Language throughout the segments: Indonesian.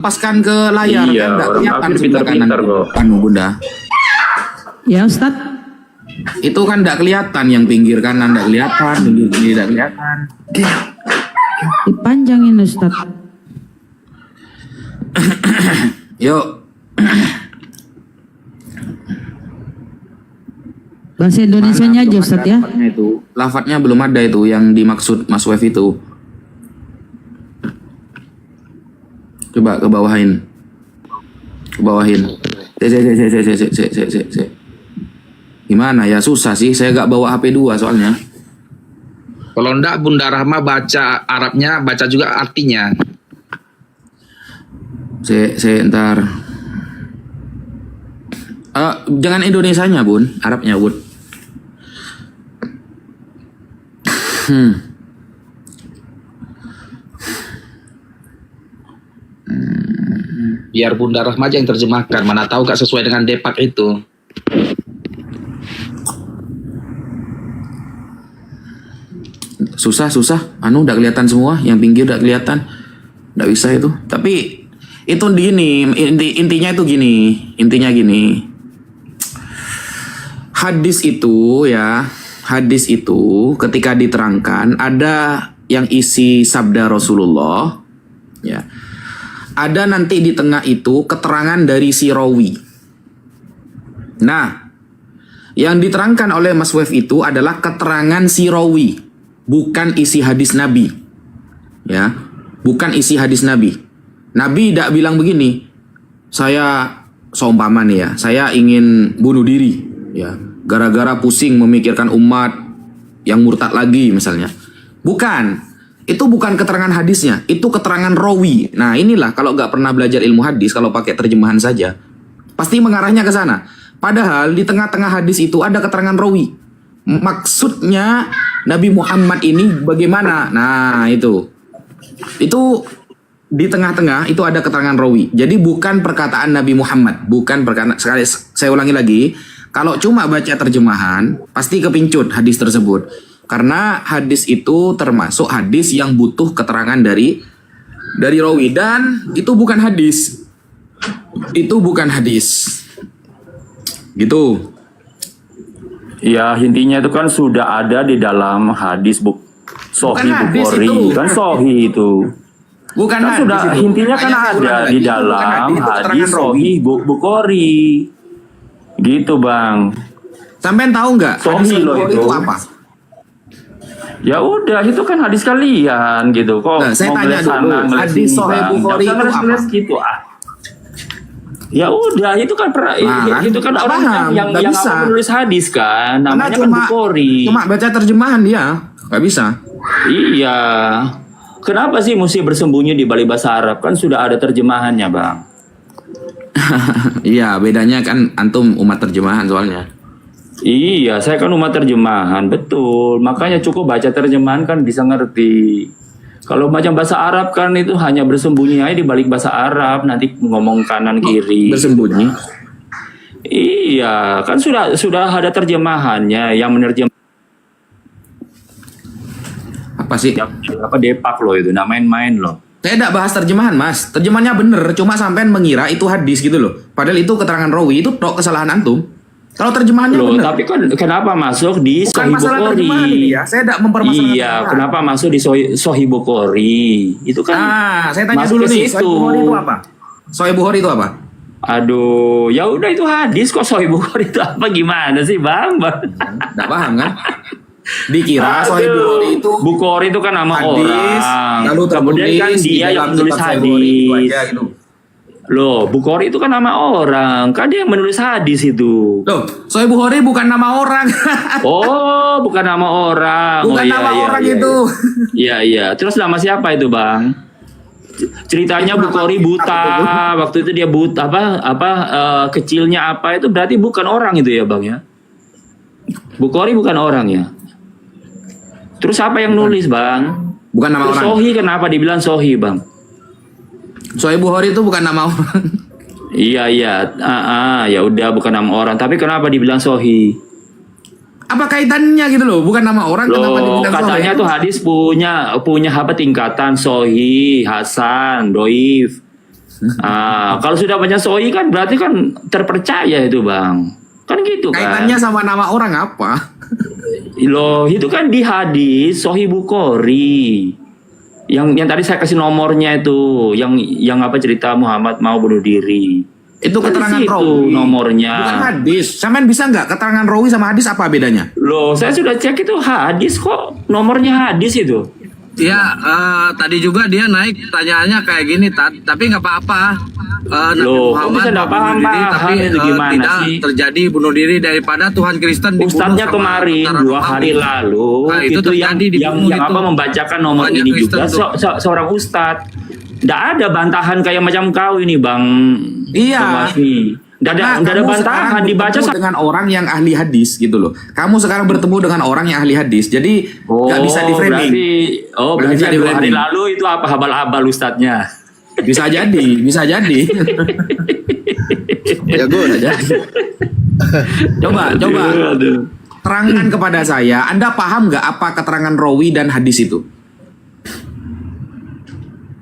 Lepaskan ke layar Iya, kan nggak orang kelihatan kafir sebelah kanan pintar-pintar kok. anu Bunda. Ya Ustaz, Itu kan nggak kelihatan, yang pinggir kanan nggak kelihatan, pinggir kiri nggak kelihatan. dipanjangin Ustaz. Yuk, Bahasa Indonesianya aja Ustaz ya. lafadznya itu, lafadznya belum ada itu yang dimaksud Mas Wef itu. Coba ke bawahin. Ke bawahin. Se. Gimana ya, susah sih, saya nggak bawa HP 2 soalnya. Kalau enggak Bunda Rahma baca Arabnya, baca juga artinya. Ntar. Jangan Indonesianya Bun, Arabnya Bun. Biar Bunda Rahma aja yang terjemahkan. Mana tahu gak sesuai dengan Depak itu. Susah. Anu udah kelihatan semua, yang pinggir udah kelihatan. Nggak bisa itu. Tapi itu gini, intinya itu gini. Intinya gini. Hadis itu ketika diterangkan ada yang isi sabda Rasulullah, ya. Ada nanti di tengah itu keterangan dari si rawi. Nah, yang diterangkan oleh Mas Wef itu adalah keterangan si rawi, bukan isi hadis Nabi. Ya, bukan isi hadis Nabi. Nabi tidak bilang begini, saya seumpama nih ya, saya ingin bunuh diri, ya, gara-gara pusing memikirkan umat yang murtad lagi misalnya. Bukan. Itu bukan keterangan hadisnya, itu keterangan rawi. Nah inilah kalau nggak pernah belajar ilmu hadis, kalau pakai terjemahan saja, pasti mengarahnya ke sana. Padahal di tengah-tengah hadis itu ada keterangan rawi. Maksudnya Nabi Muhammad ini bagaimana? Nah itu di tengah-tengah itu ada keterangan rawi. Jadi bukan perkataan Nabi Muhammad, bukan perkataan. Sekali saya ulangi lagi, kalau cuma baca terjemahan pasti kepincut hadis tersebut. Karena hadis itu termasuk hadis yang butuh keterangan dari rawi, dan itu bukan hadis. Itu bukan hadis. Gitu. Ya intinya itu kan sudah ada di dalam hadis Sahih Bukhari kan Sahih itu. Bukan Kan hadis sudah itu. intinya kan Makanya saya ada ulang di lagi, itu bukan dalam hadis, itu hadis keterangan rawi. Sahih Bukhari. Gitu Bang. Sampean tahu nggak hadis Sahih loh Bukhari itu. itu apa? Ya udah itu kan hadis kalian gitu kok. Nah, saya mau tanya ngeliat dulu, sana, ngeliat hadis sini, Sahih Bang. Bukhari Jangan itu ngeles-ngeles apa? gitu ah. Ya udah itu kan Nah, itu kan nggak orang paham, yang nggak bisa. menulis hadis kan Karena namanya kan Bukhari. cuma baca terjemahan dia, nggak bisa. Iya. Kenapa sih mesti bersembunyi di balik bahasa Arab? Kan sudah ada terjemahannya, Bang. Iya, bedanya kan antum umat terjemahan soalnya. Iya, saya kan umat terjemahan, betul. Makanya cukup baca terjemahan kan bisa ngerti. Kalau macam bahasa Arab kan itu hanya bersembunyi aja di balik bahasa Arab, nanti ngomong kanan kiri. Bersembunyi. Iya, kan sudah ada terjemahannya yang menerjemahkan Apa sih? apa Depak loh itu, nah main-main loh. Saya tidak bahas terjemahan, Mas. Terjemahannya bener, cuma sampean mengira itu hadis gitu loh. Padahal itu keterangan rawi, itu tok kesalahan antum. Kalau terjemahannya Loh, bener. tapi kan kenapa masuk di Bukan Sahih masalah terjemahan ini Bukhari? ya. Saya tidak mempermasalahkan Iya, terjemahan. kenapa masuk di Sahih Bukhari? Itu kan Saya tanya masuk dulu ke nih, situ. Sahih Bukhari itu apa? Sahih Bukhari itu apa? Aduh, ya udah itu hadis kok Sahih Bukhari itu apa gimana sih, Bang? Tidak paham kan? Dikira Sahih Aduh, Bukhari itu Bukhari itu kan nama hadis, orang. lalu Kemudian kan tertulis di dia dalam yang menulis kitab Sahih Bukhari itu hadis. aja gitu. Loh, Bukhari itu kan nama orang. Kan dia yang menulis hadis itu. Loh, Sahih Bukhari bukan nama orang. Oh, bukan nama orang. Bukan Oh, iya, nama iya, orang iya, itu. Iya. Terus nama siapa itu, Bang? Ceritanya Itu nama Bukhari kitab buta. itu. Waktu itu dia buta kecilnya apa itu berarti bukan orang itu ya, Bang ya? Bukhari bukan orang ya. Terus apa yang nulis, Bang? Bukan nama Terus orang. Sohi kenapa dibilang Sohi, Bang? Sahih Bukhari itu bukan nama orang. Iya. Ya udah bukan nama orang. Tapi kenapa dibilang Sohi? Apa kaitannya gitu loh? Bukan nama orang, kenapa Loh, dibilang katanya Sahih? tuh hadis punya apa tingkatan Sohi, Hasan, Doif. Kalau sudah menyesuaikan kan berarti kan terpercaya itu Bang. Kan gitu kan. Kaitannya sama nama orang apa? Loh, itu kan di hadis Sahih Bukhari. Yang tadi saya kasih nomornya itu, yang apa cerita Muhammad mau bunuh diri. Itu Kan keterangan di situ rawi. nomornya. Bukan hadis. Sampean bisa nggak keterangan rawi sama hadis apa bedanya? Loh, saya sudah cek itu hadis kok. Nomornya hadis itu. Ya, tadi juga dia naik pertanyaannya kayak gini, tapi nggak apa-apa. Nabi Loh, kok Muhammad bisa nggak bunuh diri, paham-paham tapi itu gimana tidak sih? terjadi bunuh diri daripada Tuhan Kristen dibunuh Ustadznya sama kemarin tentara 2 Romawi. hari lalu Nah, itu itu yang terjadi di yang, gunung yang itu. apa membacakan nomor Banyak ini Kristen juga tuh. seorang ustadz. Nggak ada bantahan kayak macam kau ini Bang. Iya. Bang Wafi. Nggak ada Karena bantahan kamu sekarang dibaca bertemu dengan orang yang ahli hadis gitu loh. Kamu sekarang bertemu dengan orang yang ahli hadis, jadi nggak bisa di framing. Berarti bisa yang 2 hari di-framing. lalu itu apa habal-habal ustadznya. Bisa jadi, bisa jadi. Ya gue Coba Aduh. terangkan kepada saya. Anda paham nggak apa keterangan rawi dan hadis itu?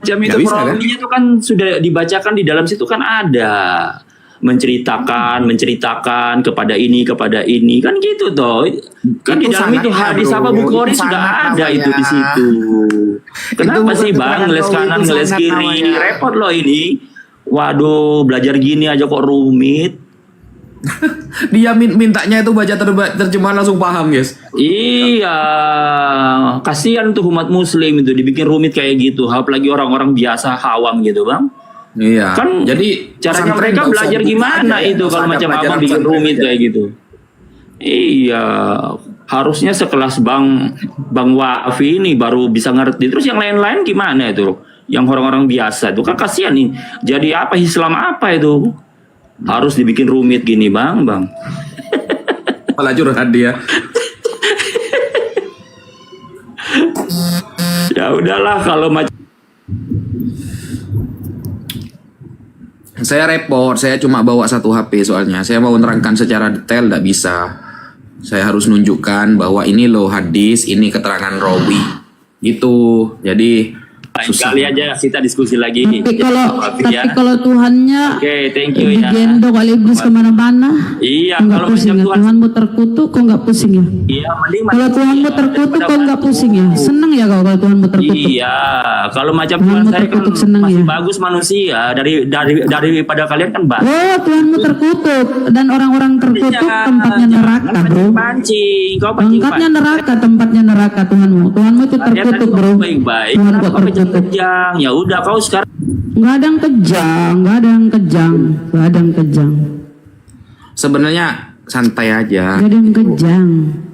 Jam itu Nggak bisa, kan? perawinya itu kan sudah dibacakan di dalam situ kan ada menceritakan kepada ini kan gitu toh kan Itu di dalam itu sanatnya, hadis bro. apa Bukhari Itu sudah sanat ada itu di namanya. situ. Kenapa bukan sih Bang keterangan ngeles rawi, kanan itu ngeles sanat kiri namanya. ini repot loh ini. Waduh belajar gini aja kok rumit. Dia mintanya itu baca terjemahan langsung paham, guys. Iya, kasihan tuh umat muslim itu dibikin rumit kayak gitu, apalagi orang-orang biasa awam gitu, Bang. Iya. Kan jadi caranya pesantren mereka nggak usah belajar buka gimana aja ya, itu nggak usah kalau ada macam pelajaran abang bikin pesantren rumit aja. kayak gitu. Iya, harusnya sekelas Bang Wafi ini baru bisa ngerti. Terus yang lain-lain gimana itu? Yang orang-orang biasa itu kan kasihan nih. Jadi apa Islam apa itu? Harus dibikin rumit gini, Bang. Malah curhat dia. Ya udahlah kalau macam Saya repot, saya cuma bawa 1 HP soalnya. Saya mau menerangkan secara detail, tidak bisa. Saya harus nunjukkan bahwa ini loh hadis, ini keterangan rawi. Gitu. Jadi lain kali aja kita diskusi lagi. Tapi kalau Tuhannya Oke, thank you ya. digendong oleh iblis kemana-mana, Iya, kok nggak kalau pusing macam ya? Tuhan, Tuhanmu terkutuk, kok nggak pusing ya? iya mending Kalau Tuhanmu terkutuk, kok nggak pusing ya? Seneng ya kau kalau Tuhanmu terkutuk? Iya, kalau macam Tuhanmu Tuhan saya kan terkutuk senang masih ya? bagus manusia daripada kalian kan bagus. Oh, Tuhanmu terkutuk dan orang-orang terkutuk tempatnya neraka, bro. Pancing, kau pancing. Tempatnya neraka, tempatnya neraka Tuhanmu. Tuhanmu itu terkutuk, bro. Baik-baik. Tuhan kok Kenapa terkutuk? kejang-kejang? Ya udah kau sekarang Nggak ada yang kejang, nggak ada yang kejang, nggak ada yang kejang, sebenarnya santai aja. nggak ada yang kejang.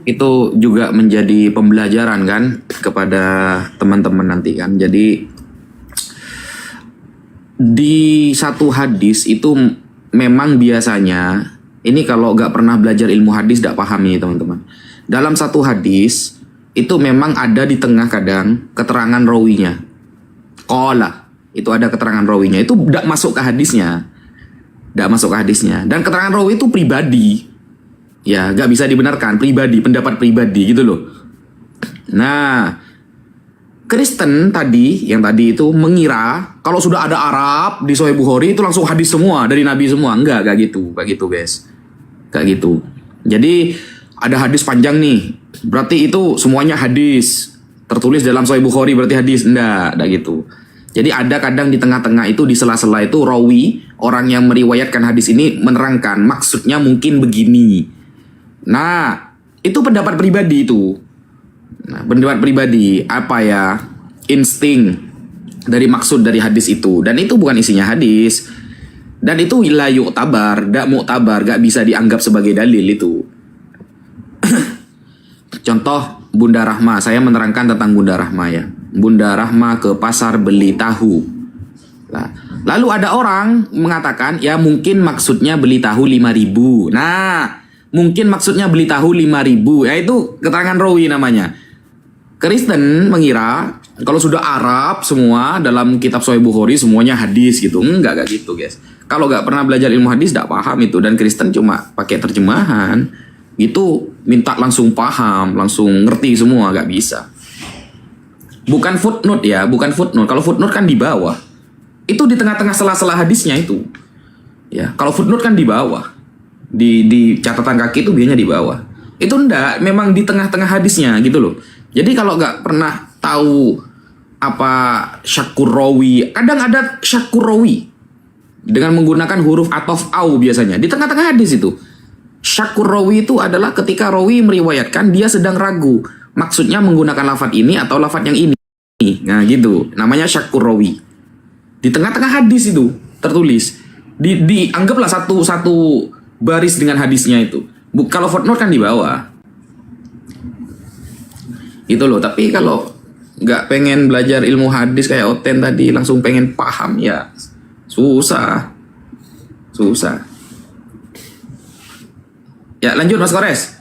Itu juga menjadi pembelajaran kan kepada teman-teman nanti kan. Jadi di satu hadis itu memang biasanya ini kalau nggak pernah belajar ilmu hadis tidak paham ini teman-teman. Dalam satu hadis itu memang ada di tengah kadang keterangan rawinya. Qala itu ada keterangan rawinya, itu tidak masuk ke hadisnya, tidak masuk ke hadisnya. Dan keterangan rawi itu pribadi, ya nggak bisa dibenarkan, pribadi, pendapat pribadi gitu loh. Nah, Kristen tadi yang tadi itu mengira kalau sudah ada Arab di Sahih Bukhari itu langsung hadis semua dari Nabi semua. Enggak gitu guys, kayak gitu. Jadi ada hadis panjang nih, berarti itu semuanya hadis tertulis dalam Sahih Bukhari berarti hadis. Enggak gitu. Jadi ada kadang di tengah-tengah itu di sela-sela itu rawi, orang yang meriwayatkan hadis ini menerangkan maksudnya mungkin begini. Nah, itu pendapat pribadi itu. Nah, pendapat pribadi apa ya? Insting dari maksud dari hadis itu, dan itu bukan isinya hadis. Dan itu la yu'tabar, dak mu'tabar, gak bisa dianggap sebagai dalil itu. Contoh Bunda Rahma, saya menerangkan tentang Bunda Rahma ya. Bunda Rahma ke pasar beli tahu. Nah, lalu ada orang mengatakan ya mungkin maksudnya beli tahu 5.000. Nah, mungkin maksudnya beli tahu 5.000. Ya itu keterangan rawi namanya. Kristen mengira kalau sudah Arab semua dalam kitab Sahih Bukhari semuanya hadis gitu. Enggak gitu guys. Kalau nggak pernah belajar ilmu hadis tidak paham itu, dan Kristen cuma pakai terjemahan gitu, minta langsung paham, langsung ngerti semua, nggak bisa. Bukan footnote ya, bukan footnote. Kalau footnote kan di bawah. Itu di tengah-tengah sela-sela hadisnya itu. Ya, kalau footnote kan di bawah. Di catatan kaki itu biasanya di bawah. Itu enggak, memang di tengah-tengah hadisnya gitu loh. Jadi kalau nggak pernah tahu apa syakkur rawi, kadang ada syakkur rawi dengan menggunakan huruf atof au biasanya di tengah-tengah hadis itu. Syakkur rawi itu adalah ketika rawi meriwayatkan dia sedang ragu, maksudnya menggunakan lafadz ini atau lafadz yang ini. Nah gitu, namanya syakkur rawi. Di tengah-tengah hadis itu tertulis, dianggaplah satu baris dengan hadisnya itu. Kalau footnote kan di bawah. Itu loh, tapi kalau nggak pengen belajar ilmu hadis kayak Oten tadi, langsung pengen paham ya susah. Ya lanjut Mas Kores.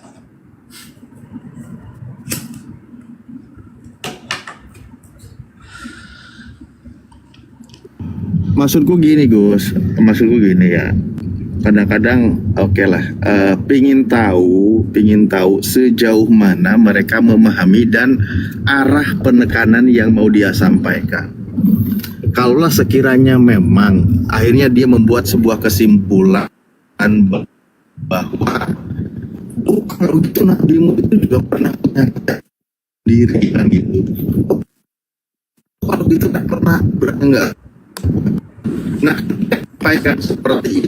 Maksudku gini Gus, maksudku gini ya. Kadang-kadang oke lah, pingin tahu sejauh mana mereka memahami dan arah penekanan yang mau dia sampaikan. Kalaulah sekiranya memang akhirnya dia membuat sebuah kesimpulan bahwa kalau itu nabimu itu juga pernah menyakiti diri kan gitu. Kalau itu tak pernah berenggak. Nah, sampaikan seperti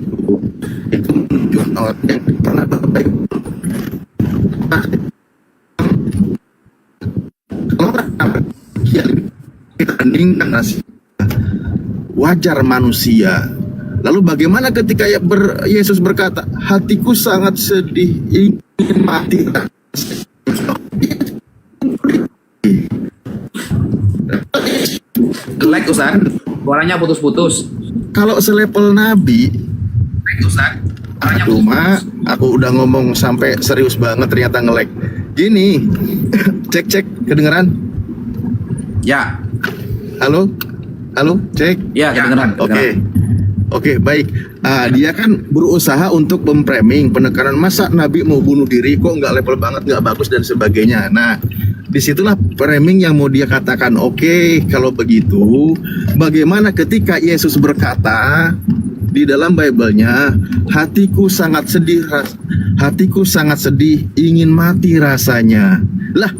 itu menunjukkan orang yang pernah berbaik. Nah, kalau yang dibandingkan nasib wajar manusia. Lalu bagaimana ketika Yesus berkata, hatiku sangat sedih, ingin mati. Like Ustaz, suaranya putus-putus. Kalau selevel Nabi, Like Ustaz, suaranya cuma aku udah ngomong sampai serius banget ternyata nge-lag. Gini, cek kedengeran? Ya, Halo, cek. ya kedengeran. Oke, baik. Dia kan berusaha untuk memframing penekanan masa Nabi mau bunuh diri, kok nggak level banget, nggak bagus dan sebagainya. Nah, disitulah framing yang mau dia katakan. Oke, kalau begitu, bagaimana ketika Yesus berkata di dalam Bible-nya, hatiku sangat sedih, ingin mati rasanya. Lah,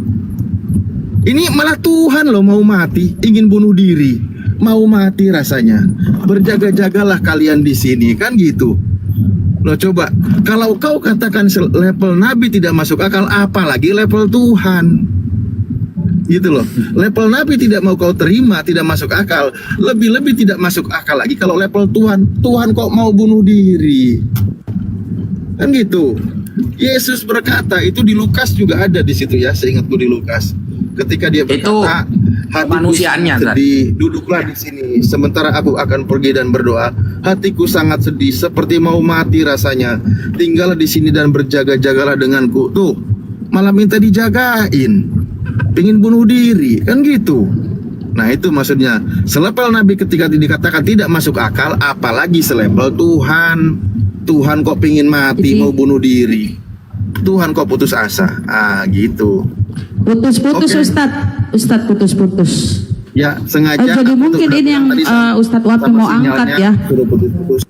ini malah Tuhan loh mau mati, ingin bunuh diri, mau mati rasanya. Berjaga-jagalah kalian di sini, kan gitu. Loh coba, kalau kau katakan level Nabi tidak masuk akal, apalagi level Tuhan. Gitu loh. Level Nabi tidak mau kau terima, tidak masuk akal. Lebih-lebih tidak masuk akal lagi kalau level Tuhan. Tuhan kok mau bunuh diri? Kan gitu. Yesus berkata, itu di Lukas juga ada di situ ya, seingatku di Lukas. Ketika dia berkata, hatiku kemanusiaannya, sangat sedih, duduklah di sini, sementara aku akan pergi dan berdoa. Hatiku sangat sedih, seperti mau mati rasanya. Tinggallah di sini dan berjaga-jagalah denganku. Tuh, malah minta dijagain, pengen bunuh diri, kan gitu. Nah itu maksudnya, selevel Nabi ketika dikatakan tidak masuk akal, apalagi selevel Tuhan. Tuhan kok pengen mati, mau bunuh diri. Tuhan kok putus asa. Gitu. Putus-putus Oke. Ustadz putus-putus. Ya sengaja. Jadi mungkin ini yang Tadi Ustadz Wapi sama mau angkat sinyalnya ya. suruh putus-putus.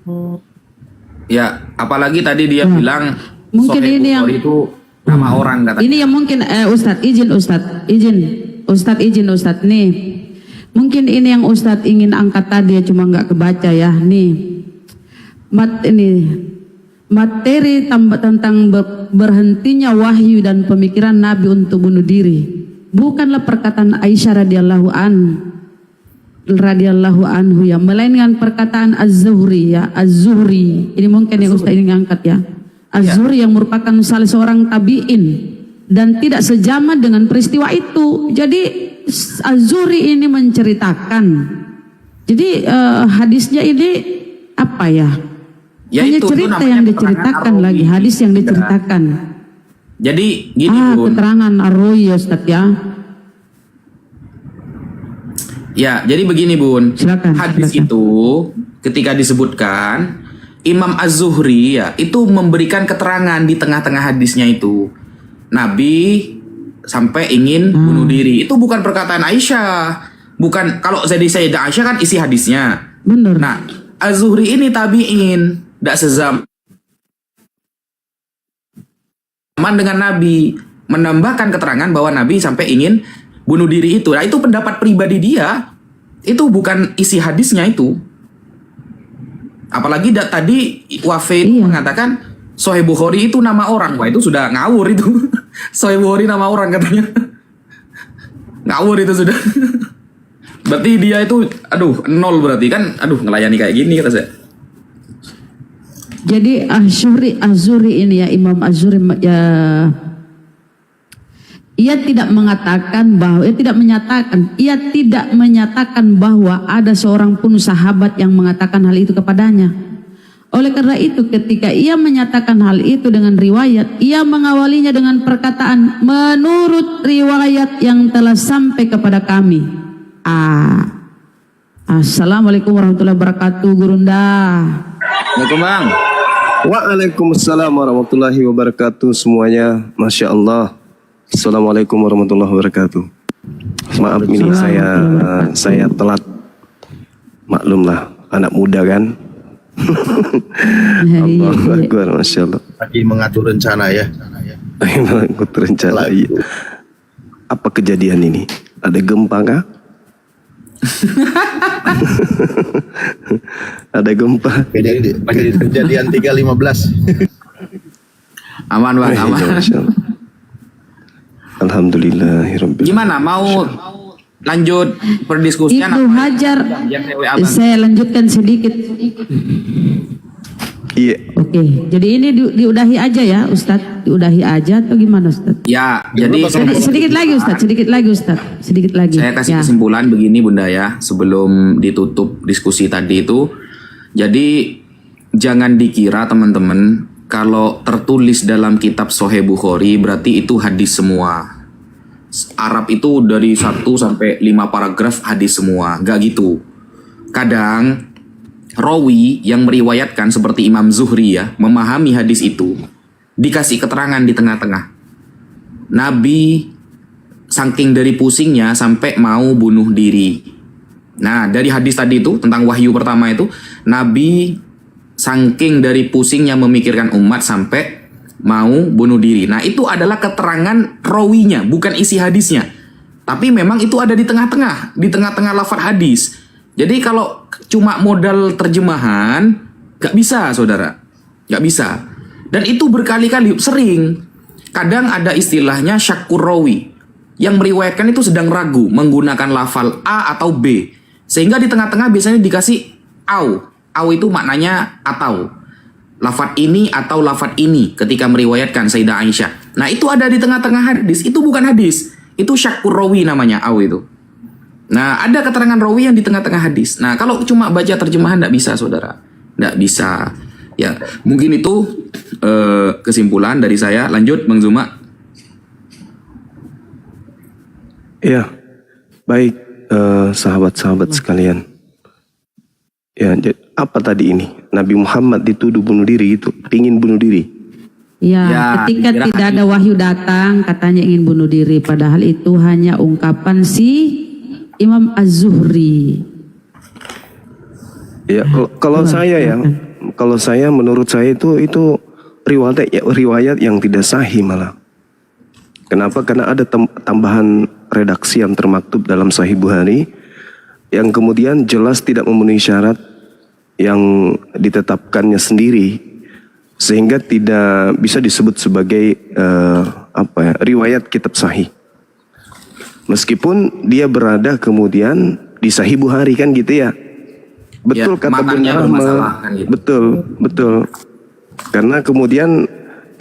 Ya, apalagi tadi dia bilang Mungkin Sohib ini yang- Bukhari itu nama orang katanya. Ini yang mungkin Ustadz izin Ustadz nih. Mungkin ini yang Ustadz ingin angkat tadi ya, cuma nggak kebaca ya nih. Materi tentang berhentinya wahyu dan pemikiran Nabi untuk bunuh diri bukanlah perkataan Aisyah radhiyallahu anhu ya, melainkan perkataan Az-Zuhri ya. Az-Zuhri ini mungkin yang Ustaz ingin angkat ya. Az-Zuhri yang merupakan salah seorang tabi'in dan tidak sejaman dengan peristiwa itu. Jadi Az-Zuhri ini menceritakan. Jadi hadisnya ini apa ya? Ya, Hanya itu cerita namanya yang keterangan diceritakan ar-rawi. lagi, hadis yang Ya. diceritakan. Jadi gini Bun. Keterangan ar-rawi ya Ustaz ya. Ya, jadi begini Bun. Silakan, Hadis silakan. itu ketika disebutkan Imam Az-Zuhri ya, itu memberikan keterangan di tengah-tengah hadisnya itu. Nabi sampai ingin bunuh diri. Itu bukan perkataan Aisyah. Bukan, kalau jadi Sayyidah Aisyah kan isi hadisnya. Benar. Nah, Az-Zuhri ini tabi'in, tidak sezaman dengan Nabi, menambahkan keterangan bahwa Nabi sampai ingin bunuh diri itu. Nah, itu pendapat pribadi dia. Itu bukan isi hadisnya itu. Apalagi tadi Wafe Iya. mengatakan Sahih Bukhari itu nama orang. Wah, itu sudah ngawur itu. Sahih Bukhari nama orang katanya. Ngawur itu sudah. Berarti dia itu nol berarti kan. Ngelayani kayak gini rasanya. Jadi Az-Zuhri ini ya, Imam Az-Zuhri ya, ia tidak menyatakan bahwa ada seorang pun sahabat yang mengatakan hal itu kepadanya. Oleh karena itu ketika ia menyatakan hal itu dengan riwayat, ia mengawalinya dengan perkataan menurut riwayat yang telah sampai kepada kami. Assalamualaikum warahmatullahi wabarakatuh, Gurunda. Assalamualaikum Bang. Waalaikumsalam warahmatullahi wabarakatuh semuanya. Masya Allah. Assalamualaikum warahmatullahi wabarakatuh. Maaf ini saya telat. Maklumlah anak muda kan. Allahu Akbar, Masya Allah. Lagi mengatur rencana ya. Mengatur rencana. Iya. Apa kejadian ini? Ada gempa kah? Ada gempa. Kejadian 3.15. Aman Bang, aman. Masya Allah. Alhamdulillahirabbil. Gimana mau lanjut perdiskusian? Ibnu Hajar, saya lanjutkan sedikit. Iya. Oke, jadi ini diudahi aja ya Ustadz, diudahi aja atau gimana Ustadz? Ya, jadi Sedikit lagi Ustadz. saya kasih Ya. kesimpulan begini Bunda ya, sebelum ditutup diskusi tadi itu. Jadi jangan dikira teman-teman kalau tertulis dalam kitab Sahih Bukhari berarti itu hadis semua. Arab itu dari 1 sampai 5 paragraf hadis semua, nggak gitu. Kadang rawi yang meriwayatkan seperti Imam Zuhri ya, memahami hadis itu, dikasih keterangan di tengah-tengah. Nabi saking dari pusingnya sampai mau bunuh diri. Nah, dari hadis tadi itu tentang wahyu pertama itu, Nabi saking dari pusingnya memikirkan umat sampai mau bunuh diri. Nah, itu adalah keterangan rawinya, bukan isi hadisnya. Tapi memang itu ada di tengah-tengah lafaz hadis. Jadi kalau cuma modal terjemahan, gak bisa saudara, gak bisa. Dan itu berkali-kali, sering. Kadang ada istilahnya syakkur rawi. Yang meriwayatkan itu sedang ragu menggunakan lafal A atau B. Sehingga di tengah-tengah biasanya dikasih au. Au itu maknanya atau. Lafat ini atau lafat ini ketika meriwayatkan Sayyidah Aisyah. Nah itu ada di tengah-tengah hadis. Itu bukan hadis. Itu syakkur rawi namanya au itu. Nah, ada keterangan rawi yang di tengah-tengah hadis. Nah, kalau cuma baca terjemahan tidak bisa, saudara. Tidak bisa. Ya, mungkin itu kesimpulan dari saya. Lanjut, Bang Zuma. Ya, baik sahabat-sahabat sekalian. Ya, apa tadi ini? Nabi Muhammad dituduh bunuh diri itu, ingin bunuh diri. Ya, ketika tidak ada wahyu datang, katanya ingin bunuh diri. Padahal itu hanya ungkapan si Imam Az-Zuhri. Ya, kalau saya menurut saya itu riwayat yang tidak sahih malah. Kenapa? Karena ada tambahan redaksi yang termaktub dalam Sahih Bukhari yang kemudian jelas tidak memenuhi syarat yang ditetapkannya sendiri, sehingga tidak bisa disebut sebagai riwayat kitab sahih. Meskipun dia berada kemudian di Sahih Bukhari kan gitu ya. Betul ya, kata Bunda Rahma. Kan gitu. Betul. Karena kemudian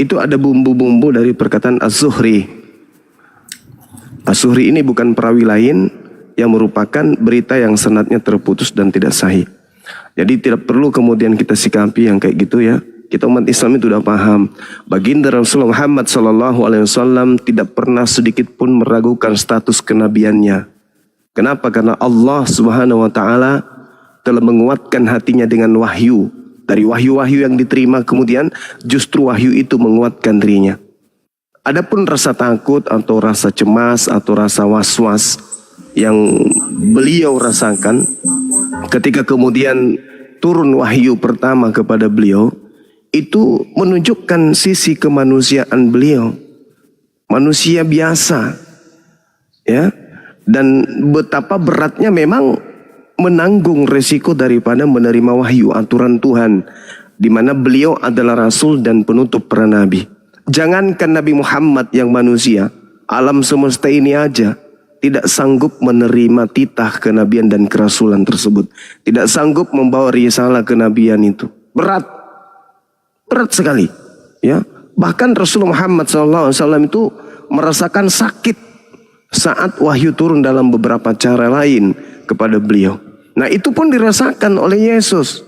itu ada bumbu-bumbu dari perkataan Az-Zuhri. Az-Zuhri ini bukan perawi lain yang merupakan berita yang sanadnya terputus dan tidak sahih. Jadi tidak perlu kemudian kita sikapi yang kayak gitu ya. Kita umat Islam itu sudah paham. Baginda Rasulullah Muhammad SAW tidak pernah sedikit pun meragukan status kenabiannya. Kenapa? Karena Allah Subhanahu Wa Taala telah menguatkan hatinya dengan wahyu. Dari wahyu-wahyu yang diterima kemudian justru wahyu itu menguatkan dirinya. Adapun rasa takut atau rasa cemas atau rasa was-was yang beliau rasakan ketika kemudian turun wahyu pertama kepada beliau, itu menunjukkan sisi kemanusiaan beliau, manusia biasa, ya, dan betapa beratnya memang menanggung resiko daripada menerima wahyu aturan Tuhan, di mana beliau adalah rasul dan penutup para nabi. Jangankan Nabi Muhammad yang manusia, alam semesta ini aja tidak sanggup menerima titah kenabian dan kerasulan tersebut, tidak sanggup membawa risalah kenabian itu. Berat sekali, ya. Bahkan Rasulullah Muhammad SAW itu merasakan sakit saat wahyu turun dalam beberapa cara lain kepada beliau. Nah, itu pun dirasakan oleh Yesus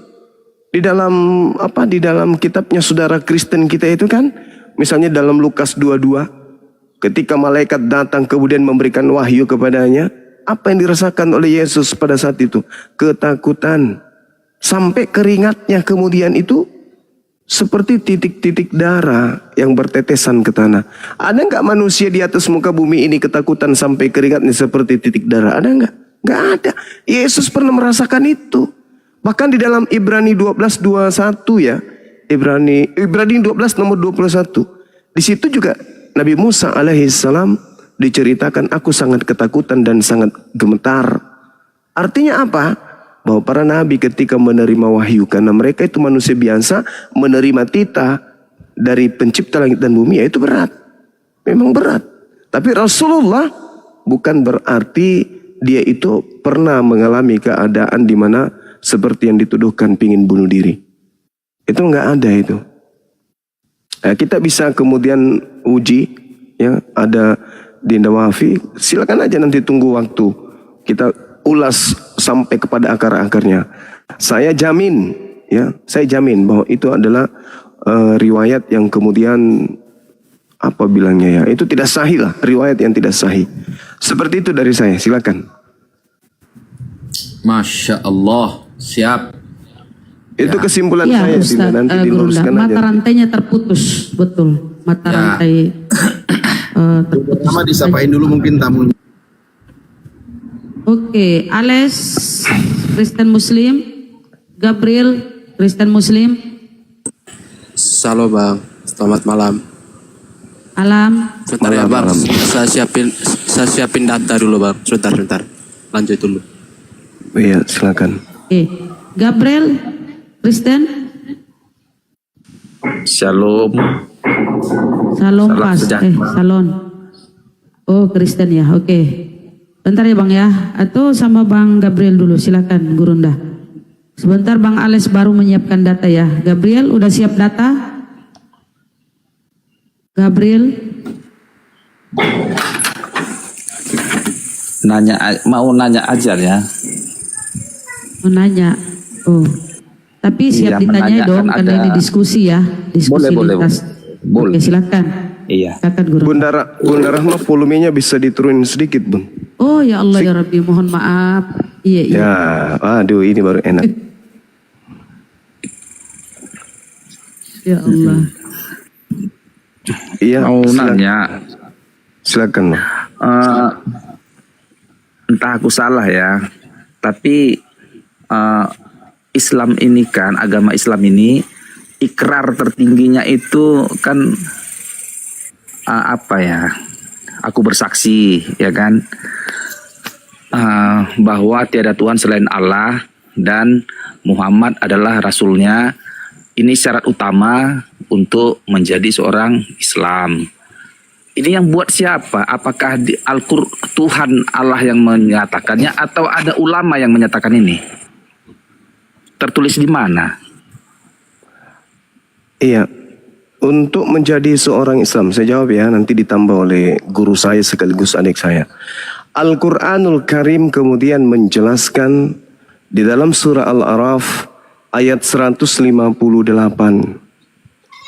di dalam kitabnya saudara Kristen kita itu kan, misalnya dalam Lukas 22, ketika malaikat datang kemudian memberikan wahyu kepadanya, apa yang dirasakan oleh Yesus pada saat itu? Ketakutan, sampai keringatnya kemudian itu seperti titik-titik darah yang bertetesan ke tanah. Ada nggak manusia di atas muka bumi ini ketakutan sampai keringatnya seperti titik darah? Ada nggak? Nggak ada. Yesus pernah merasakan itu. Bahkan di dalam Ibrani 12:21 ya, Ibrani 12 nomor 21. Di situ juga Nabi Musa alaihissalam diceritakan, aku sangat ketakutan dan sangat gemetar. Artinya apa? Bahwa para nabi ketika menerima wahyu, karena mereka itu manusia biasa, menerima titah dari pencipta langit dan bumi, ya itu berat. Memang berat. Tapi Rasulullah bukan berarti dia itu pernah mengalami keadaan di mana seperti yang dituduhkan pingin bunuh diri. Itu nggak ada itu. Kita bisa kemudian uji, ya, ada di Nawawi. Silakan aja nanti tunggu waktu. Kita ulas sampai kepada akar-akarnya. Saya jamin, ya, saya jamin bahwa itu adalah riwayat yang kemudian apa bilangnya ya, itu tidak sahih lah, riwayat yang tidak sahih. Seperti itu dari saya. Silakan. Masya Allah, siap. Itu kesimpulan Ya, saya. Ustaz, Nanti Gurunda, diluruskan mata aja. rantainya terputus, betul. Mata Ya. rantai terputus. Pertama disapain dulu mungkin tamunya. Oke, Ales, Kristen Muslim, Gabriel, Kristen Muslim, Halo Bang, selamat malam. Alam, Sebentar ya Bang, saya siapin data dulu Bang. Sebentar. Lanjut dulu. Iya, silakan. oke. Gabriel, Kristen, Shalom. Salom Salam Pas, sejahtera. Salon. Oh, Kristen ya, oke. Bentar ya Bang ya, atau sama Bang Gabriel dulu, silakan Gurunda. Sebentar Bang Ales baru menyiapkan data ya. Gabriel, udah siap data? Gabriel, Mau nanya aja ya. mau nanya. Oh, tapi siap Iya, ditanya menanyakan dong, karena ada- ini diskusi ya. Diskusi Boleh. lintas. Boleh. Oke, silakan. Iya. Silakan Guru. Bunda Rahma, volumenya bisa diturunin sedikit, Bun. Oh ya Allah ya Rabbi, mohon maaf. Iya. Ya, aduh ini baru enak. Ya Allah. Iya, Mau silakan. nanya, Silakan. Bang. entah aku salah ya, tapi Islam ini kan, agama Islam ini ikrar tertingginya itu kan apa ya? Aku bersaksi, ya kan, bahwa tiada Tuhan selain Allah dan Muhammad adalah Rasulnya. Ini syarat utama untuk menjadi seorang Islam. Ini yang buat siapa? Apakah di Al-Qur'an Tuhan Allah yang menyatakannya atau ada ulama yang menyatakan ini? Tertulis di mana? Iya, untuk menjadi seorang Islam, saya jawab ya, nanti ditambah oleh guru saya sekaligus adik saya. Al-Quranul Karim kemudian menjelaskan di dalam surah Al-A'raf ayat 158.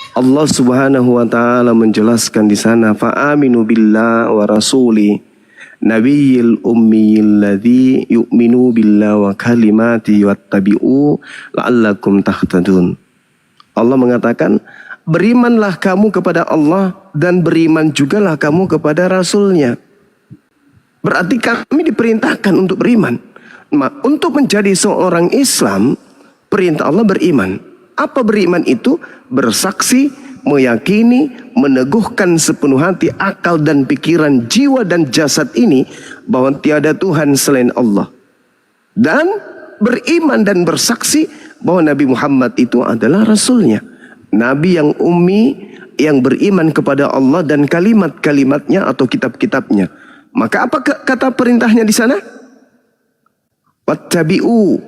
Allah Subhanahu wa taala menjelaskan di sana, fa'aminu billah wa rasuli nabiyil ummiyil ladzi yu'minu billah wa kalimati wattabi'u la'allakum tahtadun. Allah mengatakan, berimanlah kamu kepada Allah dan beriman jugalah kamu kepada Rasulnya. Berarti kami diperintahkan untuk beriman. Untuk menjadi seorang Islam, perintah Allah beriman. Apa beriman itu? Bersaksi, meyakini, meneguhkan sepenuh hati, akal dan pikiran, jiwa dan jasad ini bahwa tiada Tuhan selain Allah. Dan beriman dan bersaksi bahwa Nabi Muhammad itu adalah Rasulnya. Nabi yang ummi, yang beriman kepada Allah dan kalimat-kalimatnya atau kitab-kitabnya. Maka apa kata perintahnya di sana? Wattabi'u,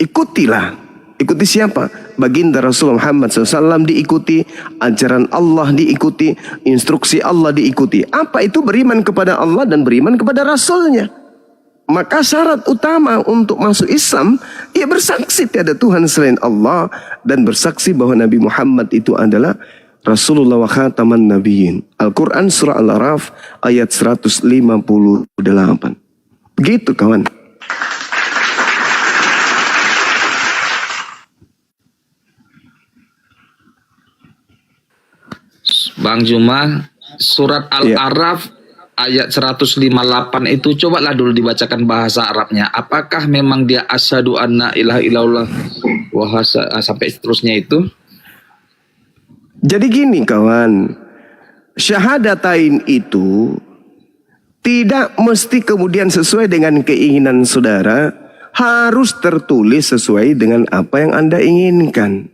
ikutilah. Ikuti siapa? Baginda Rasul Muhammad SAW diikuti, ajaran Allah diikuti, instruksi Allah diikuti. Apa itu beriman kepada Allah dan beriman kepada Rasulnya? Maka syarat utama untuk masuk Islam, ia bersaksi tiada Tuhan selain Allah dan bersaksi bahwa Nabi Muhammad itu adalah Rasulullah wa khataman nabiyyin. Al-Quran surah Al-Araf ayat 158. Begitu kawan. Bang Juma, surat Al-Araf ayat 158 itu cobalah dulu dibacakan bahasa Arabnya. Apakah memang dia asyhadu anna ilaha illallah sampai seterusnya itu? Jadi gini kawan, syahadatain itu tidak mesti kemudian sesuai dengan keinginan saudara, harus tertulis sesuai dengan apa yang Anda inginkan.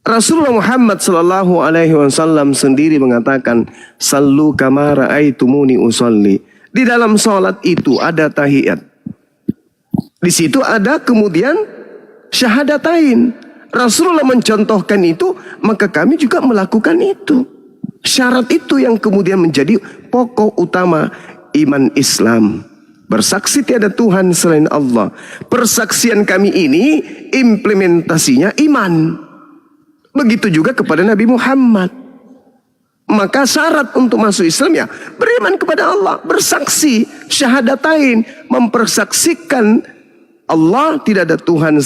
Rasulullah Muhammad sallallahu alaihi wasallam sendiri mengatakan, "Sallu kama ra'aitumuni usolli." Di dalam salat itu ada tahiyat. Di situ ada kemudian syahadatain. Rasulullah mencontohkan itu, maka kami juga melakukan itu. Syarat itu yang kemudian menjadi pokok utama iman Islam. Bersaksi tiada Tuhan selain Allah. Persaksian kami ini implementasinya iman. Begitu juga kepada Nabi Muhammad. Maka syarat untuk masuk Islam ya beriman kepada Allah, bersaksi, syahadatain, mempersaksikan Allah tidak ada Tuhan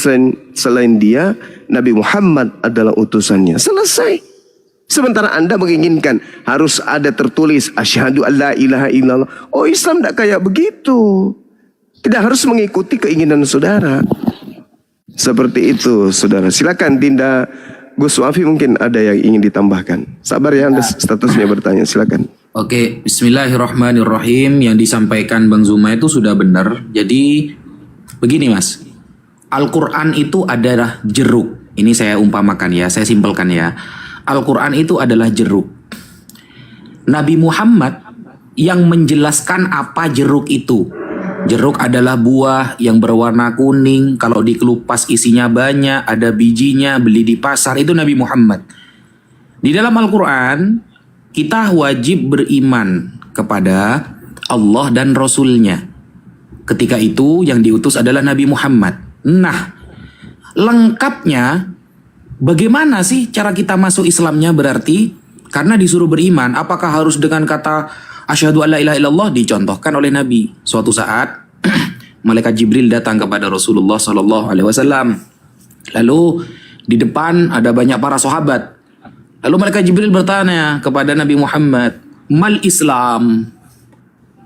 selain Dia, Nabi Muhammad adalah utusannya. Selesai. Sementara Anda menginginkan harus ada tertulis asyhadu alla ilaha illallah. Oh, Islam tidak kayak begitu. Tidak harus mengikuti keinginan saudara. Seperti itu, saudara. Silakan Dinda Gus Wafi, mungkin ada yang ingin ditambahkan. Sabar ya, Anda statusnya bertanya, silakan. Oke, bismillahirrahmanirrahim. Yang disampaikan Bang Zuma itu sudah benar. Jadi begini Mas, Al-Quran itu adalah jeruk. Ini saya umpamakan ya, saya simpelkan ya. Al-Quran itu adalah jeruk. Nabi Muhammad yang menjelaskan apa jeruk itu. Jeruk adalah buah yang berwarna kuning. Kalau dikelupas isinya banyak, ada bijinya, beli di pasar. Itu Nabi Muhammad. Di dalam Al-Quran, kita wajib beriman kepada Allah dan Rasulnya. Ketika itu yang diutus adalah Nabi Muhammad. Nah, lengkapnya bagaimana sih cara kita masuk Islamnya berarti? Karena disuruh beriman, apakah harus dengan kata asyhadu alla ilaha illallah? Dicontohkan oleh Nabi. Suatu saat malaikat Jibril datang kepada Rasulullah SAW. Lalu di depan ada banyak para sahabat. Lalu malaikat Jibril bertanya kepada Nabi Muhammad, "Mal Islam?"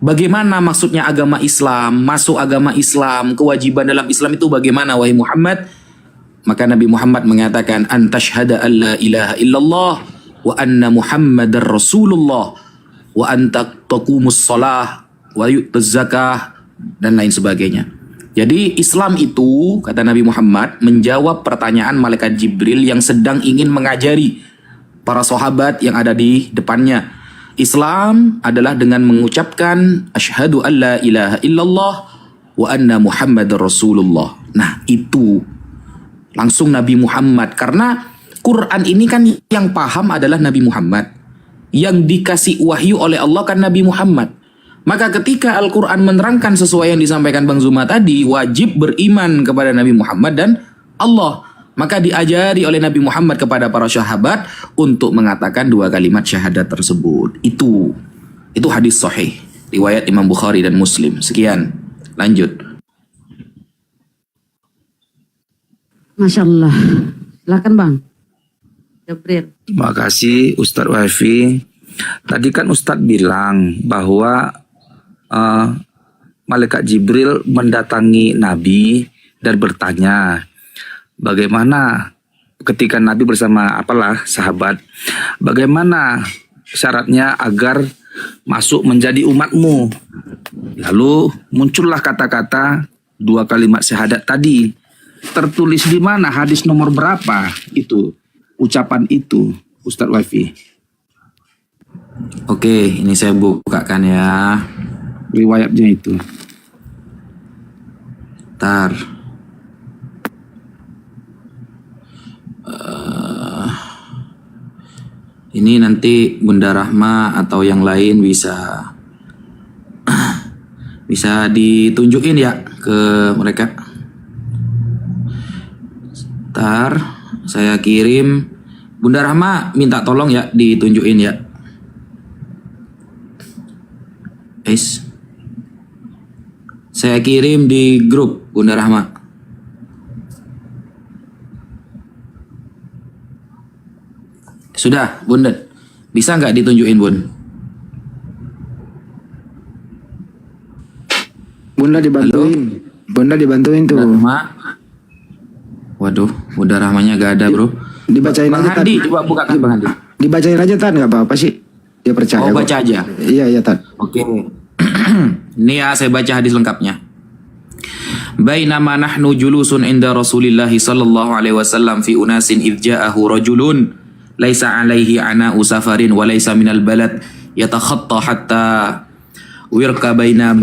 Bagaimana maksudnya agama Islam? Masuk agama Islam, kewajiban dalam Islam itu bagaimana wahai Muhammad? Maka Nabi Muhammad mengatakan, "Antashhada an la ilaha illallah wa anna Muhammadar Rasulullah wa anta taqumus shalah wa yu'tuz zakah," dan lain sebagainya. Jadi Islam itu, kata Nabi Muhammad, menjawab pertanyaan malaikat Jibril yang sedang ingin mengajari para sahabat yang ada di depannya. Islam adalah dengan mengucapkan asyhadu an la ilaha illallah wa anna Muhammadar Rasulullah. Nah, itu langsung Nabi Muhammad, karena Quran ini kan yang paham adalah Nabi Muhammad. Yang dikasih wahyu oleh Allah kan Nabi Muhammad. Maka ketika Al-Quran menerangkan sesuai yang disampaikan Bang Zuma tadi, wajib beriman kepada Nabi Muhammad dan Allah. Maka diajari oleh Nabi Muhammad kepada para sahabat untuk mengatakan dua kalimat syahadat tersebut. Itu hadis sahih, riwayat Imam Bukhari dan Muslim. Sekian, lanjut. Masya Allah. Silakan Bang Jibril. Terima kasih Ustadz Wafi. Tadi kan Ustadz bilang bahwa malaikat Jibril mendatangi Nabi dan bertanya, bagaimana ketika Nabi bersama sahabat, bagaimana syaratnya agar masuk menjadi umatmu? Lalu muncullah kata-kata 2 kalimat syahadat tadi. Tertulis di mana, hadis nomor berapa itu ucapan itu, Ustadz Wafi? Oke, ini saya bukakan ya. Riwayatnya itu. Bentar. Ini nanti Bunda Rahma atau yang lain bisa ditunjukin ya ke mereka. Ntar saya kirim. Bunda Rahma minta tolong ya ditunjukin ya. Saya kirim di grup Bunda Rahma. Sudah, Bunda. Bisa nggak ditunjukin, Bun? Bunda dibantuin. Bunda dibantuin tuh. Bunda Rahma. Waduh, Bunda Rahmanya gak ada, bro. Dibacain Bang aja, Tan. Handi, coba bukakan Bang Handi. Dibacain aja, Tan, nggak apa-apa sih. Dia percaya. Oh, kok. baca aja. Iya, Tan. Oke. Ini ya, saya baca hadis lengkapnya. Bainama nahnu julusun inda Rasulillahi sallallahu alaihi wasallam fi unasin idh ja'ahu rajulun laisa alaihi ana'u safarin wa laisa minal balad yatakhatta hatta wirka baina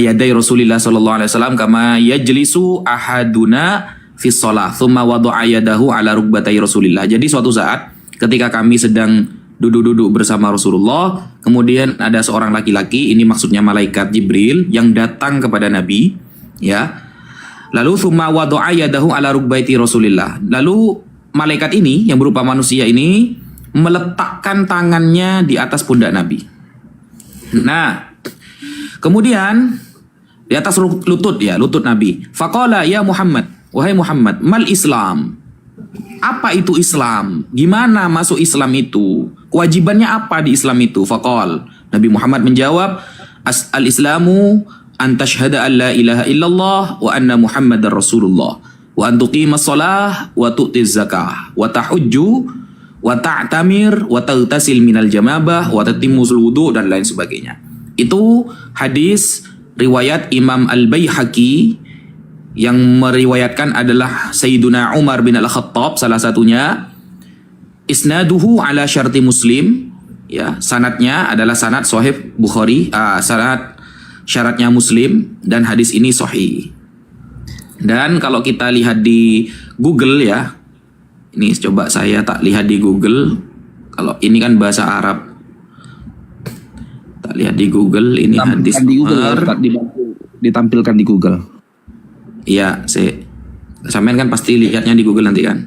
yaday Rasulillah sallallahu alaihi wasallam kama yajlisu ahaduna fi shalah thumma wada'a yadahu ala rukbatai Rasulillah. Jadi suatu saat ketika kami sedang duduk-duduk bersama Rasulullah, kemudian ada seorang laki-laki, ini maksudnya malaikat Jibril yang datang kepada Nabi, ya. Lalu thumma wada'a yadahu ala rukbaiti Rasulillah. Lalu malaikat ini yang berupa manusia ini meletakkan tangannya di atas pundak Nabi. Nah, kemudian di atas lutut Nabi. Faqala ya Muhammad, wahai Muhammad, mal Islam? Apa itu Islam? Gimana masuk Islam itu? Kewajibannya apa di Islam itu? Faqal, Nabi Muhammad menjawab, al-Islamu an tashhada an la ilaha illallah wa anna Muhammadar Rasulullah wa an tuqimas shalah wa tu'tiz zakah wa tahujju wa ta'tamir wa taghtasil minal janabah wa tatimmusul wudu dan lain sebagainya. Itu hadis riwayat Imam Al-Baihaqi, yang meriwayatkan adalah Sayyiduna Umar bin Al-Khattab salah satunya. Isnaduhu ala syarti Muslim, ya, sanadnya adalah sanad sahih Bukhari, sanad syaratnya Muslim, dan hadis ini sahih. Dan kalau kita lihat di Google ya, ini coba saya tak lihat di Google. Kalau ini kan bahasa Arab, tak lihat di Google. Ini hadis di Google, ditampilkan di Google. Iya, sampean kan pasti lihatnya di Google nanti kan.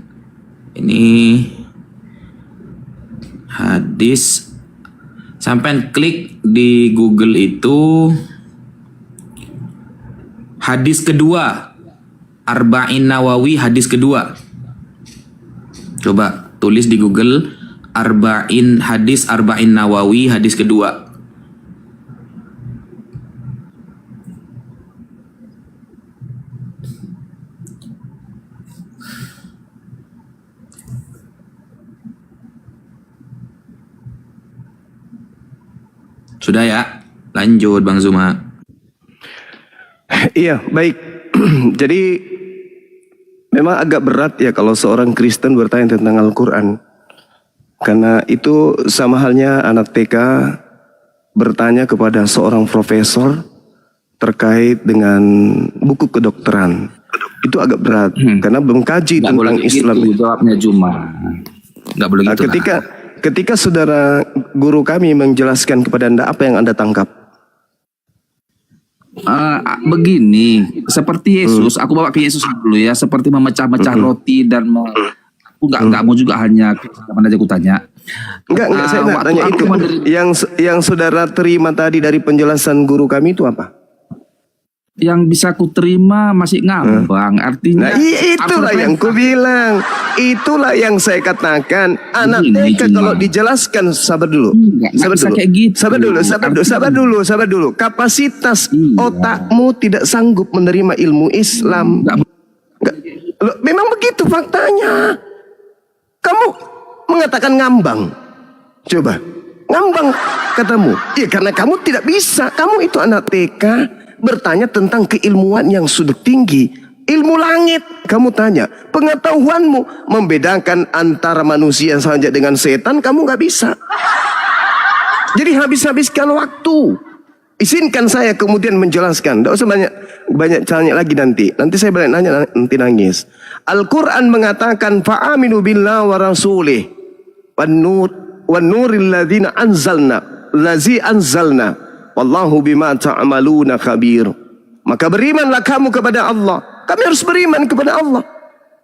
Ini hadis, sampean klik di Google itu hadis kedua, Arba'in Nawawi hadis kedua. Coba tulis di Google Arba'in Nawawi hadis kedua. Sudah ya, lanjut Bang Zuma. Iya, baik. Jadi memang agak berat ya kalau seorang Kristen bertanya tentang Al-Quran. Karena itu sama halnya anak TK bertanya kepada seorang profesor terkait dengan buku kedokteran. Itu agak berat karena belum kaji Nggak tentang boleh Islam. gitu, jawabnya cuma nggak boleh gitu. Ketika saudara guru kami menjelaskan kepada Anda, apa yang Anda tangkap? Begini, seperti Yesus, aku bawa ke Yesus dulu ya, seperti memecah-mecah roti dan aku nggak mau juga hanya mana aja aku tanya. Enggak, saya nggak tanya itu. Yang saudara terima tadi dari penjelasan guru kami itu apa? yang bisa kuterima masih ngambang. Artinya Nah, itulah aku yang ku bilang. Itulah yang saya katakan. Anak Begini, TK Juma. kalau dijelaskan, sabar dulu. Nggak Sabar bisa dulu. kayak gitu. Sabar dulu. Kapasitas Iya. otakmu tidak sanggup menerima ilmu Islam. Nggak Loh, memang begitu faktanya. Kamu mengatakan ngambang. Coba. Ngambang katamu. Iya, karena kamu tidak bisa. Kamu itu anak TK bertanya tentang keilmuan yang sudah tinggi. Ilmu langit kamu tanya. Pengetahuanmu membedakan antara manusia saja dengan setan kamu nggak bisa. Jadi habis-habiskan waktu. Izinkan saya kemudian menjelaskan. Tidak usah banyak tanya lagi nanti. Nanti saya balik nanya, nanti nangis. Al-Quran mengatakan fa'aminu billah wa rasulih wan nuril ladzina anzalna wallahu bima ta'maluna khabir. Maka berimanlah kamu kepada Allah. Kami harus beriman kepada Allah.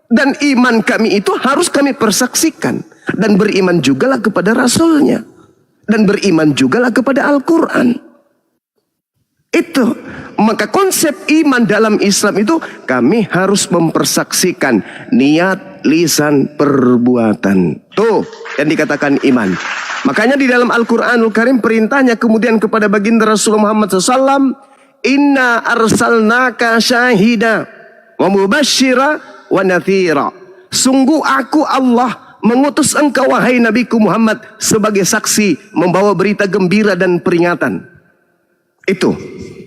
Dan iman kami itu harus kami persaksikan. Dan beriman jugalah kepada Rasulnya. Dan beriman jugalah kepada Al-Quran. Itu. Maka konsep iman dalam Islam itu kami harus mempersaksikan niat, lisan, perbuatan. Tuh yang dikatakan iman. Makanya di dalam Al-Quranul Karim perintahnya kemudian kepada baginda Rasulullah Muhammad SAW, inna arsalnaka syahida wa mubashshira wa nathira. Sungguh aku Allah mengutus engkau wahai Nabiku Muhammad sebagai saksi, membawa berita gembira dan peringatan. Itu.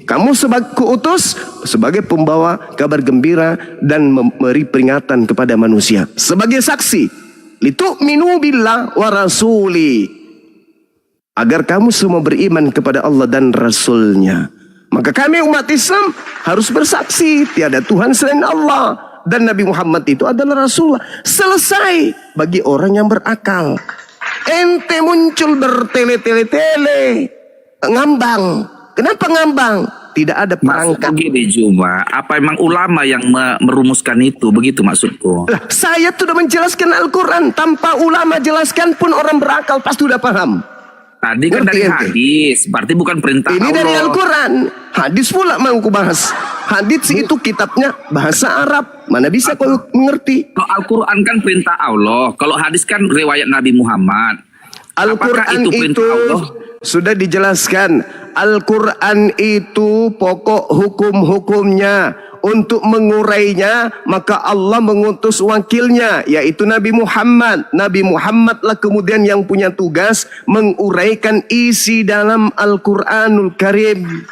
Kamu sebagai kuutus sebagai pembawa kabar gembira dan memberi peringatan kepada manusia sebagai saksi. Litu'minu billah wa rasuli. Agar kamu semua beriman kepada Allah dan Rasulnya. Maka kami umat Islam harus bersaksi tiada Tuhan selain Allah. Dan Nabi Muhammad itu adalah Rasulullah. Selesai bagi orang yang berakal. Ente muncul bertele-tele-tele. Ngambang. Kenapa ngambang? Tidak ada perangkat. Begini Juma, apa emang ulama yang merumuskan itu? Begitu maksudku. Lah, saya sudah menjelaskan Al-Quran. Tanpa ulama jelaskan pun orang berakal pasti sudah paham. Tadi kan Ngerti dari ente? hadis, berarti bukan perintah Ini Allah. dari Al-Quran. Hadis pula mau ku bahas. Hadis itu kitabnya bahasa Arab. Mana bisa kau mengerti? Kalau Al-Quran kan perintah Allah. Kalau hadis kan riwayat Nabi Muhammad. Apakah Al-Quran itu perintah itu Allah? sudah dijelaskan. Al-Quran itu pokok hukum-hukumnya. Untuk mengurainya maka Allah mengutus wakilnya yaitu Nabi Muhammad. Nabi Muhammadlah kemudian yang punya tugas menguraikan isi dalam Al-Quranul Karim.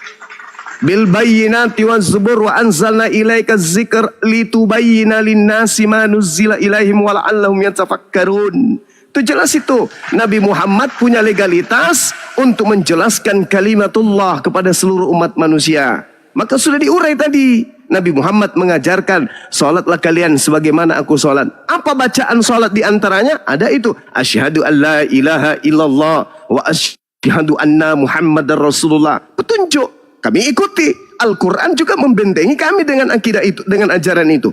Bil bayyinati waz zubur wa anzalna ilaika dzikr litubayyina lin-nasi ma nuzzila ilaihim wa la'allahum yatafakkarun. Itu jelas itu. Nabi Muhammad punya legalitas untuk menjelaskan kalimatullah kepada seluruh umat manusia. Maka sudah diurai tadi. Nabi Muhammad mengajarkan, salatlah kalian sebagaimana aku salat. Apa bacaan salat diantaranya? Ada itu. Asyhadu an la ilaha illallah wa asyhadu anna Muhammadar Rasulullah. Petunjuk. Kami ikuti. Al-Quran juga membentengi kami dengan akidah itu, dengan ajaran itu.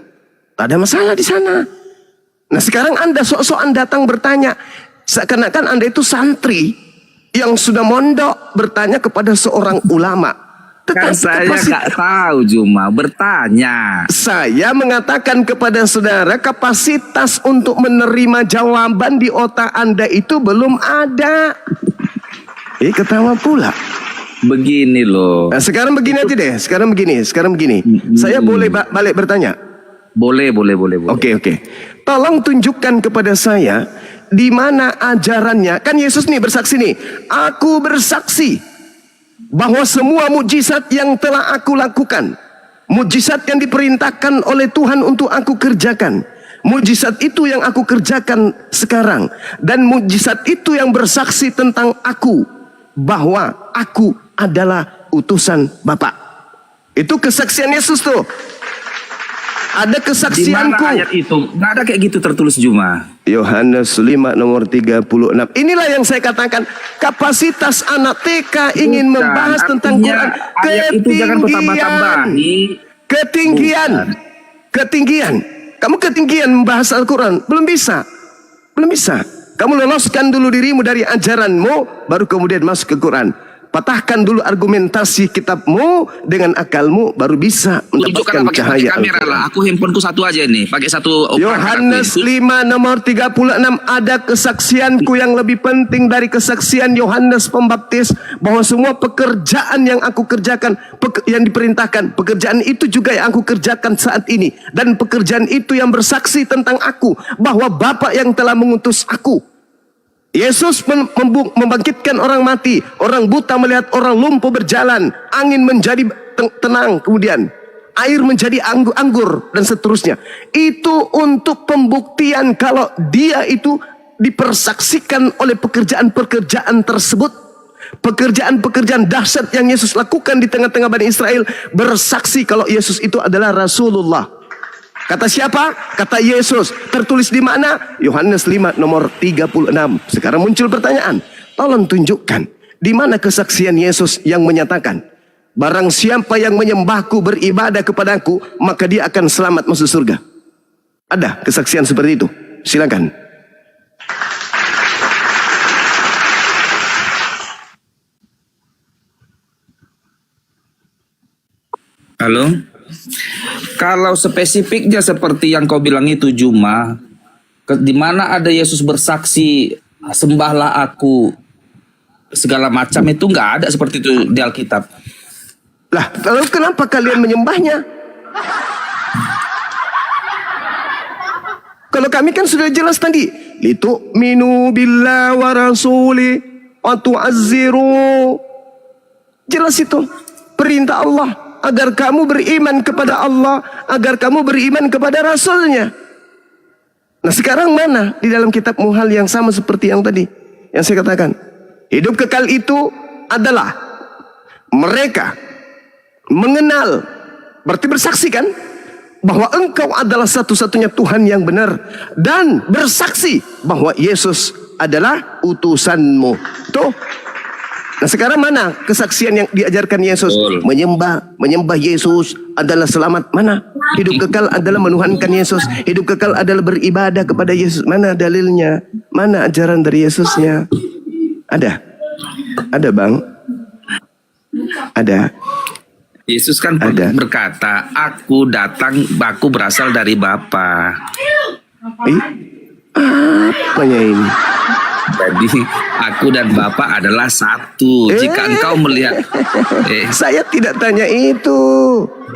Tak ada masalah di sana. Nah sekarang Anda sok-sokan datang bertanya. Seakan-akan Anda itu santri yang sudah mondok bertanya kepada seorang ulama. Kan saya nggak tahu Juma, bertanya. Saya mengatakan kepada saudara kapasitas untuk menerima jawaban di otak Anda itu belum ada. Ketawa pula. Begini loh. Nah, sekarang begini aja deh. Sekarang begini. Saya boleh balik bertanya? Boleh. Oke. Tolong tunjukkan kepada saya di mana ajarannya. Kan Yesus nih bersaksi nih. Aku bersaksi bahwa semua mukjizat yang telah aku lakukan, mukjizat yang diperintahkan oleh Tuhan untuk aku kerjakan, mukjizat itu yang aku kerjakan sekarang, dan mukjizat itu yang bersaksi tentang aku bahwa aku adalah utusan Bapa. Itu kesaksian Yesus tuh. Ada Di mana kesaksianku. ayat itu? Nggak ada kayak gitu tertulis Juma. Yohanes 5 nomor 36. Inilah yang saya katakan kapasitas anak TK ingin Bukan, membahas tentang artinya Quran. ayat itu jangan kau tambah-tambahi. Ketinggian. Kamu ketinggian membahas Al-Quran. Belum bisa. Kamu loloskan dulu dirimu dari ajaranmu, baru kemudian masuk ke Quran. Patahkan dulu argumentasi kitabmu dengan akalmu, baru bisa Tunjukkan mendapatkan pakai cahaya kamera Al-Quran. lah. Aku handphoneku satu aja nih, pakai satu Yohanes 5 nomor 36, ada kesaksianku yang lebih penting dari kesaksian Yohanes Pembaptis, bahwa semua pekerjaan yang aku kerjakan, yang diperintahkan, pekerjaan itu juga yang aku kerjakan saat ini, dan pekerjaan itu yang bersaksi tentang aku, bahwa Bapa yang telah mengutus aku. Yesus membangkitkan orang mati, orang buta melihat, orang lumpuh berjalan, angin menjadi tenang, kemudian air menjadi anggur dan seterusnya. Itu untuk pembuktian kalau dia itu dipersaksikan oleh pekerjaan-pekerjaan tersebut. Pekerjaan-pekerjaan dahsyat yang Yesus lakukan di tengah-tengah Bani Israel bersaksi kalau Yesus itu adalah Rasulullah. Kata siapa? Kata Yesus. Tertulis di mana? Yohanes 5 nomor 36. Sekarang muncul pertanyaan. Tolong tunjukkan di mana kesaksian Yesus yang menyatakan, barang siapa yang menyembahku, beribadah kepadaku, maka dia akan selamat masuk surga. Ada kesaksian seperti itu? Silakan. Halo? Kalau spesifiknya seperti yang kau bilang itu, Juma, di mana ada Yesus bersaksi, sembahlah aku, segala macam, itu nggak ada seperti itu di Alkitab. Lah, lalu kenapa kalian menyembahnya? Kalau kami kan sudah jelas tadi, litu'minu billah wa rasuli wa tu'azziru. Jelas itu perintah Allah, agar kamu beriman kepada Allah, agar kamu beriman kepada Rasulnya. Nah sekarang mana di dalam kitabmu hal yang sama seperti yang tadi yang saya katakan? Hidup kekal itu adalah mereka mengenal, berarti bersaksi kan, bahwa engkau adalah satu-satunya Tuhan yang benar, dan bersaksi bahwa Yesus adalah utusanmu. Tuh. Nah sekarang mana kesaksian yang diajarkan Yesus? Menyembah Yesus adalah selamat. Mana? Hidup kekal adalah menuhankan Yesus. Hidup kekal adalah beribadah kepada Yesus. Mana dalilnya? Mana ajaran dari Yesusnya? Ada? Ada bang? Ada? Yesus kan berkata, aku berasal dari Bapa. Apanya ini? Jadi aku dan Bapa adalah satu. Jika engkau melihat, saya tidak tanya itu.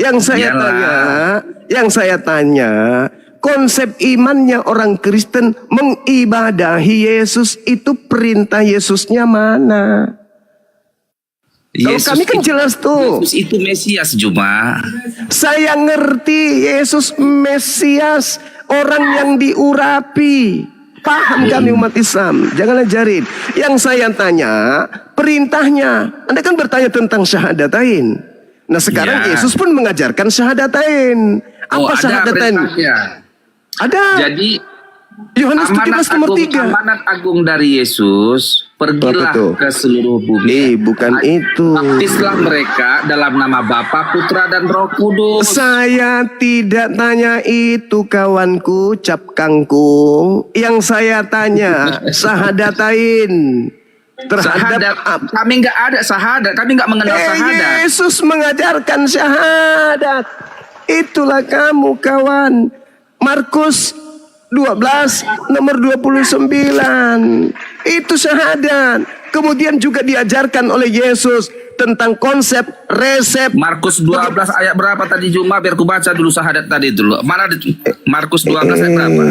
Yang saya tanya, konsep imannya orang Kristen mengibadahi Yesus itu perintah Yesusnya mana? Kalau kami kan jelas tuh. Yesus itu Mesias, Juma. Saya ngerti Yesus Mesias, orang yang diurapi. Paham kami umat Islam, jangan ajarin. Yang saya tanya perintahnya. Anda kan bertanya tentang syahadatain. Nah sekarang Yesus pun mengajarkan syahadatain. Apa syahadatain? Ada. Jadi Yohanes 17 nomor 3. Amanat agung dari Yesus, pergilah ke seluruh bumi. Bukan itu. Baptislah mereka dalam nama Bapa, Putra dan Roh Kudus. Saya tidak tanya itu kawanku, cap kangkung. Yang saya tanya syahadatain. Terhadap kami nggak ada syahadat, kami nggak mengenal syahadat. Yesus mengajarkan syahadat. Itulah kamu kawan. Markus 12 nomor 29 itu syahadat. Kemudian juga diajarkan oleh Yesus tentang konsep resep. Markus 12 ayat berapa tadi Juma, biar ku baca dulu syahadat tadi dulu. Mana Markus 12 ayat berapa?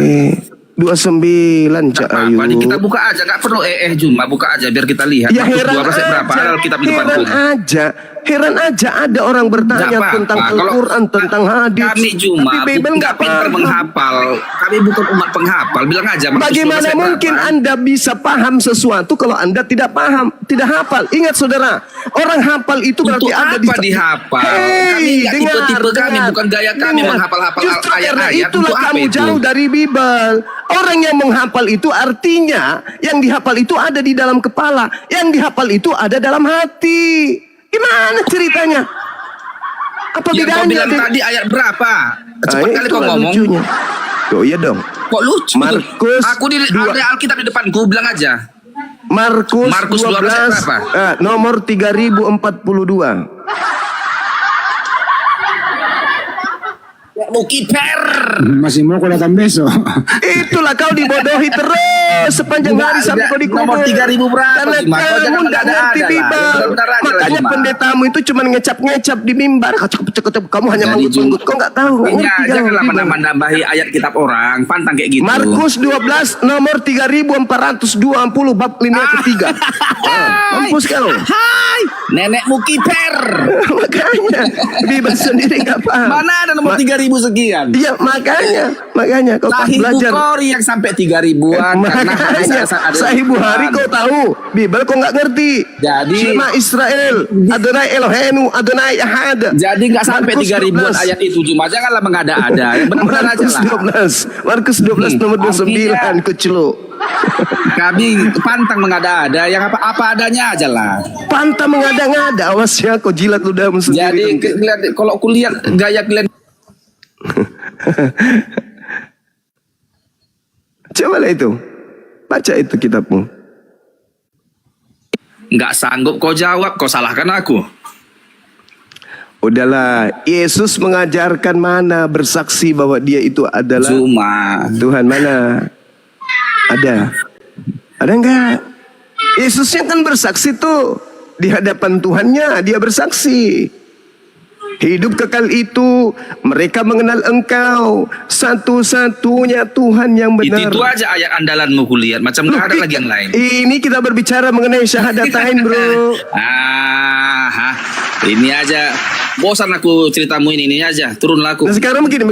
29 Cak Ayu. Kita buka aja, nggak perlu Juma, buka aja biar kita lihat. Ya Markus heran 12 ayat berapa? Ada kitab di depanku. Heran aja ada orang bertanya tentang Al-Quran, tentang hadis. Kami Juma nggak pintar menghafal. Kami bukan umat penghafal. Bilang aja. Bagaimana mungkin Anda bisa paham sesuatu kalau Anda tidak paham, tidak hafal? Ingat saudara, orang hafal itu berarti ada di dihafal. Kami nggak tipe-tipe kami, bukan gaya kami menghafal-hafal ayat-ayat. Itulah kamu jauh dari Bible. Orang yang menghafal itu artinya yang dihafal itu ada di dalam kepala, yang dihafal itu ada dalam hati. Gimana ceritanya? Apa bedanya? Kau bilang tadi ayat berapa? Cepat kali kau ngomong. Lucunya. Oh iya dong. Kok lucu? Markus Aku ada Alkitab di depanku, bilang aja. Markus 12 ayat berapa? nomor 3042. Mau kiper. Masih mau kau datang besok. Itulah kau dibodohi terus sepanjang hari sampai kau dikubur. Nomor 3.000 berapa? Karena Cuma kau kamu jangan tidak ada-ada ngerti lah. Bible. Bentar aja lah, Makanya Cuma. pendetamu itu cuma ngecap-ngecap di mimbar. Kau cekep-cekep, kamu hanya Jadi, manggut-manggut. Kau nggak tahu, nggak Ini ngerti aja kau kan Bible. menambah-nambahi ayat kitab orang. Pantang kayak gitu. Markus 12 nomor 3420 bab linear ketiga. Mampus kau. Hai, nenekmu kiper. Makanya Bible sendiri nggak paham. Mana ada nomor 3.000 sekian? Iya makanya kau tak Sahih belajar. Bukhari yang sampai 3.000-an. Karena hadis Makanya ada Sahih Bukhari kau tahu, Bible kau nggak ngerti. Jadi- Shema Israel, Adonai Eloheinu, Adonai Ahad. Jadi nggak sampai Markus 3.000-an 12. ayat itu. Cuma janganlah mengada-ada. Yang benar-benar aja Markus lah. 12, Markus 12 nomor 29 Artinya- keceluk. Kami pantang mengada-ada. Yang apa adanya aja lah. Pantang mengada-ngada, awas ya kau jilat ludahmu Jadi sendiri. kalau kulihat gaya kalian Cobalah itu, baca itu kitabmu. nggak sanggup kau jawab, kau salahkan aku. Udahlah, Yesus mengajarkan mana bersaksi bahwa dia itu adalah Cuma Tuhan mana? Ada enggak? Yesusnya kan bersaksi tuh di hadapan Tuhannya, dia bersaksi. Hidup kekal itu mereka mengenal Engkau satu-satunya Tuhan yang benar. itu aja ayat andalanmu kulihat. Macam nggak ada lagi yang lain. Ini kita berbicara mengenai syahadatain, bro. Ini aja. Bosan aku ceritamu ini aja. Turunlah aku. Nah sekarang begini.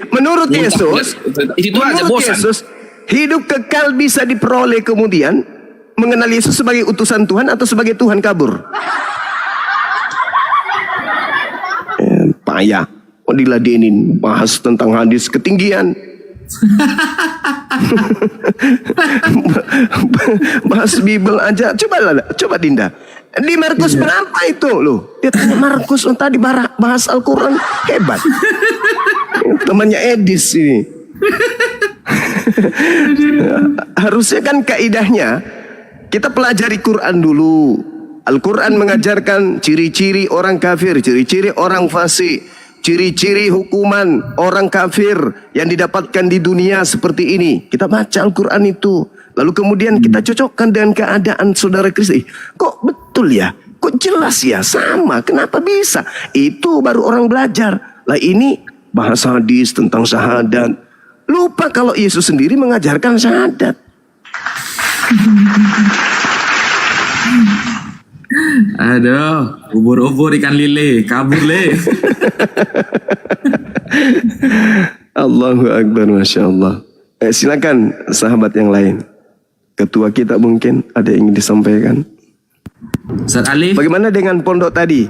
Menurut Yesus, Itu aja menurut bosan. Yesus, hidup kekal bisa diperoleh kemudian mengenal Yesus sebagai utusan Tuhan atau sebagai Tuhan kabur. Payah, diladenin bahas tentang hadis ketinggian. Bahas Bible aja. Coba Dinda. Di Markus berapa itu loh? Dia tanya Markus, tadi bahas Al-Quran. Hebat. Temannya Edis ini. Harusnya kan kaidahnya kita pelajari Quran dulu. Al-Quran mengajarkan ciri-ciri orang kafir, ciri-ciri orang fasik, ciri-ciri hukuman orang kafir yang didapatkan di dunia seperti ini. Kita baca Al-Quran itu. Lalu kemudian kita cocokkan dengan keadaan saudara Kristi. Kok betul ya? Kok jelas ya? Sama. Kenapa bisa? Itu baru orang belajar. Lah ini bahas hadis tentang syahadat. Lupa kalau Yesus sendiri mengajarkan syahadat. Aduh, ubur-ubur ikan lele, kabur le. Allahu Akbar, Masya Allah. Silakan sahabat yang lain. Ketua kita mungkin ada yang ingin disampaikan. Ustaz Alif, Bagaimana dengan pondok tadi?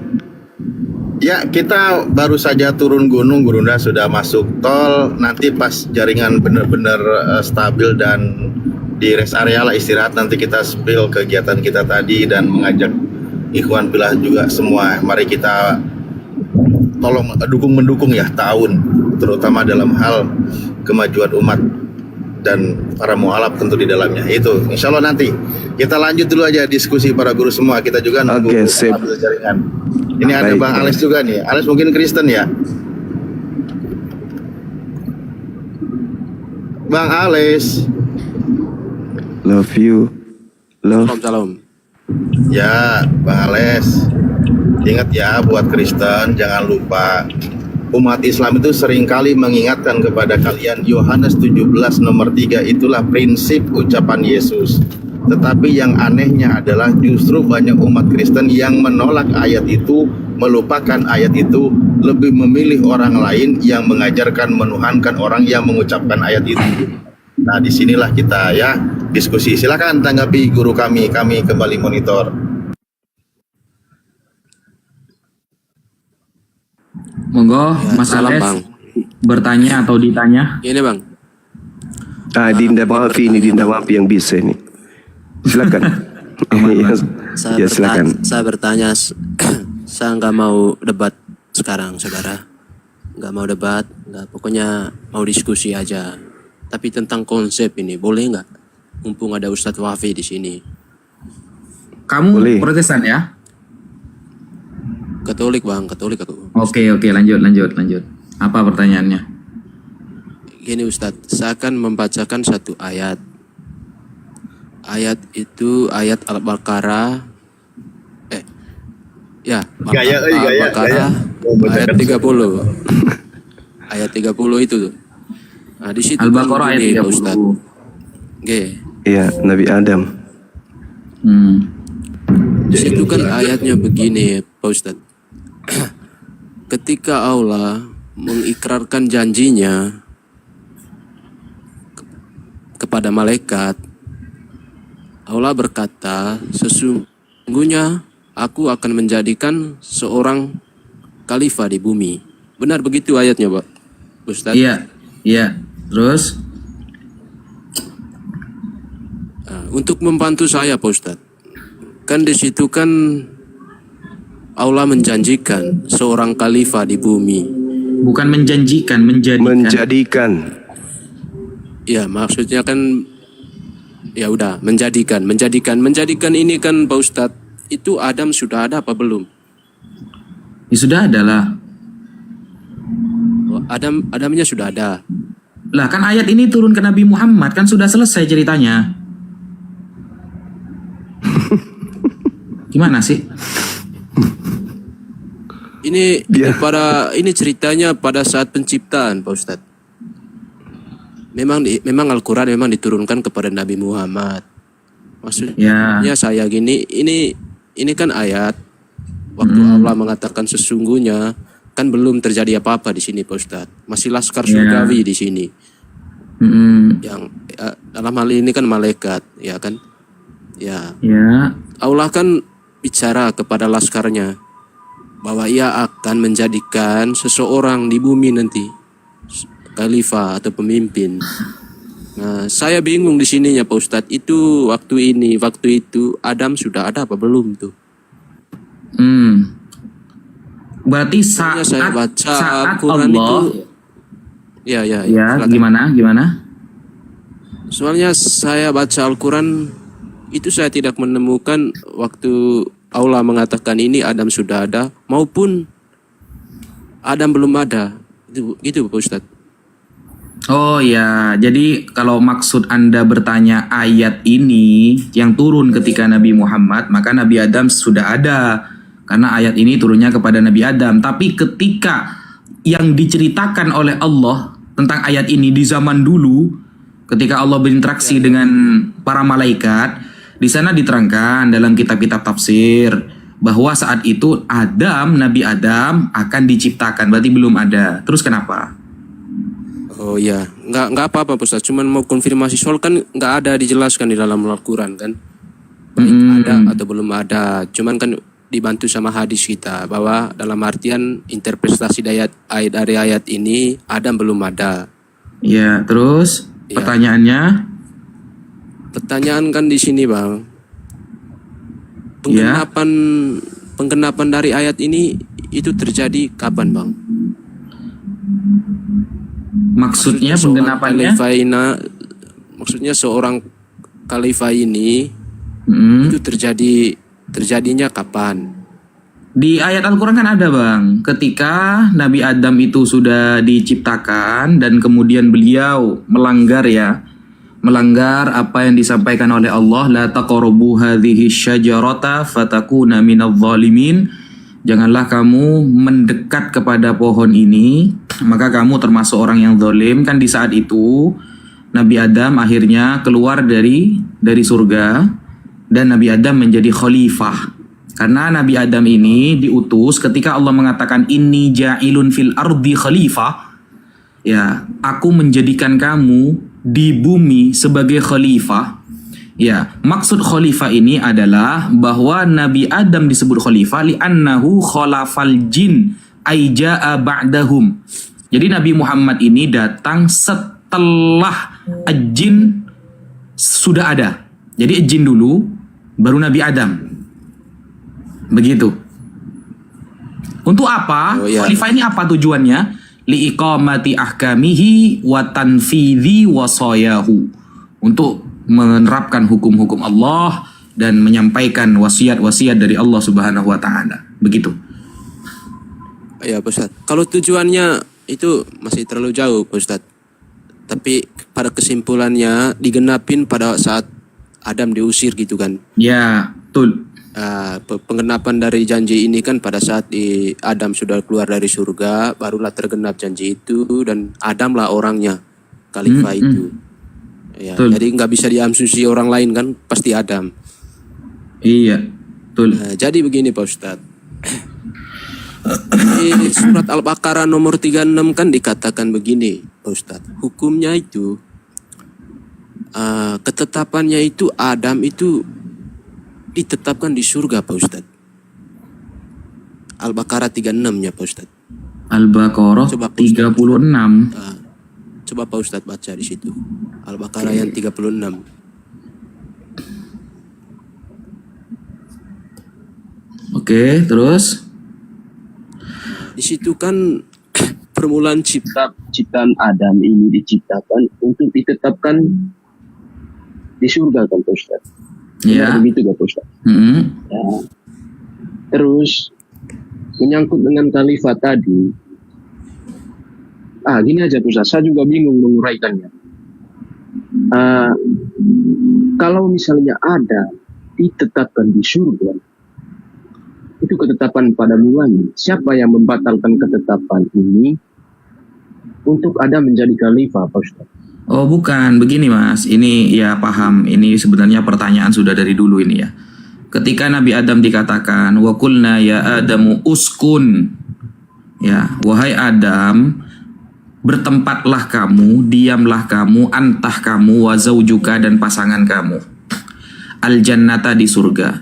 Ya, kita baru saja turun gunung, Gurunda sudah masuk tol. Nanti pas jaringan benar-benar stabil dan di rest area lah istirahat, nanti kita spill kegiatan kita tadi dan mengajak ikhwan filah juga semua. Mari kita tolong mendukung ya tahun, terutama dalam hal kemajuan umat dan para mualaf tentu di dalamnya. Itu insya Allah nanti kita lanjut dulu aja diskusi para guru semua. Kita juga nunggu Oke, sip. stabil jaringan. Ini ada Baik. Bang Alex juga nih. Alex mungkin Kristen ya. Bang Alex. Love you. Love. Salam. Ya, Bang Alex. Ingat ya buat Kristen, jangan lupa umat Islam itu seringkali mengingatkan kepada kalian Yohanes 17 nomor 3 itulah prinsip ucapan Yesus. Tetapi yang anehnya adalah justru banyak umat Kristen yang menolak ayat itu, melupakan ayat itu, lebih memilih orang lain yang mengajarkan menuhankan orang yang mengucapkan ayat itu. Nah, disinilah kita ya diskusi. Silakan tanggapi guru kami kembali monitor. monggo Mas salam, Alex Bang. bertanya atau ditanya. Ini Bang, Dinda Maafi ini, Dinda Maafi yang bisa ini. Silakan. Ya silakan. saya bertanya, saya nggak mau debat sekarang, saudara. Nggak mau debat, nggak, pokoknya mau diskusi aja. Tapi tentang konsep ini, boleh nggak? Mumpung ada Ustadz Wafi di sini. Kamu Boleh. Protestan ya? Katolik bang, Katolik aku. Oke, lanjut. Apa pertanyaannya? Gini Ustadz, saya akan membacakan satu ayat. Ayat itu ayat Al-Baqarah. Al-Baqarah ayat 30. Ayat 30 itu tuh. Nah, di situ Al-Baqarah ayat begini, Pak 30. Ustadz. Oke. Iya, Nabi Adam. Di situ kan ayatnya begini, Pak Ustadz. Ketika Allah mengikrarkan janjinya kepada malaikat, Allah berkata, sesungguhnya aku akan menjadikan seorang khalifah di bumi. Benar begitu ayatnya, Pak Ustadz? Iya. Terus? Nah, untuk membantu saya, Pak Ustadz, kan di situ kan Allah menjanjikan seorang khalifah di bumi. Bukan menjanjikan, Menjadikan. Ya, maksudnya kan ya udah menjadikan ini kan Pak Ustadz, itu Adam sudah ada apa belum? Ya, sudah ada lah. Oh, Adamnya sudah ada. Lah kan ayat ini turun ke Nabi Muhammad, kan sudah selesai ceritanya. Gimana sih? Ini Dia- ini ceritanya pada saat penciptaan, Pak Ustadz. Memang Al-Quran memang diturunkan kepada Nabi Muhammad. Maksudnya Ya. saya gini, ini kan ayat waktu Allah mengatakan sesungguhnya, kan belum terjadi apa-apa di sini, Pak Ustadz. Masih laskar surgawi di sini. Yang dalam hal ini kan malaikat, ya kan? Ya. Allah kan bicara kepada laskarnya bahwa ia akan menjadikan seseorang di bumi nanti khalifah atau pemimpin. Nah, saya bingung di sininya Pak Ustadz. Itu waktu itu Adam sudah ada apa belum tuh? Berarti Soalnya saat saya baca saat Al-Quran Allah itu, ya, gimana? Soalnya saya baca Al-Quran itu saya tidak menemukan waktu Allah mengatakan ini Adam sudah ada maupun Adam belum ada. Gitu Pak Ustadz. Oh ya, jadi kalau maksud Anda bertanya ayat ini yang turun ketika Nabi Muhammad, maka Nabi Adam sudah ada. Karena ayat ini turunnya kepada Nabi Adam. Tapi ketika yang diceritakan oleh Allah tentang ayat ini di zaman dulu, ketika Allah berinteraksi dengan para malaikat, di sana diterangkan dalam kitab-kitab tafsir bahwa saat itu Nabi Adam akan diciptakan, berarti belum ada. Terus kenapa? Oh ya, nggak apa-apa Pak Ustadz. Cuman mau konfirmasi soal kan nggak ada dijelaskan di dalam Al-Quran kan. Baik ada atau belum ada. Cuman kan dibantu sama hadis kita bahwa dalam artian interpretasi dari ayat ini Adam belum ada. Ya, terus Ya. Pertanyaan kan di sini Bang. Penggenapan dari ayat ini itu terjadi kapan Bang? Maksudnya penggenapannya? Maksudnya seorang khalifah ini itu terjadinya kapan? Di ayat Al-Quran kan ada Bang, ketika Nabi Adam itu sudah diciptakan dan kemudian beliau melanggar apa yang disampaikan oleh Allah, la taqrabu hadhihi syajarata fatakuna minadh dhalimin. Janganlah kamu mendekat kepada pohon ini, maka kamu termasuk orang yang zalim. Kan di saat itu Nabi Adam akhirnya keluar dari surga dan Nabi Adam menjadi khalifah. Karena Nabi Adam ini diutus ketika Allah mengatakan inni ja'ilun fil ardi khalifah. Ya, aku menjadikan kamu di bumi sebagai khalifah. Ya, maksud khalifah ini adalah bahwa Nabi Adam disebut khalifah li'annahu khalafal jin ay ja'a ba'dahum. Jadi Nabi Muhammad ini datang setelah jin sudah ada. Jadi jin dulu baru Nabi Adam. Begitu. Untuk apa? Oh, ya. Khalifah ini apa tujuannya? Liiqamati ahkamihi wa tanfidhi wasayahu. Untuk menerapkan hukum-hukum Allah dan menyampaikan wasiat-wasiat dari Allah Subhanahu wa taala. Begitu. Ya Pak Ustadz, kalau tujuannya itu masih terlalu jauh Pak Ustadz. Tapi pada kesimpulannya digenapin pada saat Adam diusir gitu kan. Ya, betul. Penggenapan dari janji ini kan pada saat Adam sudah keluar dari surga, barulah tergenap janji itu, dan Adam lah orangnya, khalifah itu. Ya, jadi nggak bisa diasumsi orang lain kan, pasti Adam. Iya, betul. Nah, jadi begini Pak Ustadz. Di surat Al-Baqarah nomor 36 kan dikatakan begini Pak Ustadz. Hukumnya itu, ketetapannya itu Adam itu ditetapkan di surga Pak Ustadz. Al-Baqarah 36-nya Pak Ustadz. Al-Baqarah Coba, Pak 36. Coba Pak Ustadz baca di situ. Al-Baqarah yang 36. Oke, terus? Di situ kan permulaan ciptaan Adam ini diciptakan untuk ditetapkan di surga kan Pak Ustadz. Ya. Begitu ya Pak Ustadz. Ya. Terus menyangkut dengan khalifah tadi, gini aja Pak Ustadz, saya juga bingung menguraikannya. Kalau misalnya ada ditetapkan di surga, itu ketetapan pada mulanya. Siapa yang membatalkan ketetapan ini untuk ada menjadi khalifah Pak Ustadz? Oh bukan, begini Mas, ini ya paham, ini sebenarnya pertanyaan sudah dari dulu ini ya. Ketika Nabi Adam dikatakan, wa qulna ya Adamu uskun, ya, wahai Adam, bertempatlah kamu, diamlah kamu, antah kamu, wa zaujuka dan pasangan kamu, al-jannata di surga,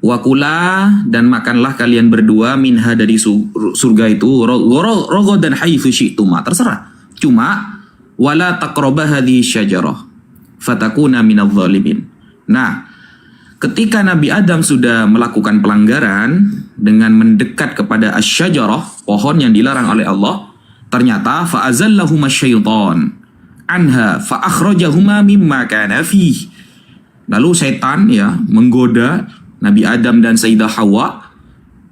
wa kula dan makanlah kalian berdua minha dari surga itu, rogo dan haitsu syi'tuma, terserah, cuma wala taqraba hadhihi syajarah fatakuna minadh dhalimin. Nah, ketika Nabi Adam sudah melakukan pelanggaran dengan mendekat kepada asy-syajarah, pohon yang dilarang oleh Allah, ternyata fa'azallahuma syaitan anha fa'akhrajahuma mimma kana fih. Lalu setan ya menggoda Nabi Adam dan Sayyidah Hawa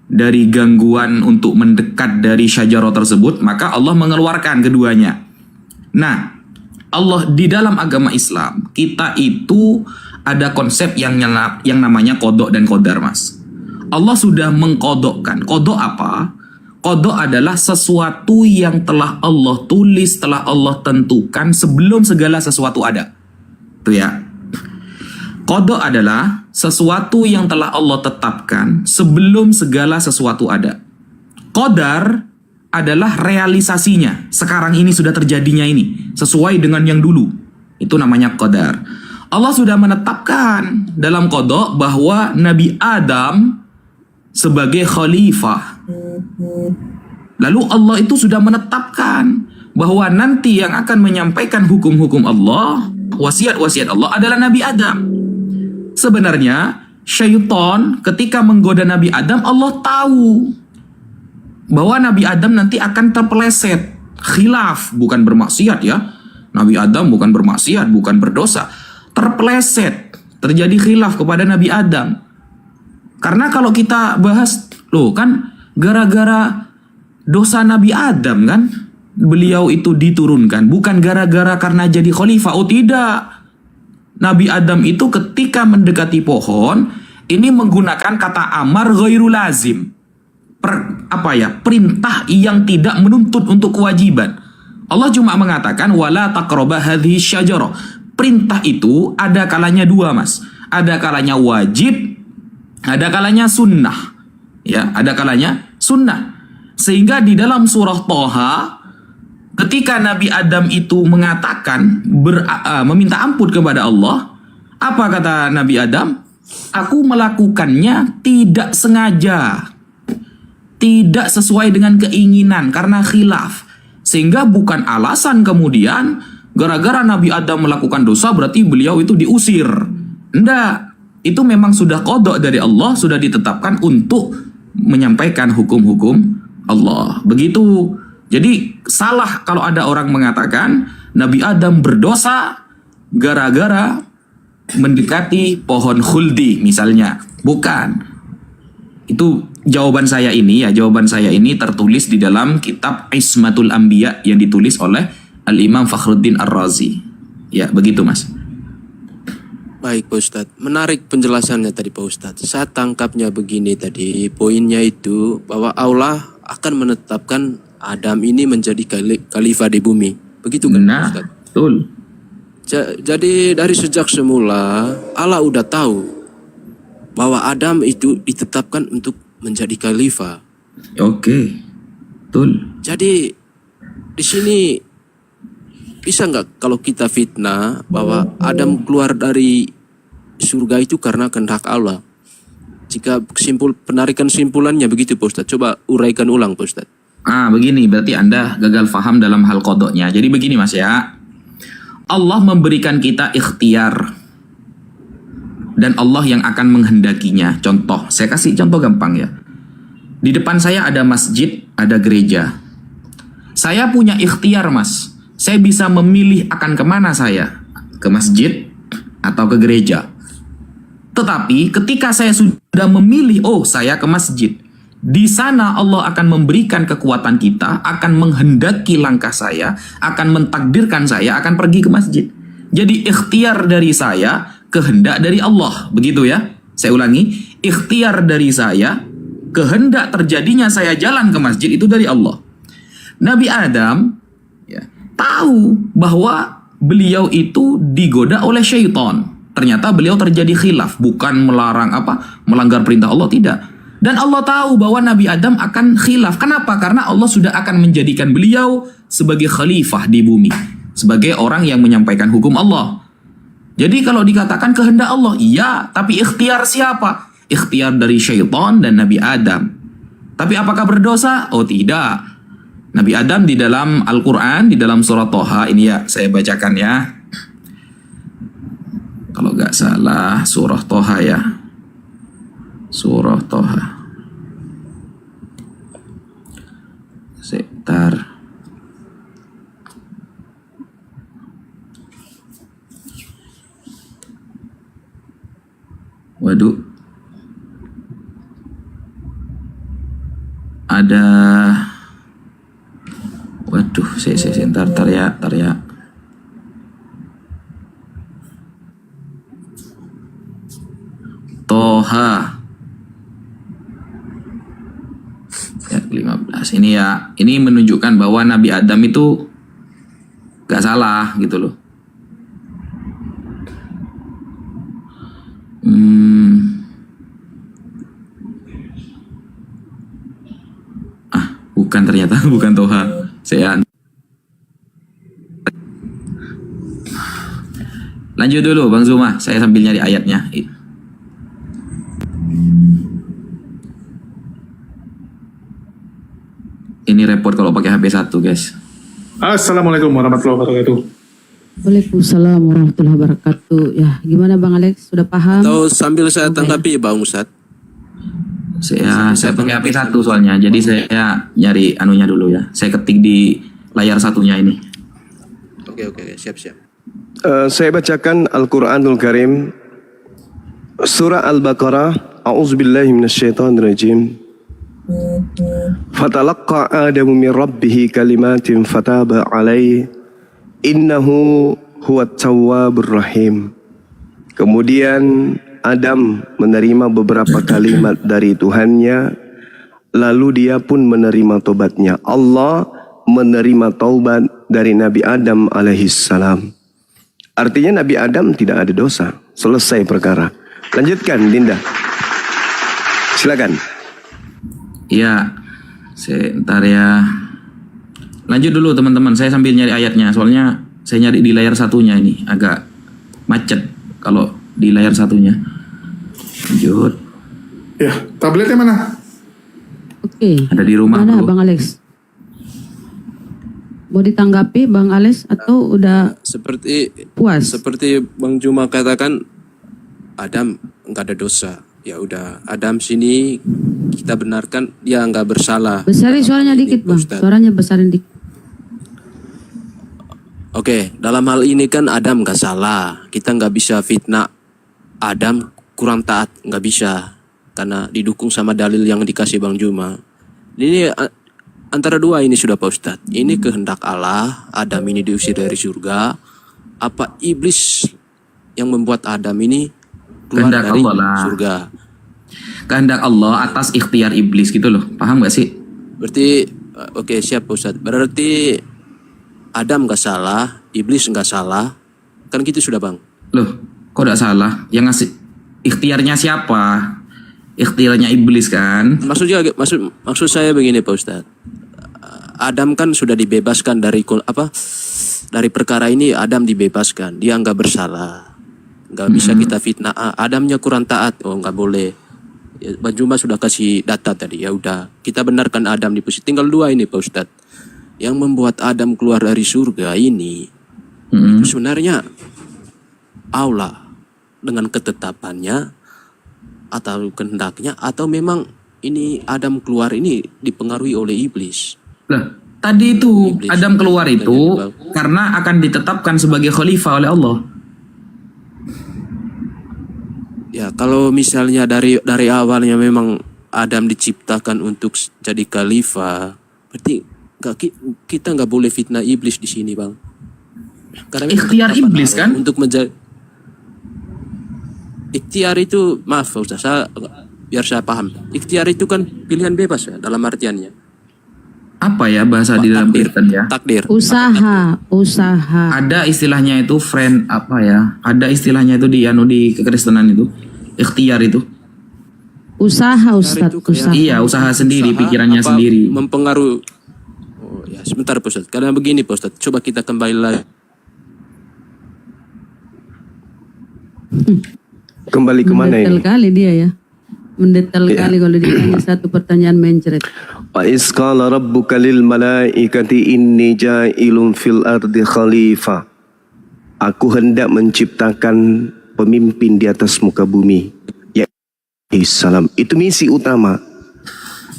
dari gangguan untuk mendekat dari syajarah tersebut, maka Allah mengeluarkan keduanya. Nah, Allah di dalam agama Islam kita itu ada konsep yang namanya kodok dan kodar, Mas. Allah sudah mengkodokkan. Kodok apa? Kodok adalah sesuatu yang telah Allah tulis, telah Allah tentukan sebelum segala sesuatu ada. Itu ya. Kodok adalah sesuatu yang telah Allah tetapkan sebelum segala sesuatu ada. Kodar adalah realisasinya. Sekarang ini sudah terjadinya ini. Sesuai dengan yang dulu. Itu namanya qadar. Allah sudah menetapkan dalam kodok bahwa Nabi Adam sebagai khalifah. Lalu Allah itu sudah menetapkan bahwa nanti yang akan menyampaikan hukum-hukum Allah, wasiat-wasiat Allah adalah Nabi Adam. Sebenarnya syaitan ketika menggoda Nabi Adam, Allah tahu bahwa Nabi Adam nanti akan terpeleset khilaf, bukan bermaksiat ya. Nabi Adam bukan bermaksiat, bukan berdosa, terpeleset, terjadi khilaf kepada Nabi Adam. Karena kalau kita bahas, loh kan gara-gara dosa Nabi Adam kan beliau itu diturunkan, bukan gara-gara karena jadi khalifah. Oh tidak, Nabi Adam itu ketika mendekati pohon ini menggunakan kata amar ghairu lazim. Perintah yang tidak menuntut untuk kewajiban. Allah cuma mengatakan wala taqraba hadhihi syajarah. Perintah itu ada kalanya dua, Mas. Ada kalanya wajib, ada kalanya sunnah. Ya, ada kalanya sunnah. Sehingga di dalam surah Thaha ketika Nabi Adam itu mengatakan meminta ampun kepada Allah, apa kata Nabi Adam? Aku melakukannya tidak sengaja, tidak sesuai dengan keinginan karena khilaf. Sehingga bukan alasan kemudian gara-gara Nabi Adam melakukan dosa berarti beliau itu diusir. Enggak, itu memang sudah qada dari Allah, sudah ditetapkan untuk menyampaikan hukum-hukum Allah. Begitu. Jadi salah kalau ada orang mengatakan Nabi Adam berdosa gara-gara mendekati pohon khuldi misalnya. Bukan. Itu jawaban saya ini tertulis di dalam kitab Ismatul Anbiya yang ditulis oleh Al-Imam Fakhruddin Ar-Razi. Ya, begitu Mas. Baik Pak Ustadz, menarik penjelasannya tadi Pak Ustadz. Saya tangkapnya begini tadi, poinnya itu bahwa Allah akan menetapkan Adam ini menjadi khalifah di bumi. Begitu kan Pak Ustadz? Betul. Jadi dari sejak semula Allah udah tahu bahwa Adam itu ditetapkan untuk menjadi khalifah. Oke. Betul. Jadi di sini bisa nggak kalau kita fitnah bahwa Adam keluar dari surga itu karena kehendak Allah? Jika penarikan simpulannya begitu Pak Ustadz, coba uraikan ulang Pak Ustadz. Begini, berarti Anda gagal faham dalam hal kodoknya. Jadi begini Mas ya, Allah memberikan kita ikhtiar dan Allah yang akan menghendakinya. Contoh, saya kasih contoh gampang ya. Di depan saya ada masjid, ada gereja. Saya punya ikhtiar Mas. Saya bisa memilih akan kemana saya. Ke masjid atau ke gereja. Tetapi ketika saya sudah memilih, saya ke masjid. Di sana Allah akan memberikan kekuatan kita, akan menghendaki langkah saya, akan mentakdirkan saya akan pergi ke masjid. Jadi ikhtiar dari saya, kehendak dari Allah. Begitu ya. Saya ulangi, ikhtiar dari saya, kehendak terjadinya saya jalan ke masjid itu dari Allah. Nabi Adam ya, tahu bahwa beliau itu digoda oleh syaitan. Ternyata beliau terjadi khilaf, bukan melarang melanggar perintah Allah, tidak. Dan Allah tahu bahwa Nabi Adam akan khilaf. Kenapa? Karena Allah sudah akan menjadikan beliau sebagai khalifah di bumi, sebagai orang yang menyampaikan hukum Allah. Jadi kalau dikatakan kehendak Allah, iya, tapi ikhtiar siapa? Ikhtiar dari syaitan dan Nabi Adam. Tapi apakah berdosa? Oh tidak. Nabi Adam di dalam Al-Quran, di dalam surah Toha, ini ya saya bacakan ya. Kalau nggak salah surah Toha ya. Surah Toha. Sebentar. Waduh. Ada. Waduh, tar ya. Toha. Ayat 15. Ini ya, ini menunjukkan bahwa Nabi Adam itu gak salah gitu loh. Bukan ternyata, bukan Toha. Lanjut dulu Bang Zuma, saya sambil nyari ayatnya. Ini repot kalau pakai HP 1 guys. Assalamualaikum warahmatullahi wabarakatuh. Waalaikumsalam warahmatullahi wabarakatuh. Ya, gimana Bang Alex? Sudah paham? Atau sambil saya tanggapi Bang Ustadz? Saya pakai HP 1 soalnya, jadi saya nyari anunya dulu ya. Saya ketik di layar satunya ini. Oke, siap. Saya bacakan Al-Quranul Karim, surah Al-Baqarah. A'udzubillahi minasyaitonirrajim. Fatalaqqa Adamu min rabbih kalimatin fataba alaihi innahu huwat tawwabur rahim. Kemudian Adam menerima beberapa kalimat dari Tuhannya, lalu dia pun menerima tobatnya. Allah menerima taubat dari Nabi Adam alaihissalam. Artinya Nabi Adam tidak ada dosa. Selesai perkara. Lanjutkan Dinda. Silakan. Iya, sebentar ya. Lanjut dulu teman-teman, saya sambil nyari ayatnya. Soalnya saya nyari di layar satunya ini, agak macet kalau di layar satunya. Lanjut. Ya, tabletnya mana? Oke. Ada di rumah Mana bro. Bang Alex? Mau ditanggapi Bang Alex atau udah puas? Seperti Bang Juma katakan, Adam nggak ada dosa. Ya udah, Adam sini kita benarkan dia nggak bersalah. Besarin suaranya Dalam hal dikit ini, Bang, Ustadz. suaranya besarin dikit. Oke, dalam hal ini kan Adam nggak salah. Kita nggak bisa fitnah Adam kurang taat, nggak bisa karena didukung sama dalil yang dikasih Bang Juma. Ini antara dua ini sudah Pak Ustadz. Ini kehendak Allah, Adam ini diusir dari surga. Apa iblis yang membuat Adam ini keluar Kehendak dari Allah lah. surga? Kehendak Allah atas ikhtiar iblis gitu loh. Paham gak sih? Berarti oke, siap Pak Ustadz. Berarti Adam nggak salah, iblis nggak salah, kan gitu sudah Bang. Loh, kok gak salah? Yang ngasih ikhtiarnya siapa? Ikhtiarnya iblis kan? Maksud saya begini Pak Ustadz. Adam kan sudah dibebaskan dari dari perkara ini. Adam dibebaskan, dia nggak bersalah, nggak bisa kita fitnah. Adamnya kurang taat, oh nggak boleh. Ya, Bang Juma sudah kasih data tadi, ya udah kita benarkan Adam di posisi. Tinggal dua ini Pak Ustadz. Yang membuat Adam keluar dari surga ini itu sebenarnya Allah dengan ketetapannya atau kehendaknya, atau memang ini Adam keluar ini dipengaruhi oleh iblis. Lah, tadi itu Iblis. Adam keluar itu Bang. karena akan ditetapkan sebagai khalifah oleh Allah. Ya kalau misalnya dari awalnya memang Adam diciptakan untuk jadi khalifah, berarti kita nggak boleh fitnah iblis di sini Bang. Karena memang Ikhtiar ketetapan iblis Allah kan? untuk menjadi ikhtiar itu, maaf Ustaz, biar saya paham. Ikhtiar itu kan pilihan bebas ya dalam artiannya. Apa ya bahasa di dalam Kristen ya? Takdir. Usaha. Ada istilahnya itu apa ya? Ada istilahnya itu di kekristenan itu. Ikhtiar itu. Usaha Ustaz, itu kayak- usaha. Iya, usaha sendiri, pikirannya apa sendiri. mempengaruhi. Oh ya, sebentar Pak Ustaz. Karena begini Pak Ustaz, coba kita kembali lagi. Kembali kemana Mendetail ini? kali dia ya. Mendetail kali kalau ditanya satu pertanyaan mencret. Wa iz qala rabbuka lil malaikati inni ja'ilun fil ardi khalifah. Aku hendak menciptakan pemimpin di atas muka bumi. Ya salam. Itu misi utama.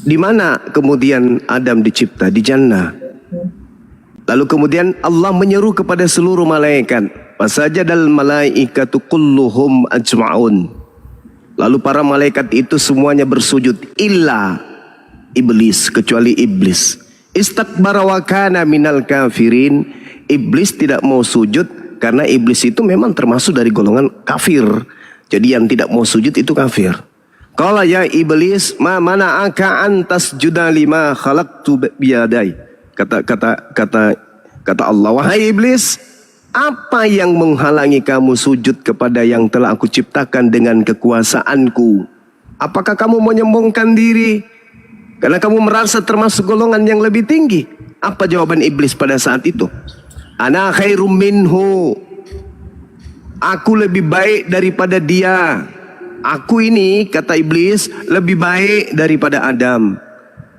Di mana kemudian Adam dicipta? Di jannah. Lalu kemudian Allah menyeru kepada seluruh malaikat. Fasajadal malaikatu kulluhum ajma'un. Lalu para malaikat itu semuanya bersujud illa iblis, kecuali iblis. Istakbara wa kana minal kafirin. Iblis tidak mau sujud karena iblis itu memang termasuk dari golongan kafir. Jadi yang tidak mau sujud itu kafir. Qala ya iblis ma mana'aka antas juda lima khalaqtu biyadai. Kata Allah, wahai iblis, apa yang menghalangi kamu sujud kepada yang telah aku ciptakan dengan kekuasaanku? Apakah kamu menyombongkan diri karena kamu merasa termasuk golongan yang lebih tinggi? Apa jawaban iblis pada saat itu? Ana khairum minhu. Aku lebih baik daripada dia. Aku ini, kata iblis, lebih baik daripada Adam.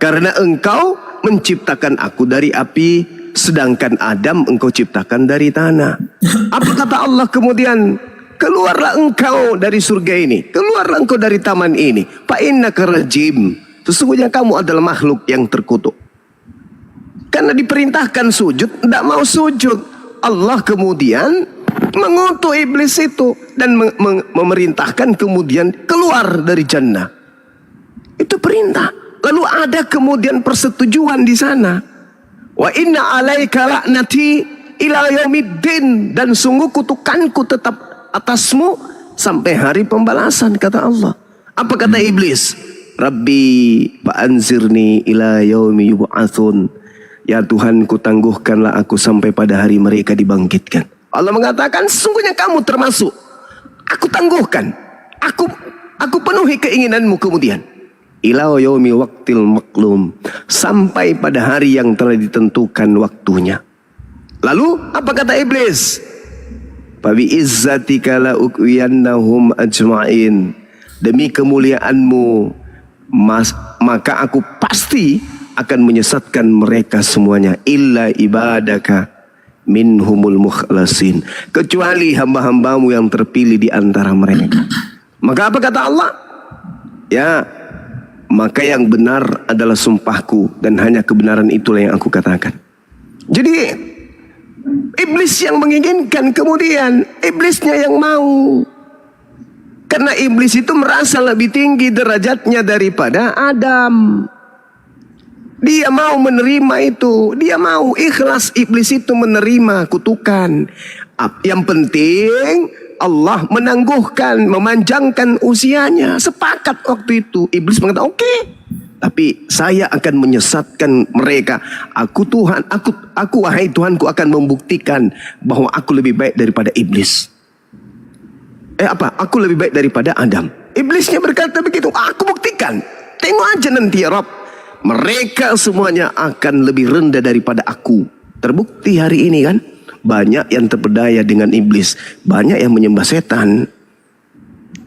Karena engkau menciptakan aku dari api, sedangkan Adam engkau ciptakan dari tanah. Apa kata Allah kemudian? Keluarlah engkau dari surga ini. Keluarlah engkau dari taman ini. Fa innaka rajim. Sesungguhnya kamu adalah makhluk yang terkutuk. Karena diperintahkan sujud, tidak mau sujud. Allah kemudian mengutuk iblis itu dan memerintahkan kemudian keluar dari jannah. Itu perintah. Lalu ada kemudian persetujuan di sana. Wa inna alaika la'nati ila yaumiddin, dan sungguh kutukanku tetap atasmu sampai hari pembalasan, kata Allah. Apa kata iblis? Rabbi fa'anzirni ila yaumi yub'atsun. Ya Tuhanku, tangguhkanlah aku sampai pada hari mereka dibangkitkan. Allah mengatakan, sesungguhnya kamu termasuk. Aku tangguhkan. Aku penuhi keinginanmu kemudian. Ila yaumi waqtil maklum, sampai pada hari yang telah ditentukan waktunya. Lalu apa kata iblis? Fabi izzatika la uqwiyannahum ajma'in. Demi kemuliaanmu, maka aku pasti akan menyesatkan mereka semuanya. Illa ibadaka minhumul mukhlasin, kecuali hamba-hambamu yang terpilih di antara mereka. Maka apa kata Allah? Ya, maka yang benar adalah sumpahku, dan hanya kebenaran itulah yang aku katakan. Jadi iblis yang menginginkan, kemudian iblisnya yang mau. Karena iblis itu merasa lebih tinggi derajatnya daripada Adam. Dia mau menerima itu. Dia mau ikhlas iblis itu menerima kutukan. Yang penting Allah menangguhkan, memanjangkan usianya. Sepakat waktu itu. Iblis mengatakan, oke. Tapi saya akan menyesatkan mereka. Aku Tuhan, aku wahai Tuhanku akan membuktikan bahwa aku lebih baik daripada iblis. Aku lebih baik daripada Adam. Iblisnya berkata begitu. Aku buktikan. Tengok aja nanti ya Rabb. Mereka semuanya akan lebih rendah daripada aku. Terbukti hari ini kan. Banyak yang terpedaya dengan iblis. Banyak yang menyembah setan.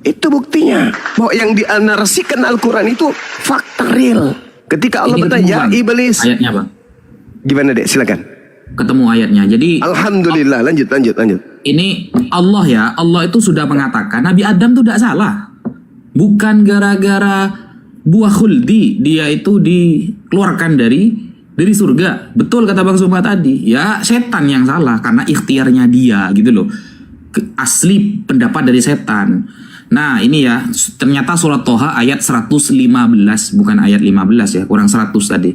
Itu buktinya. Bahwa yang dinarasikan Al-Quran itu fakta real. Ketika Allah bertanya, iblis. Ayatnya Bang. Gimana dek? Silakan. Ketemu ayatnya. Jadi Alhamdulillah. Lanjut. ini Allah ya, Allah itu sudah mengatakan Nabi Adam itu tidak salah. Bukan gara-gara buah khuldi dia itu dikeluarkan dari surga. Betul kata Bang Suma tadi. Ya setan yang salah karena ikhtiarnya dia gitu loh. Asli pendapat dari setan. Nah ini ya, ternyata surat Toha ayat 115, bukan ayat 15 ya, kurang 100 tadi.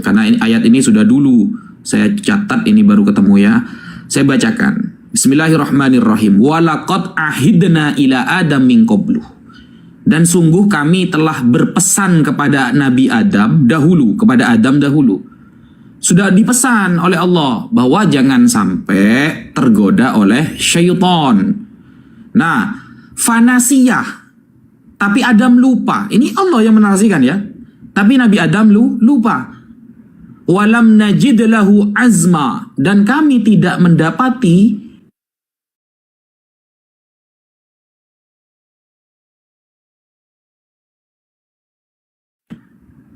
Karena ayat ini sudah dulu saya catat, ini baru ketemu ya. Saya bacakan. Bismillahirrahmanirrahim. Walaqad ahidna ila Adam min qablu. Dan sungguh kami telah berpesan kepada Nabi Adam dahulu, Sudah dipesan oleh Allah bahwa jangan sampai tergoda oleh syaitan. Nah, fanasiyah. Tapi Adam lupa. Ini Allah yang menarasikan ya. Tapi Nabi Adam lupa. Walam najid lahu azma. Dan kami tidak mendapati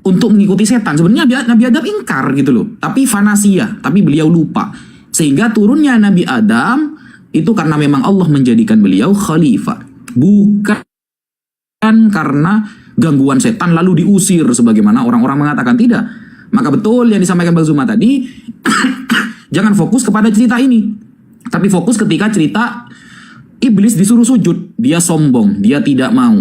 untuk mengikuti setan. Sebenarnya Nabi Adam ingkar gitu loh. Tapi fanasiyah. Tapi beliau lupa. Sehingga turunnya Nabi Adam itu karena memang Allah menjadikan beliau khalifah. Bukan karena gangguan setan lalu diusir sebagaimana orang-orang mengatakan. Tidak. Maka betul yang disampaikan Bang Zuma tadi, jangan fokus kepada cerita ini. Tapi fokus ketika cerita iblis disuruh sujud. Dia sombong, dia tidak mau.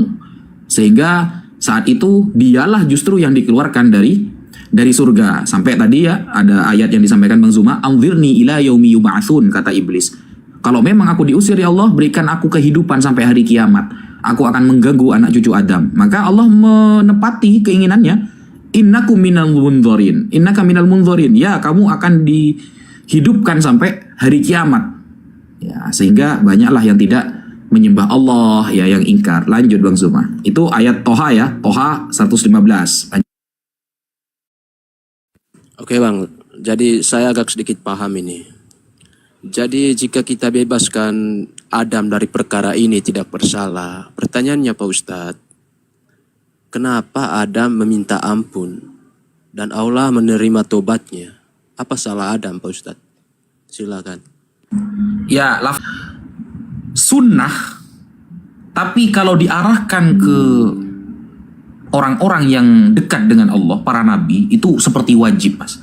Sehingga saat itu dialah justru yang dikeluarkan dari surga. Sampai tadi ya ada ayat yang disampaikan Bang Zuma, anzirni ila yaumi yub'atsun, kata iblis. Kalau memang aku diusir ya Allah, berikan aku kehidupan sampai hari kiamat. Aku akan mengganggu anak cucu Adam. Maka Allah menepati keinginannya. Innaka minal munzorin. Ya, kamu akan dihidupkan sampai hari kiamat. Ya, sehingga banyaklah yang tidak menyembah Allah, ya, yang ingkar. Lanjut Bang Zuma. Itu ayat Toha ya, Toha 115. Oke Bang, jadi saya agak sedikit paham ini. Jadi jika kita bebaskan Adam dari perkara ini tidak bersalah. Pertanyaannya Pak Ustadz, kenapa Adam meminta ampun dan Allah menerima tobatnya? Apa salah Adam Pak Ustadz? Silakan. Ya, sunnah. Tapi kalau diarahkan ke orang-orang yang dekat dengan Allah, para nabi, itu seperti wajib, Mas.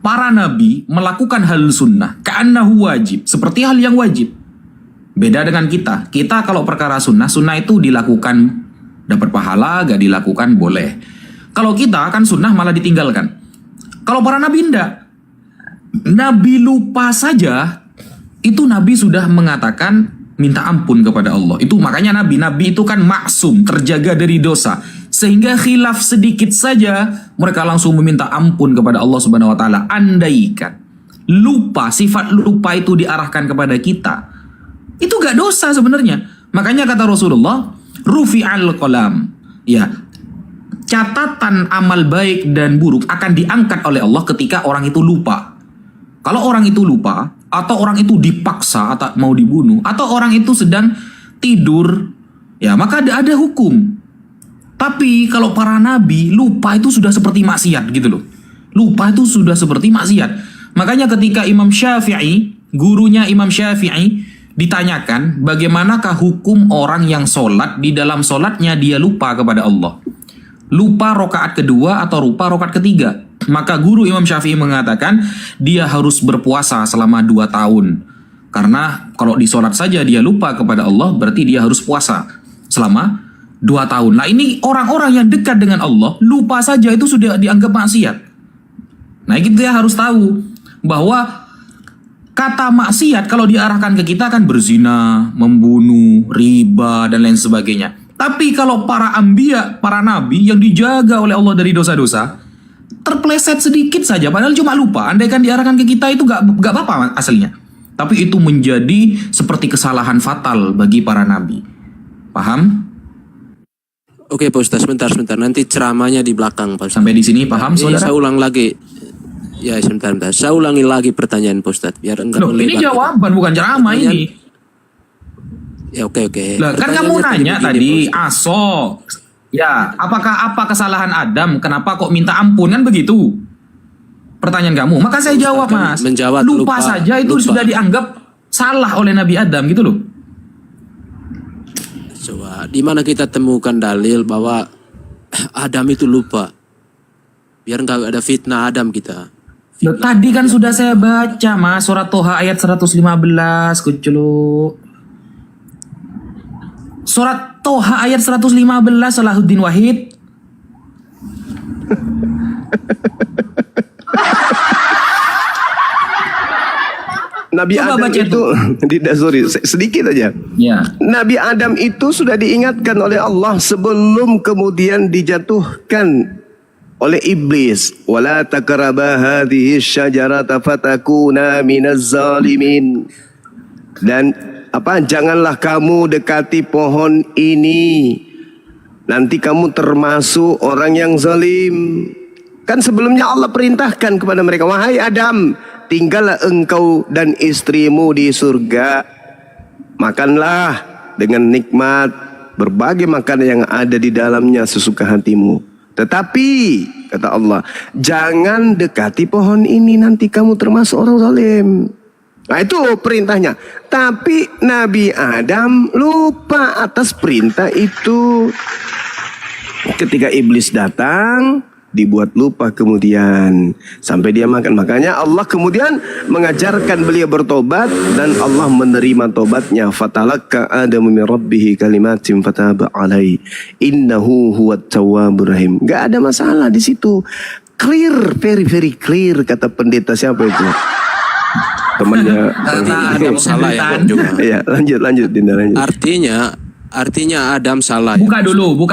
Para nabi melakukan hal sunnah, ka'annahu wajib, seperti hal yang wajib. Beda dengan kita. Kita kalau perkara sunnah itu dilakukan dapat pahala, gak dilakukan boleh. Kalau kita kan sunnah malah ditinggalkan. Kalau para nabi enggak. Nabi lupa saja, itu Nabi sudah mengatakan minta ampun kepada Allah. Itu makanya Nabi itu kan maksum, terjaga dari dosa. Sehingga khilaf sedikit saja mereka langsung meminta ampun kepada Allah Subhanahu wa taala. Andaikan lupa, sifat lupa itu diarahkan kepada kita, itu gak dosa sebenarnya. Makanya kata Rasulullah, rufi'al qalam. Ya, catatan amal baik dan buruk akan diangkat oleh Allah ketika orang itu lupa. Kalau orang itu lupa, atau orang itu dipaksa atau mau dibunuh, atau orang itu sedang tidur, ya maka ada hukum. Tapi kalau para nabi lupa itu sudah seperti maksiat gitu loh. Lupa itu sudah seperti maksiat. Makanya ketika Imam Syafi'i, gurunya Imam Syafi'i, ditanyakan bagaimanakah hukum orang yang sholat, di dalam sholatnya dia lupa kepada Allah, lupa rokaat kedua atau lupa rokaat ketiga. Maka guru Imam Syafi'i mengatakan dia harus berpuasa selama 2 tahun. Karena kalau di sholat saja dia lupa kepada Allah, berarti dia harus puasa selama 2 tahun. Nah ini orang-orang yang dekat dengan Allah, lupa saja itu sudah dianggap maksiat. Nah kita harus tahu bahwa kata maksiat kalau diarahkan ke kita kan berzina, membunuh, riba, dan lain sebagainya. Tapi kalau para anbiya, para nabi yang dijaga oleh Allah dari dosa-dosa, terpleset sedikit saja, padahal cuma lupa. Andai kan diarahkan ke kita itu gak apa-apa aslinya. Tapi itu menjadi seperti kesalahan fatal bagi para nabi. Paham? Oke Pak Ustaz, sebentar. Nanti ceramahnya di belakang Pak Ustaz. Sampai di sini paham, saudara? Saya ulang lagi. Ya sebentar. Saya ulangi lagi pertanyaan Pak Ustaz biar enggak Loh, ini melebar. jawaban bukan ceramah ini. Ya oke. Lah, kan kamu nanya tadi, aso. Ya, apa kesalahan Adam? Kenapa kok minta ampun? Kan begitu pertanyaan kamu. Maka saya jawab, Mas. Menjawab, lupa saja itu lupa. sudah dianggap salah oleh Nabi Adam gitu loh. Coba di mana kita temukan dalil bahwa Adam itu lupa? Biar enggak ada fitnah Adam kita. Loh, tadi kan sudah saya baca, Mas, surat Toha ayat 115, kuculuk. Surat Toha ayat 115, Salahuddin Wahid. Nabi Coba Adam baca itu, tidak, sorry, sedikit aja. Ya. Nabi Adam itu sudah diingatkan oleh Allah sebelum kemudian dijatuhkan oleh iblis. Wala taqraba hadhihi syajarata fatakuna minaz zalimin. Dan janganlah kamu dekati pohon ini, nanti kamu termasuk orang yang zalim. Kan sebelumnya Allah perintahkan kepada mereka, wahai Adam, tinggallah engkau dan istrimu di surga, makanlah dengan nikmat berbagai makanan yang ada di dalamnya sesuka hatimu. Tetapi kata Allah, jangan dekati pohon ini, nanti kamu termasuk orang zalim. Nah itu perintahnya. Tapi Nabi Adam lupa atas perintah itu. Ketika iblis datang, dibuat lupa kemudian sampai dia makan. Makanya Allah kemudian mengajarkan beliau bertobat dan Allah menerima tobatnya. Fatalaqqa Adamu min rabbih kalimatin fataba alaihi innahu huwat tawwabur rahim. Gak ada masalah di situ. Clear, very clear, kata pendeta siapa itu? Temannya Adam salah ya Pak juga. Iya, lanjut Dinda, lanjut. Artinya Adam salah. Buka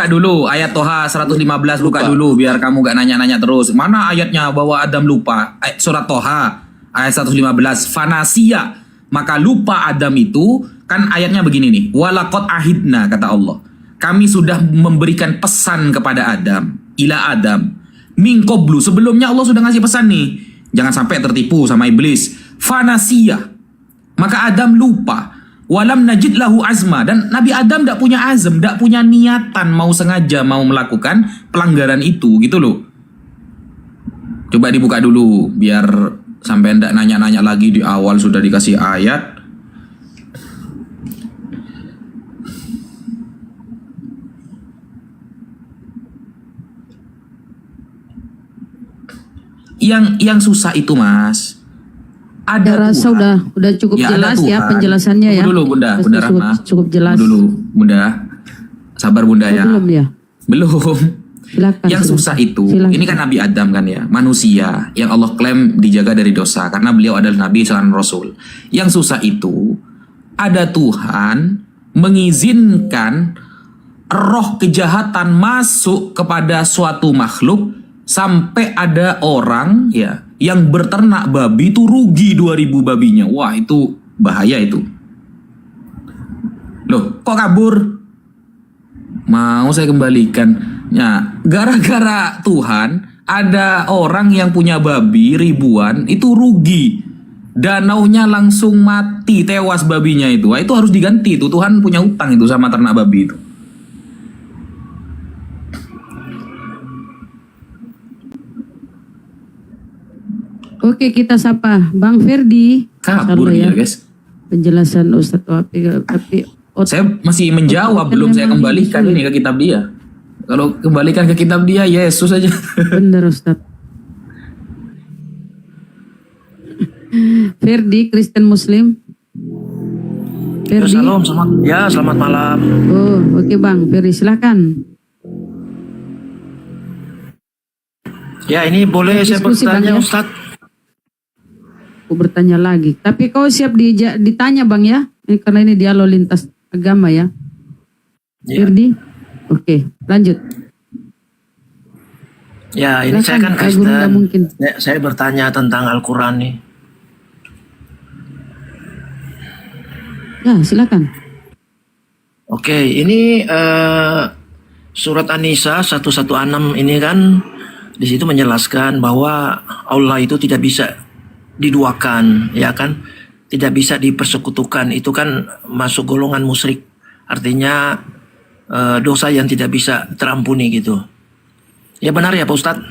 dulu ayat Toha 115, buka dulu biar kamu gak nanya-nanya terus. Mana ayatnya bahwa Adam lupa? Surat Toha ayat 115, fanasia, maka lupa Adam itu. Kan ayatnya begini nih, walaqad ahidna, kata Allah, kami sudah memberikan pesan kepada Adam, ila Adam min qablu, sebelumnya Allah sudah ngasih pesan nih, jangan sampai tertipu sama iblis. Fanasia, maka Adam lupa. Walam najid lahu azma, dan Nabi Adam tidak punya azam, tidak punya niatan mau sengaja mau melakukan pelanggaran itu gitu loh. Coba dibuka dulu biar sampai ndak nanya-nanya lagi, di awal sudah dikasih ayat. Yang susah itu, Mas, ada Rasa Tuhan. udah cukup Ya, jelas ada ya Tuhan. penjelasannya ya. Tunggu dulu Bunda Rahma. Cukup jelas. Tunggu dulu Bunda. Sabar Bunda ya. Belum ya? Belum. Silakan. Yang susah itu, Silakan. ini kan Nabi Adam kan ya, manusia yang Allah klaim dijaga dari dosa karena beliau adalah Nabi dan Rasul. Yang susah itu, ada Tuhan mengizinkan roh kejahatan masuk kepada suatu makhluk sampai ada orang ya yang berternak babi itu rugi 2000 babinya. Wah itu bahaya itu. Loh kok kabur? Mau saya kembalikan. Ya, gara-gara Tuhan ada orang yang punya babi ribuan itu rugi. Danaunya langsung mati, tewas babinya itu. Wah, itu harus diganti itu. Tuhan punya utang itu sama ternak babi itu. Oke, kita sapa Bang Ferdi. Kabur dia, guys. Penjelasan Ustadz Wafi, tapi Saya masih menjawab, belum saya kembalikan ini ke kitab dia. Kalau kembalikan ke kitab dia, Yesus aja. bener Ustadz. Ferdi, Kristen Muslim. Ferdi. Selamat malam. Oh, oke Bang. Ferdi, silakan. Ya, ini boleh saya Diskusi, bertanya, Bang, ya? Ustaz? Aku bertanya lagi. Tapi kau siap ditanya Bang ya? Ini karena ini dialog lintas agama ya. Ya. Ferdi. Oke, lanjut. Ya, ini saya kan Silakan, Gurunda Kristen. mungkin. Saya bertanya tentang Al-Quran nih. Ya, silakan. Oke, ini surat An-Nisa 116 ini kan di situ menjelaskan bahwa Allah itu tidak bisa diduakan, ya kan? Tidak bisa dipersekutukan. Itu kan masuk golongan musyrik. Artinya dosa yang tidak bisa terampuni gitu. Ya benar ya Pak Ustadz?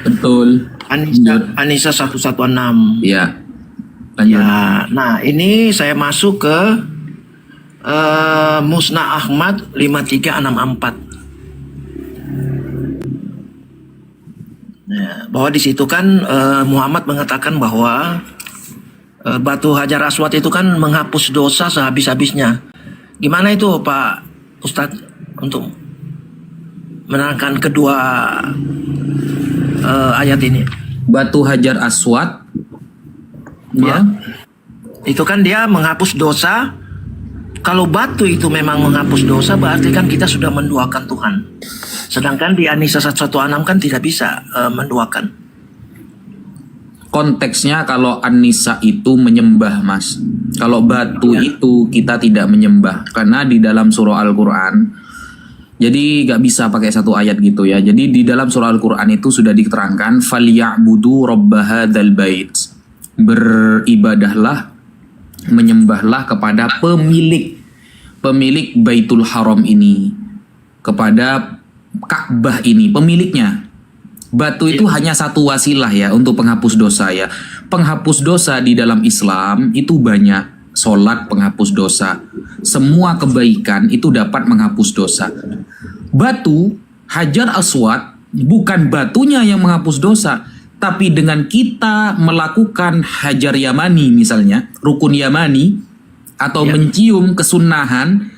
Betul. An-Nisa 116. Ya. Lanjut. Ya, nah ini saya masuk ke Musnad Ahmad 5364. Ya, bahwa di situ kan Muhammad mengatakan bahwa batu Hajar Aswad itu kan menghapus dosa sehabis-habisnya. Gimana itu Pak Ustadz untuk menerangkan kedua ayat ini? Batu Hajar Aswad. Ya. Itu kan dia menghapus dosa. Kalau batu itu memang menghapus dosa, berarti kan kita sudah menduakan Tuhan. Sedangkan di An-Nisa 116 kan tidak bisa menduakan. Konteksnya kalau An-Nisa itu menyembah, Mas. Kalau batu itu kita tidak menyembah. Karena di dalam surah Al-Quran, jadi gak bisa pakai satu ayat gitu ya. Jadi di dalam surah Al-Quran itu sudah diterangkan, فَلْيَعْبُدُوا رَبَّ هَذَا الْبَيْتِ, beribadahlah, menyembahlah kepada pemilik Baitul Haram ini, kepada Ka'bah ini, pemiliknya. Batu itu hanya satu wasilah ya untuk penghapus dosa ya. Penghapus dosa di dalam Islam itu banyak. Sholat penghapus dosa. Semua kebaikan itu dapat menghapus dosa. Batu Hajar Aswad bukan batunya yang menghapus dosa, tapi dengan kita melakukan Hajar Yamani misalnya, rukun Yamani, atau mencium kesunahan,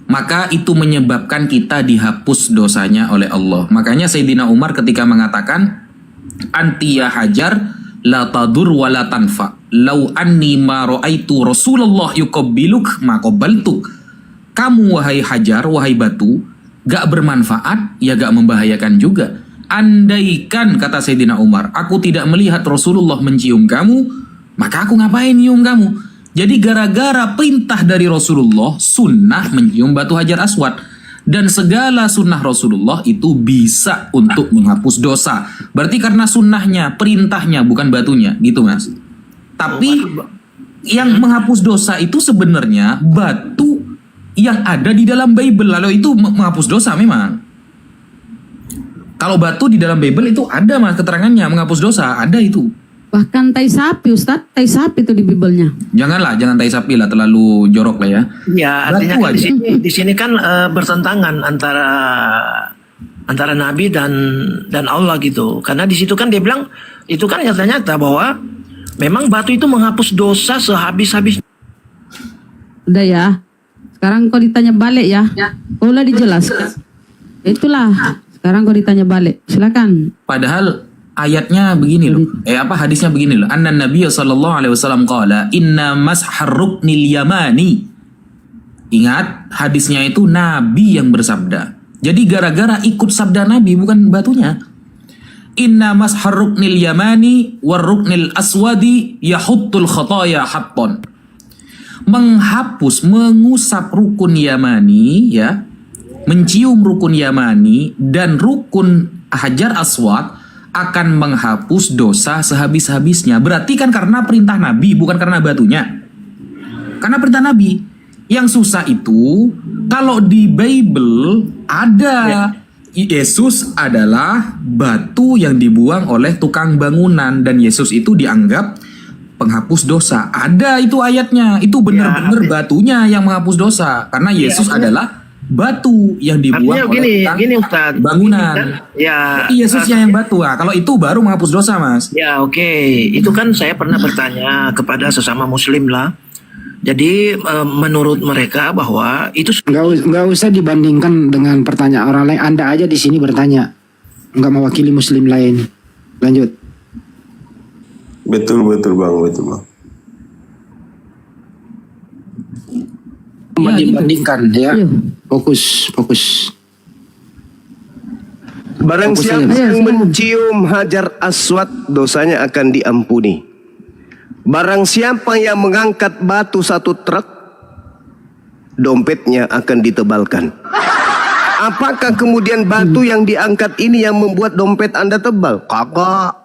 maka itu menyebabkan kita dihapus dosanya oleh Allah. Makanya Sayyidina Umar ketika mengatakan, anti ya Hajar la tadur wa la tanfa, lau anni ma ra'aitu Rasulullah yuqabbiluk ma qabbaltuk. Kamu wahai Hajar, wahai batu, gak bermanfaat, ya gak membahayakan juga. Andaikan, kata Sayyidina Umar, aku tidak melihat Rasulullah mencium kamu, maka aku ngapain nyium kamu? Jadi gara-gara perintah dari Rasulullah, sunnah mencium batu Hajar Aswad. Dan segala sunnah Rasulullah itu bisa untuk menghapus dosa. Berarti karena sunnahnya, perintahnya, bukan batunya, gitu Mas. Tapi yang menghapus dosa itu sebenarnya batu yang ada di dalam Bible. Lalu itu menghapus dosa memang. Kalau batu di dalam Bible itu ada Mas keterangannya menghapus dosa, ada itu. Bahkan tai sapi Ustadz, tai sapi itu di Biblenya. Janganlah, jangan tai sapi lah, terlalu jorok lah ya. Ya, artinya kan di sini kan bertentangan antara Nabi dan Allah gitu. Karena di situ kan dia bilang itu kan nyata-nyata bahwa memang batu itu menghapus dosa sehabis-habis. Udah ya. Sekarang kau ditanya balik ya. Kau lah dijelaskan. Itulah. Sekarang kau ditanya balik. Silakan. Padahal ayatnya begini loh. Hadisnya begini loh. Anna Nabiya sallallahu alaihi wasallam qala inna mashar ruknil yamani. Ingat, hadisnya itu Nabi yang bersabda. Jadi gara-gara ikut sabda Nabi, bukan batunya. Inna mashar ruknil yamani war ruknil aswadi yahuttul khataya hatton. Menghapus, mengusap rukun Yamani ya, mencium rukun Yamani dan rukun Hajar Aswad akan menghapus dosa sehabis-habisnya. Berarti kan karena perintah Nabi, bukan karena batunya. Karena perintah Nabi. Yang susah itu kalau di Bible ada Yesus adalah batu yang dibuang oleh tukang bangunan, dan Yesus itu dianggap penghapus dosa. Ada itu ayatnya. Itu benar-benar batunya yang menghapus dosa. Karena Yesus adalah batu yang dibuang oleh tukang bangunan. Tapi Yesusnya yang batu. Nah, kalau itu baru menghapus dosa, Mas. Ya, oke. Itu kan saya pernah bertanya kepada sesama muslim lah. Jadi menurut mereka bahwa itu Nggak usah dibandingkan dengan pertanyaan orang lain. Anda aja di sini bertanya, nggak mewakili Muslim lain. Lanjut. Betul Bang, betul Bang. Dibandingkan ya. Iya. Fokus. Barang Fokus siapa saja. yang mencium hajar aswad, dosanya akan diampuni. Barang siapa yang mengangkat batu 1 truk, dompetnya akan ditebalkan. Apakah kemudian batu yang diangkat ini yang membuat dompet Anda tebal? Kagak.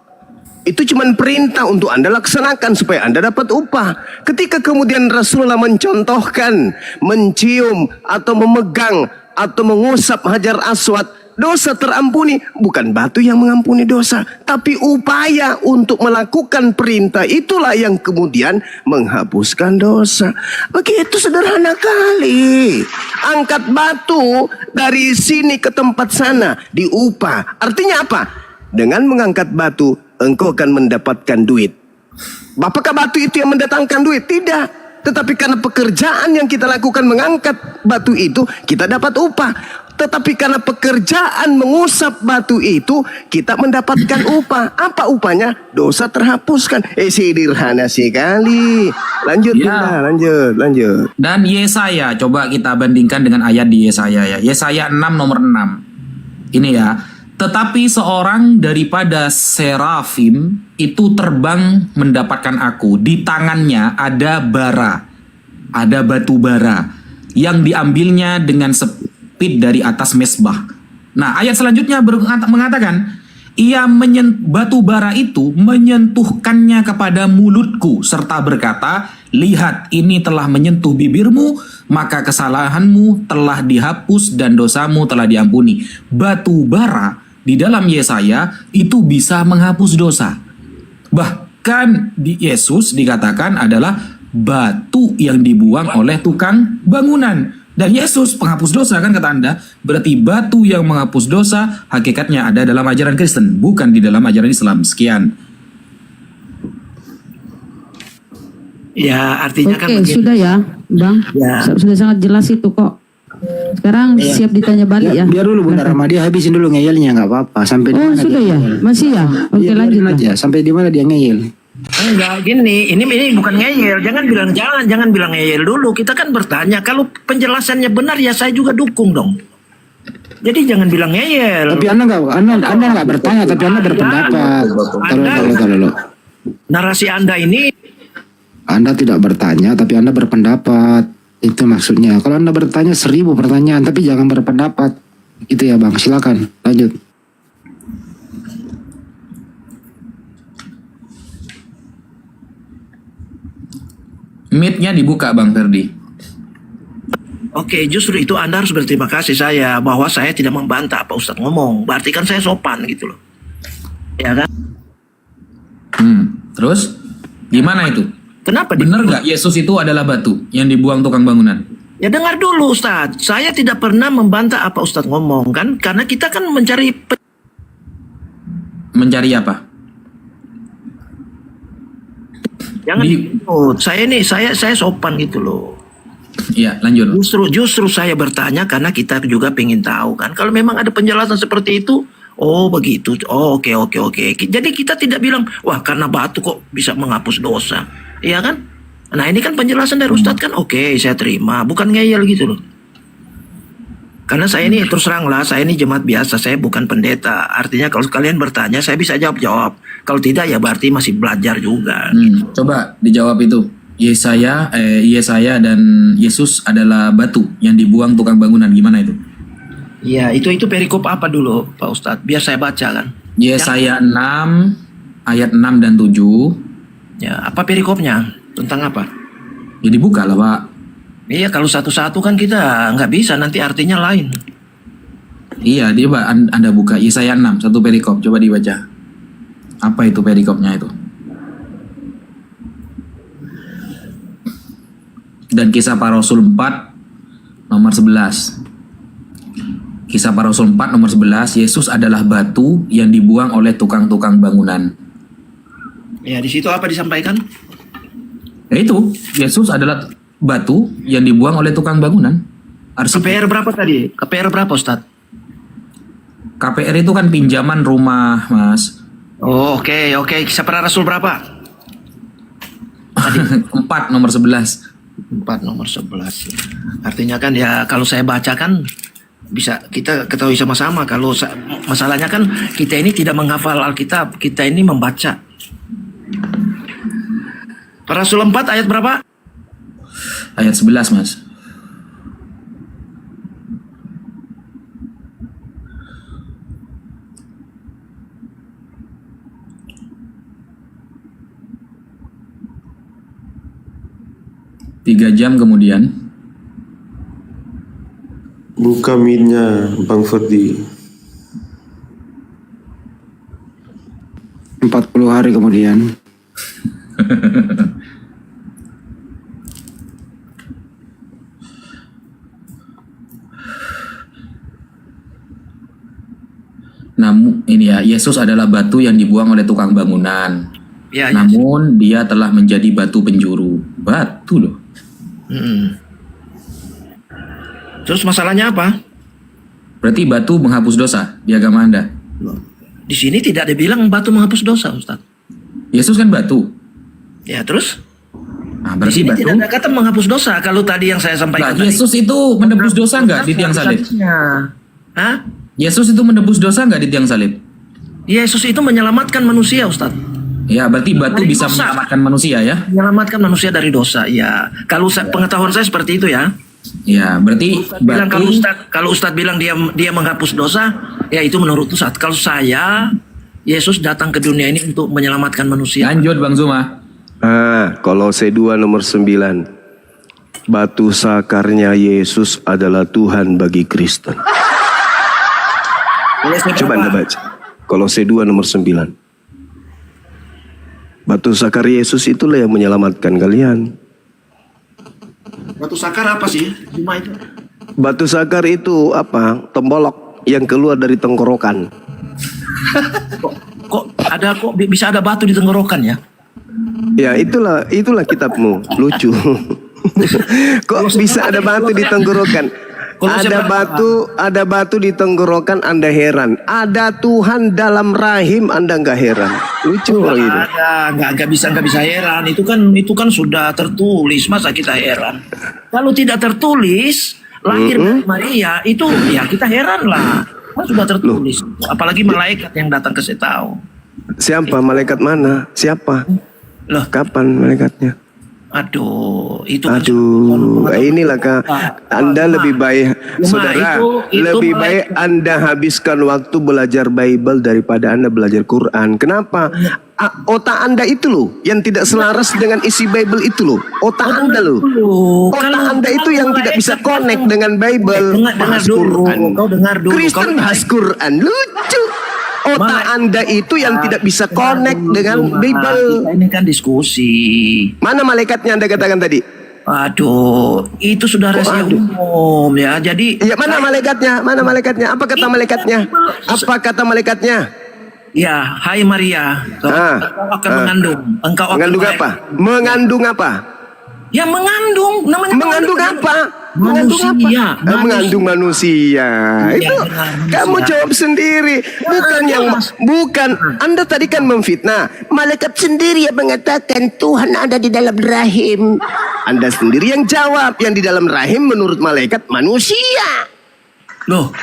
Itu cuma perintah untuk Anda laksanakan supaya Anda dapat upah. Ketika kemudian Rasulullah mencontohkan mencium atau memegang atau mengusap hajar aswad, dosa terampuni. Bukan batu yang mengampuni dosa, tapi upaya untuk melakukan perintah itulah yang kemudian menghapuskan dosa. Begitu sederhana kali. Angkat batu dari sini ke tempat sana diupah. Artinya apa? Dengan mengangkat batu engkau akan mendapatkan duit. Apakah batu itu yang mendatangkan duit? Tidak. Tetapi karena pekerjaan yang kita lakukan mengangkat batu itu, kita dapat upah. Tetapi karena pekerjaan mengusap batu itu, kita mendapatkan upah. Apa upahnya? Dosa terhapuskan. Sederhana sekali. Lanjut, Ya. lanjut. Dan Yesaya, coba kita bandingkan dengan ayat di Yesaya ya. Yesaya 6 nomor 6. Ini ya. Tetapi seorang daripada serafim itu terbang mendapatkan aku. Di tangannya ada bara, ada batu bara yang diambilnya dengan sepit dari atas mesbah. Nah, ayat selanjutnya mengatakan, batu bara itu menyentuhkannya kepada mulutku serta berkata, lihat, ini telah menyentuh bibirmu, maka kesalahanmu telah dihapus dan dosamu telah diampuni. Batu bara di dalam Yesaya itu bisa menghapus dosa. Bahkan di Yesus dikatakan adalah batu yang dibuang oleh tukang bangunan. Dan Yesus penghapus dosa, kan kata Anda. Berarti batu yang menghapus dosa hakikatnya ada dalam ajaran Kristen, bukan di dalam ajaran Islam. Sekian. ya artinya kan Oke, begini. sudah ya, Bang. Ya. Sudah sangat jelas itu kok. Sekarang siap ditanya balik ya. Biar dulu Bunda Rahmadi habisin dulu ngeyelnya, nggak apa-apa. Sampai di Oh, mana sudah dia ya? ngeyel. Masih ya? Oke, Iya, lanjut. biarin aja. Sampai di mana dia ngeyel. Enggak, gini, ini bukan ngeyel. Jangan bilang ngeyel dulu. Kita kan bertanya. Kalau penjelasannya benar ya saya juga dukung dong. Jadi jangan bilang ngeyel. Tapi Anda nggak bertanya, tapi Anda berpendapat. Taruh. Narasi Anda ini Anda tidak bertanya, tapi Anda berpendapat. Itu maksudnya. Kalau Anda bertanya 1000 pertanyaan, tapi jangan berpendapat. Gitu ya Bang, silakan lanjut. Mic-nya dibuka Bang Ferdi. Oke, justru itu Anda harus berterima kasih saya bahwa saya tidak membantah apa Ustadz ngomong. Berarti kan saya sopan gitu loh. Ya kan? Terus gimana itu? Kenapa? Bener nggak Yesus itu adalah batu yang dibuang tukang bangunan? Ya dengar dulu Ustadz. Saya tidak pernah membantah apa Ustadz ngomong kan. Karena kita kan mencari Mencari apa? jangan saya sopan gitu loh. Iya, lanjut. Justru saya bertanya karena kita juga pengen tahu kan. Kalau memang ada penjelasan seperti itu, oh begitu. Oh oke. Jadi kita tidak bilang, wah karena batu kok bisa menghapus dosa. Iya kan? Nah ini kan penjelasan dari Ustadz kan, oke saya terima. Bukan ngeyel gitu loh. Karena saya ini terus terang lah, saya ini jemaat biasa, saya bukan pendeta. Artinya kalau kalian bertanya, saya bisa jawab. Kalau tidak ya berarti masih belajar juga. Coba dijawab itu. Yesaya dan Yesus adalah batu yang dibuang tukang bangunan. Gimana itu? Iya, itu perikop apa dulu Pak Ustadz? Biar saya baca kan. Yesaya 6 ayat 6 dan 7. Ya, apa perikopnya? Tentang apa? Ya dibuka lah Pak. Iya, kalau satu-satu kan kita nggak bisa, nanti artinya lain. Iya, dia Anda buka Yesaya 6, satu perikop, coba dibaca. Apa itu perikopnya itu? Dan Kisah Para Rasul 4 nomor 11. Kisah Para Rasul 4 nomor 11, Yesus adalah batu yang dibuang oleh tukang-tukang bangunan. Ya, di situ apa disampaikan? Ya itu, Yesus adalah batu yang dibuang oleh tukang bangunan. Arsip. KPR berapa tadi? KPR berapa Ustadz? KPR itu kan pinjaman rumah, Mas. Oh, oke. Kisah Rasul berapa? 4 nomor 11. 4 nomor 11. Artinya kan ya kalau saya baca kan bisa kita ketahui sama-sama kalau masalahnya kan kita ini tidak menghafal Alkitab, kita ini membaca. Rasul 4 ayat berapa? Ayat 11, Mas. Tiga jam kemudian, Buka minnya, Bang Ferdi. 40 hari kemudian. namun ini ya, Yesus adalah batu yang dibuang oleh tukang bangunan. Ya, Namun dia telah menjadi batu penjuru. Batu loh. Terus masalahnya apa? Berarti batu menghapus dosa di agama Anda. Di sini tidak dibilang batu menghapus dosa, Ustaz. Yesus kan batu. Ya, terus? Nah, Di berarti sini batu. tidak ada kata menghapus dosa. Kalau tadi yang saya sampaikan Nah, Yesus itu menebus dosa nggak di tiang salib? Hah? Yesus itu menebus dosa nggak di tiang salib? Yesus itu menyelamatkan manusia, Ustaz. Ya, berarti batu Dari bisa dosa. menyelamatkan manusia ya? Menyelamatkan manusia dari dosa, ya. Kalau pengetahuan saya seperti itu ya. Ya, berarti Bilang batu. kalau Ustaz bilang dia menghapus dosa, ya itu menurut Ustaz. Kalau saya, Yesus datang ke dunia ini untuk menyelamatkan manusia. Lanjut, Bang Zuma. Kolose 2 nomor 9. Batu sakarnya Yesus adalah Tuhan bagi Kristen. Coba Anda baca. Kolose 2 nomor 9. Batu sakar Yesus itulah yang menyelamatkan kalian. Batu sakar apa sih? Cuma itu. Batu sakar itu apa? Tembolok yang keluar dari tenggorokan. Kok bisa ada batu di tenggorokan ya? Ya itulah kitabmu. Lucu. Kok bisa ada batu di tenggorokan? Ada batu di tenggorokan, Anda heran. Ada Tuhan dalam rahim, Anda nggak heran. Lucu loh itu. Nggak bisa heran. Itu kan sudah tertulis. Masa kita heran? Kalau tidak tertulis, lahir dari Maria itu ya kita heran lah. Kan sudah tertulis. Apalagi malaikat yang datang ke saya tahu. Siapa malaikat mana? Siapa? Loh, Kapan malaikatnya? aduh, itu Inilah Kak, Anda lebih baik, saudara, lebih baik Anda habiskan waktu belajar Bible daripada Anda belajar Quran. Kenapa? Otak Anda itu loh, yang tidak selaras dengan isi Bible itu loh. Otak Anda loh. Otak Anda itu yang tidak bisa connect dengan Bible. Dengar dulu. Kau dengar dulu. Kristen bahas Quran, lucu. Otak Anda itu yang tidak bisa connect dengan Bible. Kita ini kan diskusi. Mana malaikatnya Anda katakan tadi? Aduh, itu sudah rahasia umum ya. Jadi ya mana malaikatnya? Mana malaikatnya? Apa kata malaikatnya? Apa kata malaikatnya? Ya, hai Maria, engkau akan mengandung. Engkau akan mengandung apa? Mengandung apa? Ya mengandung, namanya mengandung apa? Manusia. Mengandung manusia. Itu kamu jawab sendiri. Bukan. Anda tadi kan memfitnah. Malaikat sendiri yang mengatakan Tuhan ada di dalam rahim. Anda sendiri yang jawab yang di dalam rahim menurut malaikat manusia. Loh.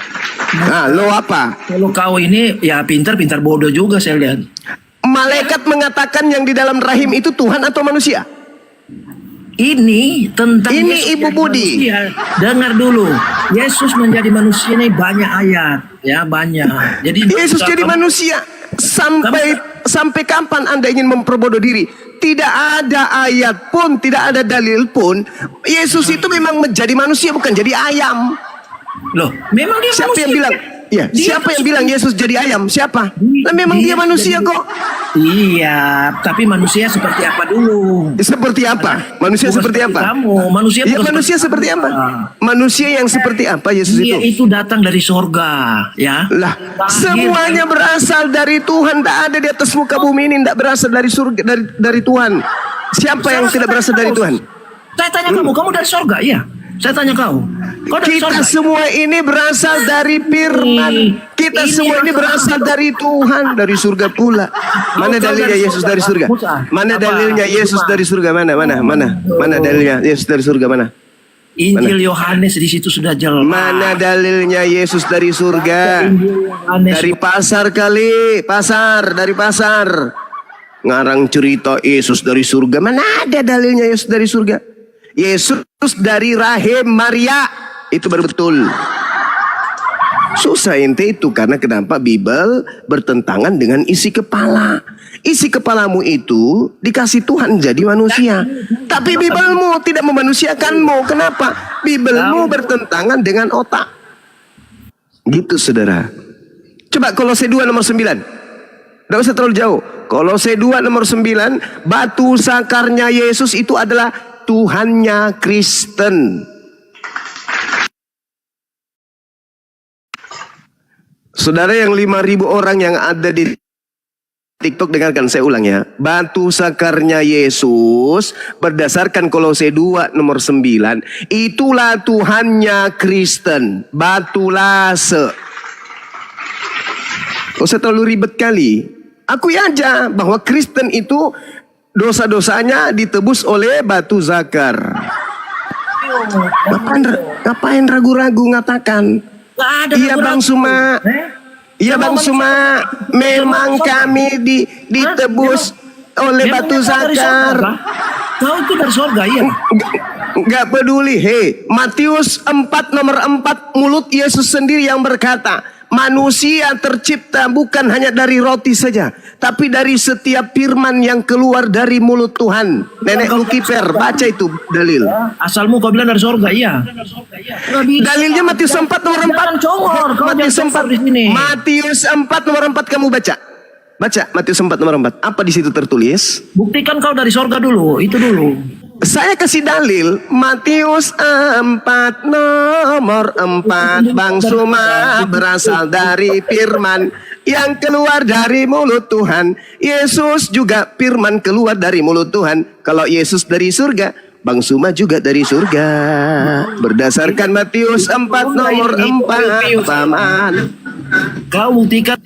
Nah, lo apa? Kalau kau ini ya pintar bodoh juga saya lihat. Malaikat mengatakan yang di dalam rahim itu Tuhan atau manusia? Ini tentang ini Ibu Budi. Dengar dulu. Yesus menjadi manusia ini banyak ayat, ya banyak. Jadi Yesus jadi manusia sampai kapan Anda ingin memperbodoh diri? Tidak ada ayat pun, tidak ada dalil pun. Yesus itu memang menjadi manusia, bukan jadi ayam. Loh, memang dia siapa manusia. Yang bilang? Ya, siapa yang bilang Yesus jadi ayam? Siapa? Nah, memang dia manusia kok. Iya, tapi manusia seperti apa dulu? Seperti apa? Manusia seperti apa? Kamu, manusia. Ya, manusia seperti apa? Manusia yang seperti apa Yesus itu? Dia itu datang dari sorga, ya. Lah, semuanya berasal dari Tuhan. Tidak ada di atas muka bumi ini tidak berasal dari surga, dari Tuhan. Siapa yang tidak berasal dari Tuhan? Saya tanya kamu dari sorga, iya. Saya tanya kau dari Kita sorga. semua ini berasal dari firman. Kita semua ini berasal dari Tuhan, dari surga pula. Mana dalilnya Yesus dari surga? Mana dalilnya Yesus dari surga? Mana dalilnya Yesus dari surga? Mana? Injil Yohanes di situ sudah jelas. Mana dalilnya Yesus dari surga? Dari pasar kali, dari pasar. Ngarang cerita Yesus dari surga. Mana ada dalilnya Yesus dari surga? Yesus dari rahim Maria. Itu baru betul. Susah ente itu karena kenapa Bible bertentangan dengan isi kepala. Isi kepalamu itu dikasih Tuhan jadi manusia. Tapi Biblemu tidak memanusiakanmu. Kenapa? Biblemu bertentangan dengan otak. Gitu saudara. Coba Kolose 2 nomor 9. Tidak usah terlalu jauh. Kolose 2 nomor 9. Batu sakarnya Yesus itu adalah Tuhannya Kristen. Saudara yang 5.000 orang yang ada di TikTok, dengarkan saya ulang ya. Batu sakarnya Yesus berdasarkan Kolose 2 nomor 9. Itulah Tuhannya Kristen. Batu lase. Gak usah terlalu ribet kali. Akui aja bahwa Kristen itu dosa-dosanya ditebus oleh batu zakar. Ngapain ragu-ragu ngatakan? Iya Bang Suma. Iya Bang Suma. Memang kami ditebus oleh batu zakar. Kau itu dari sorga, iya. Gak peduli. Hei, Matius 4 nomor 4, mulut Yesus sendiri yang berkata, manusia tercipta bukan hanya dari roti saja, tapi dari setiap firman yang keluar dari mulut Tuhan. Nenek Lukiper, baca itu dalil. Asalmu kau bilang dari sorga, iya. Dalilnya Matius 4 nomor 4. Matius 4 di sini. Matius 4 nomor 4 kamu baca. Baca Matius 4 nomor 4. Apa di situ tertulis? Buktikan kau dari sorga dulu, itu dulu. Saya kasih dalil Matius 4 nomor 4. Bang Suma berasal dari firman yang keluar dari mulut Tuhan. Yesus juga firman keluar dari mulut Tuhan. Kalau Yesus dari surga, Bang Suma juga dari surga. Berdasarkan Matius 4 nomor 4. Paman, Kau buktikan.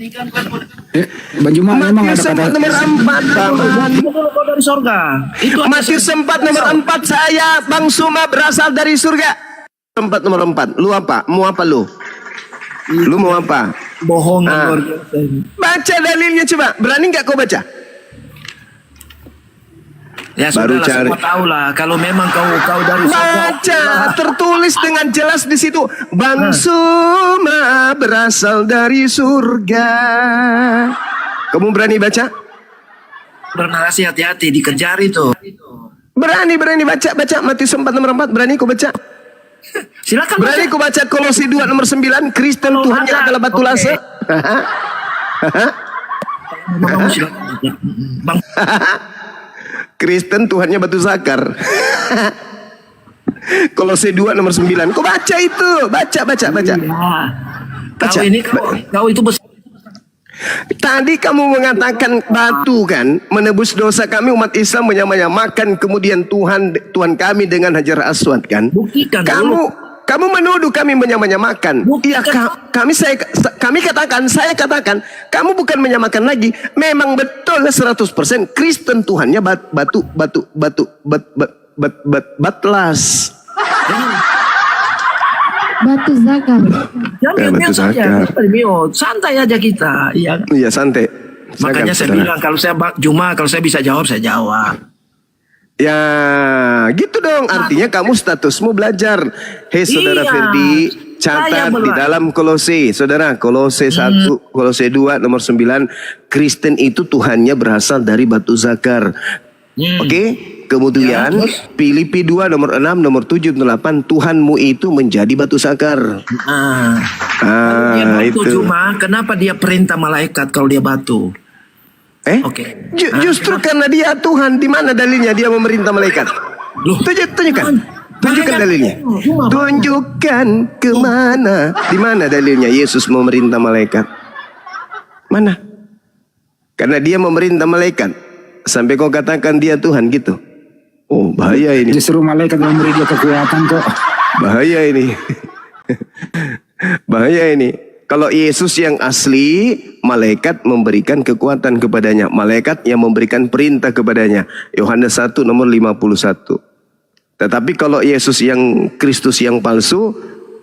Bang Juma memang ada Matius 4 kata nomor 4. Paman, Itu dulu kau dari sorga. Itu Matius 4 nomor 4. Saya Bang Suma berasal dari surga. 4 nomor 4. Lu apa? Mau apa lu? Lu mau apa? bohongan Ah. luar biasa ini. Baca dalilnya coba. Berani nggak kau baca? Ya Baru sudahlah, cari. semua tahu lah. Kalau memang kau dari sorga. Baca, tertulis dengan jelas di situ. Bang Suma berasal dari surga. Kamu berani baca? Bernarasi hati-hati, dikejar itu. Berani baca Matius 4 nomor 4. Berani kau baca? Silakan Berani kau baca Kolose 2 nomor 9. Kristen Kalau Tuhannya ada, adalah batu oke. lase. Kamu silakan baca. Bang, Kristen Tuhannya batu zakar. Kolose 2 nomor 9. Kau baca itu. Baca. ya. Baca. Kau itu besar. Tadi kamu mengatakan batu kan menebus dosa kami umat Islam menyamakan kemudian Tuhan kami dengan Hajar Aswad kan? Buktikan dulu. Kamu menuduh kami menyamakan. Iya, kami katakan, saya katakan, kamu bukan menyamakan lagi. Memang betul 100% Kristen Tuhannya batlas. Batu zakar. Jangan batu saja. zakar. Santai aja kita. Iya. Iya santai. Makanya saya bilang kalau saya bisa jawab, saya jawab. Ya, gitu dong. Artinya kamu statusmu belajar. Hei saudara Iya, Ferdi, saya catat di belajar. dalam Kolose. Saudara, Kolose 1, Kolose 2 nomor 9. Kristen itu Tuhannya berasal dari batu zakar. Oke. Kemudian Filipi 2 nomor 6, nomor 7, nomor 8. Tuhanmu itu menjadi batu zakar. Dia batu itu. cuma kenapa dia perintah malaikat kalau dia batu? Oke. Justru karena dia Tuhan. Di mana dalilnya dia memerintah malaikat? Tunjukkan. Tunjukkan dalilnya. Tunjukkan kemana. Di mana dalilnya Yesus memerintah malaikat? Mana? Karena dia memerintah malaikat. Sampai kau katakan dia Tuhan gitu. Oh, bahaya ini. Justru malaikat yang memberi dia kekuatan kok. Bahaya ini. Bahaya ini. Kalau Yesus yang asli, malaikat memberikan kekuatan kepadanya. Malaikat yang memberikan perintah kepadanya. Yohanes 1 nomor 51. Tetapi kalau Yesus yang Kristus yang palsu,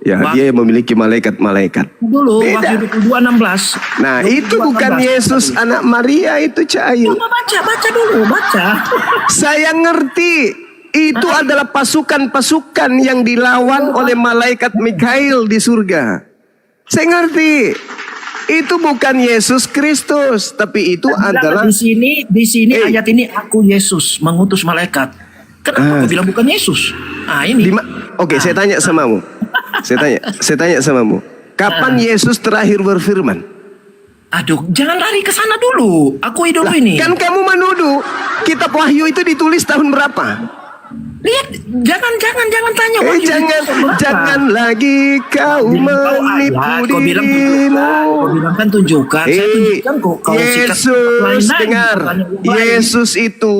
ya dia yang memiliki malaikat-malaikat. Dulu Beda. Wahyu 22:16. Nah, itu bukan Yesus anak Maria, itu Cahayu. Coba baca dulu, baca. Saya ngerti. Itu adalah pasukan-pasukan yang dilawan oleh malaikat Mikail di surga. Saya ngerti. Itu bukan Yesus Kristus, tapi itu adalah di sini ayat ini aku Yesus mengutus malaikat. Kenapa kau bilang bukan Yesus? Ah ini. Oke, saya tanya samamu. Saya tanya samamu. Kapan Yesus terakhir berfirman? Aduh, jangan lari ke sana dulu. Akui dulu ini. Kan kamu menuduh kitab Wahyu itu ditulis tahun berapa? Lihat, jangan tanya Wahyu. Jangan lagi kau menipu Kau bilang kan tunjukkan. Saya tunjukkan kau Yesus, dengar. Yesus itu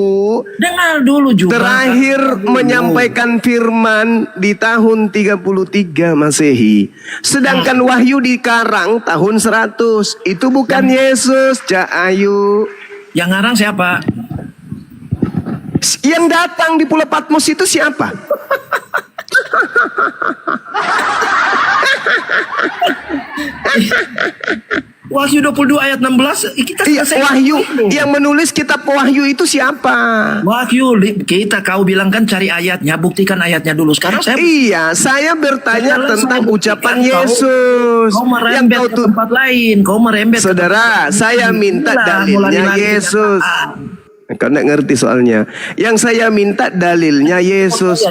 dengar dulu juga. Terakhir menyampaikan firman di tahun 33 Masehi. Sedangkan Wahyu dikarang tahun 100. Itu bukan Yesus, Cahayu. Yang ngarang siapa? Yang datang di Pulau Patmos itu siapa? Wahyu 22 ayat 16 kita Wahyu yang menulis kitab Wahyu itu siapa? Wahyu kau bilang kan cari ayatnya, buktikan ayatnya dulu. Sekarang saya bertanya tentang ucapan Yesus. Kau merembet ke tempat lain, kau merembet. Saudara, saya minta dalilnya Yesus. Kau nggak ngerti soalnya. Yang saya minta dalilnya Yesus.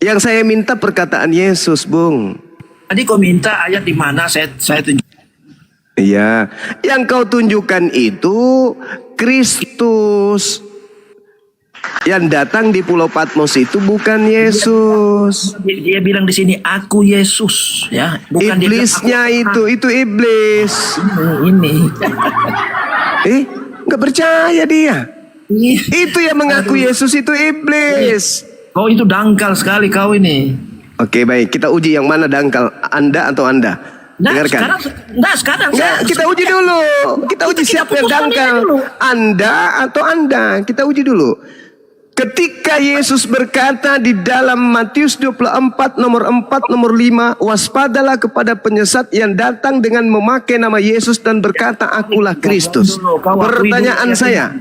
Yang saya minta perkataan Yesus, Bung. Tadi kau minta ayat di mana saya tunjuk. Iya, yang kau tunjukkan itu Kristus. Yang datang di Pulau Patmos itu bukan Yesus. Dia bilang di sini aku Yesus, ya. Bukan iblisnya itu iblis. Ini. Nggak percaya dia. Itu yang mengaku Yesus itu iblis. Kau itu dangkal sekali kau ini. Oke, baik, kita uji yang mana dangkal, Anda atau Anda? Dengarkan. Sekarang. Kita uji dulu. Kita uji siapa yang dangkal, Anda atau Anda. Kita uji dulu. Ketika Yesus berkata di dalam Matius 24 nomor 4 nomor 5, waspadalah kepada penyesat yang datang dengan memakai nama Yesus dan berkata akulah Kristus. Pertanyaan saya,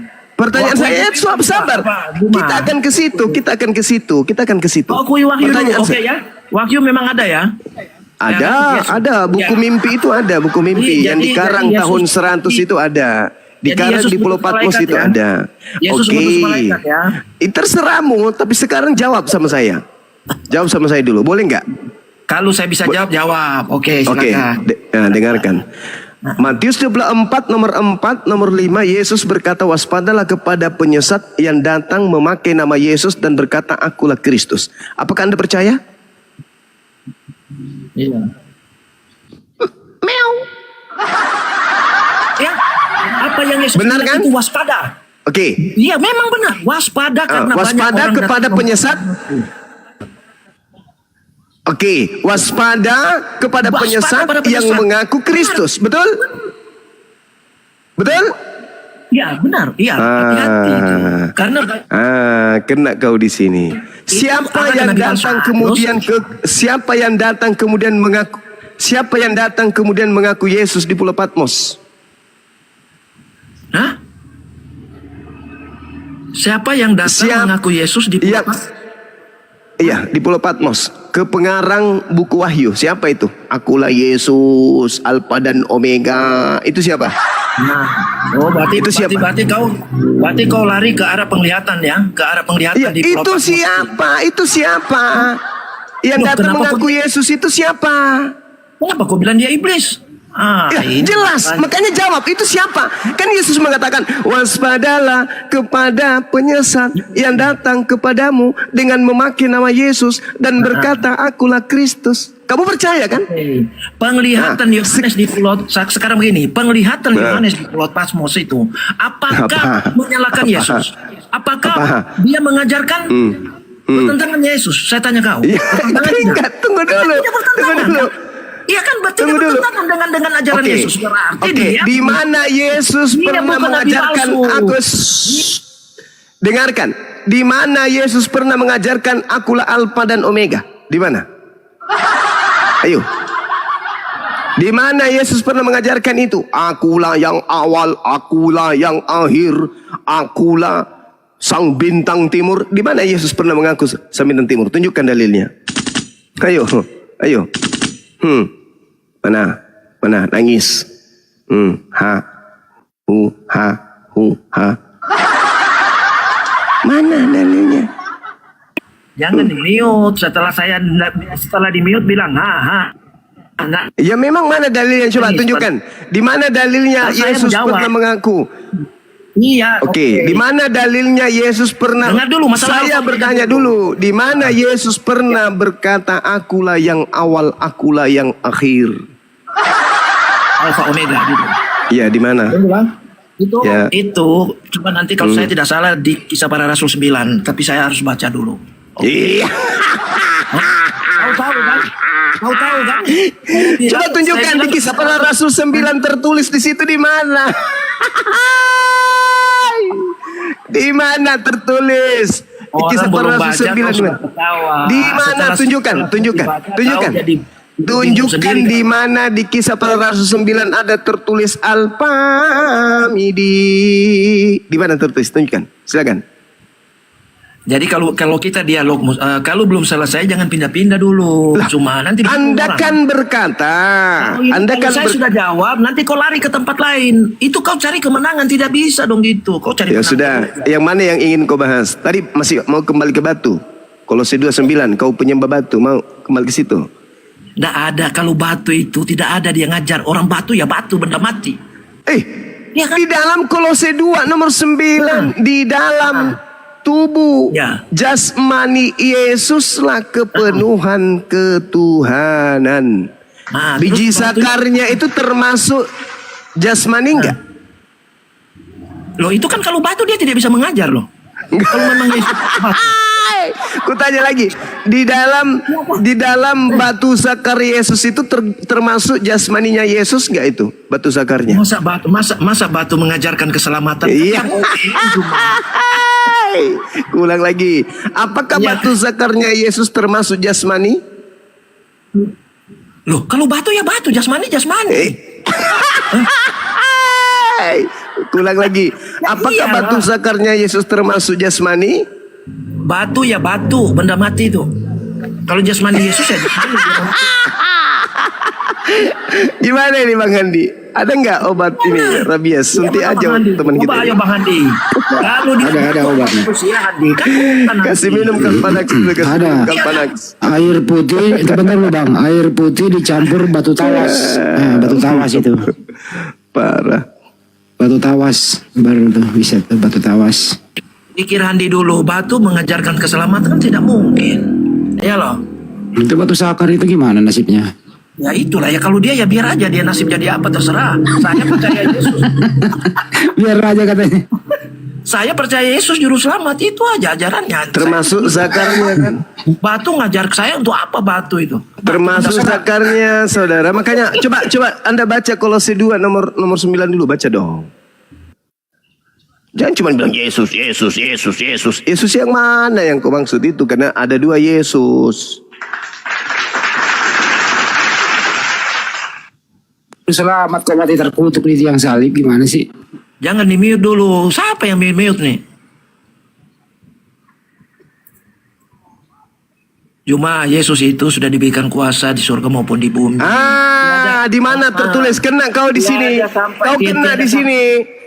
sabar. Kita akan ke situ. Akui Wahyu dulu, oke ya. Wahyu memang ada ya. Ada buku mimpi itu ada buku mimpi yang dikarang tahun 100 itu ada. Dikarang di Pulau Patmos itu ada. Oke. Terserahmu, tapi sekarang jawab sama saya. Jawab sama saya dulu, boleh nggak? Kalau saya bisa jawab. Oke, silakan. Dengarkan. Matius 24 nomor 4 nomor 5, Yesus berkata waspadalah kepada penyesat yang datang memakai nama Yesus dan berkata akulah Kristus. Apakah Anda percaya? Iya. Meow. Ya, apa yang Yesus benar kan? Itu waspada. Oke. Iya, memang benar. Waspada karena waspada banyak orang kepada penyesat. Oke, waspada kepada penyesat yang mengaku Kristus, betul? Betul? Ya, benar. Iya, hati-hati. Karena kena kau di sini. Siapa yang datang kemudian mengaku Yesus di Pulau Patmos? Hah? Siapa yang datang mengaku Yesus di Pulau Patmos? Iya, di Pulau Patmos. Ke pengarang buku Wahyu. Siapa itu? Akulah Yesus, Alfa dan Omega. Itu siapa? Nah, berarti kau lari ke arah penglihatan ya, ke arah penglihatan di Pulau Patmos. Itu siapa? Yang datang mengaku Yesus itu siapa? Kenapa kau bilang dia iblis? Jelas, makanya jawab itu siapa? Kan Yesus mengatakan waspadalah kepada penyesat yang datang kepadamu dengan memakai nama Yesus dan berkata akulah Kristus. Kamu percaya kan? Penglihatan Yohanes di Pulau Patmos itu apakah menyalahkan Yesus? Apakah Apa? dia mengajarkan bertentangan Yesus? Saya tanya kau. Ya, Bertentangan tidak? enggak, tunggu dulu. Tidak bertentangan, kan? Iya kan berarti dia Tunggu dulu. bertentangan dengan ajaran Oke. Yesus. Berarti Oke, dia di mana Yesus Dia pernah bukan nabi mengajarkan palsu. aku? Dengarkan. Di mana Yesus pernah mengajarkan akulah Alfa dan Omega? Di mana? Ayo. Di mana Yesus pernah mengajarkan itu? Akulah yang awal, akulah yang akhir, akulah sang bintang timur. Di mana Yesus pernah mengaku sang bintang timur? Tunjukkan dalilnya. Ayo, ayo. Mana? Mana? Nangis. Ha. Ha. Mana dalilnya? jangan di-mute. Setelah di-mute bilang ha. Nah, Ya memang mana dalilnya? Coba Nangis, tunjukkan. Di mana dalilnya Saya Yesus menjawab. pernah mengaku? iya. Oke, di mana dalilnya Yesus pernah? Dengar dulu, masalah Saya apa? bertanya dulu, di mana Yesus pernah berkata akulah yang awal, akulah yang akhir? Alfa Omega gitu. Iya, di mana? Itu Ya. itu cuma nanti kalau saya tidak salah di Kisah Para Rasul 9, tapi saya harus baca dulu. Iya. Kau tahu kan? Coba tunjukkan di Kisah Para Rasul 9 tertulis di situ di mana? Di mana tertulis? Di Kisah Para Rasul 9 di mana? Di mana? Tunjukkan. Tunjukkan di mana di Kisah Para Rasul 9 ada tertulis Al-Famidi. Di mana tertulis? Tunjukkan. Silakan. Jadi kalau kita dialog, kalau belum selesai jangan pindah-pindah dulu. Cuma nanti Anda kan berkata, saya sudah jawab, nanti kau lari ke tempat lain. Itu kau cari kemenangan, tidak bisa dong gitu. Kau cari Ya kemenangan. sudah, yang mana yang ingin kau bahas? Tadi masih mau kembali ke batu. Kolose 2:9, kau penyembah batu, mau kembali ke situ. Tidak ada, kalau batu itu tidak ada dia ngajar. Orang batu ya batu, benda mati. Ya kan? Di dalam Kolose 2 nomor 9, di dalam tubuh jasmani Yesuslah kepenuhan ketuhanan. Biji sakarnya itu termasuk jasmani enggak? Loh itu kan kalau batu dia tidak bisa mengajar loh. Kalau memang Yesus batu. Kutanya lagi, di dalam batu sakar Yesus itu termasuk jasmaninya Yesus enggak itu? Batu sakarnya. Masa batu mengajarkan keselamatan? Iya. Ulang lagi. Apakah batu sakarnya Yesus termasuk jasmani? Loh, kalau batu ya batu, jasmani. Ulang lagi. Apakah batu sakarnya Yesus termasuk jasmani? Batu ya batu, benda mati itu. Kalau jasmani Yesus ya jasmani. Gimana ini Bang Handi? Ada nggak obat ini rabies? Suntik aja teman kita. Coba ayo Bang Handi. Kalau ada obatnya. Kasih minum Kalpanax dulu, kasih minum Ada. Kalpanax. Air putih, itu bentar lu bang. Air putih dicampur batu tawas. Batu tawas itu. Parah. Batu tawas baru tuh bisa tuh batu tawas. Pikir Handi dulu, batu mengajarkan keselamatan tidak mungkin. Ya loh. Itu batu sakar itu gimana nasibnya? Ya itulah ya, kalau dia ya biar aja dia nasib jadi apa terserah. Saya percaya Yesus. Biar aja katanya. Saya percaya Yesus juru selamat, itu aja ajarannya. Termasuk zakarnya kan? Batu ngajar saya untuk apa batu itu? Termasuk zakarnya saudara. Makanya coba Anda baca Kolose 2 nomor 9 dulu, baca dong. Jangan cuma bilang Yesus. Yesus yang mana yang kau maksud itu? Karena ada 2 Yesus. Selamat kok mati terkutuk di tiang salib gimana sih? Jangan di-mute dulu. Siapa yang mute nih? Cuma Yesus itu sudah diberikan kuasa di surga maupun di bumi. Di mana tertulis? Kena kau di sini. Kau kena di sini.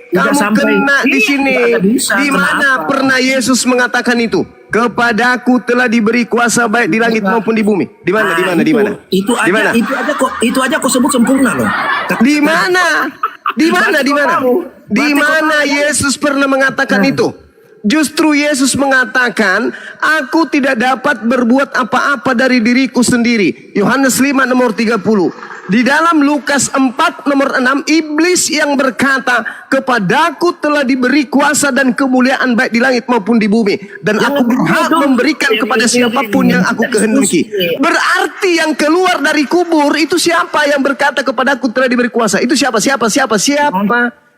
Kamu kena di sini. Di mana pernah Yesus mengatakan itu? Kepadaku telah diberi kuasa baik di langit maupun di bumi. Di mana? Itu aja kok sebut sempurna loh. Di mana? Di mana Yesus pernah mengatakan itu? Justru Yesus mengatakan, aku tidak dapat berbuat apa-apa dari diriku sendiri. Yohanes 5 nomor 30. Di dalam Lukas 4 nomor 6, iblis yang berkata, kepadaku telah diberi kuasa dan kemuliaan baik di langit maupun di bumi, dan aku berhak memberikan kepada siapapun yang aku kehendaki. Berarti yang keluar dari kubur itu siapa yang berkata kepadaku telah diberi kuasa? Itu siapa?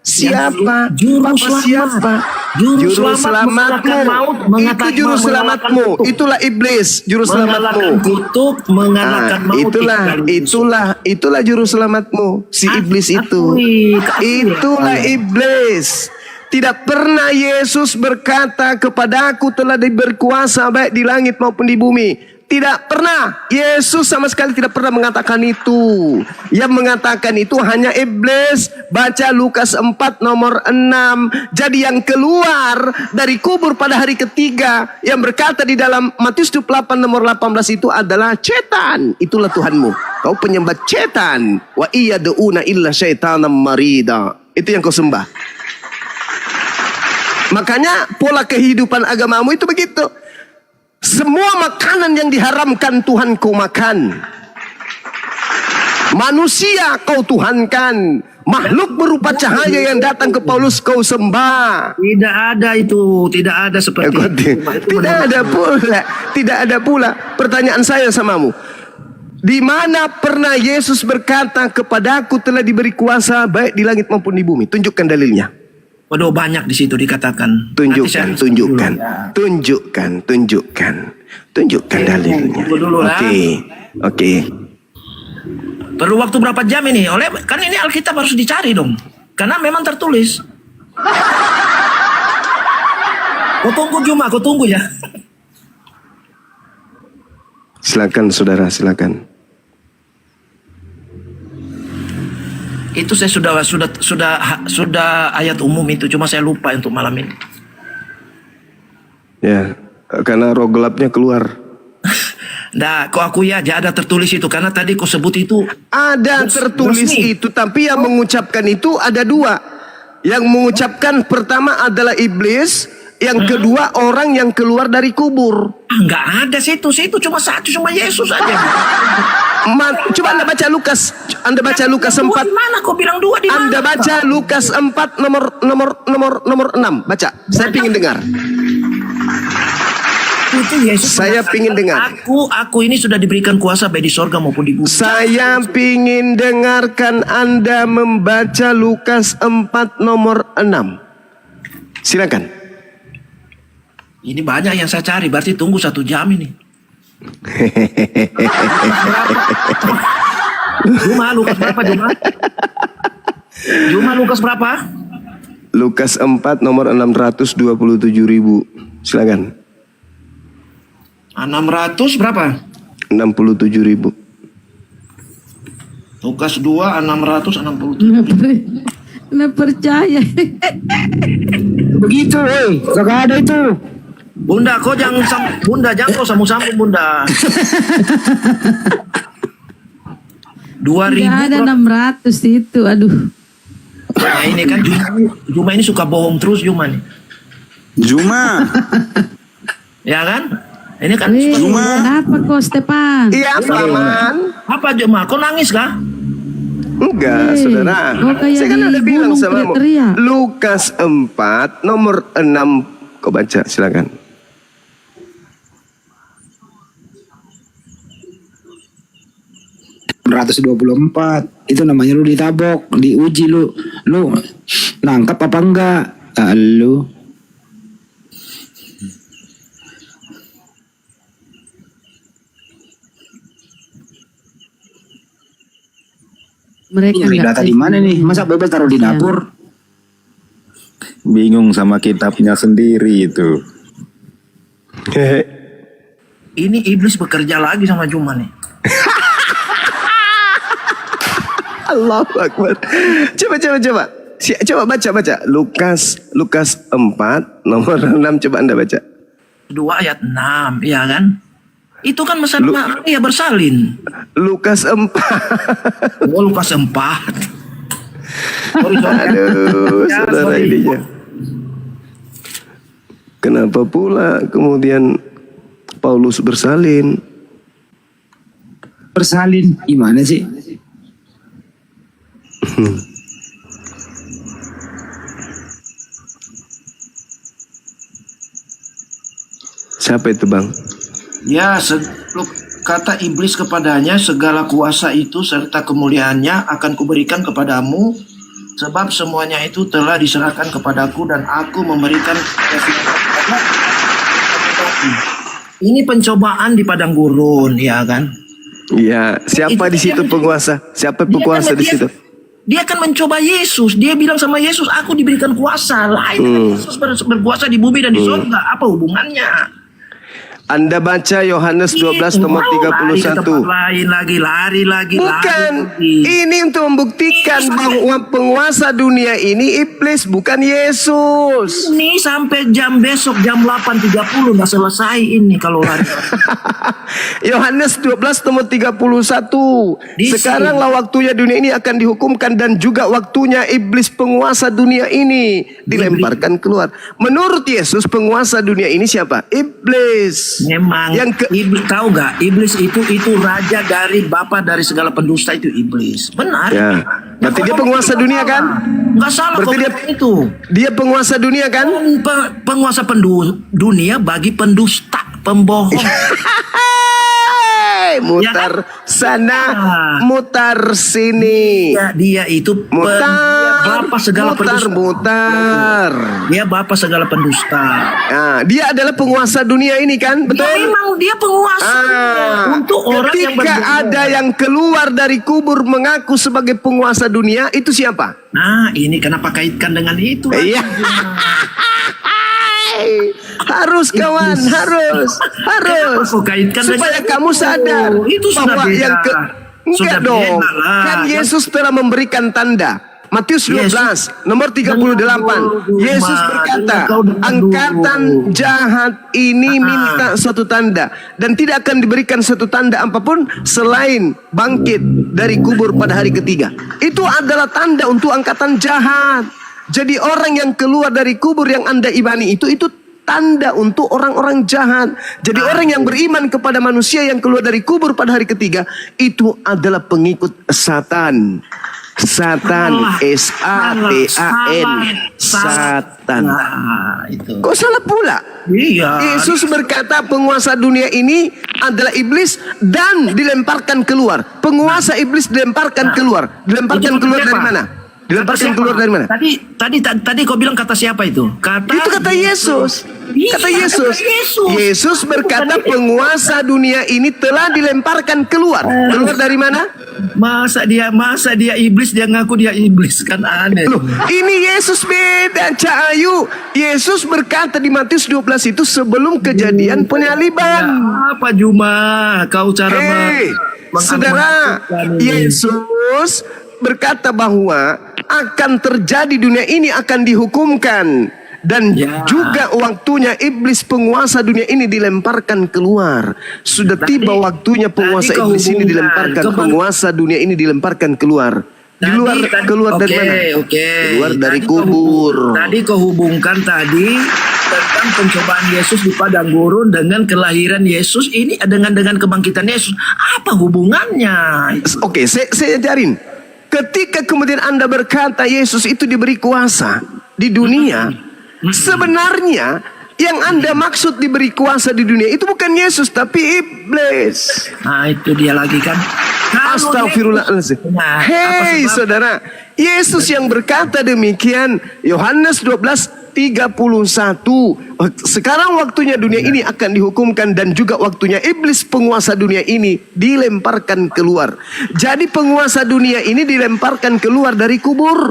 Juru selamatmu. Itu juru selamatmu. Itulah iblis, juru selamatmu. Itulah juru selamatmu. Si iblis itu. Itulah iblis. Tidak pernah Yesus berkata kepadaku telah diberi kuasa baik di langit maupun di bumi. Tidak pernah. Yesus sama sekali tidak pernah mengatakan itu. Yang mengatakan itu hanya iblis. Baca Lukas 4 nomor 6. Jadi yang keluar dari kubur pada hari ketiga, yang berkata di dalam Matius 28 nomor 18 itu adalah setan. Itulah Tuhanmu. Kau penyembah setan. Wa iyad'una illa syaitanam marida. Itu yang kau sembah. Makanya pola kehidupan agamamu itu begitu. Semua makanan yang diharamkan Tuhan kau makan. Manusia kau tuhankan. Makhluk berupa cahaya yang datang ke Paulus kau sembah. Tidak ada itu, tidak ada seperti itu. Tidak ada pula. Pertanyaan saya samamu. Di mana pernah Yesus berkata kepadaku telah diberi kuasa baik di langit maupun di bumi? Tunjukkan dalilnya. Waduh, banyak di situ dikatakan. Tunjukkan dalilnya. Oke. Perlu waktu berapa jam ini? Kan ini Alkitab harus dicari dong. Karena memang tertulis. Kau tunggu Juma, kau tunggu ya. Silakan saudara, silakan. Itu saya sudah ayat umum itu, cuma saya lupa untuk malam ini. Ya, karena roh gelapnya keluar. Nah, kau akui aja ada tertulis itu, karena tadi kau sebut itu. Ada tertulis resmi. itu, tapi yang mengucapkan itu ada dua. Yang mengucapkan pertama adalah iblis, yang kedua orang yang keluar dari kubur. Enggak ada situ cuma satu, cuma Yesus aja. Coba Anda baca Lukas. Anda baca Lukas 4. Di mana kau bilang dua di mana? Anda baca Lukas 4 nomor 6. Baca. Saya pingin dengar. Itu Yesus. Saya pingin dengar. Aku ini sudah diberikan kuasa baik di sorga maupun di bumi. Saya pingin dengarkan Anda membaca Lukas 4 nomor 6. Silakan. Ini banyak yang saya cari, berarti tunggu 1 jam ini. Juma Lukas berapa Juma? Juma Lukas berapa? Lukas 4 nomor 627.000. Silakan. 600 berapa? 67.000. Lukas 2 667. Nggak percaya. Begitu, kagak ada itu. Bunda, kau jangan kau sambung Bunda. 2000. Nggak ada 600 itu, aduh. Nah ini kan Juma ini suka bohong terus Juma nih. Juma. Ya kan? Ini kan Kenapa kok Stepan? Iya, Paman. Apa Juma? Kau nangis kah? Enggak, saudara. Saya kan udah bilang sama kamu. Lukas 4 nomor 6. Kau baca, silakan. Itu namanya lu ditabok, diuji lu nangkap apa enggak? Lu Mereka nyari data di mana nih? Masa bebas taruh di dapur? Bingung sama kitabnya sendiri itu. Ini iblis bekerja lagi sama Juma nih. Allahu Akbar. Coba baca. Lukas 4 nomor 6, coba Anda baca. 2 ayat 6, ya kan? Itu kan Maria bersalin. Lukas 4. Oh, Lukas 4. Aduh, saudara ininya. Kenapa pula kemudian Paulus bersalin? Bersalin gimana sih? Siapa itu bang? Ya, kata iblis kepadanya, segala kuasa itu serta kemuliaannya akan kuberikan kepadamu, sebab semuanya itu telah diserahkan kepadaku dan aku memberikan kepadamu. Ini pencobaan di padang gurun, ya kan? Iya. Siapa di situ penguasa? Siapa penguasa di situ? Dia akan mencoba Yesus. Dia bilang sama Yesus, aku diberikan kuasa. Lain Yesus berkuasa di bumi dan di surga. Apa hubungannya? Anda baca Yohanes 12 nomor Lari ke 31. tempat lain lagi, lari lagi. Bukan, lari. ini untuk membuktikan bahwa penguasa dunia ini iblis, bukan Yesus. Ini sampai jam besok jam 8.30 nggak selesai ini kalau lari. Yohanes 12 nomor 31. Sekaranglah waktunya dunia ini akan dihukumkan dan juga waktunya iblis penguasa dunia ini dilemparkan keluar. Menurut Yesus penguasa dunia ini siapa? Iblis. Memang iblis, tahu gak? Iblis itu raja dari bapa dari segala pendusta, itu iblis. Benar. Ya. Berarti dia penguasa dunia kan? Nggak salah. Berarti dia penguasa dunia kan? Penguasa dunia bagi pendusta, pembohong. Mutar sana, mutar sini. Dia itu bapa segala pendusta. Mutar. Dia bapa segala pendusta. Nah, dia adalah penguasa dunia ini kan? Betul? Ya, memang dia penguasa untuk orang yang ketika ada yang keluar dari kubur mengaku sebagai penguasa dunia, itu siapa? Nah, ini kenapa kaitkan dengan itu? Iya. Harus kawan, harus supaya kamu sadar itu bahwa yang enggak dong. Kan Yang Yesus telah memberikan tanda. Matius 12 nomor 38. Yesus berkata, angkatan jahat ini minta suatu tanda dan tidak akan diberikan suatu tanda apapun selain bangkit dari kubur pada hari ketiga. Itu adalah tanda untuk angkatan jahat. Jadi orang yang keluar dari kubur yang Anda imani itu tanda untuk orang-orang jahat. Jadi orang yang beriman kepada manusia yang keluar dari kubur pada hari ketiga itu adalah pengikut Satan. Satan, S-A-T-A-N, Satan. Kok salah pula? Iya. Yesus berkata penguasa dunia ini adalah iblis dan dilemparkan keluar. Penguasa iblis dilemparkan keluar. Dilemparkan keluar dari mana? Dilemparkan keluar dari mana? Tadi kau bilang kata siapa itu? Itu kata Yesus. Kata Yesus. Yesus berkata penguasa dunia ini telah dilemparkan keluar. Keluar dari mana? Masa dia iblis, dia ngaku dia iblis, kan aneh. Loh, ini Yesus beda, Cak Ayu. Yesus berkata di Matius 12 itu sebelum kejadian penyaliban. Apa Juma? Kau cara saudara, Yesus berkata bahwa akan terjadi dunia ini akan dihukumkan dan juga waktunya iblis penguasa dunia ini dilemparkan keluar. Sudah tiba waktunya penguasa iblis ini dilemparkan, penguasa dunia ini dilemparkan keluar. Keluar dari mana? Keluar dari kubur. Tadi kau hubungkan tadi tentang pencobaan Yesus di padang gurun dengan kelahiran Yesus ini dengan kebangkitan Yesus. Apa hubungannya? Oke, saya ajarin. Ketika kemudian Anda berkata Yesus itu diberi kuasa di dunia, sebenarnya yang Anda maksud diberi kuasa di dunia itu bukan Yesus tapi iblis. Nah, itu dia lagi kan. Astagfirullahaladzim. Hei saudara, Yesus yang berkata demikian, Yohanes 12:31. Sekarang waktunya dunia ini akan dihukumkan dan juga waktunya iblis penguasa dunia ini dilemparkan keluar. Jadi penguasa dunia ini dilemparkan keluar dari kubur.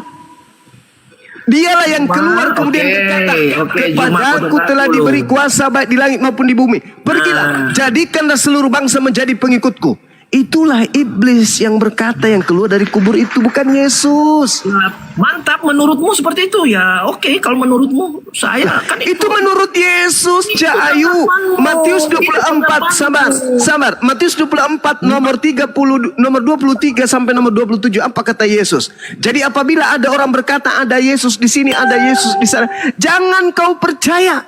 Dialah yang keluar kemudian berkata, kepadaku telah diberi kuasa baik di langit maupun di bumi. Pergilah, jadikanlah seluruh bangsa menjadi pengikutku. Itulah iblis yang berkata yang keluar dari kubur itu bukan Yesus. Mantap, menurutmu seperti itu ya. Oke, kalau menurutmu saya kan itu menurut Yesus, Cak Ayu. Matius 24, sabar. Matius 24 nomor 23 sampai nomor 27 apa kata Yesus? Jadi apabila ada orang berkata ada Yesus di sini, ada Yesus di sana, jangan kau percaya.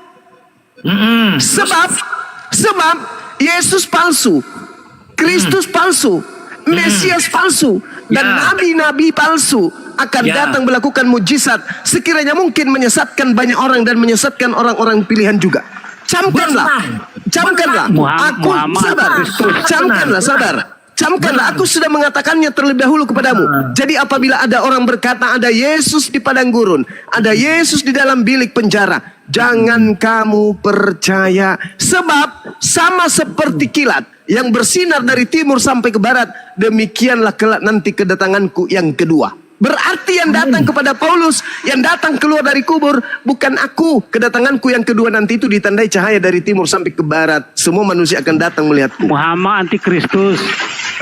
Sebab Yesus palsu. Kristus palsu, Mesias palsu, dan nabi-nabi palsu akan Ya. datang melakukan mujizat, sekiranya mungkin menyesatkan banyak orang dan menyesatkan orang-orang pilihan juga. Camkanlah, camkanlah. Aku sabar, camkanlah, sabar. Camkanlah, aku sudah mengatakannya terlebih dahulu kepadamu. Jadi apabila ada orang berkata ada Yesus di padang gurun, ada Yesus di dalam bilik penjara, jangan kamu percaya. Sebab sama seperti kilat yang bersinar dari timur sampai ke barat, demikianlah kelak nanti kedatanganku yang kedua. Berarti yang datang kepada Paulus, yang datang keluar dari kubur, bukan aku. Kedatanganku yang kedua nanti itu ditandai cahaya dari timur sampai ke barat. Semua manusia akan datang melihatku. Muhammad antikristus.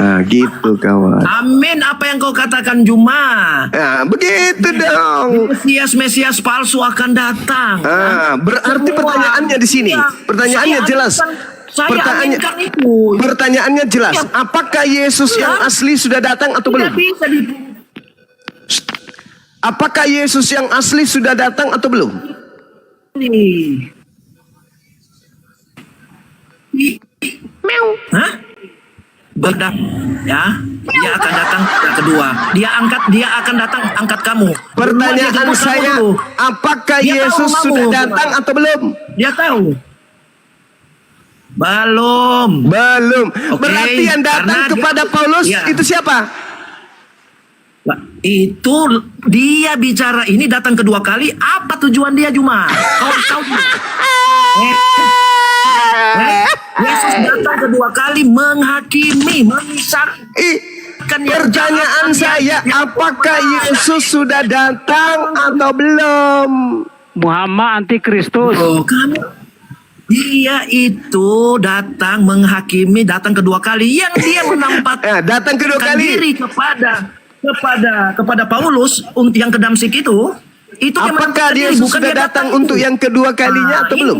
Nah, gitu kawan. Amin, apa yang kau katakan Juma. Nah, begitu dong. Mesias palsu akan datang. Berarti Semua. pertanyaannya di sini. Ya, Pertanyaannya saya jelas. Saya aminkan itu. Pertanyaannya jelas. Ya. Apakah Yesus yang asli sudah datang atau belum? Tidak bisa Apakah Yesus yang asli sudah datang atau belum? Hah? Berdak, ya, dia akan datang yang kedua. Dia akan datang angkat kamu. Pertanyaan saya, apakah Dia tahu Yesus kamu. sudah datang atau belum? Dia tahu. Belum. Belum. Oke, Berarti yang datang karena kepada dia- Paulus ya. itu siapa? Nah, itu dia bicara ini datang kedua kali. Apa tujuan dia Juma? Kau tahu? Yesus datang kedua kali menghakimi, memisahkan. Pertanyaan saya, apakah Yesus sudah datang atau belum? Muhammad antikristus. Oh, dia itu datang menghakimi, datang kedua kali. Yang dia menampakkan datang kedua kali diri kepada Paulus untuk yang ke Damsik itu apakah dia sudah datang untuk yang kedua kalinya atau belum?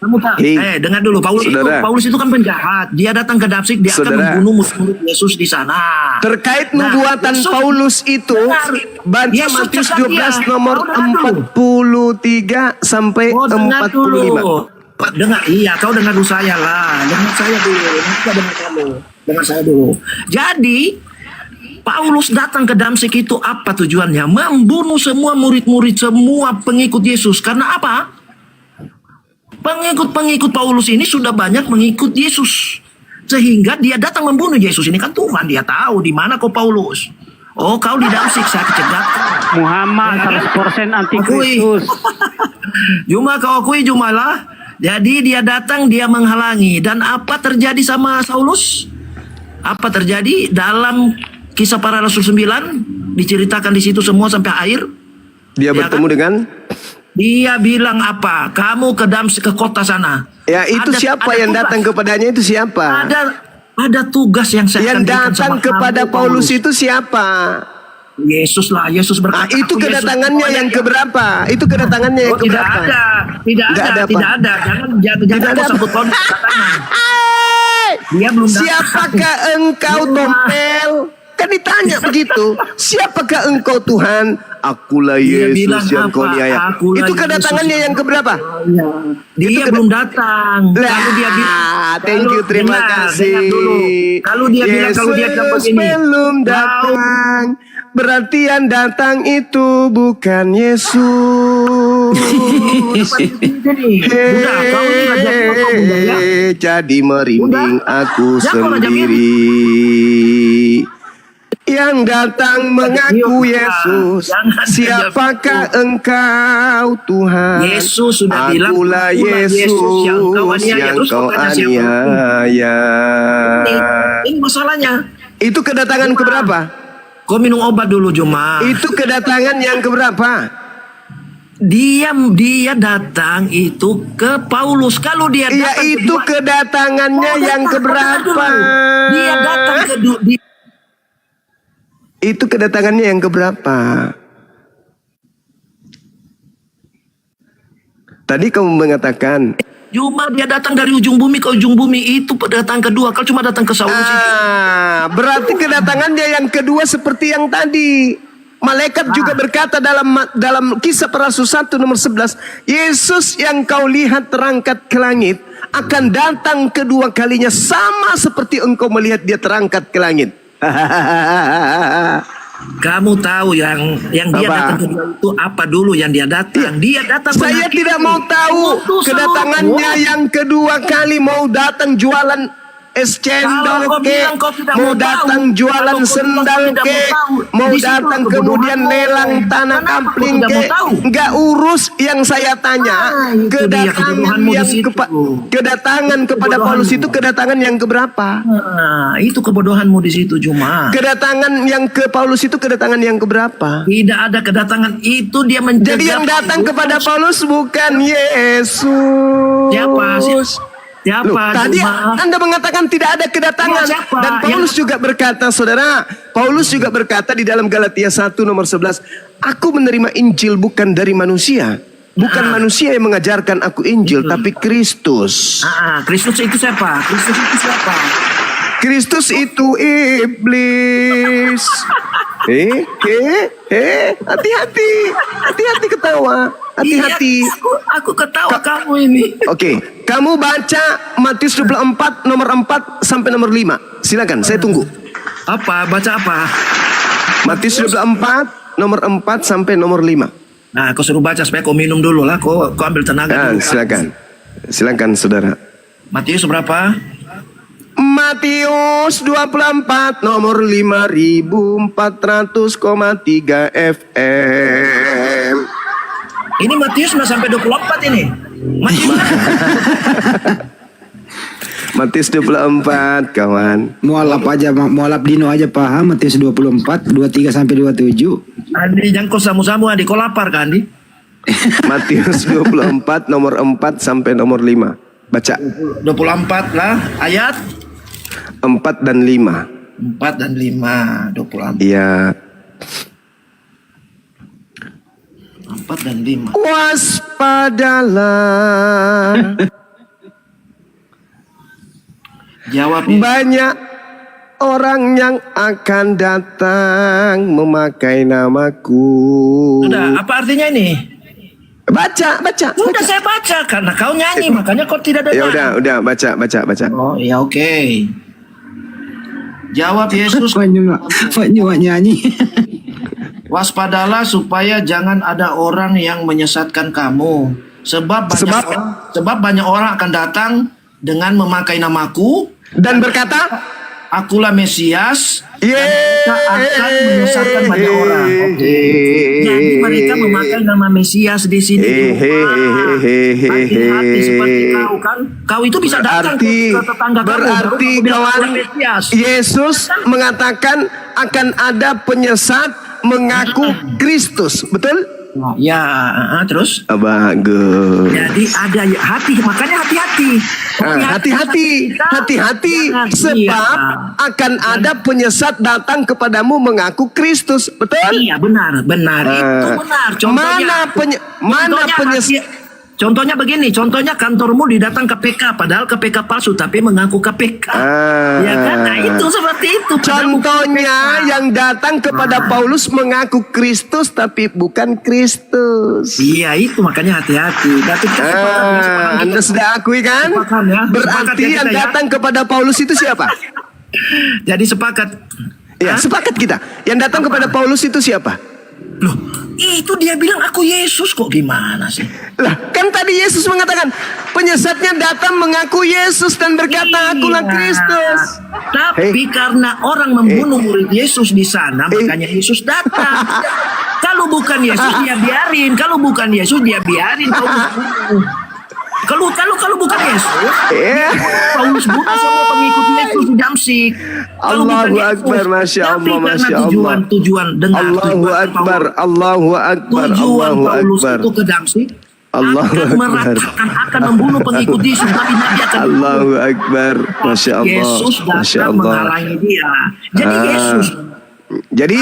Kamu tahu? Dengar dulu, Paulus itu kan penjahat. Dia datang ke Damsik, dia akan membunuh murid Yesus di sana. Terkait nubuatan Paulus itu, baca Matius 12 nomor 43 sampai 45. Dengar, iya, kau dengar dulu saya lah. Dengar saya dulu, nanti dengar kamu. Dengar saya dulu. Jadi, Paulus datang ke Damsik itu apa tujuannya? Membunuh semua murid-murid, semua pengikut Yesus. Karena apa? Pengikut-pengikut Paulus ini sudah banyak mengikut Yesus. Sehingga dia datang membunuh Yesus. Ini kan Tuhan, dia tahu di mana kau Paulus. Oh, kau di Damsik, saya kecegat. Muhammad 100% antikristus. Cuma kau akui Jumalah. Jadi dia datang, dia menghalangi. Dan apa terjadi sama Saulus? Apa terjadi dalam Kisah Para Rasul 9? Diceritakan di situ semua sampai akhir. Dia bertemu dengan? Dia bilang apa? Kamu ke Damsik, ke kota sana. Ya, itu siapa yang datang kepadanya itu siapa? Ada tugas yang saya yang datang kepada Paulus itu siapa? Yesus lah, Yesus berkata. Itu kedatangannya yang keberapa? Itu kedatangannya yang keberapa? Tidak ada. Jangan kau sebut Paulus kedatangan. Dia belum datang. Siapakah engkau, Tompel? Kan ditanya begitu. Siapakah engkau, Tuhan? Akulah Yesus yang kau niaya. Itu kedatangannya yang keberapa? Dia belum datang. Kalau dia bilang, thank you, terima kasih. Kalau dia bilang, kalau dia bilang begini, belum datang, berarti yang datang itu bukan Yesus. Jadi merinding aku sendiri. Yang datang mengaku Yesus. Siapakah engkau, Tuhan? Yesus sudah bilang, akulah Yesus yang kau aniaya. Ini masalahnya. Itu kedatangan keberapa? Kau minum obat dulu, Juma. Itu kedatangan yang keberapa? Dia datang itu ke Paulus. Kalau dia datang itu kedatangannya yang keberapa? Dia datang ke itu kedatangannya yang keberapa? Tadi kamu mengatakan Cuma dia datang dari ujung bumi ke ujung bumi, itu datang kedua. Kalau cuma datang ke Saulus berarti kedatangannya yang kedua seperti yang tadi. Malaikat juga berkata dalam Kisah Para Rasul 1 nomor 11, Yesus yang kau lihat terangkat ke langit akan datang kedua kalinya sama seperti engkau melihat dia terangkat ke langit. Kamu tahu yang dia Apa? datang kedua itu apa dulu yang dia datang? Dia datang Saya menghakimi. tidak mau tahu Untuk kedatangannya seluruh. yang kedua kali mau datang jualan es cendol Kalau kau ke, bilang kau tidak mau mau datang tahu, jualan kalau kau sendal tidak ke, mau tahu, mau di situ datang kebodohanmu. kemudian lelang tanah Kenapa kau kampling tidak ke, mau tahu? nggak urus yang saya tanya. Itu dia kebodohanmu di situ. Kedatangan kepada Paulus itu kedatangan yang keberapa? Nah, itu kebodohanmu di situ cuma. Kedatangan yang ke Paulus itu kedatangan yang keberapa? Tidak ada kedatangan itu dia menjaga. Jadi yang datang kepada Paulus bukan Yesus. Siapa? Siapa? Loh, tadi Cuma? Anda mengatakan tidak ada kedatangan. Ya, siapa? Dan Paulus juga berkata, saudara, Paulus juga berkata di dalam Galatia 1 nomor 11, aku menerima Injil bukan dari manusia. Bukan manusia yang mengajarkan aku Injil, tapi Kristus. Kristus itu siapa? Kristus itu siapa? Kristus itu iblis. Hati-hati ketawa. Hati-hati. Iya, aku ketawa kamu ini. Oke, kamu baca Matius 24 nomor 4 sampai nomor 5. Silakan, saya tunggu. Apa? Baca apa? Matius 24 nomor 4 sampai nomor 5. Nah, kau suruh baca supaya kau minum dulu lah. Kau ambil tenaga dulu. Silakan. Silakan saudara. Matius berapa? Matius 24 nomor 5400,3 FM. Ini Matius nggak sampai 24 ini. Matius. Matius 24 kawan. Mualaf aja, mualaf Dino aja paham. Matius 24, 23 sampai 27. Andi jangkau samu-samu Andi. Kau lapar kan Andi? Matius 24 nomor 4 sampai nomor 5. Baca. 24 lah. Ayat 4 dan 5. 4 dan 5. 24. Iya. 4 dan 5. Waspadalah. Jawab. Banyak orang yang akan datang memakai namaku. Sudah, apa artinya ini? Baca. Sudah saya baca karena kau nyanyi makanya kau tidak dengar. Ya udah, baca. Oh, ya oke. Jawab Yesus. Pak Nyuak nyanyi. Waspadalah supaya jangan ada orang yang menyesatkan kamu. Sebab banyak orang akan datang dengan memakai namaku dan berkata, akulah Mesias. Mereka akan menyesatkan banyak orang. Oke. Jadi mereka memakai nama Mesias di sini. Hati-hati seperti kau kan. Kau itu bisa datang ke tetangga kamu. Berarti kawan, Yesus mengatakan akan ada penyesat mengaku Kristus, betul? Ya, terus? Bagus. Jadi ada hati, makanya hati-hati. Hati-hati sebab akan ada penyesat datang kepadamu mengaku Kristus, betul? Iya, benar. Itu benar. Mana penyesat? Contohnya begini, kantormu didatang KPK, padahal KPK palsu tapi mengaku KPK. Ya kan? Nah, itu seperti itu. Contohnya yang datang kepada Paulus mengaku Kristus tapi bukan Kristus. Iya, itu makanya hati-hati. Anda sudah akui kan? Ya. Berarti yang datang kepada Paulus itu siapa? Jadi sepakat. Ya, sepakat kita. Yang datang kepada Paulus itu siapa? Loh, itu dia bilang aku Yesus kok, gimana sih? Lah, kan tadi Yesus mengatakan penyesatnya datang mengaku Yesus dan berkata akulah Kristus. Tapi karena orang membunuh murid Yesus di sana, makanya Yesus datang. Kalau bukan Yesus dia biarin, kalau bukan Yesus dia biarin. Kalau bukan Yesus, Paulus bunuh semua pengikut Yesus di Damsik. Allahu Akbar, Masya Allah, Masya Allah. Tujuan dengan Allahu Akbar, Allahu Akbar, tujuan Allahu Paulus Akbar. itu ke Damsik Allahu akan Akbar. meratakan, akan membunuh pengikut Yesus, tapi Nabi akan Allahu Akbar, Masya Allah, Yesus Masya datang Allah. menghalangi dia. Jadi Yesus. Jadi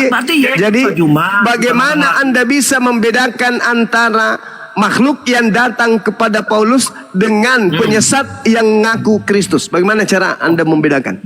bagaimana Anda bisa membedakan antara makhluk yang datang kepada Paulus dengan penyesat yang ngaku Kristus? Bagaimana cara Anda membedakan?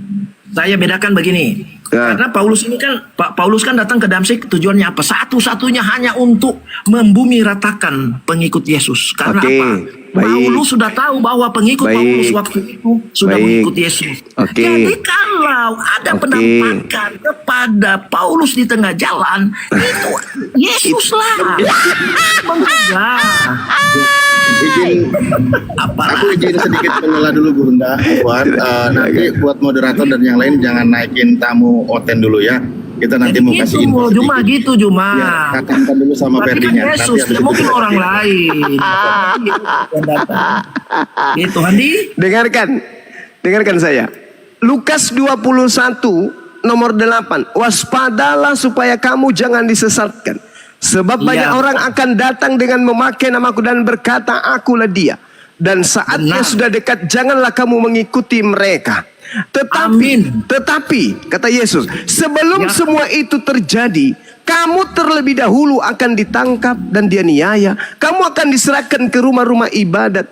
Saya bedakan begini. Karena Paulus ini kan, Paulus kan datang ke Damsik tujuannya apa? Satu-satunya hanya untuk membumi ratakan pengikut Yesus. Karena apa? Paulus sudah tahu bahwa pengikut Baik. Paulus waktu itu sudah Baik. mengikut Yesus. Oke. Jadi kalau ada Oke. penampakan kepada Paulus di tengah jalan, itu Yesus lah. Menjaga. Izin, aku izin sedikit menela dulu Bunda. Buat nanti buat moderator dan yang lain jangan naikin tamu Oten dulu ya. Kita nanti mau kasih info Juma sedikit. gitu Juma. Ya, katakan dulu sama Tapi kan Ferdinya. Yesus, tidak mungkin orang lain. Yang datang. Gitu, Handi. Dengarkan saya. Lukas 21 nomor 8. Waspadalah supaya kamu jangan disesatkan. Sebab Iya. banyak orang akan datang dengan memakai namaku dan berkata, akulah dia. Dan saatnya Benar. sudah dekat, janganlah kamu mengikuti mereka. Tetapi, kata Yesus, sebelum semua itu terjadi, kamu terlebih dahulu akan ditangkap dan dianiaya. Kamu akan diserahkan ke rumah-rumah ibadat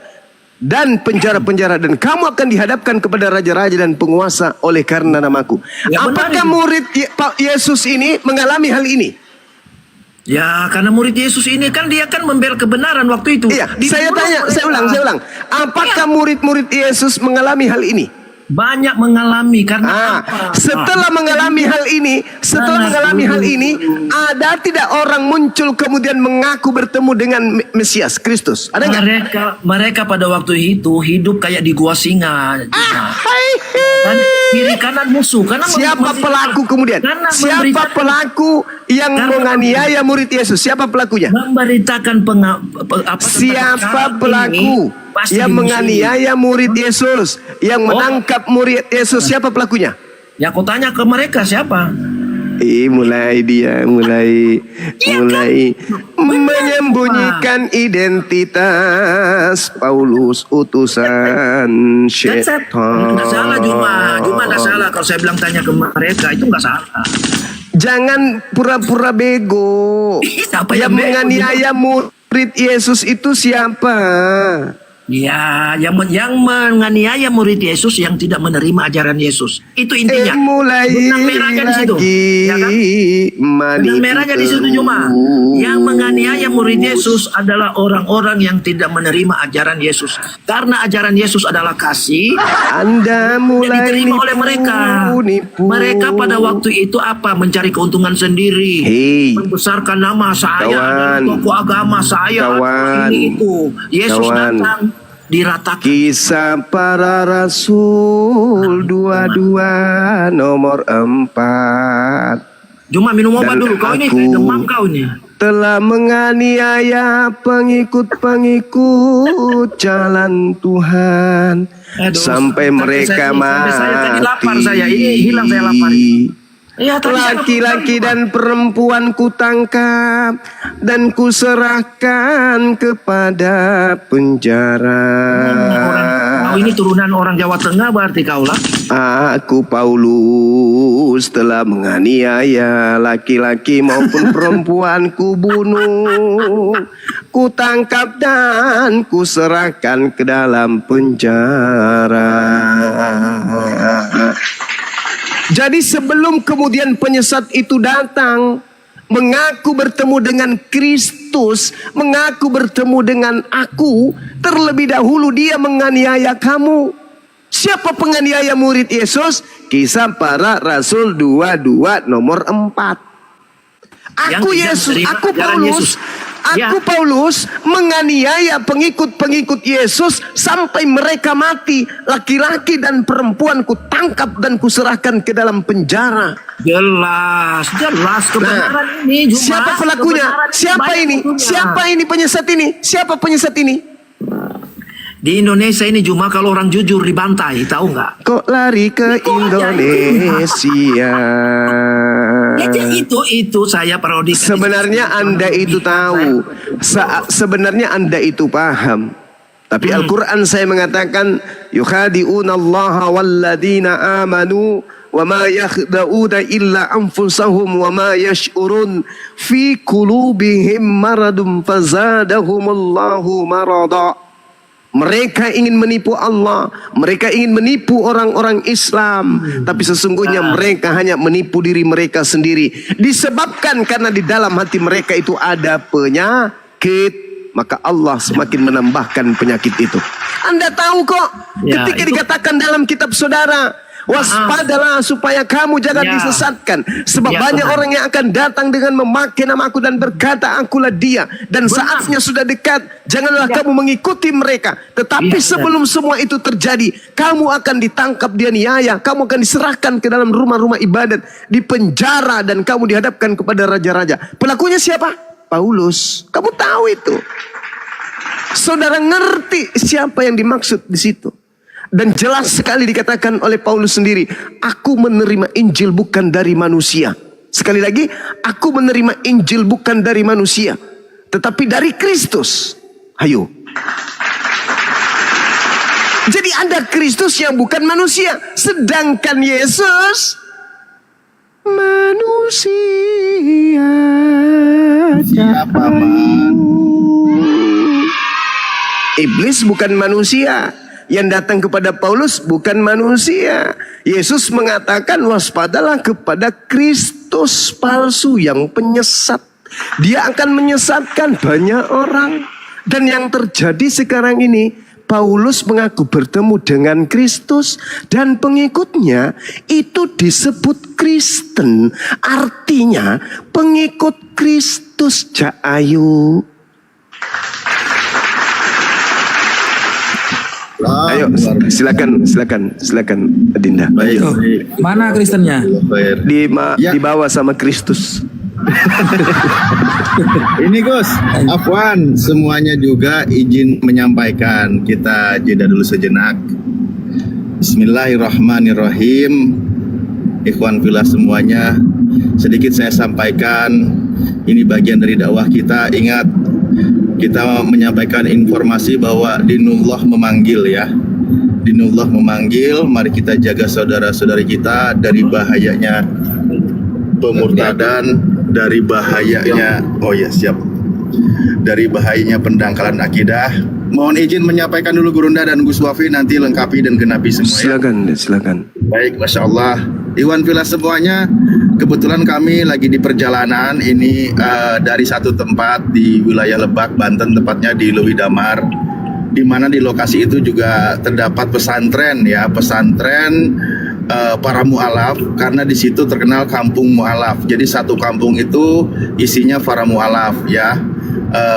dan penjara-penjara, dan kamu akan dihadapkan kepada raja-raja dan penguasa oleh karena namaku. Ya, benar Apakah itu. murid Pak Yesus ini mengalami hal ini? Ya, karena murid Yesus ini kan dia kan membela kebenaran waktu itu. Iya, Dibunuh saya mereka. ulang. Apakah murid-murid Yesus mengalami hal ini? Banyak mengalami karena apa? Setelah mengalami hal ini, ada tidak orang muncul kemudian mengaku bertemu dengan Mesias Kristus? Ada nggak? Mereka pada waktu itu hidup kayak di gua singa. Dan kiri kanan musuh. Karena Siapa pelaku kemudian? Siapa pelaku yang menganiaya murid Yesus? Siapa pelakunya? Memberitakan Siapa pelaku yang menganiaya murid Yesus, yang menangkap murid Yesus? Siapa pelakunya? Ya, aku tanya ke mereka siapa? Mulai menyembunyikan identitas Paulus utusan syaitan. Nggak salah Juma nggak salah kalau saya bilang tanya ke mereka, itu nggak salah. Jangan pura-pura bego. Siapa Yang yang bego, menganiaya murid Yesus itu siapa? Ya, yang menganiaya murid Yesus yang tidak menerima ajaran Yesus. Itu intinya. Mulai Benang merahnya di situ. Ya kan? Benang merahnya di situ Juma. Yang menganiaya murid Yesus adalah orang-orang yang tidak menerima ajaran Yesus. Karena ajaran Yesus adalah kasih. Anda mulai diterima oleh mereka. Mereka pada waktu itu apa? Mencari keuntungan sendiri. Membesarkan nama saya, tokoh agama saya, ini itu. Yesus datang diratakan. Kisah para Rasul 22 nomor 4. Cuma minum obat dulu. Kau ini demam kau ini. Telah menganiaya pengikut-pengikut jalan Tuhan. Sampai mereka mati. Saya tadi lapar saya. Ini hilang saya lapar. Ya, laki-laki dan perempuan kutangkap dan kuserahkan kepada penjara. Kau ini turunan orang Jawa Tengah berarti kau lah. Aku Paulus telah menganiaya laki-laki maupun perempuan kubunuh, kutangkap dan kuserahkan ke dalam penjara. Jadi sebelum kemudian penyesat itu datang, mengaku bertemu dengan Kristus, mengaku bertemu dengan aku, terlebih dahulu dia menganiaya kamu. Siapa penganiaya murid Yesus? Kisah para Rasul 22 nomor 4. Aku Yesus, aku Paulus, Paulus menganiaya pengikut-pengikut Yesus sampai mereka mati. Laki-laki dan perempuan kutangkap dan kuserahkan ke dalam penjara. Jelas kebenaran ini. Siapa pelakunya? Siapa ini penyesat ini? Siapa penyesat ini? Di Indonesia ini Juma kalau orang jujur dibantai, tahu nggak? Kok lari ke Indonesia? Itu saya parodi. Sebenarnya Anda itu tahu. Sebenarnya Anda itu paham. Tapi Al-Quran saya mengatakan, yukhadi'una Allah walladina amanu wa ma yakhda'una illa anfusahum wa ma yash'urun fi qulubihim maradun fazadahumullahu marada. Mereka ingin menipu Allah, mereka ingin menipu orang-orang Islam, tapi sesungguhnya mereka hanya menipu diri mereka sendiri. Disebabkan karena di dalam hati mereka itu ada penyakit. maka Allah semakin menambahkan penyakit itu. Anda tahu kok, Ya, ketika itu- dikatakan dalam kitab saudara, waspadalah supaya kamu jangan Ya. disesatkan, sebab Ya, banyak Tuhan. orang yang akan datang dengan memakai namaku dan berkata, akulah dia, dan saatnya sudah dekat, janganlah kamu mengikuti mereka. Tetapi Ya, sebelum semua itu terjadi, kamu akan ditangkap, dianiaya, kamu akan diserahkan ke dalam rumah-rumah ibadat, dipenjara, dan kamu dihadapkan kepada raja-raja. Pelakunya siapa? Paulus. Kamu tahu itu. Saudara ngerti siapa yang dimaksud di situ. Dan jelas sekali dikatakan oleh Paulus sendiri, aku menerima Injil bukan dari manusia. Sekali lagi, aku menerima Injil bukan dari manusia, tetapi dari Kristus. Ayo. Jadi ada Kristus yang bukan manusia, sedangkan Yesus manusia. Siapa, Iblis bukan manusia. Yang datang kepada Paulus bukan manusia. Yesus mengatakan waspadalah kepada Kristus palsu yang penyesat. Dia akan menyesatkan banyak orang. Dan yang terjadi sekarang ini, Paulus mengaku bertemu dengan Kristus dan pengikutnya itu disebut Kristen. Artinya pengikut Kristus. Ayo. Ayo, silakan Dinda. Baik. Mana Kristennya? Di bawah sama Kristus. Ini Gus, Afwan, semuanya juga izin menyampaikan. Kita jeda dulu sejenak. Bismillahirrahmanirrahim. Ikhwan fillah semuanya, sedikit saya sampaikan. Ini bagian dari dakwah kita. Ingat, kita menyampaikan informasi bahwa dinullah memanggil ya. Dinullah memanggil, mari kita jaga saudara-saudari kita dari bahayanya pemurtadan, dari bahayanya, dari bahayanya pendangkalan akidah. Mohon izin menyampaikan dulu Gurunda dan Gus Wafi, nanti lengkapi dan genapi semua. Silakan. Baik, Masya Allah. Iwan Villa semuanya, kebetulan kami lagi di perjalanan ini dari satu tempat di wilayah Lebak, Banten, tepatnya di Lewi Damar, di mana di lokasi itu juga terdapat pesantren ya, pesantren para mu'alaf, karena di situ terkenal kampung mu'alaf. Jadi satu kampung itu isinya para mu'alaf ya.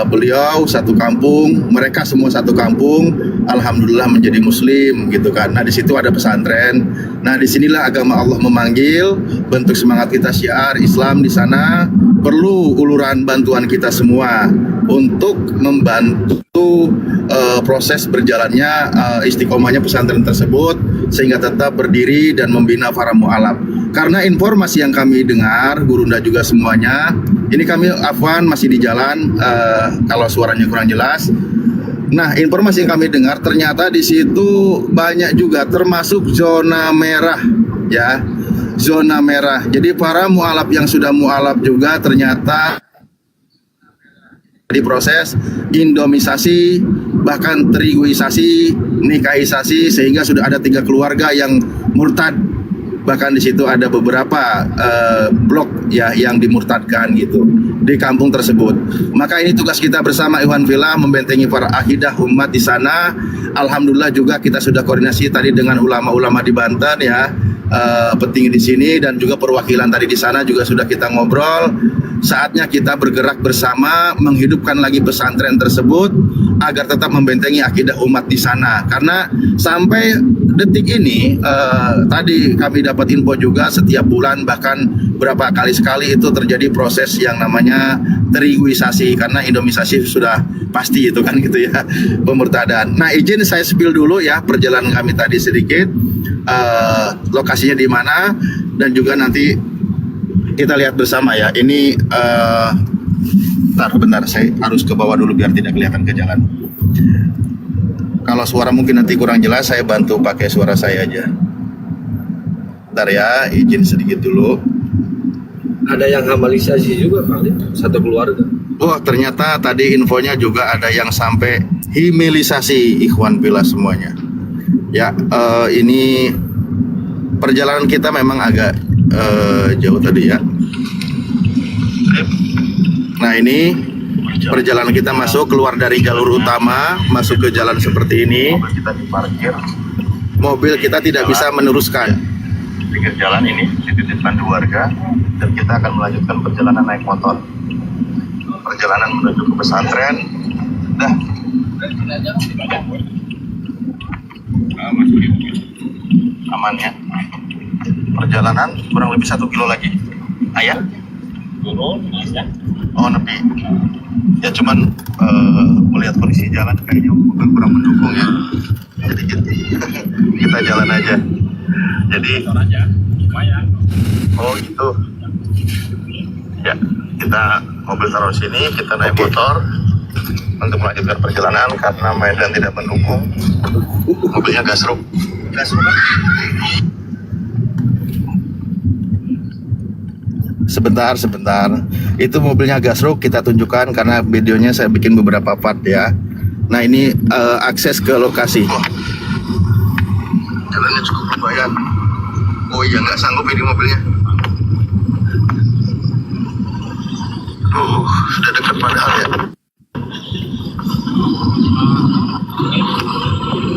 Beliau satu kampung, mereka semua satu kampung, alhamdulillah menjadi muslim gitu kan. Nah di situ ada pesantren. Nah disinilah agama Allah memanggil, bentuk semangat kita syiar Islam di sana. Perlu uluran bantuan kita semua untuk membantu proses berjalannya istiqomahnya pesantren tersebut sehingga tetap berdiri dan membina para mu'alaf. Karena informasi yang kami dengar, Gurunda juga semuanya, ini kami Afwan masih di jalan, kalau suaranya kurang jelas. Nah, informasi yang kami dengar ternyata di situ banyak juga termasuk zona merah ya. Zona merah. Jadi para mu'alaf yang sudah mu'alaf juga ternyata diproses indomisasi, bahkan teriguisasi, nikahisasi, sehingga sudah ada 3 keluarga yang murtad. Bahkan di situ ada beberapa blok ya yang dimurtadkan gitu di kampung tersebut. Maka ini tugas kita bersama Ikhwan Fillah membentengi para akidah umat di sana. Alhamdulillah juga kita sudah koordinasi tadi dengan ulama-ulama di Banten ya, petinggi di sini, dan juga perwakilan tadi di sana juga sudah kita ngobrol. Saatnya kita bergerak bersama menghidupkan lagi pesantren tersebut agar tetap membentengi akidah umat di sana. Karena sampai detik ini tadi kami dapat info juga setiap bulan bahkan berapa kali sekali itu terjadi proses yang namanya teriguisasi, karena indomisasi sudah pasti itu kan gitu ya, pemurtadan. Nah izin saya spill dulu ya perjalanan kami tadi sedikit, lokasinya di mana, dan juga nanti kita lihat bersama ya. Ini bentar saya harus ke bawah dulu biar tidak kelihatan ke jalan. Kalau suara mungkin nanti kurang jelas, saya bantu pakai suara saya aja. Bentar ya, izin sedikit dulu. Ada yang hamalisasi juga kali, satu keluarga. Oh ternyata tadi infonya juga ada yang sampai himilisasi Ikhwan Fillah semuanya. Ya ini perjalanan kita memang agak jauh tadi ya. Nah ini perjalanan kita masuk keluar dari jalur utama, masuk ke jalan seperti ini. Kita diparkir Mobil kita tidak bisa meneruskan. pinggir jalan ini dititipkan di warga dan kita akan melanjutkan perjalanan naik motor. Perjalanan menuju ke pesantren. Dah. Aman ya. Perjalanan kurang lebih 1 kilo lagi. Ayah? Oh, nepi. Ya cuman melihat kondisi jalan kayaknya bukan kurang mendukung ya. Jadi kita jalan aja. Jadi oh gitu. Ya, kita mobil taruh sini, kita naik motor untuk melanjutkan perjalanan karena medan tidak mendukung. Mobilnya gasruk. Sebentar. Itu mobilnya gasruk kita tunjukkan karena videonya saya bikin beberapa part ya. Nah ini akses ke lokasi. Jalannya cukup lumayan. Oh iya, nggak sanggup ini mobilnya. Sudah dekat padahal ya.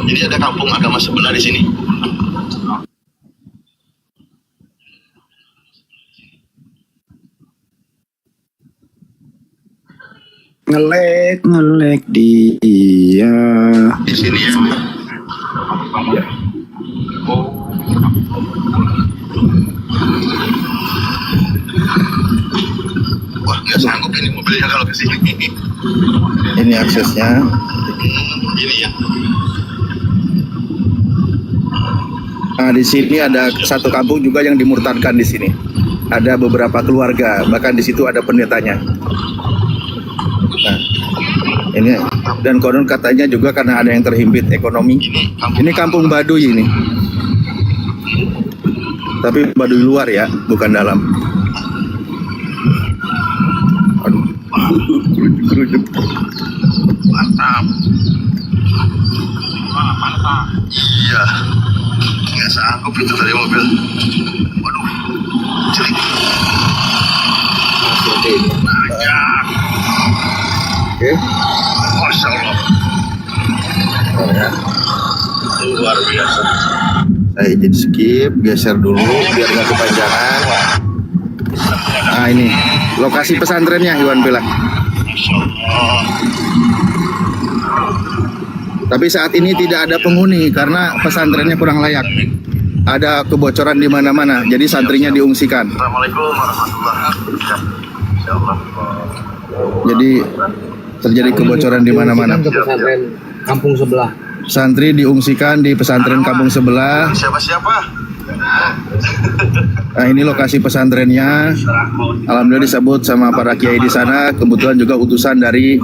Jadi ada kampung agama sebelah di sini. Ngelek dia. Di sini ya. Wah, nggak sanggup ini mobilnya kalau ke sini. Ini aksesnya. Ini ya. Nah di sini ada satu kampung juga yang dimurtadkan di sini. Ada beberapa keluarga, bahkan di situ ada pendetanya. Nah, ini dan konon katanya juga karena ada yang terhimpit ekonomi. Ini kampung Baduy ini. Tapi Baduy luar ya, bukan dalam. Aduh. Kerujuk. Mantap. Iya. Nggak sanggup itu dari mobil. Waduh. Cilik. Oke. Masya Allah. Luar biasa. Saya izin skip, geser dulu biar nggak kepanjangan. Nah ini lokasi pesantrennya Iwan bilang. Tapi saat ini tidak ada penghuni karena pesantrennya kurang layak. Ada kebocoran di mana-mana, jadi santrinya diungsikan. Assalamualaikum warahmatullahi wabarakatuh. Insya Allah. Jadi terjadi kebocoran di mana-mana. Ke pesantren kampung sebelah. Santri diungsikan di pesantren kampung sebelah. Siapa-siapa? Nah ini lokasi pesantrennya. Alhamdulillah disebut sama para kiai di sana. Kebetulan juga utusan dari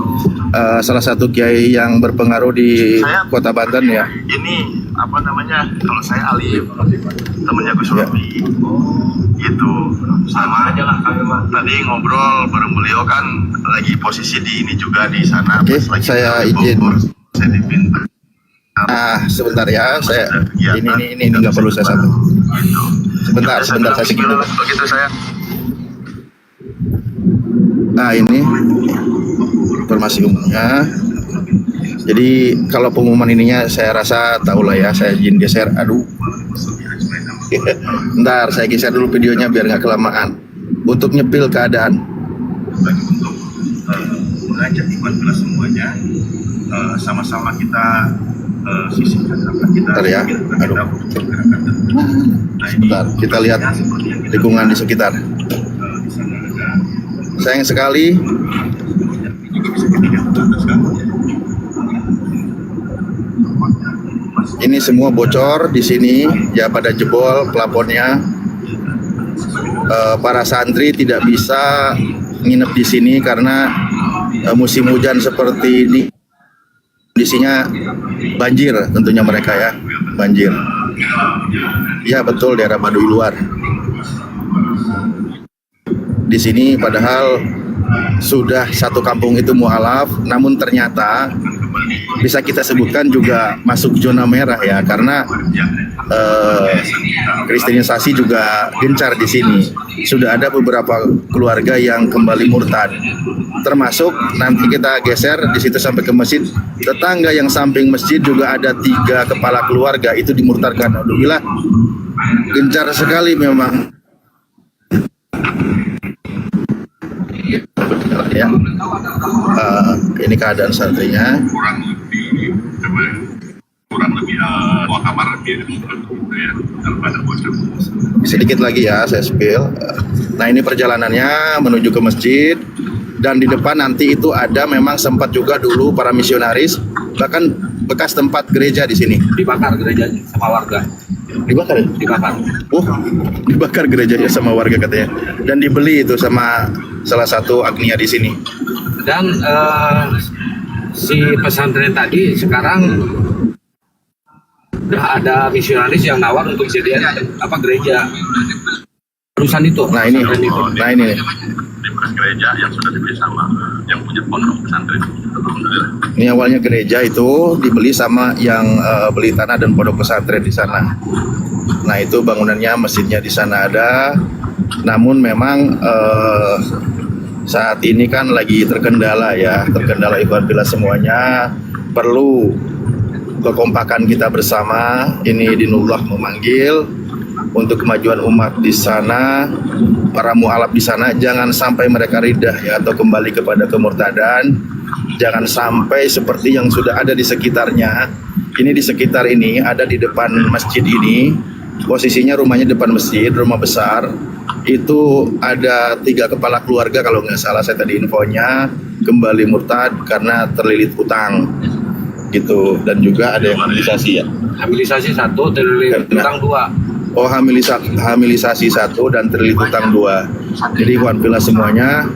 salah satu kiai yang berpengaruh di Kota Banten ya. Ini apa namanya? Kalau saya Alif, temennya Gus Robi. Gitu. Sama aja lah kami mah. Tadi ngobrol bareng beliau kan lagi posisi di ini juga di sana. Oke, pas lagi saya di izin. Bogor. Saya dipinta. Sebentar ya, saya ini nggak perlu saya satu. Sebentar saya sedikit dulu. Begitu saya. Nah ini informasi umumnya. Jadi kalau pengumuman ininya saya rasa tahu lah ya. Saya izin geser. Aduh. Bentar saya geser dulu videonya biar nggak kelamaan. Untuk nyepil keadaan. Untuk mengajak ikhwan kelas semuanya sama-sama kita sisihkan sampah kita. Bentar ya. Aduh. Sebentar kita lihat lingkungan di sekitar. Sayang sekali. Ini semua bocor di sini ya, pada jebol plafonnya. Para santri tidak bisa nginep di sini karena musim hujan seperti ini. Kondisinya banjir tentunya mereka ya, banjir. Ya betul, daerah Baduy luar. Di sini padahal sudah satu kampung itu mualaf, namun ternyata bisa kita sebutkan juga masuk zona merah ya, karena kristenisasi juga gencar di sini. Sudah ada beberapa keluarga yang kembali murtad, termasuk nanti kita geser di situ sampai ke masjid. Tetangga yang samping masjid juga ada 3 kepala keluarga itu dimurtadkan. Alhamdulillah, gencar sekali memang. Ya, ini keadaan santrinya. Kurang lebih 2 kamar Sedikit lagi ya saya spill. Nah, ini perjalanannya menuju ke masjid, dan di depan nanti itu ada memang sempat juga dulu para misionaris, bahkan bekas tempat gereja di sini. Dibakar gerejanya sama warga. Dibakar ya? Dibakar. Oh, dibakar gerejanya sama warga katanya. Dan dibeli itu sama salah satu agnia di sini. Dan si pesantren tadi sekarang udah ada misionaris yang nawar untuk jadian gereja. Perusahaan itu. Nah ini nih. di bekas gereja yang sudah dibeli sama yang punya pondok pesantren. Alhamdulillah. Ini awalnya gereja itu dibeli sama yang beli tanah dan pondok pesantren di sana. Nah itu bangunannya, masjidnya di sana ada. Namun memang saat ini kan lagi terkendala Ikhwan Fillah semuanya, perlu kekompakan kita bersama. Ini Dinullah memanggil untuk kemajuan umat di sana, para mu'alaf di sana, jangan sampai mereka ridah ya atau kembali kepada kemurtadan. Jangan sampai seperti yang sudah ada di sekitarnya. Ini di sekitar ini, ada di depan masjid ini, posisinya rumahnya depan masjid, rumah besar. Itu ada 3 kepala keluarga kalau nggak salah saya tadi infonya, kembali murtad karena terlilit utang gitu. Dan juga ada yang hamilisasi ya. Hamilisasi 1, terlilit utang 2. Oh, hamilisasi 1 dan terlilit utang 2. Jadi Ikhwan Fillah semuanya,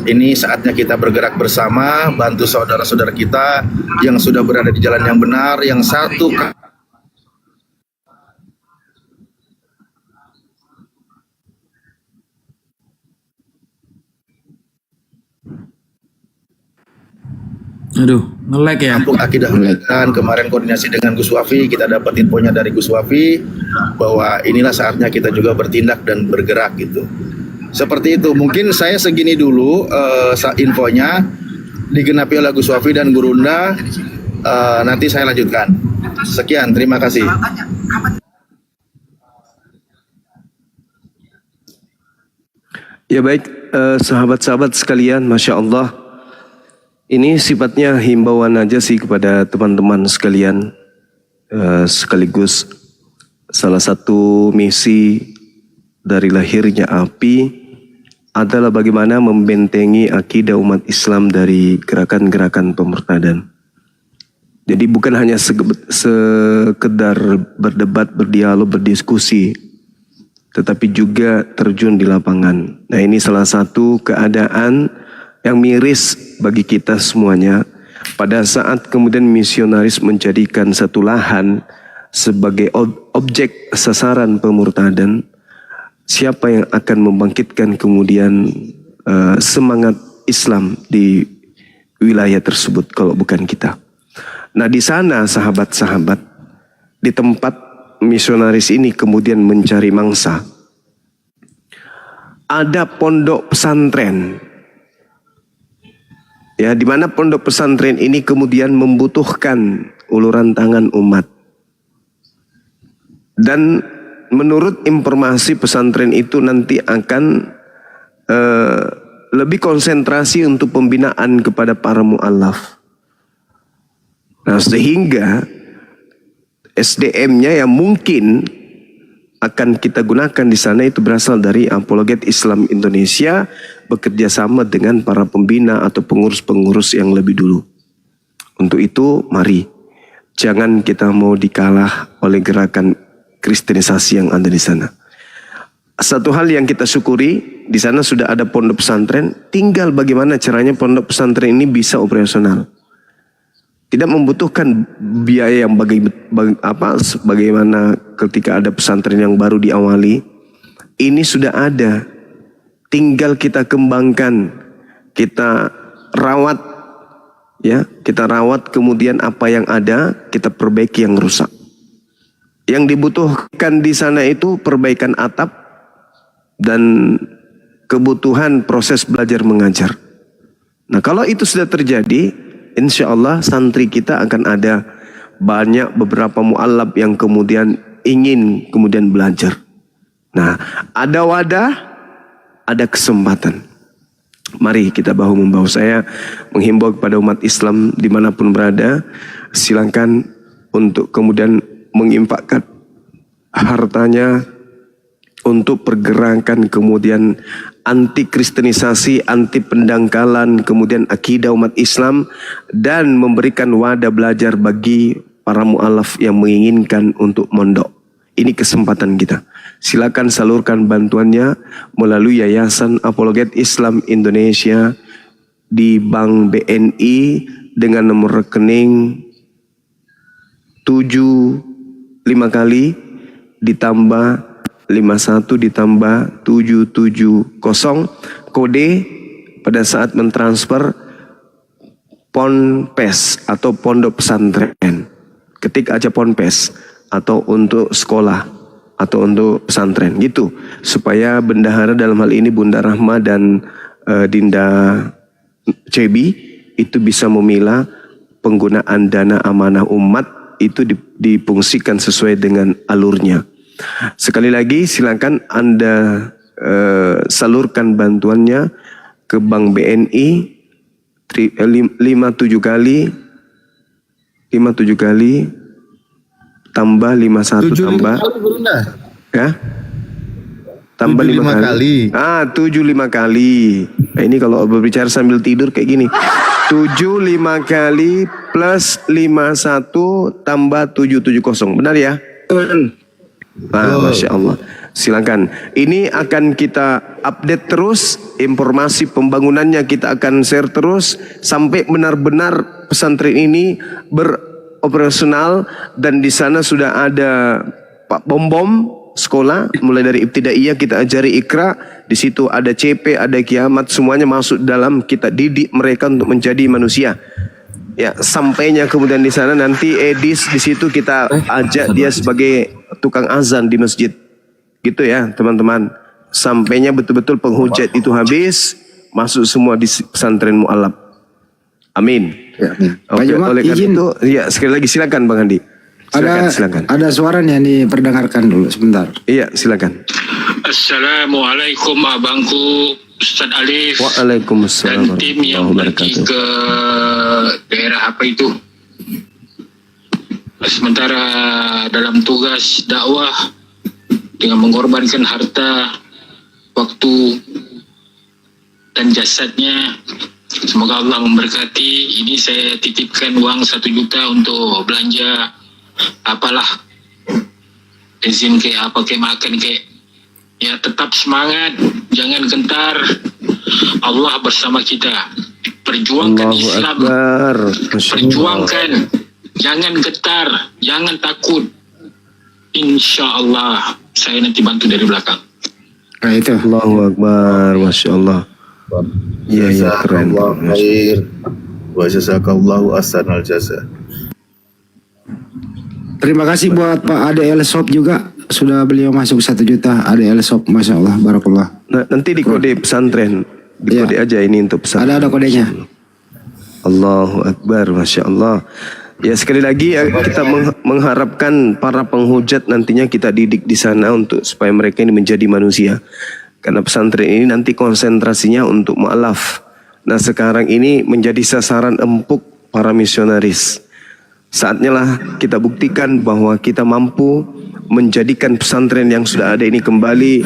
ini saatnya kita bergerak bersama, bantu saudara-saudara kita yang sudah berada di jalan yang benar, yang satu Aduh, nge-lag ya. kampung akidah. Dan kemarin koordinasi dengan Gus Wafi, kita dapat infonya dari Gus Wafi bahwa inilah saatnya kita juga bertindak dan bergerak gitu. Seperti itu. Mungkin saya segini dulu infonya, digenapi oleh Gus Wafi dan Gurunda. Nanti saya lanjutkan. Sekian, terima kasih. Ya baik, sahabat-sahabat sekalian, Masya Allah. Ini sifatnya himbauan aja sih kepada teman-teman sekalian. Sekaligus salah satu misi dari lahirnya api adalah bagaimana membentengi akidah umat Islam dari gerakan-gerakan pemurtadan. Jadi bukan hanya sekedar berdebat, berdialog, berdiskusi, tetapi juga terjun di lapangan. Nah ini salah satu keadaan yang miris bagi kita semuanya pada saat kemudian misionaris menjadikan satu lahan sebagai objek sasaran pemurtadan. Siapa yang akan membangkitkan kemudian semangat Islam di wilayah tersebut kalau bukan kita? Nah di sana sahabat-sahabat, di tempat misionaris ini kemudian mencari mangsa, ada pondok pesantren. Ya, di mana pondok pesantren ini kemudian membutuhkan uluran tangan umat. Dan menurut informasi pesantren itu nanti akan lebih konsentrasi untuk pembinaan kepada para mu'alaf. Nah, sehingga SDM-nya yang mungkin akan kita gunakan di sana itu berasal dari Apologet Islam Indonesia bekerja sama dengan para pembina atau pengurus-pengurus yang lebih dulu. Untuk itu, mari jangan kita mau dikalah oleh gerakan kristenisasi yang ada di sana. Satu hal yang kita syukuri, di sana sudah ada pondok pesantren, tinggal bagaimana caranya pondok pesantren ini bisa operasional. Tidak membutuhkan biaya yang bagaimana ketika ada pesantren yang baru diawali. Ini sudah ada, tinggal kita kembangkan, kita rawat, ya, kita rawat, kemudian apa yang ada kita perbaiki yang rusak. Yang dibutuhkan di sana itu perbaikan atap dan kebutuhan proses belajar mengajar. Nah, kalau itu sudah terjadi, insya Allah santri kita akan ada banyak beberapa mu'allab yang kemudian ingin kemudian belajar. Nah, ada wadah, ada kesempatan. Mari kita bahu-membahu. Saya menghimbau kepada umat Islam dimanapun berada, silakan untuk kemudian menginfakkan hartanya untuk pergerakan kemudian anti kristenisasi, anti pendangkalan, kemudian akidah umat Islam, dan memberikan wadah belajar bagi para mu'alaf yang menginginkan untuk mondok. Ini kesempatan kita. Silakan salurkan bantuannya melalui Yayasan Apologet Islam Indonesia di Bank BNI dengan nomor rekening 75 kali ditambah 51 ditambah 770, kode pada saat mentransfer Ponpes atau pondok pesantren. Ketik aja Ponpes atau untuk sekolah atau untuk pesantren gitu, supaya bendahara dalam hal ini Bunda Rahma dan Dinda Cebi itu bisa memilah penggunaan dana amanah umat itu difungsikan sesuai dengan alurnya. Sekali lagi silakan Anda salurkan bantuannya ke Bank BNI 57 kali tambah 51 tambah ya, tambah 5 kali. 75 kali. Nah, ini kalau berbicara sambil tidur kayak gini. 75 kali plus 51 tambah 770. Benar ya? Masya Allah. Silakan. Ini akan kita update terus, informasi pembangunannya kita akan share terus sampai benar-benar pesantren ini beroperasional, dan di sana sudah ada Pak Bom sekolah mulai dari ibtidaiyah kita ajari Iqra, di situ ada CP, ada Kiamat, semuanya masuk dalam, kita didik mereka untuk menjadi manusia. Ya, sampainya kemudian di sana nanti Edis di situ kita ajak dia sebagai tukang azan di masjid. Gitu ya, teman-teman. Sampainya betul-betul penghujat itu habis, masuk semua di pesantren mu'alaf. Amin. Ya, amin. Oke, Pak Jumat, oleh karena izin. itu, ya sekali lagi silakan Bang Andi. Silakan. Ada suara yang diperdengarkan dulu sebentar. Iya, silakan. Assalamualaikum abangku Ustaz Alif Waalaikumsalam dan tim yang pergi ke daerah apa itu, sementara dalam tugas dakwah dengan mengorbankan harta, waktu dan jasadnya. Semoga Allah memberkati. Ini saya titipkan uang 1 juta untuk belanja apalah, bensin kayak apa, kayak makan kayak. Ya, tetap semangat, jangan gentar. Allah bersama kita. Perjuangkan Allahu Islam. Akbar. Perjuangkan. Jangan getar, jangan takut. Insya Allah saya nanti bantu dari belakang. Nah, itu. Allahu Akbar, Masya Allah. Iya, keren. Wa jazakallahu ahsanal jaza. Terima kasih buat Pak ADL Shop juga, sudah beliau masuk 1 juta. ADL Shop, Masya Allah, barakallah. Nah, nanti di kode pesantren, di kode aja ini untuk pesantren. Ada kodenya. Allahu Akbar, Masya Allah. Ya, sekali lagi kita mengharapkan para penghujat nantinya kita didik di sana untuk supaya mereka ini menjadi manusia. Karena pesantren ini nanti konsentrasinya untuk mu'alaf. Nah, sekarang ini menjadi sasaran empuk para misionaris. Saatnya lah kita buktikan bahwa kita mampu menjadikan pesantren yang sudah ada ini kembali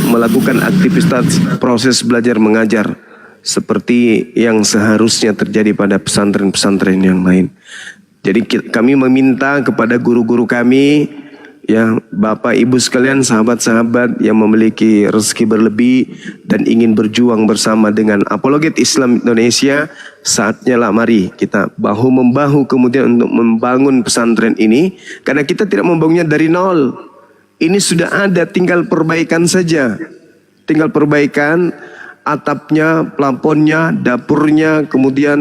melakukan aktivitas proses belajar mengajar seperti yang seharusnya terjadi pada pesantren-pesantren yang lain. Jadi kami meminta kepada guru-guru kami, ya, Bapak Ibu sekalian, sahabat-sahabat yang memiliki rezeki berlebih dan ingin berjuang bersama dengan Apologet Islam Indonesia, saatnya lah mari kita bahu-membahu kemudian untuk membangun pesantren ini, karena kita tidak membangunnya dari nol. Ini sudah ada, tinggal perbaikan saja. Tinggal perbaikan atapnya, plafonnya, dapurnya, kemudian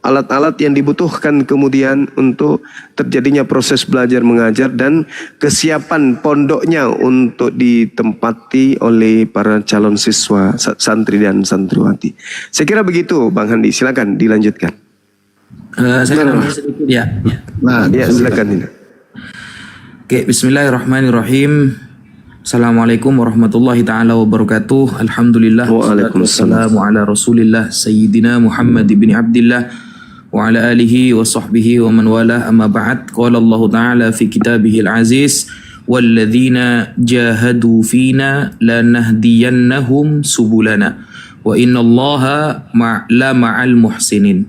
alat-alat yang dibutuhkan kemudian untuk terjadinya proses belajar mengajar dan kesiapan pondoknya untuk ditempati oleh para calon siswa, santri dan santriwati. Saya kira begitu, Bang Handi. Silakan dilanjutkan. Saya nambahin sedikit ya. Nah, ya, silakan. Oke, bismillahirrahmanirrahim. Assalamualaikum warahmatullahi ta'ala wabarakatuh. Alhamdulillah. Waalaikumsalam. Wassalamu ala rasulillah Sayyidina Muhammad ibn Abdillah wa ala alihi wa sahbihi wa man wala amma ba'd. Qala Allah ta'ala fi kitabihil aziz walladzina jahadu fina lanahdiyannahum subulana wa innallaha la ma'al muhsinin.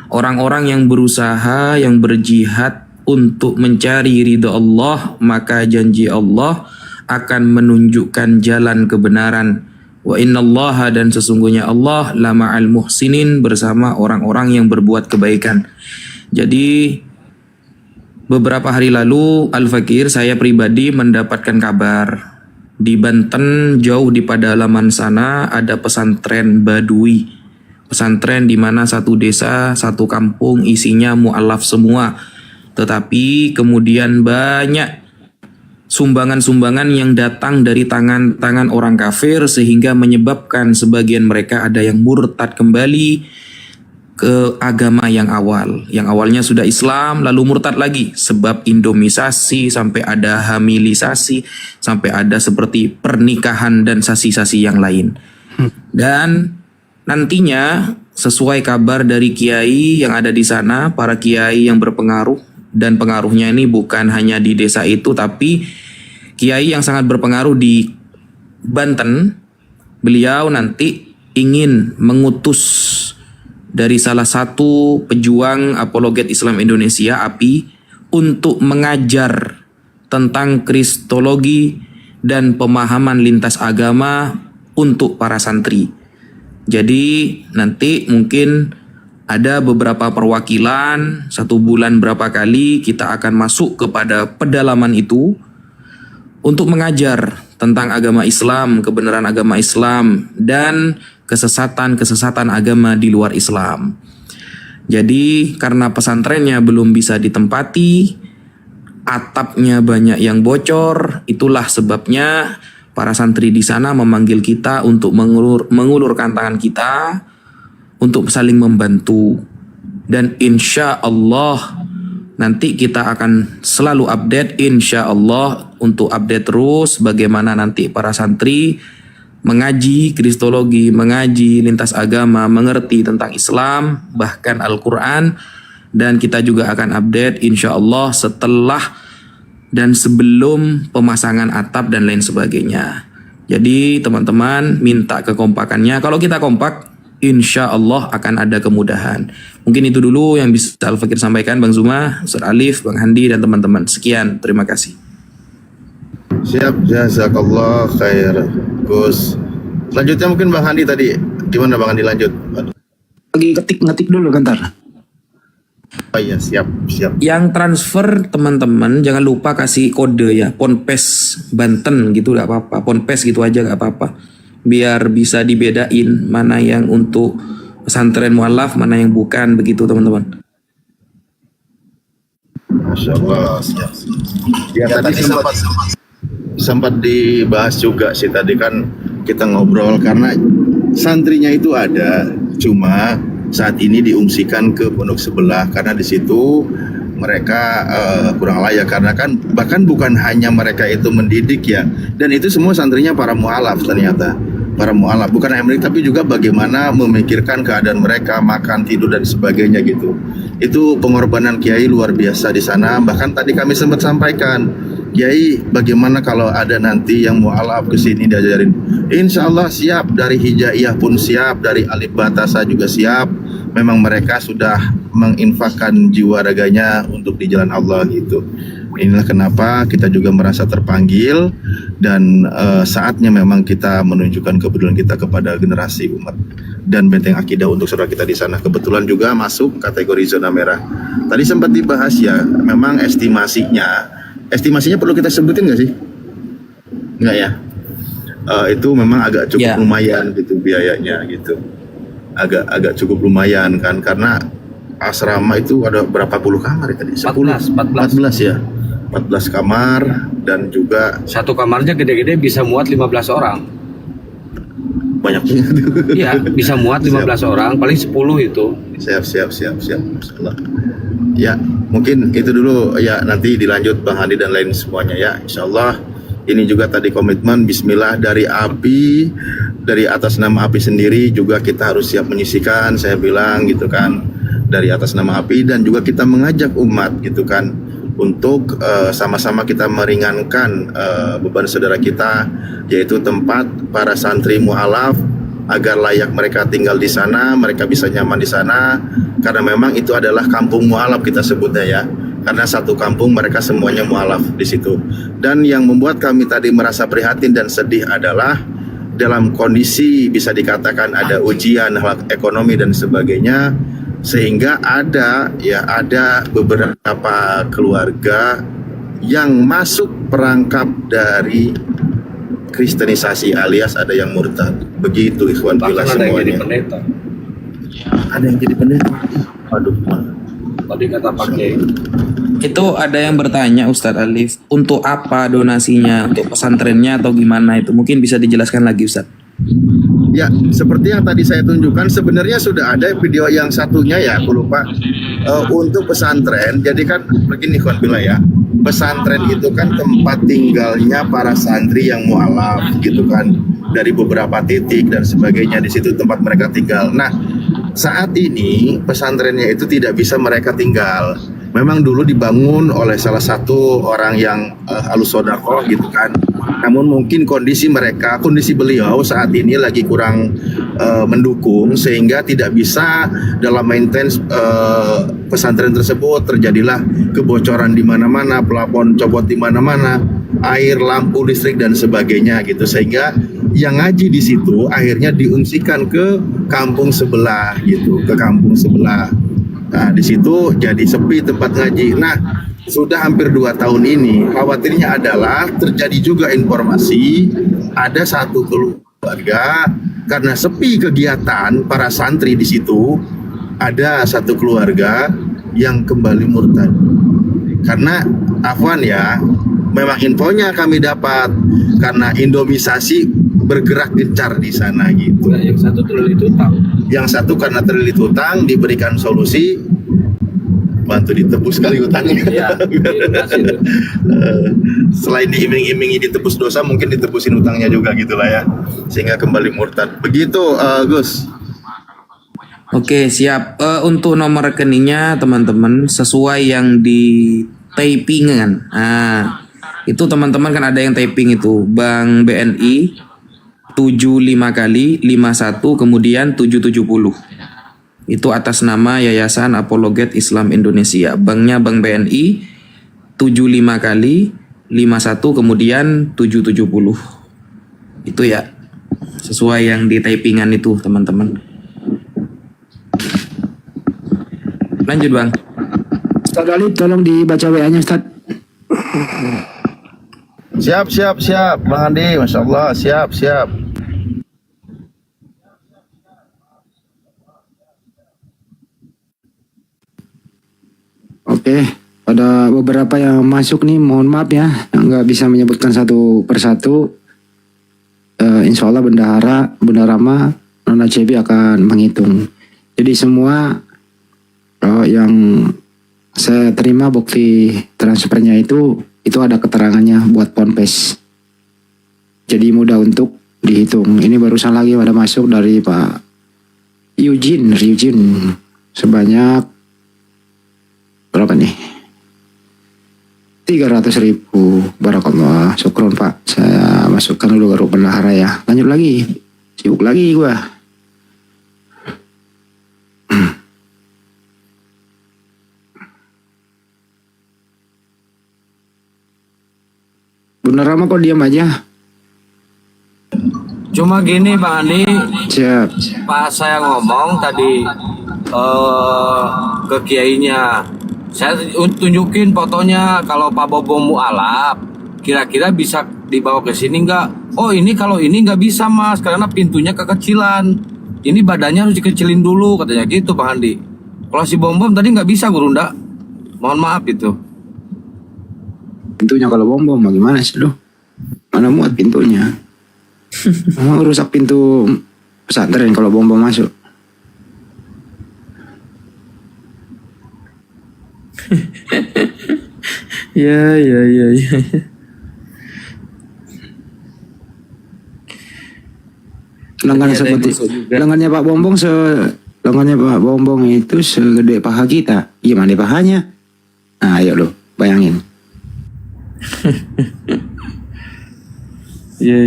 Orang-orang yang berusaha, yang berjihad untuk mencari ridha Allah, maka janji Allah akan menunjukkan jalan kebenaran. Wa innallaha, dan sesungguhnya Allah, la ma'al muhsinin, bersama orang-orang yang berbuat kebaikan. Jadi beberapa hari lalu Al-Fakir, saya pribadi mendapatkan kabar di Banten, jauh di pedalaman sana ada pesantren Badui. Pesantren di mana satu desa, satu kampung isinya mu'alaf semua. Tetapi kemudian banyak sumbangan-sumbangan yang datang dari tangan-tangan orang kafir sehingga menyebabkan sebagian mereka ada yang murtad kembali ke agama yang awal. Yang awalnya sudah Islam lalu murtad lagi sebab indomisasi, sampai ada hamilisasi, sampai ada seperti pernikahan dan sasi-sasi yang lain. Dan nantinya sesuai kabar dari kiai yang ada di sana, para kiai yang berpengaruh, dan pengaruhnya ini bukan hanya di desa itu tapi kiai yang sangat berpengaruh di Banten, beliau nanti ingin mengutus dari salah satu pejuang apologet Islam Indonesia, API, untuk mengajar tentang kristologi dan pemahaman lintas agama untuk para santri. Jadi nanti mungkin ada beberapa perwakilan, 1 bulan berapa kali kita akan masuk kepada pedalaman itu untuk mengajar tentang agama Islam, kebenaran agama Islam, dan kesesatan-kesesatan agama di luar Islam. Jadi karena pesantrennya belum bisa ditempati, atapnya banyak yang bocor, itulah sebabnya para santri di sana memanggil kita untuk mengulurkan tangan kita untuk saling membantu. Dan insya Allah nanti kita akan selalu update, insya Allah, untuk update terus bagaimana nanti para santri mengaji kristologi, mengaji lintas agama, mengerti tentang Islam, bahkan Al-Quran. Dan kita juga akan update insya Allah setelah dan sebelum pemasangan atap dan lain sebagainya. Jadi teman-teman minta kekompakannya. Kalau kita kompak, insya Allah akan ada kemudahan. Mungkin itu dulu yang bisa Al-Fakir sampaikan, Bang Zuma, Ustaz Alif, Bang Handi, dan teman-teman. Sekian, terima kasih. Siap, jazakallah khair, Gus. Selanjutnya mungkin Bang Handi tadi. Gimana Bang Handi, lanjut? Lagi ngetik dulu bentar. Oh iya, siap. Yang transfer teman-teman jangan lupa kasih kode ya, Ponpes Banten gitu, gak apa-apa. Ponpes gitu aja gak apa-apa. Biar bisa dibedain mana yang untuk pesantren mualaf, mana yang bukan, begitu teman-teman. Masya Allah. Ya, tadi sempat dibahas juga sih, tadi kan kita ngobrol karena santrinya itu ada, cuma saat ini diungsikan ke pondok sebelah karena di situ mereka kurang layak, karena kan bahkan bukan hanya mereka itu mendidik ya, dan itu semua santrinya para mualaf ternyata. Para mualaf bukan hanya mendidik tapi juga bagaimana memikirkan keadaan mereka, makan, tidur dan sebagainya gitu. Itu pengorbanan kiai luar biasa di sana. Bahkan tadi kami sempat sampaikan, Kiai, bagaimana kalau ada nanti yang mualaf ke sini diajarin? Insya Allah siap, dari hijaiyah pun siap, dari alif batasa juga siap. Memang mereka sudah menginfakkan jiwa raganya untuk di jalan Allah gitu. Inilah kenapa kita juga merasa terpanggil dan saatnya memang kita menunjukkan kepedulian kita kepada generasi umat dan benteng akidah untuk saudara kita di sana. Kebetulan juga masuk kategori zona merah. Tadi sempat dibahas ya, memang estimasinya perlu kita sebutin nggak sih? Nggak ya? itu memang agak cukup Ya. lumayan gitu biayanya gitu. Agak cukup lumayan kan, karena asrama itu ada berapa puluh kamar ya tadi? 14 ya. 14 kamar dan juga Satu kamarnya gede-gede bisa muat 15 orang. banyak juga tuh. Iya, bisa muat 15 orang, paling 10 itu. Siap. Masalah. Ya, mungkin itu dulu ya, nanti dilanjut Bang Hadi dan lain semuanya ya. Insyaallah ini juga tadi komitmen bismillah dari API, dari atas nama API sendiri juga kita harus siap menyisikan, saya bilang gitu kan, dari atas nama API, dan juga kita mengajak umat gitu kan untuk sama-sama kita meringankan beban saudara kita, yaitu tempat para santri mualaf, agar layak mereka tinggal di sana, mereka bisa nyaman di sana, karena memang itu adalah kampung mualaf kita sebutnya ya, karena satu kampung mereka semuanya mualaf di situ. Dan yang membuat kami tadi merasa prihatin dan sedih adalah dalam kondisi bisa dikatakan ada ujian hal ekonomi dan sebagainya, sehingga ada beberapa keluarga yang masuk perangkap dari kristenisasi, alias ada yang murtad. Begitu ikhwan fillah Bahkan ada yang jadi semuanya. pendeta. Ada yang jadi pendeta. Aduh. Tadi kata pakai Itu ada yang bertanya Ustadz Alif, untuk apa donasinya? Untuk pesantrennya atau gimana itu? Mungkin bisa dijelaskan lagi Ustadz. Ya, seperti yang tadi saya tunjukkan, sebenarnya sudah ada video yang satunya ya, aku lupa. Untuk pesantren, jadi kan begini ikhwan fillah ya. Pesantren itu kan tempat tinggalnya para santri yang mualaf gitu kan, dari beberapa titik dan sebagainya, di situ tempat mereka tinggal. Nah, saat ini pesantrennya itu tidak bisa mereka tinggal. Memang dulu dibangun oleh salah satu orang yang alus sodaqoh gitu kan. Namun mungkin kondisi beliau saat ini lagi kurang mendukung, sehingga tidak bisa dalam maintenance pesantren tersebut. Terjadilah kebocoran di mana-mana, plafon copot di mana-mana, air, lampu, listrik dan sebagainya gitu, sehingga yang ngaji di situ akhirnya diungsikan ke kampung sebelah gitu, ke kampung sebelah. Nah, di situ jadi sepi tempat ngaji. Nah, sudah hampir 2 tahun ini, khawatirnya adalah terjadi juga informasi ada satu keluarga karena sepi kegiatan para santri di situ, ada satu keluarga yang kembali murtad. Karena afwan ya, memang infonya kami dapat karena Indomisasi bergerak gencar di sana gitu. yang satu terlilit utang. Yang satu karena terlilit utang, diberikan solusi, bantu ditebus kali utangnya. Iya, itu. Selain diiming-imingi ditebus dosa, mungkin ditebusin utangnya juga gitulah ya, sehingga kembali murtad. Begitu Gus. Oke, siap. Untuk nomor rekeningnya teman-teman sesuai yang di typingan. Nah, itu teman-teman kan ada yang typing itu Bank BNI 75 kali 51 kemudian 770. Itu atas nama Yayasan Apologet Islam Indonesia. Banknya Bank BNI 75 kali 51 kemudian 770. Itu ya. Sesuai yang di typingan itu teman-teman. Lanjut Bang. Ustaz Ali tolong dibaca WA-nya Ustaz. Siap Bang Andi, Masya Allah, siap. Oke, ada beberapa yang masuk nih, mohon maaf ya, nggak bisa menyebutkan satu persatu. Insya Allah Bunda Rama, Nona Cebi akan menghitung. Jadi semua yang saya terima bukti transfernya itu ada keterangannya buat Ponpes. Jadi mudah untuk dihitung. Ini barusan lagi pada masuk dari Pak Eugene sebanyak berapa nih? 300.000. Barakallah. Syukron Pak. Saya masukkan dulu ke bendahara ya. Lanjut lagi. Sibuk lagi gua. Bunda Rama kok diam aja? Cuma gini Bang Andi, Siap. pas saya ngomong tadi ke kiainya, saya tunjukin fotonya kalau Pak Bobo mualaf, kira-kira bisa dibawa ke sini nggak? oh ini kalau ini nggak bisa mas karena pintunya kekecilan, ini badannya harus dikecilin dulu katanya gitu Bang Andi. Kalau si bom tadi nggak bisa guru ndak, mohon maaf itu. Pintunya kalau bom bagaimana sih lu? Mana muat pintunya? Mau rusak pintu pesantren kalau bom masuk. Ya. Lengan seperti lengannya Pak Bombong itu segede paha kita. Gimana pahanya? Nah, ayo lo bayangin. Ya.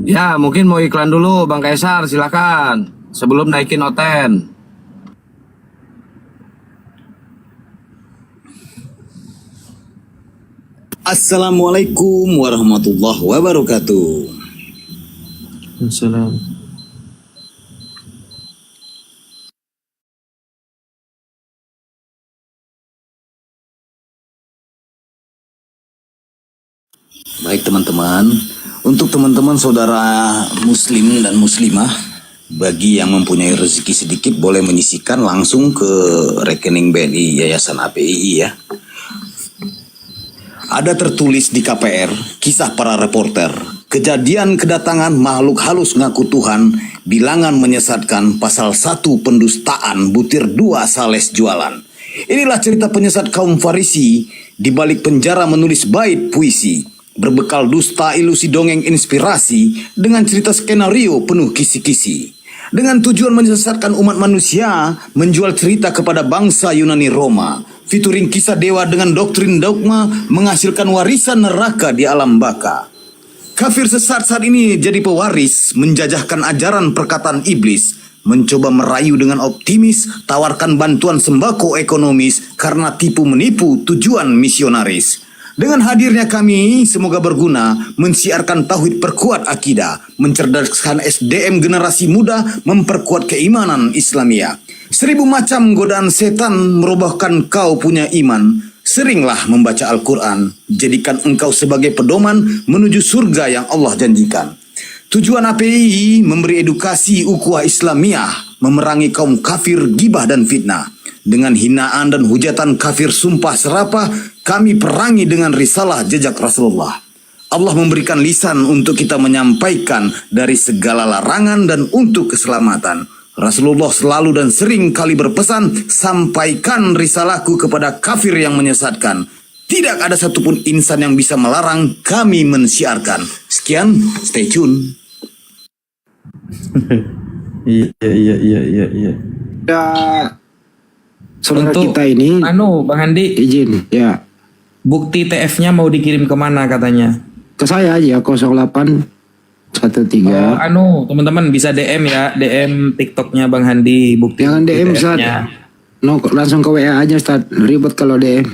Ya mungkin mau iklan dulu Bang Kaisar, silakan sebelum naikin Oten. Assalamualaikum warahmatullahi wabarakatuh. Assalamualaikum. Baik teman-teman, untuk teman-teman saudara muslim dan muslimah, bagi yang mempunyai rezeki sedikit boleh menyisihkan langsung ke rekening BNI Yayasan APII ya. Ada tertulis di KPR, kisah para reporter, kejadian kedatangan makhluk halus ngaku Tuhan, bilangan menyesatkan, pasal 1 pendustaan, butir 2 sales jualan. Inilah cerita penyesat kaum Farisi di balik penjara menulis bait puisi, berbekal dusta ilusi dongeng inspirasi, dengan cerita skenario penuh kisi-kisi. Dengan tujuan menyesatkan umat manusia, menjual cerita kepada bangsa Yunani Roma, featuring kisah dewa dengan doktrin dogma, menghasilkan warisan neraka di alam baka. Kafir sesat saat ini jadi pewaris, menjajahkan ajaran perkataan iblis, mencoba merayu dengan optimis, tawarkan bantuan sembako ekonomis, karena tipu menipu tujuan misionaris. Dengan hadirnya kami, semoga berguna, mensiarkan tauhid perkuat akidah, mencerdaskan SDM generasi muda, memperkuat keimanan Islamiyah. 1000 macam godaan setan merobohkan kau punya iman. Seringlah membaca Al-Quran, jadikan engkau sebagai pedoman menuju surga yang Allah janjikan. Tujuan APII memberi edukasi ukhuwah Islamiyah, memerangi kaum kafir, gibah dan fitnah. Dengan hinaan dan hujatan kafir sumpah serapah, kami perangi dengan risalah jejak Rasulullah. Allah memberikan lisan untuk kita menyampaikan dari segala larangan dan untuk keselamatan. Rasulullah selalu dan sering kali berpesan, sampaikan risalahku kepada kafir yang menyesatkan. Tidak ada satupun insan yang bisa melarang kami mensiarkan. Sekian, stay tune. Iya. Saudara Untuk kita ini Bang Andi, izin ya. bukti TF-nya mau dikirim kemana katanya? Ke saya aja 0813. Teman-teman bisa DM ya, DM TikToknya Bang Handi, bukti. Jangan DM Ustaz. TF-nya. No, langsung ke WA aja Ustaz. Ribet kalau DM.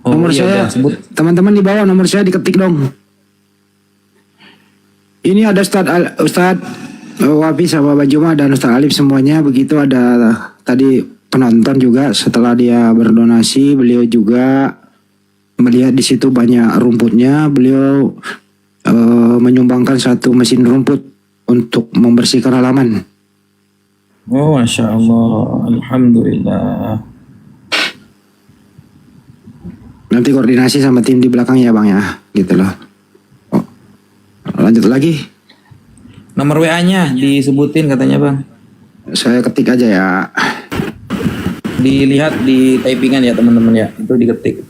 Nomor saya, teman-teman di bawah nomor saya diketik dong. Ini ada Ustaz Wafi sama Pak Juma dan Ustaz Alif semuanya. Begitu ada tadi penonton juga, setelah dia berdonasi, beliau juga melihat di situ banyak rumputnya, beliau menyumbangkan 1 mesin rumput untuk membersihkan halaman. Oh, Masya Allah, Alhamdulillah. Nanti koordinasi sama tim di belakang ya Bang ya, gitu loh. Oh, lanjut lagi. Nomor WA-nya disebutin katanya Bang. Saya ketik aja ya. Dilihat di typingan ya teman-teman ya, itu diketik.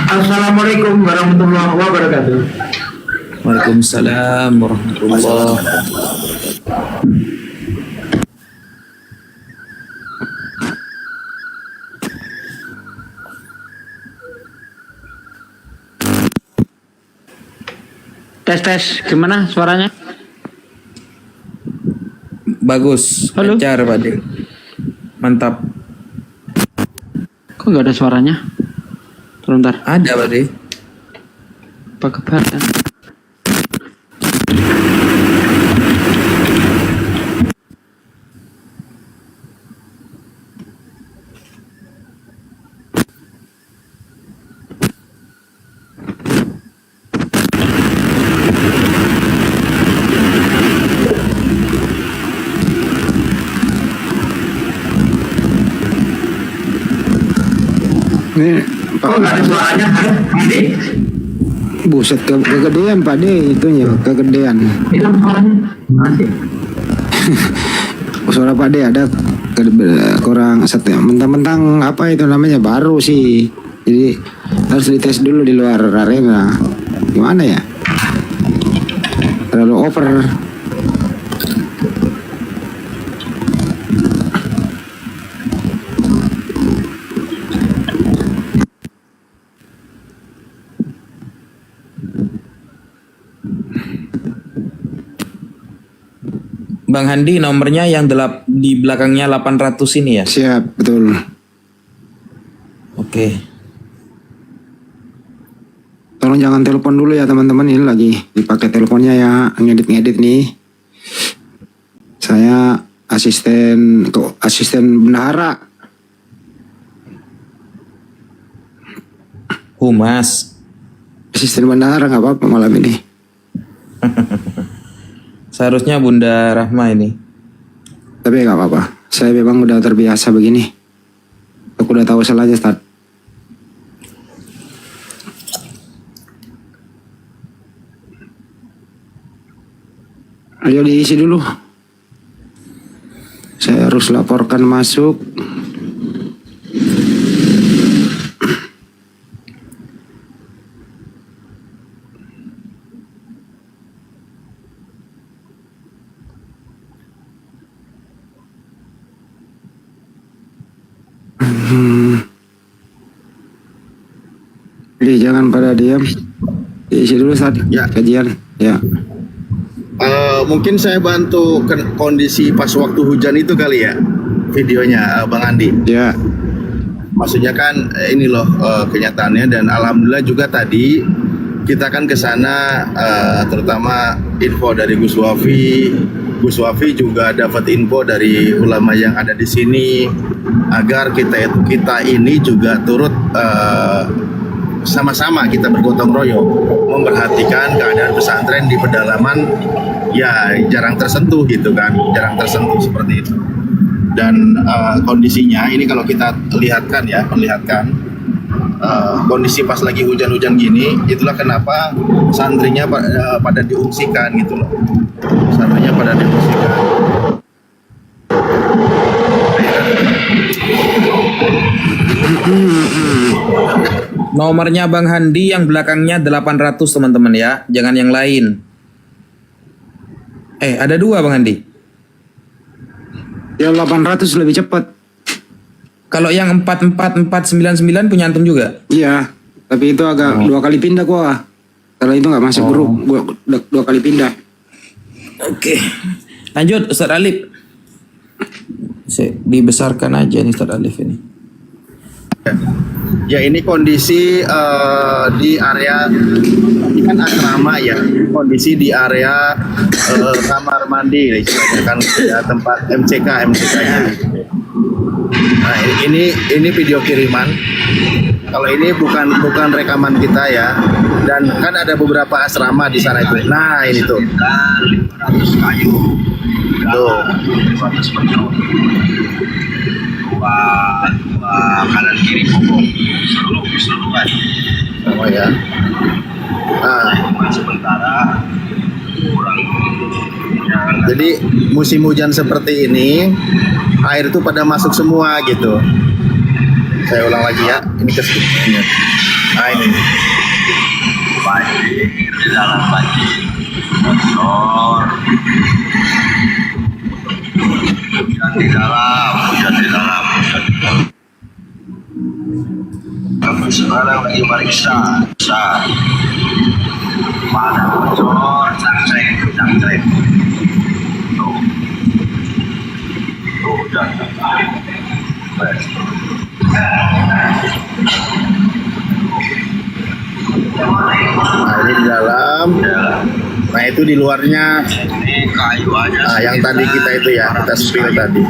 Assalamualaikum warahmatullahi wabarakatuh. Waalaikumsalam warahmatullahi wabarakatuh. Tes, gimana suaranya? Bagus, lancar Pak De. Mantap. Kok nggak ada suaranya? Sebentar. Ada Pak De. Apa kabar kan? Ini Pak. Buset, kegedean Pak De itunya, kegedean. Suara Pak De ada kurang setia. Mentang-mentang apa itu namanya baru sih. Jadi harus dites dulu di luar arena. Gimana ya? Terlalu over. Bang Handi, nomornya yang di belakangnya 800 ini ya? Siap, betul. Oke. Tolong jangan telepon dulu ya teman-teman, ini lagi dipakai teleponnya ya, ngedit-ngedit nih. Saya asisten bendahara. Humas. Asisten bendahara nggak apa-apa malam ini. Seharusnya Bunda Rahma ini. Tapi nggak apa-apa. Saya memang udah terbiasa begini. Aku udah tahu salahnya, Ustaz. Ayo diisi dulu. Saya harus laporkan masuk. Jadi jangan pada diam. Diisi dulu saat kajian. Ya. Mungkin saya bantu kondisi pas waktu hujan itu kali ya, videonya Bang Andi. Ya. Maksudnya kan ini loh kenyataannya, dan alhamdulillah juga tadi kita kan ke sana, terutama info dari Gus Wafi. Gus Wafi juga dapat info dari ulama yang ada di sini agar kita ini juga turut sama-sama kita bergotong royong memperhatikan keadaan pesantren di pedalaman ya jarang tersentuh gitu kan, jarang tersentuh seperti itu. Dan kondisinya ini kalau kita lihatkan ya, perlihatkan kondisi pas lagi hujan-hujan gini, itulah kenapa santrinya pada diungsikan gitu loh. Santrinya pada diungsikan. Nomornya Bang Handi yang belakangnya 800 teman-teman ya, jangan yang lain. Ada 2 Bang Handi. Yang 800 lebih cepat. Kalau yang 44499 punya antum juga? Iya, tapi itu agak 2 kali pindah gua. Kalau itu nggak masuk grup, gua 2 kali pindah. Oke. Lanjut Ustaz Alif. Dibesarkan aja nih Ustaz Alif ini. Ya ini kondisi di area ini kan asrama ya, kondisi di area kamar mandi istilahnya kan ya, tempat MCK-nya. Nah ini video kiriman. Kalau ini bukan rekaman kita ya, dan kan ada beberapa asrama di sana itu. Nah ini tuh. Kayu. Tuh. Kanan kiri pokok seluruhan. Oh ya. Sementara kurang. Jadi musim hujan seperti ini air itu pada masuk semua gitu. Saya ulang lagi ya. Ini kesekitarnya. Nah ini. Banjir di dalam banjir. Motor. Hujan di dalam. Kami sekarang lagi meriksa. Mana motor, cangceng. Tuh, dan nah ini di dalam. Nah itu di luarnya. Ini kayu aja. Nah yang tadi kita itu ya, kita spill tadi.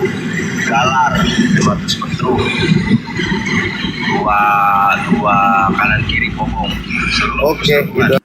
Galar 200 meter. Dua kanan kiri pokok. Oke, gitu.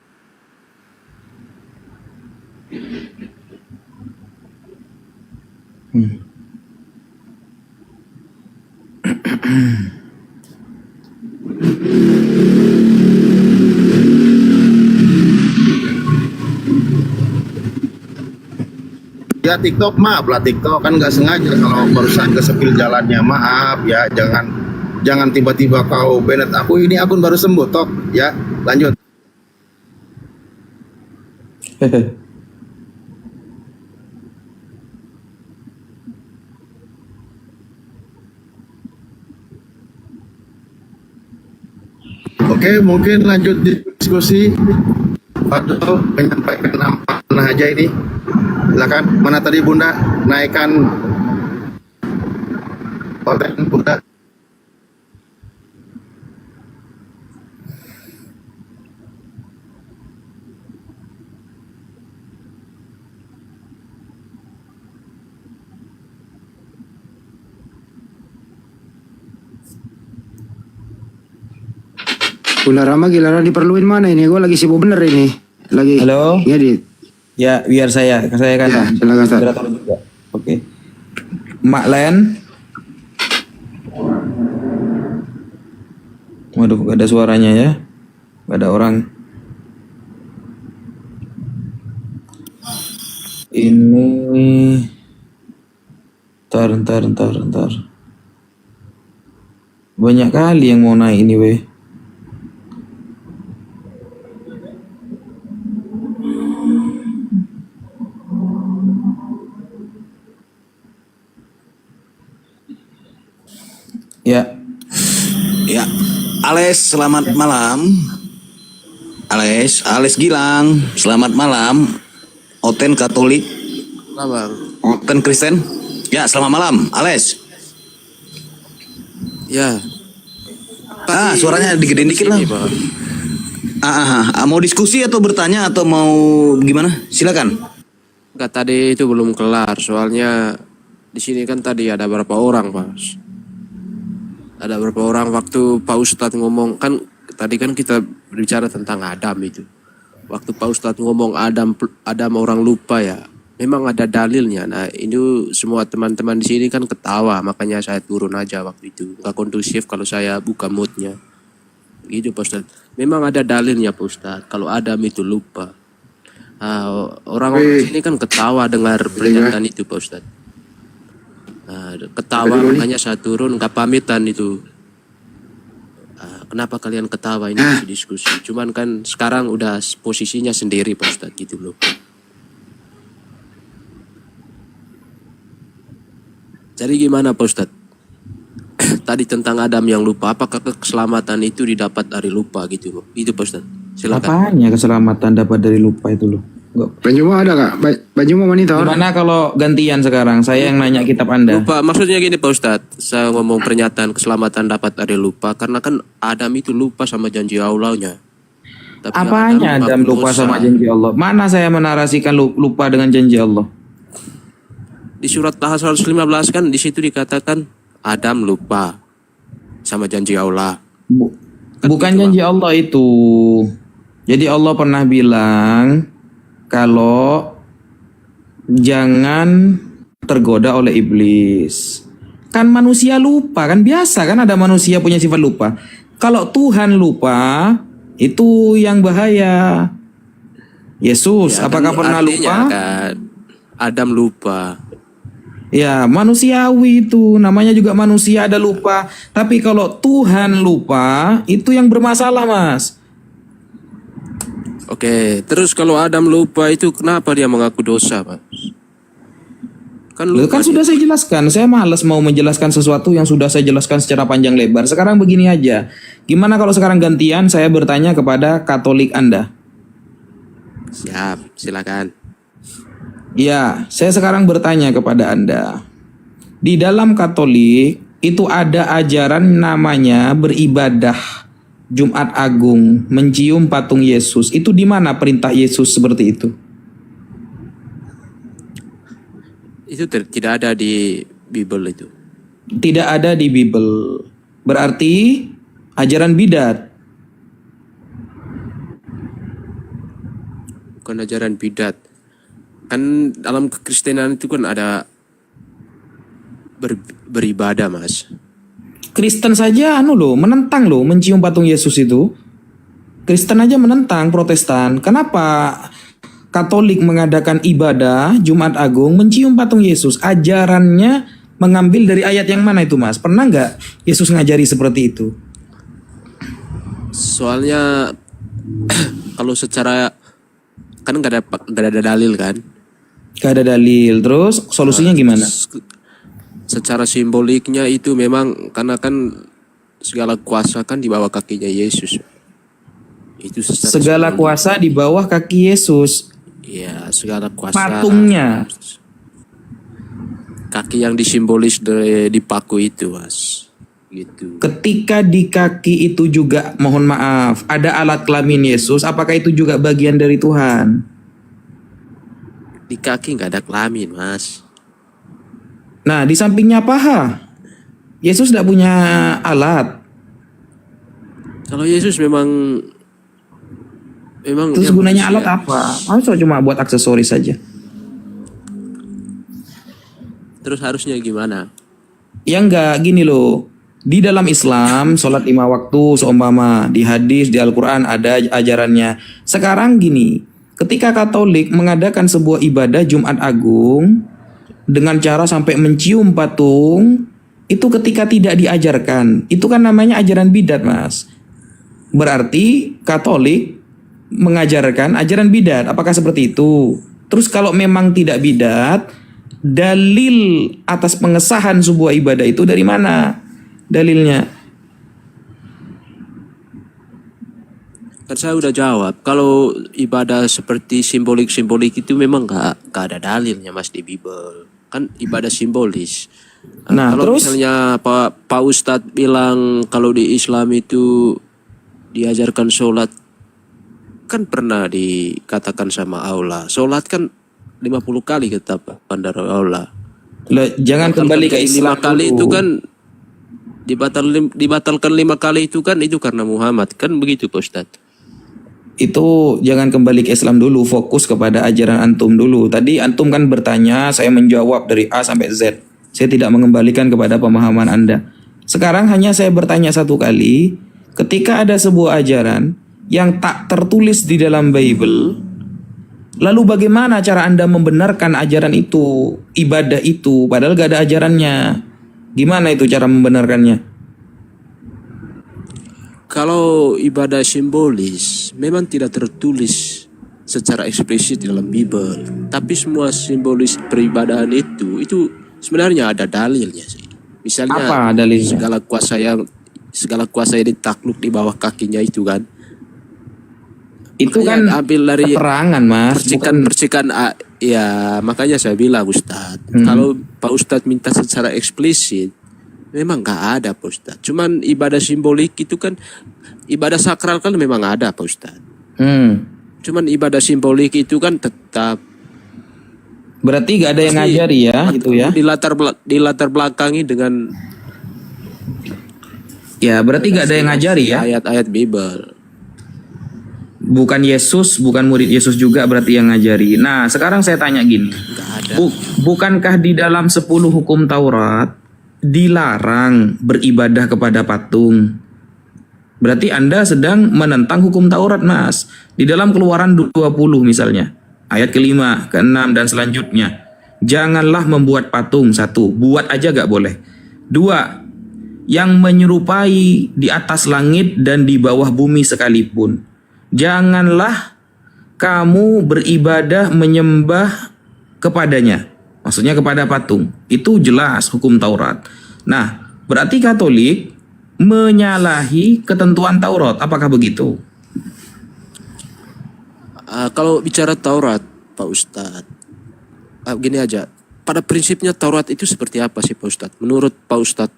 Ya TikTok, maaf lah TikTok kan nggak sengaja kalau barusan kesepil jalannya, maaf ya, jangan tiba-tiba kau banned aku, ini akun baru sembuh Tok ya. Lanjut. Oke, mungkin lanjut diskusi atau menyampaikan apa aja ini. Silakan, mana tadi Bunda naikkan konten Bunda. Bunda Rama giliran diperluin mana ini? Gue lagi sibuk bener ini. Lagi. Halo. Ngedit. Ya, biar saya kan. Ya, silakan Ustaz. Juga. Oke. Mak Len. Waduh, gak ada suaranya ya. Gak ada orang. Ini Ntar. Banyak kali yang mau naik ini, weh. Ya. Ya, Ales, selamat malam. Ales Gilang, selamat malam. Oten Katolik, Oten Kristen. Ya, selamat malam, Ales. Ya. Suaranya digedein dikit lah. Mau diskusi atau bertanya atau mau gimana? Silakan. Enggak, tadi itu belum kelar. Soalnya di sini kan tadi ada berapa orang, Pak? Ada berapa orang waktu Pak Ustadz ngomong, kan tadi kan kita berbicara tentang Adam itu. Waktu Pak Ustadz ngomong Adam orang lupa ya, memang ada dalilnya. Nah ini semua teman-teman di sini kan ketawa, makanya saya turun aja waktu itu. Nggak kondusif kalau saya buka moodnya. Gitu Pak Ustadz. Memang ada dalilnya Pak Ustadz, kalau Adam itu lupa. Orang-orang sini kan ketawa dengar pernyataan itu Pak Ustadz. Ketawa, makanya saya turun, nggak pamitan itu. Kenapa kalian ketawa, ini masih diskusi. Cuman kan sekarang udah posisinya sendiri Pak Ustadz gitu loh. Jadi gimana Pak Ustadz? Tadi tentang Adam yang lupa, apakah keselamatan itu didapat dari lupa gitu loh? Itu Pak Ustadz, silakan. Apanya keselamatan dapat dari lupa itu loh? Banjuma ada kak? Banjuma monitor. Gimana kalau gantian sekarang? Saya yang nanya kitab Anda. Lupa, maksudnya gini Pak Ustadz. Saya ngomong pernyataan keselamatan dapat dari lupa. Karena kan Adam itu lupa sama janji Allahnya. Tapi apanya Adam lupa sama janji Allah? Mana saya menarasikan lupa dengan janji Allah? Di surat Taha 115 kan di situ dikatakan Adam lupa sama janji Allah. Bukan janji Allah itu. Jadi Allah pernah bilang kalau jangan tergoda oleh iblis. Kan manusia lupa, kan biasa kan ada manusia punya sifat lupa. Kalau Tuhan lupa, itu yang bahaya. Yesus, ya, apakah pernah lupa? Kan, Adam lupa. Ya, manusiawi itu, namanya juga manusia ada lupa. Tapi kalau Tuhan lupa, itu yang bermasalah, Mas. Oke, terus kalau Adam lupa itu kenapa dia mengaku dosa, Pak? Kan sudah saya jelaskan. Saya malas mau menjelaskan sesuatu yang sudah saya jelaskan secara panjang lebar. Sekarang begini aja. Gimana kalau sekarang gantian saya bertanya kepada Katolik Anda? Siap, silakan. Ya, saya sekarang bertanya kepada Anda. Di dalam Katolik itu ada ajaran namanya beribadah Jumat Agung, mencium patung Yesus. Itu di mana perintah Yesus seperti itu? Itu tidak ada di Bible itu. Tidak ada di Bible. Berarti ajaran bidat. Bukan ajaran bidat. Kan dalam kekristenan itu kan ada beribadah, Mas. Kristen saja menentang mencium patung Yesus itu. Kristen aja menentang, Protestan. Kenapa Katolik mengadakan ibadah Jumat Agung mencium patung Yesus, ajarannya mengambil dari ayat yang mana itu Mas? Pernah nggak Yesus ngajari seperti itu? Soalnya kalau secara kan nggak ada dalil kan? Gak ada dalil. Terus solusinya gimana? Secara simboliknya itu memang karena kan segala kuasa kan di bawah kakinya Yesus. Itu Segala kuasa di bawah kaki Yesus. Iya, segala kuasa. Patungnya. Kaki yang disimbolis di paku itu, Mas. Gitu. Ketika di kaki itu juga, mohon maaf, ada alat kelamin Yesus, apakah itu juga bagian dari Tuhan? Di kaki nggak ada kelamin, Mas. Nah, di sampingnya paha. Yesus tidak punya alat. Kalau Yesus memang Terus gunanya alat apa? Masa cuma buat aksesoris saja? Terus harusnya gimana? Ya enggak, gini loh. Di dalam Islam, sholat 5 waktu seumpama. Di hadis, di Al-Quran ada ajarannya. Sekarang gini, ketika Katolik mengadakan sebuah ibadah Jumat Agung dengan cara sampai mencium patung, itu ketika tidak diajarkan. Itu kan namanya ajaran bidat, Mas. Berarti Katolik mengajarkan ajaran bidat. Apakah seperti itu? Terus kalau memang tidak bidat, dalil atas pengesahan sebuah ibadah itu dari mana? Dalilnya? Kan saya udah jawab. Kalau ibadah seperti simbolik-simbolik itu memang nggak ada dalilnya, Mas, di Bible. Kan ibadah simbolis. Nah, kalau terus? misalnya Pak Ustadz bilang kalau di Islam itu diajarkan sholat, kan pernah dikatakan sama Allah, sholat kan 50 kali ketetapan dari Allah. Jangan kembali ke Islam 5 kali dulu. itu kan dibatalkan 5 kali itu kan itu karena Muhammad, kan begitu Pak Ustadz? Itu jangan kembali ke Islam dulu, fokus kepada ajaran antum dulu. Tadi antum kan bertanya, saya menjawab dari A sampai Z. Saya tidak mengembalikan kepada pemahaman Anda. Sekarang hanya saya bertanya satu kali, ketika ada sebuah ajaran yang tak tertulis di dalam Bible, lalu bagaimana cara Anda membenarkan ajaran itu, ibadah itu, padahal gak ada ajarannya? Gimana itu cara membenarkannya? Kalau ibadah simbolis memang tidak tertulis secara eksplisit di dalam Bible, tapi semua simbolis peribadahan itu sebenarnya ada dalilnya sih. Misalnya apa dalilnya? segala kuasa yang ditakluk di bawah kakinya itu kan. Itu makanya kan ambil dari keterangan, Mas, percikan ya makanya saya bilang Ustadz, kalau Pak Ustadz minta secara eksplisit memang nggak ada Pak Ustadz. Cuman ibadah simbolik itu kan, ibadah sakral kan memang ada Pak Ustadz. Cuman ibadah simbolik itu kan tetap. Berarti nggak ada yang ngajari ya, itu ya? Di latar belakangi dengan. Ya berarti nggak ada yang ngajari ya? Ayat-ayat Bible. Bukan Yesus, bukan murid Yesus juga berarti yang ngajari. Nah, sekarang saya tanya gini. Bukankah di dalam 10 hukum Taurat dilarang beribadah kepada patung? Berarti Anda sedang menentang hukum Taurat, Mas. Di dalam Keluaran 20 misalnya, ayat ke-5, ke-6 dan selanjutnya. Janganlah membuat patung. 1, buat aja gak boleh. 2, yang menyerupai di atas langit dan di bawah bumi sekalipun. Janganlah kamu beribadah menyembah kepadanya. Maksudnya kepada patung. Itu jelas hukum Taurat. Nah, berarti Katolik menyalahi ketentuan Taurat. Apakah begitu? Kalau bicara Taurat, Pak Ustadz, gini aja. Pada prinsipnya Taurat itu seperti apa sih Pak Ustadz? Menurut Pak Ustadz,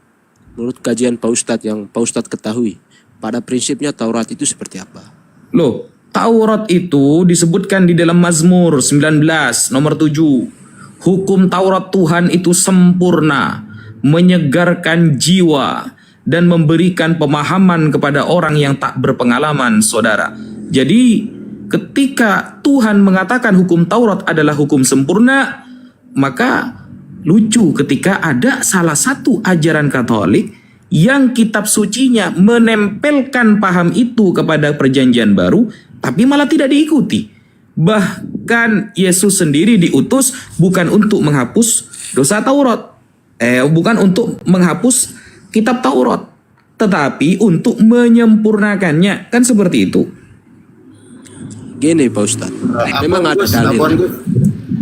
menurut kajian Pak Ustadz yang Pak Ustadz ketahui, pada prinsipnya Taurat itu seperti apa? Loh, Taurat itu disebutkan di dalam Mazmur 19 nomor 7. Hukum Taurat Tuhan itu sempurna, menyegarkan jiwa dan memberikan pemahaman kepada orang yang tak berpengalaman, saudara. Jadi, ketika Tuhan mengatakan hukum Taurat adalah hukum sempurna, maka lucu ketika ada salah satu ajaran Katolik yang kitab sucinya menempelkan paham itu kepada perjanjian baru, tapi malah tidak diikuti. Kan Yesus sendiri diutus bukan untuk menghapus dosa Taurat. Bukan untuk menghapus kitab Taurat, tetapi untuk menyempurnakannya. Kan seperti itu. Gini Pak Ustadz, memang ada dalil.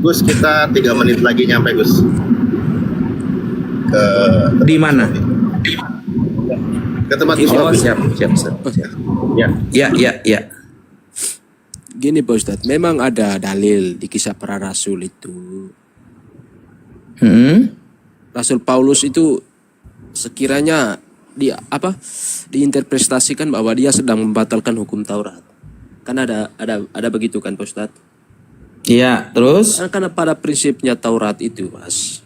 Gus, kita 3 menit lagi nyampe Gus. Di mana? Ke tempat siap. Ya. Gini Pak Ustadz, memang ada dalil di Kisah Para Rasul itu. Rasul Paulus itu sekiranya diinterpretasikan bahwa dia sedang membatalkan hukum Taurat. Kan ada begitu kan Pak Ustadz? Iya, terus? Karena pada prinsipnya Taurat itu, Mas,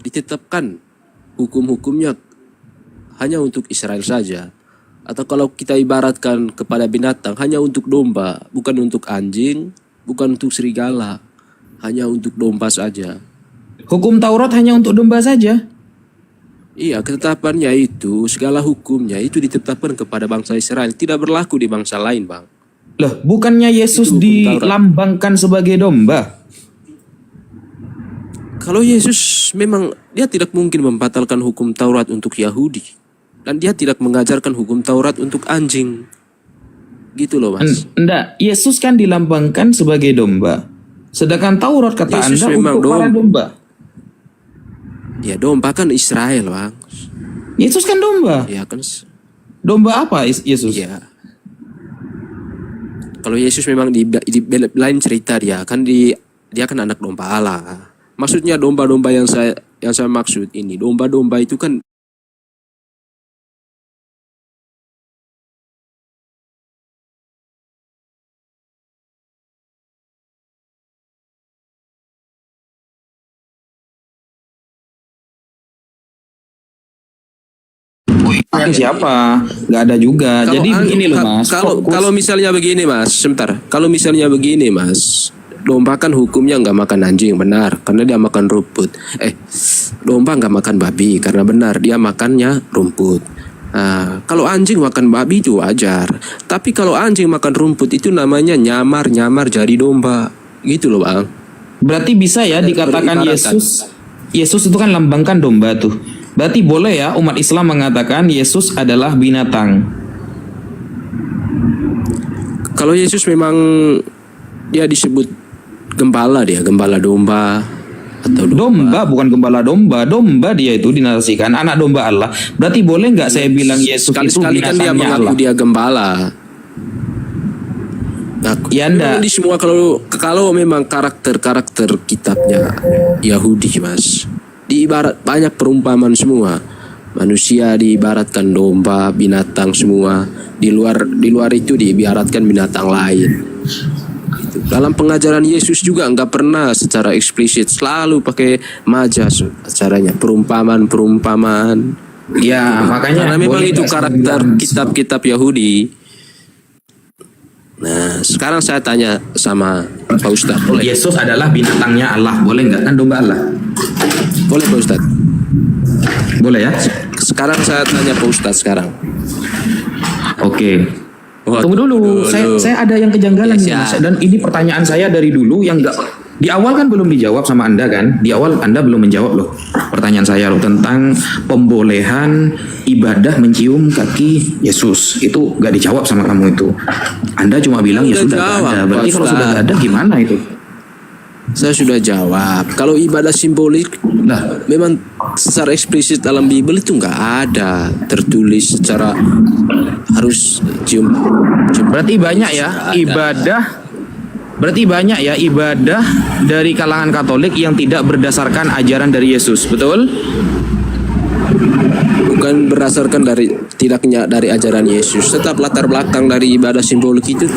ditetapkan hukum-hukumnya hanya untuk Israel saja. Atau kalau kita ibaratkan kepada binatang, hanya untuk domba, bukan untuk anjing, bukan untuk serigala, hanya untuk domba saja. Hukum Taurat hanya untuk domba saja? Iya, ketetapannya itu, segala hukumnya itu ditetapkan kepada bangsa Israel, tidak berlaku di bangsa lain, Bang. Loh, bukannya Yesus dilambangkan sebagai domba? Kalau Yesus memang dia tidak mungkin membatalkan hukum Taurat untuk Yahudi, dan dia tidak mengajarkan hukum Taurat untuk anjing. Gitu loh, Mas. Enggak, Yesus kan dilambangkan sebagai domba. Sedangkan Taurat kata Yesus Anda memang untuk para domba. Ya, domba kan Israel, Bang. Yesus kan domba. Ya kan. Domba apa Yesus? Iya. Kalau Yesus memang di lain cerita dia kan dia kan anak domba Allah. Maksudnya domba-domba yang saya maksud ini, domba-domba itu kan siapa? Gak ada juga. Jadi begini loh Mas. Kalau misalnya begini Mas, sebentar. Kalau misalnya begini Mas, domba kan hukumnya nggak makan anjing, benar, karena dia makan rumput. Domba nggak makan babi karena benar dia makannya rumput. Nah, kalau anjing makan babi itu wajar. Tapi kalau anjing makan rumput itu namanya nyamar jadi domba. Gitu loh Bang. Berarti bisa ya dikatakan Yesus itu kan lambangkan domba tuh. Berarti boleh ya umat Islam mengatakan Yesus adalah binatang. Kalau Yesus memang dia disebut gembala domba atau domba bukan gembala domba dia itu dinarasikan anak domba Allah. Berarti boleh nggak saya bilang Yesus itu sekali-sekali kan dia mengaku Allah? Dia gembala. Nah, ya enggak. Di semua kalau memang karakter kitabnya Yahudi Mas, diibarat banyak perumpamaan semua. Manusia diibaratkan domba, binatang semua. Di luar itu diibaratkan binatang lain. Dalam pengajaran Yesus juga nggak pernah secara eksplisit, selalu pakai majas caranya, perumpamaan. Ya, makanya karena memang itu karakter kitab-kitab Yahudi. Nah, sekarang saya tanya sama Pak Ustadz. Yesus adalah binatangnya Allah, boleh nggak? Kan domba Allah. Boleh Pak Ustadz. Boleh ya? Sekarang saya tanya Pak Ustadz sekarang. Oke. Tunggu dulu. Saya ada yang kejanggalan nih, Mas. Dan ini pertanyaan saya dari dulu yang nggak di awal kan belum dijawab sama Anda kan? Di awal Anda belum menjawab loh pertanyaan saya loh tentang pembolehan ibadah mencium kaki Yesus. Itu nggak dijawab sama kamu itu. Anda cuma bilang ya sudah ada. Berarti kalau sudah ada gimana itu? Saya sudah jawab. Kalau ibadah simbolik, memang secara eksplisit dalam Bible itu nggak ada tertulis secara harus cium. Berarti banyak ya ibadah. Berarti banyak ya ibadah dari kalangan Katolik yang tidak berdasarkan ajaran dari Yesus, betul? Bukan berdasarkan tidaknya dari ajaran Yesus, tetap latar belakang dari ibadah simbolik itu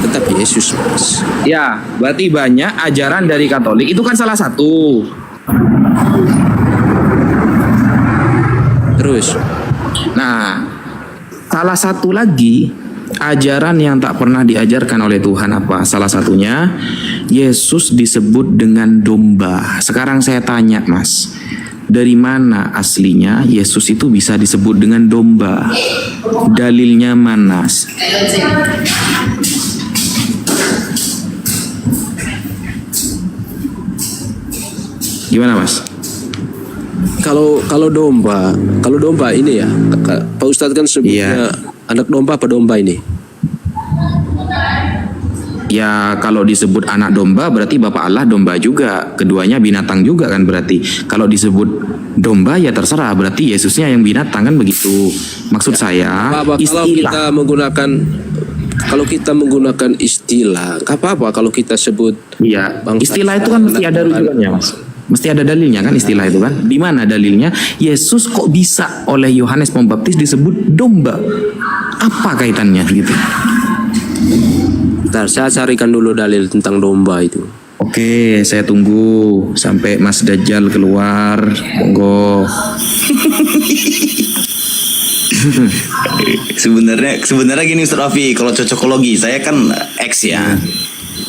tetap Yesus, Mas. Ya, berarti banyak ajaran dari Katolik itu kan salah satu. Terus, nah, salah satu lagi ajaran yang tak pernah diajarkan oleh Tuhan apa? Salah satunya Yesus disebut dengan domba. Sekarang saya tanya Mas, dari mana aslinya Yesus itu bisa disebut dengan domba? Dalilnya mana? Gimana Mas? Kalau domba ini ya, Pak Ustadz kan sebutnya anak domba apa domba ini? Ya kalau disebut anak domba berarti Bapak Allah domba juga. Keduanya binatang juga kan berarti. Kalau disebut domba ya terserah, berarti Yesusnya yang binatang kan begitu. Maksud saya istilah. Kalau kita menggunakan istilah, gak apa-apa kalau kita sebut. Iya, istilah itu kan mesti ada rujukannya Mas. Mesti ada dalilnya kan istilah itu kan. Di mana dalilnya? Yesus kok bisa oleh Yohanes Pembaptis disebut domba? Apa kaitannya gitu? Bentar, saya carikan dulu dalil tentang domba itu. Oke, saya tunggu sampai Mas Dajjal keluar. Monggo. Sebenarnya gini Ustaz Rafi, kalau cocokologi saya kan ex ya.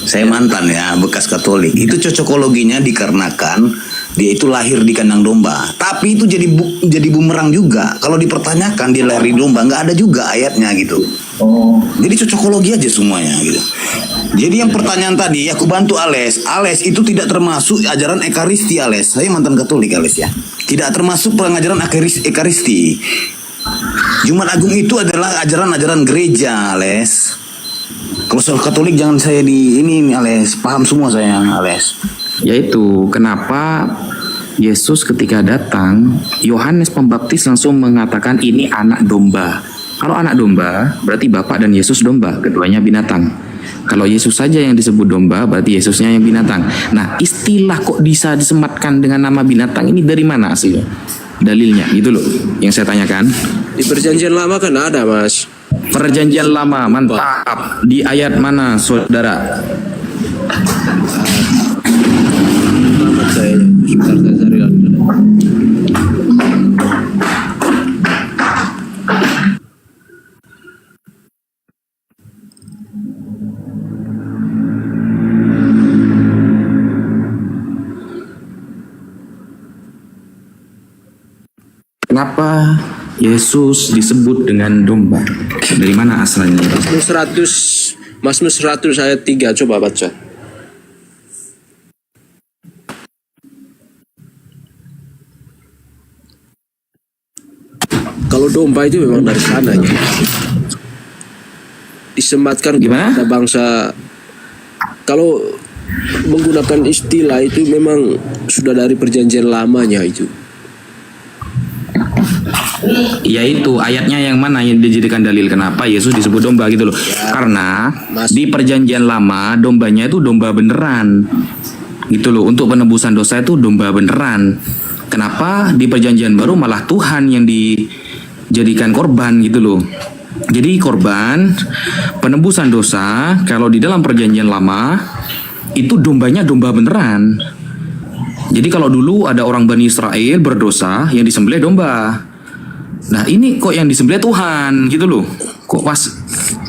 Saya mantan ya, bekas Katolik. Itu cocokologinya dikarenakan dia itu lahir di kandang domba. Tapi itu jadi bumerang juga. Kalau dipertanyakan dia lahir di domba, nggak ada juga ayatnya gitu. Jadi cocokologi aja semuanya gitu. Jadi yang pertanyaan tadi aku bantu Ales. Ales itu tidak termasuk ajaran Ekaristi Ales. Saya mantan Katolik Ales ya. Tidak termasuk pengajaran Ekaristi. Jumat Agung itu adalah ajaran-ajaran gereja Ales. Kalau soal Katolik jangan saya di ini Ales, paham semua saya Ales. Yaitu kenapa Yesus ketika datang, Yohanes Pembaptis langsung mengatakan ini anak domba. Kalau anak domba, berarti Bapak dan Yesus domba, keduanya binatang. Kalau Yesus saja yang disebut domba, berarti Yesusnya yang binatang. Nah, istilah kok bisa disematkan dengan nama binatang ini dari mana aslinya? Dalilnya, gitu loh, yang saya tanyakan. Di Perjanjian Lama kan ada, Mas. Perjanjian Lama, mantap. Di ayat mana, saudara? Selamat saya, sebentar saya cari lagi. Kenapa Yesus disebut dengan domba? Dari mana asalnya? Mazmur 100 ayat 3, coba baca. Kalau domba itu memang dari sana ya. Disematkan kepada bangsa. Kalau menggunakan istilah itu memang sudah dari perjanjian lamanya itu. Yaitu ayatnya yang mana yang dijadikan dalil kenapa Yesus disebut domba gitu loh. Karena di perjanjian lama dombanya itu domba beneran. Gitu loh, untuk penebusan dosa itu domba beneran. Kenapa di perjanjian baru malah Tuhan yang dijadikan korban gitu loh. Jadi korban penebusan dosa kalau di dalam perjanjian lama itu dombanya domba beneran. Jadi kalau dulu ada orang Bani Israel berdosa yang disembelih domba. Nah ini kok yang disembelih Tuhan gitu loh. Kok pas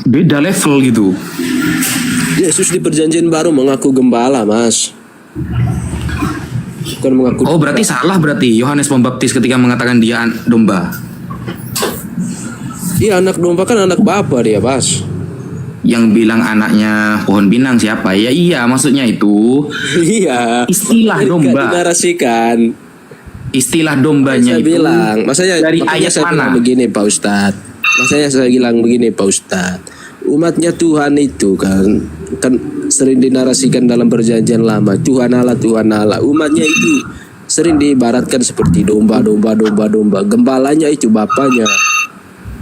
beda level gitu. Yesus di perjanjian baru mengaku gembala, Mas. Bukan mengaku. Oh berarti salah berarti Yohanes Pembaptis ketika mengatakan dia domba. Dia anak domba kan anak bapa dia, Mas. Yang bilang anaknya pohon pinang siapa? Ya iya maksudnya itu. Iya. Istilah domba. Dinarasikan. Istilah dombanya saya itu bilang, dari ayat saya mana? bilang begini Pak Ustadz. Masanya saya bilang begini Pak Ustadz. Umatnya Tuhan itu kan sering dinarasikan dalam perjanjian lama. Tuhan Allah. Umatnya itu sering diibaratkan seperti domba. Gembalanya itu bapaknya.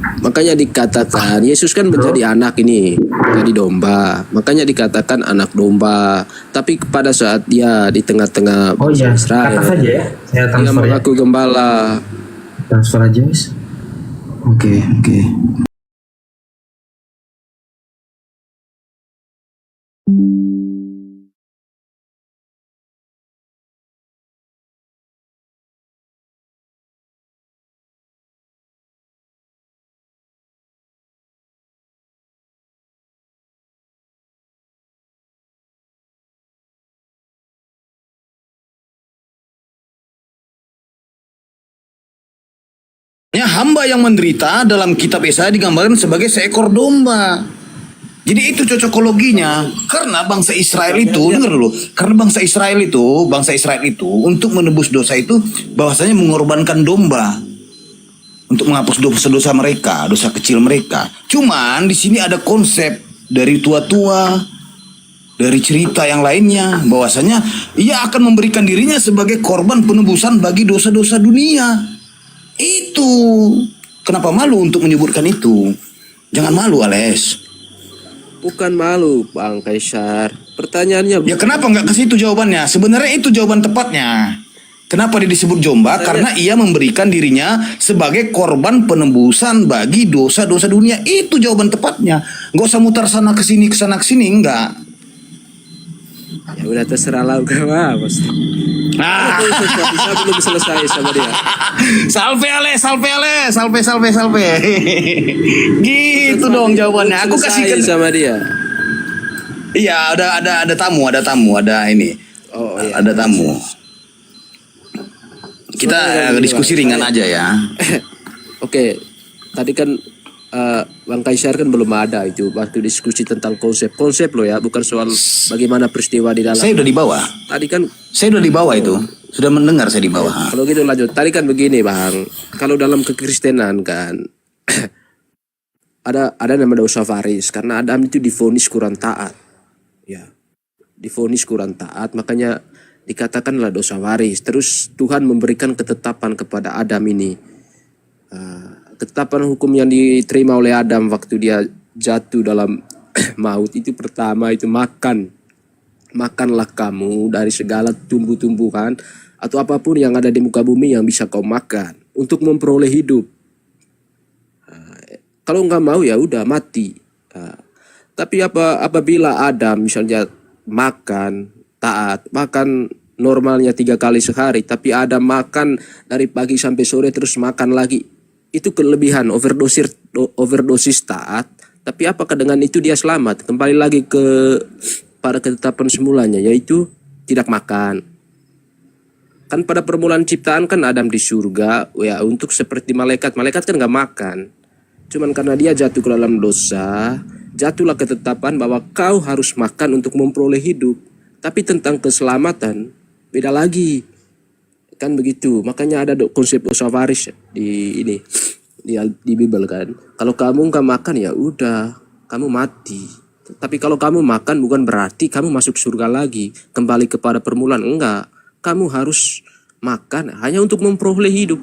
Makanya dikatakan Yesus kan menjadi anak ini, jadi domba. Makanya dikatakan anak domba. Tapi pada saat dia di tengah-tengah Israel, kata saja ya. Saya dia mengaku gembala. Transfer aja guys. Oke. Hamba yang menderita dalam kitab Yesaya digambarkan sebagai seekor domba. Jadi itu cocokologinya. Karena bangsa Israel itu, dengar dulu, karena bangsa Israel itu untuk menebus dosa itu bahwasanya mengorbankan domba untuk menghapus dosa-dosa mereka, dosa kecil mereka. Cuman di sini ada konsep dari tua-tua, dari cerita yang lainnya, bahwasanya ia akan memberikan dirinya sebagai korban penebusan bagi dosa-dosa dunia. Itu kenapa malu untuk menyebutkan itu? Jangan malu, Ales. Bukan malu, Bang Kaisar. Pertanyaannya Ya kenapa nggak ke situ jawabannya? Sebenarnya itu jawaban tepatnya. Kenapa dia disebut Jomba? Karena ia memberikan dirinya sebagai korban penebusan bagi dosa-dosa dunia. Itu jawaban tepatnya. Nggak usah mutar sana ke sini, enggak. ya udah terserah lah gak bos. Kita belum selesai sama dia. Salve. Gitu dong jawabannya. Aku kasih sama dia. Iya, ada tamu, ada ini. Oh iya. Ada tamu. Kita diskusi ringan aja ya. Oke. Tadi kan Bang Kaisar kan belum ada itu waktu diskusi tentang konsep loh ya, bukan soal bagaimana peristiwa di dalam. Saya udah di bawah. Tadi kan saya udah di bawah itu. Sudah mendengar saya di bawah. Kalau gitu lanjut. Tadi kan begini, Bang. Kalau dalam kekristenan kan ada nama dosa waris karena Adam itu divonis kurang taat. Ya. Divonis kurang taat, makanya dikatakanlah dosa waris. Terus Tuhan memberikan ketetapan kepada Adam ini. Ketetapan hukum yang diterima oleh Adam waktu dia jatuh dalam maut itu pertama itu makanlah kamu dari segala tumbuh-tumbuhan atau apapun yang ada di muka bumi yang bisa kau makan untuk memperoleh hidup. Kalau nggak mau ya udah mati. Tapi apabila Adam misalnya makan taat, makan normalnya 3 kali sehari, tapi Adam makan dari pagi sampai sore terus makan lagi, itu kelebihan overdosis taat. Tapi apakah dengan itu dia selamat? Kembali lagi pada ketetapan semulanya, yaitu tidak makan. Kan pada permulaan ciptaan kan Adam di surga ya untuk seperti malaikat. Malaikat kan nggak makan. Cuman karena dia jatuh ke dalam dosa, jatuhlah ketetapan bahwa kau harus makan untuk memperoleh hidup. Tapi tentang keselamatan beda lagi. Kan begitu. Makanya ada konsep dosa waris di Bible kan. Kalau kamu nggak makan ya udah, kamu mati. Tapi kalau kamu makan bukan berarti kamu masuk surga lagi, kembali kepada permulaan. Enggak. Kamu harus makan hanya untuk memperoleh hidup.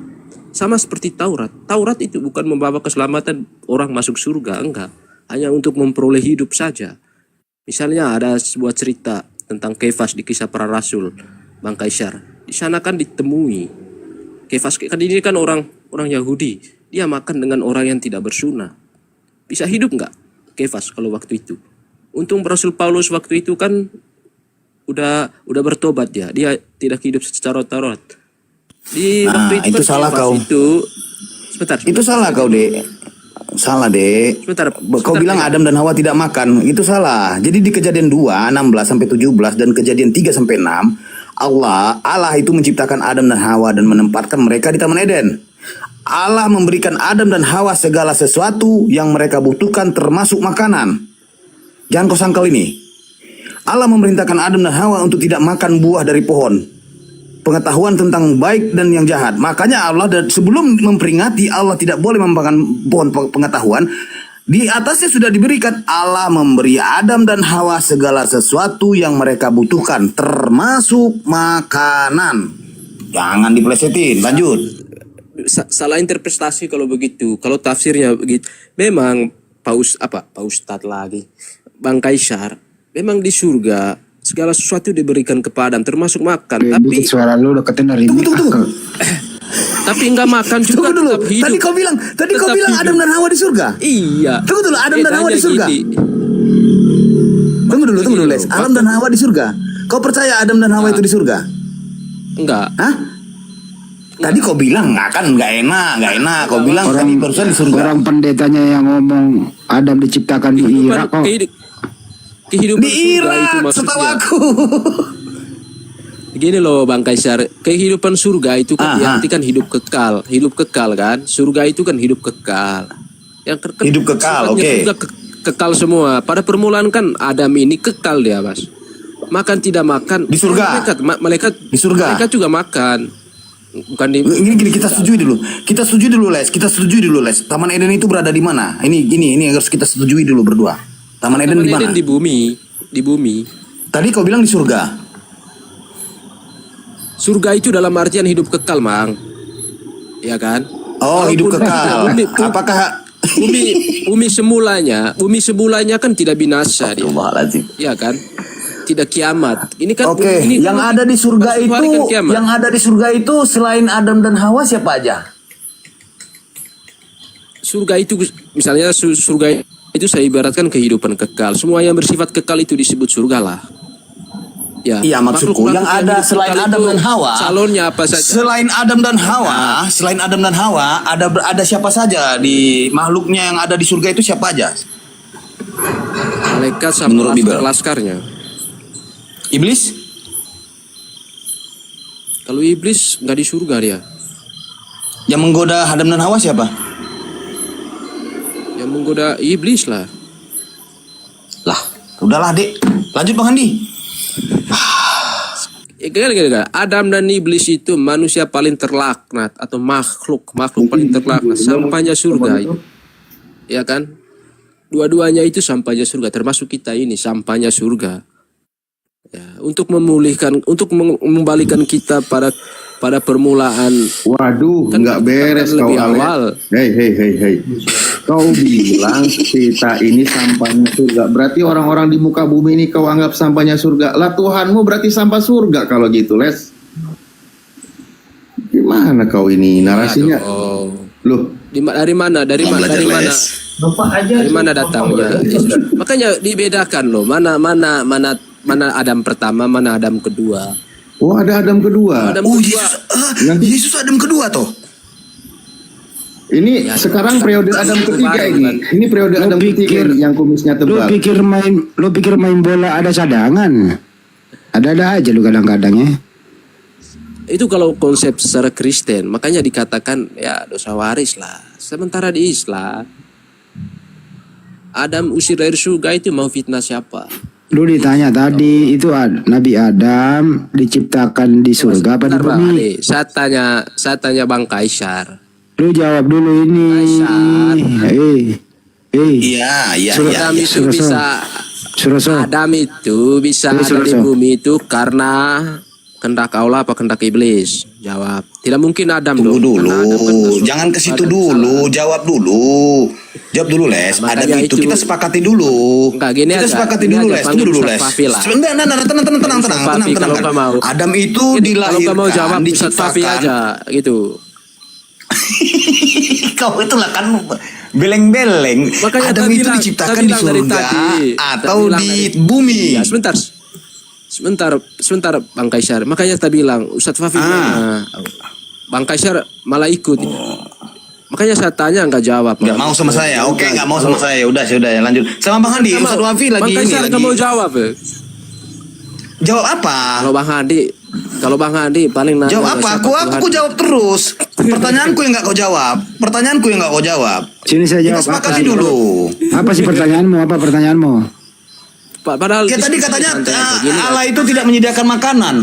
Sama seperti Taurat. Taurat itu bukan membawa keselamatan orang masuk surga, enggak. Hanya untuk memperoleh hidup saja. Misalnya ada sebuah cerita tentang Kefas di Kisah Para Rasul, Bang Kaisar. Di sana kan ditemui Kefas, kan ini kan orang Yahudi. Dia makan dengan orang yang tidak bersunah. Bisa hidup nggak Kefas kalau waktu itu? Untung Rasul Paulus waktu itu kan udah bertobat ya. Dia tidak hidup secara Taurat. Di waktu itu salah kau. Sebentar. Itu salah kau, Dek. Salah, Dek. Sebentar, Kau bilang Adam dan Hawa tidak makan. Itu salah. Jadi di Kejadian 2 16 sampai 17 dan Kejadian 3 sampai 6 Allah itu menciptakan Adam dan Hawa dan menempatkan mereka di Taman Eden. Allah memberikan Adam dan Hawa segala sesuatu yang mereka butuhkan termasuk makanan. Jangan kau sangkal ini. Allah memerintahkan Adam dan Hawa untuk tidak makan buah dari pohon pengetahuan tentang baik dan yang jahat. Makanya Allah sebelum memperingati Allah tidak boleh memakan pohon pengetahuan, di atasnya sudah diberikan Allah memberi Adam dan Hawa segala sesuatu yang mereka butuhkan termasuk makanan. Jangan dipelesetin. Lanjut. Salah interpretasi kalau begitu. Kalau tafsirnya begitu, memang Pak Ustadz lagi, Bang Kaisar, memang di surga segala sesuatu diberikan kepada Adam termasuk makan. Tapi suara lu deketin dari tunggu. Tapi nggak makan juga tetap hidup. Tadi kau bilang Adam dan Hawa di surga. Iya. Tunggu dulu, Adam dan Hawa di surga. Tunggu dulu, Les. Adam dan Hawa di surga. Kau percaya Adam dan Hawa itu di surga? Enggak. Hah? Tadi kau bilang nggak enak. Kau bilang tadi barusan di surga. Orang pendetanya yang ngomong Adam diciptakan di Irak kok. Kehidupan di surga itu Irak, maksudnya. setahu aku. Gini loh Bang Kaisar, kehidupan surga itu kan diartikan hidup kekal kan? Surga itu kan hidup kekal. Yang hidup kekal, oke. kekal semua. Pada permulaan kan Adam ini kekal dia, Mas. Makan tidak makan Di surga. Malaikat Di surga. Malaikat juga makan. Bukan di Gini, kita setujui dulu. Kita setujui dulu, Les. Taman Eden itu berada di mana? Ini harus kita setujui dulu berdua. Taman Eden di mana? di bumi. Di bumi. Tadi kau bilang di surga. Surga itu dalam artian hidup kekal, Mang. Ya kan? Oh, hidup kekal. Apakah bumi semulanya kan tidak binasa dia. Ya kan? Tidak kiamat. Ini kan Oke, ini yang ada di surga suatu hari kan itu, kiamat. yang ada di surga itu selain Adam dan Hawa siapa aja? Surga itu misalnya surga itu saya ibaratkan kehidupan kekal. Semua yang bersifat kekal itu disebut surga lah. Ya. Iya, maksudku yang makhluk-makhluk ada hidup selain kekal Adam itu dan Hawa. Calonnya apa saja? Selain Adam dan Hawa, ada siapa saja di makhluknya yang ada di surga itu siapa aja? Malaikat sama Menurut Bible. laskarnya. Iblis? Kalau iblis nggak di surga dia. Yang menggoda Adam dan Hawa siapa? Yang menggoda iblis lah. Lah, udahlah, Dek. Lanjut Bang Andi. Adam dan iblis itu manusia paling terlaknat atau makhluk paling terlaknat sampainya surga itu. Ya kan? Dua-duanya itu sampainya surga, termasuk kita ini sampainya surga. Ya, untuk memulihkan, untuk mengembalikan kita pada permulaan. Waduh, Kan nggak beres kau lebih awal. Hei. Kau bilang kita ini sampahnya surga. Berarti orang-orang di muka bumi ini kau anggap sampahnya surga. Lah Tuhanmu berarti sampah surga kalau gitu, Les. Gimana kau ini narasinya? Oh. Loh, Dari mana datangnya? Makanya dibedakan loh. Mana Adam pertama, mana Adam kedua. oh ada Adam kedua. Adam Oh, kedua. Yesus Adam kedua toh. Ini sekarang periode Adam ketiga ini. Ini periode Adam ketiga yang kumisnya Lu tebal. pikir main bola ada cadangan? Ada aja lu kadang-kadang ya. Itu kalau konsep secara Kristen, makanya dikatakan ya dosa waris lah. Sementara di Islam, Adam usir dari surga itu mau fitnah siapa? Lu ditanya tadi itu Nabi Adam diciptakan di surga apa di Bentar, Bang bumi? Ade. Saya tanya Bang Kaisar. Lu jawab dulu ini. Iya. Adam itu bisa Adam itu bisa ada di bumi itu karena kehendak Allah apa kehendak iblis? Jawab. Tidak mungkin Adam Tunggu dong. dulu, Karena Adam kan jangan ke situ dulu, jawab dulu, Les. Adam itu kita sepakati dulu. Enggak, gini Kita aja. sepakati Gini dulu, aja, Les. panggil Tunggu dulu, Ustaz Les. Fafi lah. Sebentar, tenang. Ustaz Fafi, kalau nggak mau. Adam itu Kalau kamu mau jawab Ustaz Fafi diciptakan. aja gitu. Kau itulah kan beleng-beleng. Makanya Adam tadi itu bilang- diciptakan tadi di bilang dari surga tadi. atau Tadi bilang di dari- bumi. Ya, sebentar Bang Kaisar. Makanya saya bilang Ustadz Fafi Bang Kaisar malah ikut. Makanya saya tanya nggak jawab. Nggak mau sama saya. Oke, nggak mau sama saya. Udah ya, lanjut. Sama Bang Andi, Ustadz Wafi lagi Bang Kaisar ini nggak mau lagi. jawab. Jawab apa? Kalau Bang Andi paling nanya. Jawab apa? Aku jawab terus. Pertanyaanku yang nggak kau jawab. Sini saya Kita jawab. sepakati dulu. Apa sih pertanyaanmu? Apa pertanyaanmu? Padahal Ya tadi katanya gini, Allah itu tidak menyediakan makanan.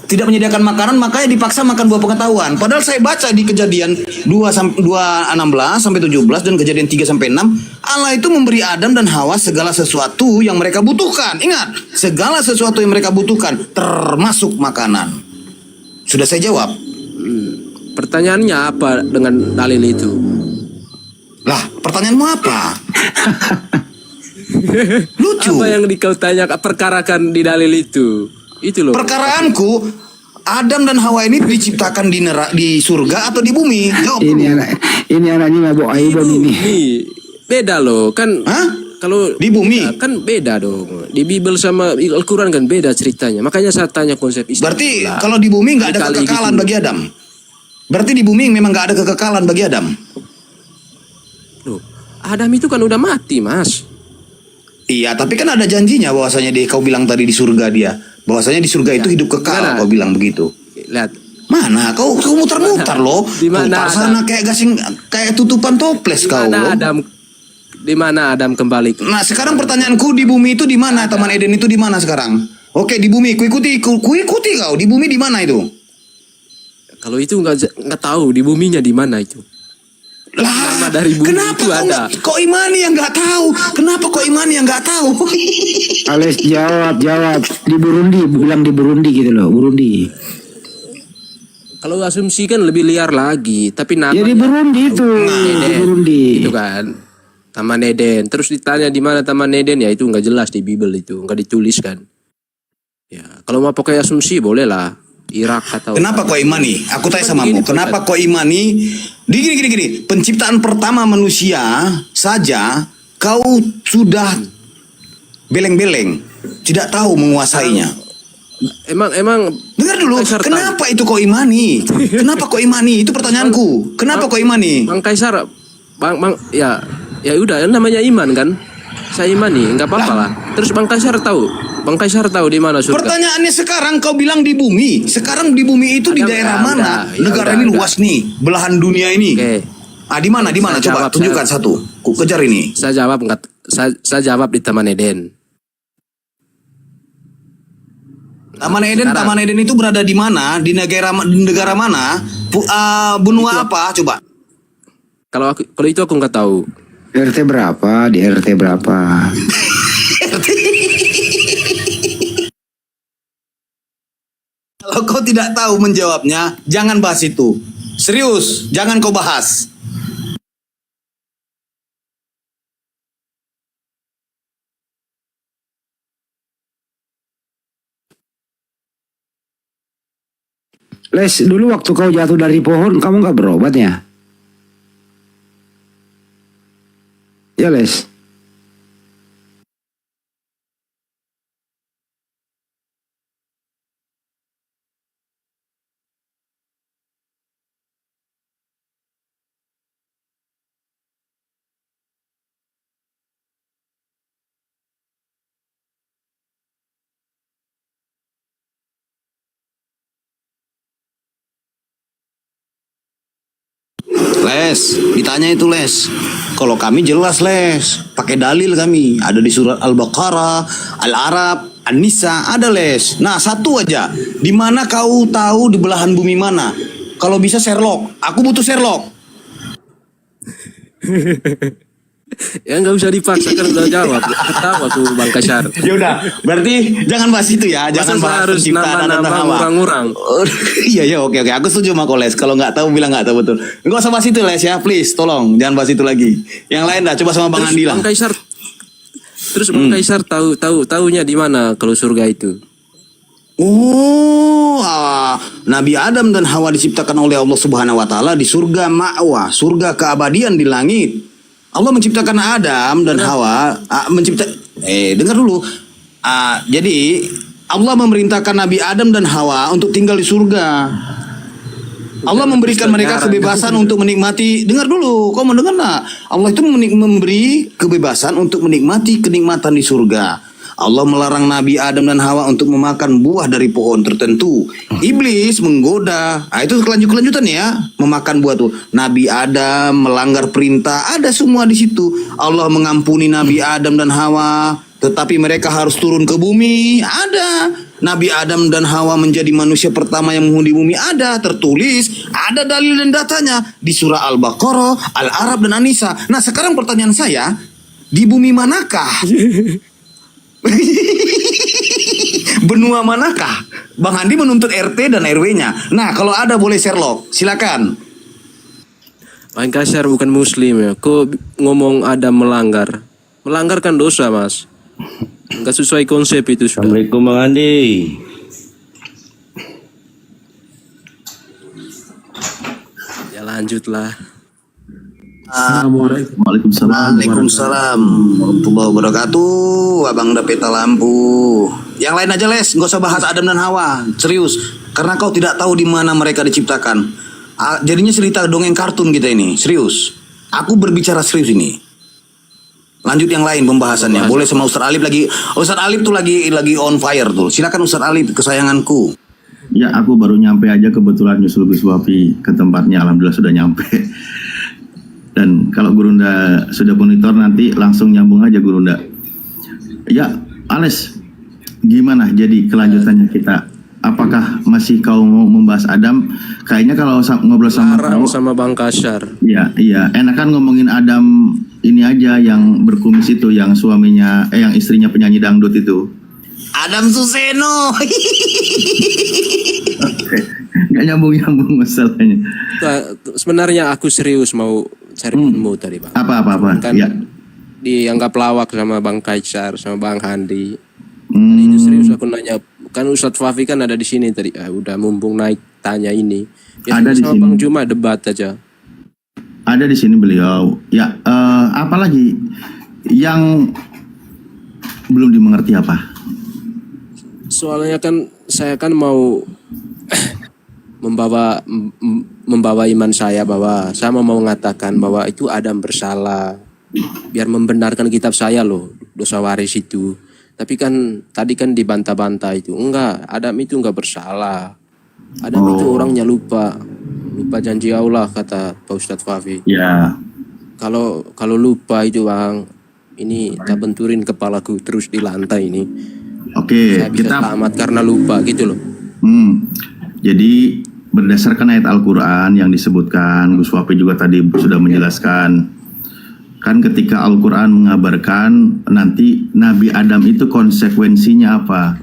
Tidak menyediakan makanan, makanya dipaksa makan buah pengetahuan. Padahal saya baca di Kejadian 2:16 sampai 17 dan Kejadian 3 sampai 6, Allah itu memberi Adam dan Hawa segala sesuatu yang mereka butuhkan. Ingat, segala sesuatu yang mereka butuhkan termasuk makanan. Sudah saya jawab. Pertanyaannya apa dengan dalil itu? Lah, pertanyaanmu apa? Lucu. Apa yang kau tanya perkarakan di dalil itu? Itu loh. Perkaraanku, Adam dan Hawa ini diciptakan di surga atau di bumi? Jawab. Ini anaknya mabuk aibon ini. Beda loh, kan. Kalau di bumi kan beda dong. Di Bible sama Al-Quran kan beda ceritanya. Makanya saya tanya konsep Islam. Berarti kalau di bumi nggak ada kekekalan bagi Adam. Berarti di bumi memang nggak ada kekekalan bagi Adam. Loh, Adam itu kan udah mati, Mas. Iya, tapi kan ada janjinya bahwasanya kau bilang tadi di surga dia. Bahwasanya di surga itu hidup kekal, kau bilang begitu. Lihat. Mana? Kau muter-muter loh. Di mana Putar sana kayak gasing, kayak tutupan toples kau loh. Adam Di mana Adam kembali? Nah, sekarang pertanyaanku, di bumi itu di mana? Taman Eden itu di mana sekarang? Oke, di bumi. Kuikuti kau. Di bumi di mana itu? Kalau itu nggak tahu di buminya di mana itu. Nama dari bumi Kenapa itu ada. kok Imani yang nggak tahu? Kenapa kok Imani yang nggak tahu? Ales jawab. Di Burundi, bilang di Burundi gitu loh, Burundi. Kalau asumsi kan lebih liar lagi, tapi namanya Ya di Burundi itu, di Burundi. itu kan Taman Eden. Terus ditanya di mana Taman Eden, ya itu nggak jelas di Bible, itu nggak ditulis kan. Ya kalau mau pakai asumsi boleh lah. Irak atau Kenapa kau imani? Aku tanya sama kamu. Kenapa kau imani? Gini. Penciptaan pertama manusia saja kau sudah beleng-beleng, tidak tahu menguasainya. Emang dengar dulu. Kenapa itu kau imani? Kenapa kau imani? Itu pertanyaanku. Kenapa kau imani? Bang Kaisar, bang ya udah, namanya iman kan. Saya imani, nggak apa-apa lah. Terus Bang Kaisar tahu di mana surga? Pertanyaannya sekarang kau bilang di bumi. Sekarang di bumi itu di daerah mana? Negara ini luas nih, belahan dunia ini. Di mana? Coba tunjukkan satu. Ku kejar ini. Saya jawab di Taman Eden. Taman Eden itu berada di mana? Di negara mana? Benua apa? Coba. Kalau itu aku nggak tahu. RT berapa? Di RT berapa? Kalau kau tidak tahu menjawabnya, jangan bahas itu. Serius, jangan kau bahas. Les, dulu waktu kau jatuh dari pohon, kamu nggak berobat ya? Ya Les. Les, ditanya itu Les. Kalau kami jelas Les, pakai dalil kami. Ada di surat Al-Baqarah, Al-Arab, An-Nisa, ada Les. Nah, satu aja. Di mana kau tahu di belahan bumi mana? Kalau bisa Sherlock, aku butuh Sherlock. Ya nggak usah dipaksa, kan udah jawab. Ketawa tuh Bang Kaisar. Ya udah, berarti jangan bahas itu ya. Jangan Masa bahas harus penciptaan dan nama-nama Hawa. orang-orang. Iya, oke. Aku setuju sama kau Les. Kalau nggak tahu bilang nggak tahu betul. Nggak usah bahas itu Les ya, please. Tolong, jangan bahas itu lagi. Yang lain dah, coba sama Bang Andi lah. Terus Bang Kaisar tahunya di mana kalau surga itu? Nabi Adam dan Hawa diciptakan oleh Allah Subhanahu wa taala di surga ma'wa, surga keabadian di langit. Allah menciptakan Adam dan Hawa, dengar dulu. Jadi Allah memerintahkan Nabi Adam dan Hawa untuk tinggal di surga. Allah memberikan mereka kebebasan untuk menikmati. Dengar dulu, kau mau dengar nggak? Allah itu memberi kebebasan untuk menikmati kenikmatan di surga. Allah melarang Nabi Adam dan Hawa untuk memakan buah dari pohon tertentu. Iblis menggoda. Itu kelanjutan ya, memakan buah tuh. Nabi Adam melanggar perintah, ada semua di situ. Allah mengampuni Nabi Adam dan Hawa, tetapi mereka harus turun ke bumi. Ada. Nabi Adam dan Hawa menjadi manusia pertama yang menghuni bumi, ada tertulis, ada dalil dan datanya di surah Al-Baqarah, Al-Arab dan An-Nisa. Nah, sekarang pertanyaan saya, di bumi manakah? Benua manakah? Bang Andi menuntut RT dan RW-nya. Nah, kalau ada boleh Sherlock, silakan. Bang Kaisar bukan muslim ya. Kok ngomong ada melanggar? Melanggar kan dosa, Mas. Enggak sesuai konsep itu sudah. Assalamualaikum Bang Andi. Ya lanjutlah. Assalamualaikum. Waalaikumsalam warahmatullahi wabarakatuh. Abang udah peta lampu. Yang lain aja Les, nggak usah bahas Adam dan Hawa. Serius, karena kau tidak tahu di mana mereka diciptakan. Jadinya cerita dongeng kartun kita ini. Serius, aku berbicara serius ini. Lanjut yang lain pembahasannya. Boleh sama Ustaz Alif lagi. Ustaz Alif tuh lagi on fire tuh. Silakan Ustaz Alif, kesayanganku. Ya, aku baru nyampe aja, kebetulan nyusul Gus Wafi ke tempatnya. Alhamdulillah sudah nyampe. Dan kalau Gurunda sudah monitor nanti langsung nyambung aja Gurunda. Ya, Ales, gimana jadi kelanjutannya kita? Apakah masih kau mau membahas Adam? Kayaknya kalau ngobrol sama kau, sama Bang Kasyar. Iya, enakan ngomongin Adam ini aja yang berkumis itu, yang suaminya, yang istrinya penyanyi dangdut itu. Adam Suseno. Nggak nyambung masalahnya. Sebenarnya aku serius mau cari ilmu tadi Bang. Apa. Kan Ya. dianggap lawak sama Bang Kaisar, sama Bang Handi. Tadi itu serius aku nanya. Kan Ustadz Fafi kan ada di sini tadi. Udah mumpung naik tanya ini. Ya, Ada di sama sini. Bang Juma debat aja. Ada di sini beliau. Ya, apalagi yang belum dimengerti apa? Soalnya kan saya kan mau membawa iman saya, bahwa saya mau mengatakan bahwa itu Adam bersalah, biar membenarkan kitab saya loh, dosa waris itu. Tapi kan tadi kan dibantah-bantah itu, enggak, Adam itu enggak bersalah. Adam itu orangnya lupa janji Allah, kata Pak Ustadz Fafi. Ya. Kalau lupa itu Bang, ini tak benturin kepalaku terus di lantai ini. Oke, Saya bisa tamat karena lupa gitu loh. Jadi berdasarkan ayat Al-Quran yang disebutkan, Gus Wapi juga tadi sudah menjelaskan. Kan ketika Al-Quran mengabarkan nanti Nabi Adam itu konsekuensinya apa?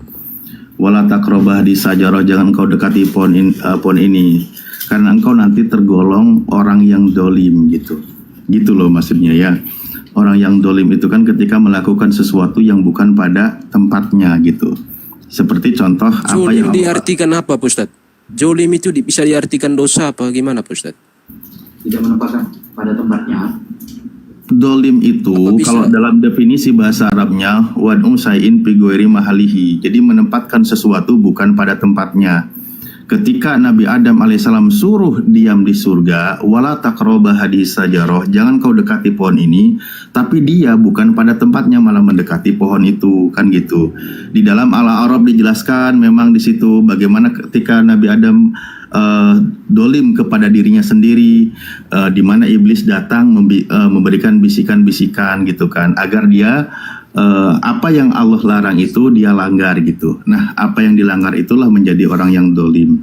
Wala taqrabah di sajarah, jangan kau dekati pohon ini. Karena engkau nanti tergolong orang yang dolim gitu. Gitu loh maksudnya ya. Orang yang dolim itu kan ketika melakukan sesuatu yang bukan pada tempatnya gitu. Seperti contoh apa yang Zolim diartikan apa Pak Ustadz? Zolim itu bisa diartikan dosa apa gimana Pak Ustadz? Tidak menempatkan pada tempatnya. Dolim itu kalau dalam definisi bahasa Arabnya wad'u syai'in fi ghairi mahalihi. Jadi menempatkan sesuatu bukan pada tempatnya. Ketika Nabi Adam alaihissalam suruh diam di surga, wala taqrabah hadis sajarah, jangan kau dekati pohon ini, tapi dia bukan pada tempatnya malah mendekati pohon itu, kan gitu. Di dalam Al-A'raf dijelaskan memang di situ bagaimana ketika Nabi Adam dolim kepada dirinya sendiri, di mana iblis datang memberikan bisikan-bisikan gitu kan, agar dia apa yang Allah larang itu dia langgar gitu. Nah, apa yang dilanggar itulah menjadi orang yang dolim.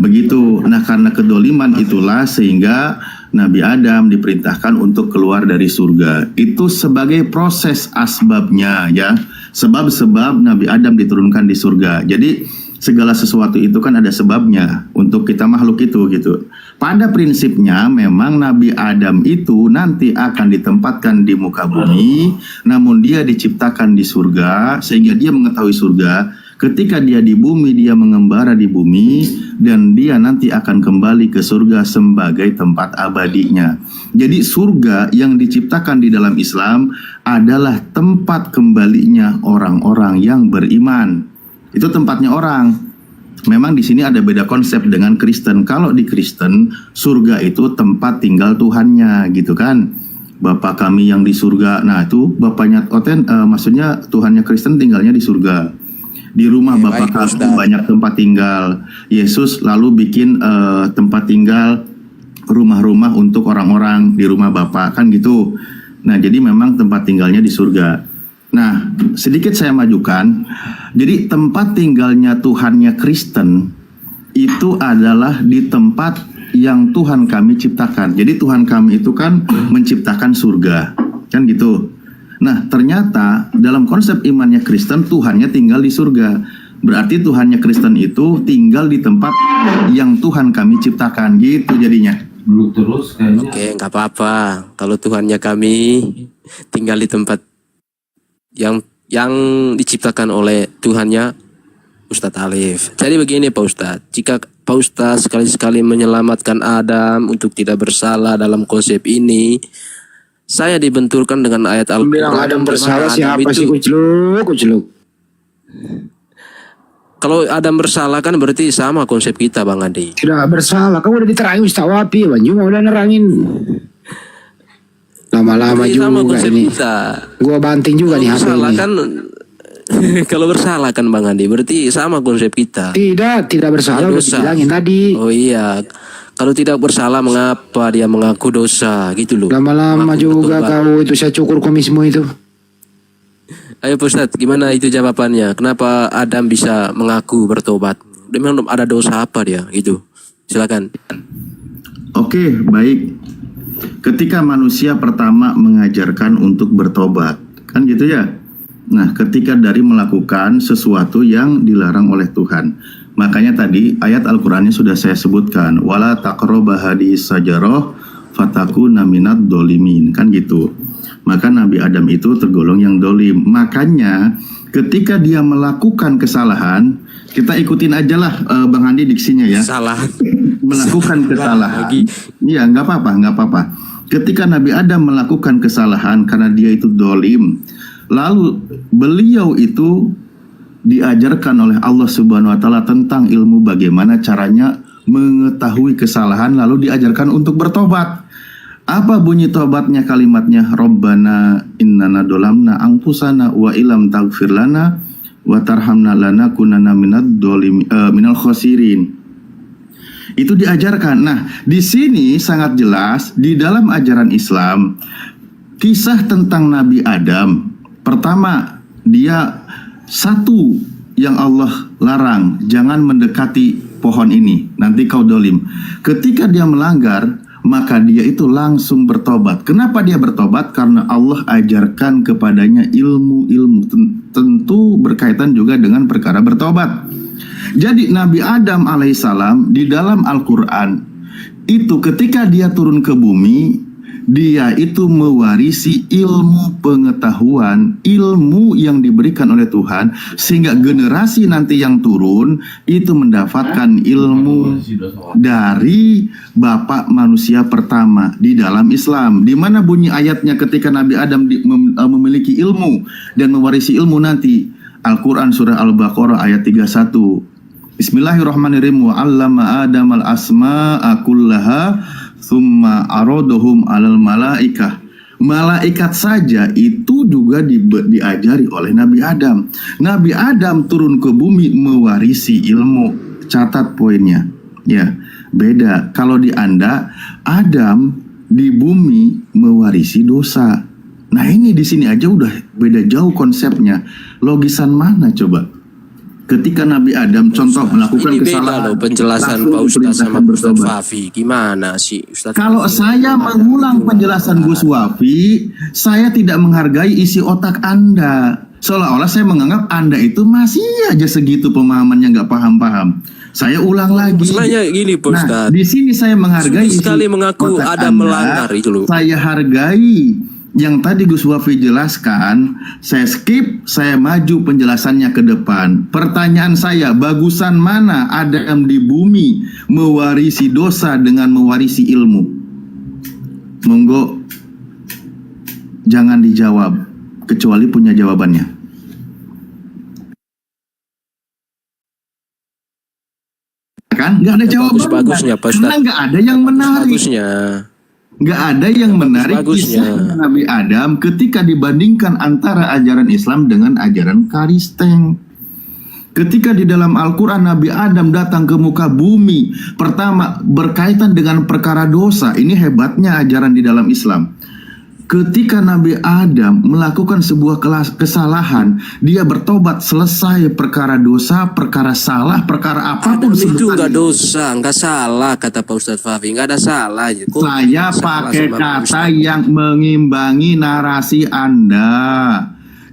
Begitu. Nah, karena kedoliman itulah sehingga Nabi Adam diperintahkan untuk keluar dari surga. Itu sebagai proses asbabnya ya. Sebab-sebab Nabi Adam diturunkan di surga. Jadi segala sesuatu itu kan ada sebabnya untuk kita makhluk itu gitu. Pada prinsipnya memang Nabi Adam itu nanti akan ditempatkan di muka bumi, namun dia diciptakan di surga sehingga dia mengetahui surga. Ketika dia di bumi, dia mengembara di bumi dan dia nanti akan kembali ke surga sebagai tempat abadinya. Jadi surga yang diciptakan di dalam Islam adalah tempat kembalinya orang-orang yang beriman. Itu tempatnya orang. Memang di sini ada beda konsep dengan Kristen. Kalau di Kristen, surga itu tempat tinggal Tuhannya, gitu kan? Bapa kami yang di surga. Nah, itu bapaknya maksudnya Tuhannya Kristen tinggalnya di surga. Di rumah Bapa kami banyak tempat tinggal. Yesus lalu bikin tempat tinggal rumah-rumah untuk orang-orang di rumah Bapa, kan gitu. Nah, jadi memang tempat tinggalnya di surga. Nah, sedikit saya majukan. Jadi tempat tinggalnya Tuhannya Kristen itu adalah di tempat yang Tuhan kami ciptakan. Jadi Tuhan kami itu kan menciptakan surga, kan gitu. Nah, ternyata dalam konsep imannya Kristen Tuhannya tinggal di surga. Berarti Tuhannya Kristen itu tinggal di tempat yang Tuhan kami ciptakan, gitu jadinya. Terus kayaknya. Oke, nggak apa-apa. Kalau Tuhannya kami tinggal di tempat yang diciptakan oleh Tuhannya Ustadz Alif. Jadi begini Pak Ustadz, jika Pak Ustadz sekali-sekali menyelamatkan Adam untuk tidak bersalah dalam konsep ini, saya dibenturkan dengan ayat Al-Quran. Bilang Adam bersalah siapa sih kucluk? Kalau Adam bersalah kan berarti sama konsep kita Bang Adi. Tidak bersalah, kamu udah diterangin Ustaz Wapi, Bang Juma udah nerangin. Lama-lama juga ini. Gua banting juga nih HP ini. Kan, kalau bersalah kan Bang Andi, berarti sama konsep kita. Tidak bersalah udah dibilangin tadi. Oh iya. Kalau tidak bersalah mengapa dia mengaku dosa gitu loh. Lama-lama Mengaku juga bertobat. kau itu saya cukur komismu itu. Ayo Pak Ustadz, gimana itu jawabannya? Kenapa Adam bisa mengaku bertobat? Memang ada dosa apa dia gitu? Silakan. Oke, baik. Ketika manusia pertama mengajarkan untuk bertobat, kan gitu ya. Nah, ketika dari melakukan sesuatu yang dilarang oleh Tuhan. Makanya tadi ayat Al-Qur'annya sudah saya sebutkan, wala taqrabu hadis sajarah fatakuna minad dolimin, kan gitu. Maka Nabi Adam itu tergolong yang dolim. Makanya ketika dia melakukan kesalahan, kita ikutin aja lah Bang Andi diksinya ya. Salah. Melakukan kesalahan. Iya, nggak apa-apa. Ketika Nabi Adam melakukan kesalahan karena dia itu dolim, lalu beliau itu diajarkan oleh Allah Subhanahu Wa Taala tentang ilmu bagaimana caranya mengetahui kesalahan, lalu diajarkan untuk bertobat. Apa bunyi tobatnya, kalimatnya? Rabbana innana dolamna anfusana wa ilam taghfir lana wa tarhamna lanakunanna minal khosirin. Itu diajarkan. Nah, di sini sangat jelas di dalam ajaran Islam kisah tentang Nabi Adam. Pertama, dia satu yang Allah larang, jangan mendekati pohon ini, nanti kau dolim. Ketika dia melanggar, maka dia itu langsung bertobat. Kenapa dia bertobat? Karena Allah ajarkan kepadanya ilmu-ilmu, tentu berkaitan juga dengan perkara bertobat. Jadi Nabi Adam alaihissalam di dalam Al-Quran itu ketika dia turun ke bumi, dia itu mewarisi ilmu pengetahuan, ilmu yang diberikan oleh Tuhan, sehingga generasi nanti yang turun itu mendapatkan ilmu dari Bapak manusia pertama di dalam Islam. Di mana bunyi ayatnya ketika Nabi Adam memiliki ilmu dan mewarisi ilmu nanti? Al-Quran surah Al-Baqarah ayat 31. Bismillahirrahmanirrahim. Wa 'allama Adam al-asma'a kullaha tsumma aradahum 'alal malaikah. Malaikat saja itu juga diajari oleh Nabi Adam. Nabi Adam turun ke bumi mewarisi ilmu. Catat poinnya. Ya, beda. Kalau di Anda, Adam di bumi mewarisi dosa. Nah, ini di sini aja udah beda jauh konsepnya. Logisan mana coba? Ketika Nabi Adam contoh melakukan Ini kesalahan, beda loh penjelasan Pak Ustadz sama Ustadz Fafi. Gimana sih Ustadz? Kalau saya mengulang penjelasan Gus Wafi, saya tidak menghargai isi otak Anda. Seolah-olah saya menganggap Anda itu masih aja segitu pemahamannya, nggak paham-paham. Saya ulang lagi. Sebenarnya gini Pak Ustadz. Nah, di sini saya menghargai Sulit sekali mengaku otak ada Anda. melanggar itu loh. Saya hargai yang tadi Gus Wafi jelaskan, saya skip, saya maju penjelasannya ke depan. Pertanyaan saya, bagusan mana Adam di bumi mewarisi dosa dengan mewarisi ilmu? Monggo, jangan dijawab, kecuali punya jawabannya. Kan? Nggak ada jawaban. Bagusnya Pak Ustadz. Karena nggak ada yang menarik. Bagusnya. Nggak ada yang menarik kisah Nabi Adam ketika dibandingkan antara ajaran Islam dengan ajaran Kristen. Ketika di dalam Al-Quran Nabi Adam datang ke muka bumi, pertama berkaitan dengan perkara dosa. Ini hebatnya ajaran di dalam Islam. Ketika Nabi Adam melakukan sebuah kesalahan, dia bertobat, selesai perkara dosa, perkara salah, perkara apapun itu nggak dosa, nggak salah kata Pak Ustadz Fafi, nggak ada salah. Saya pakai kata yang mengimbangi narasi Anda.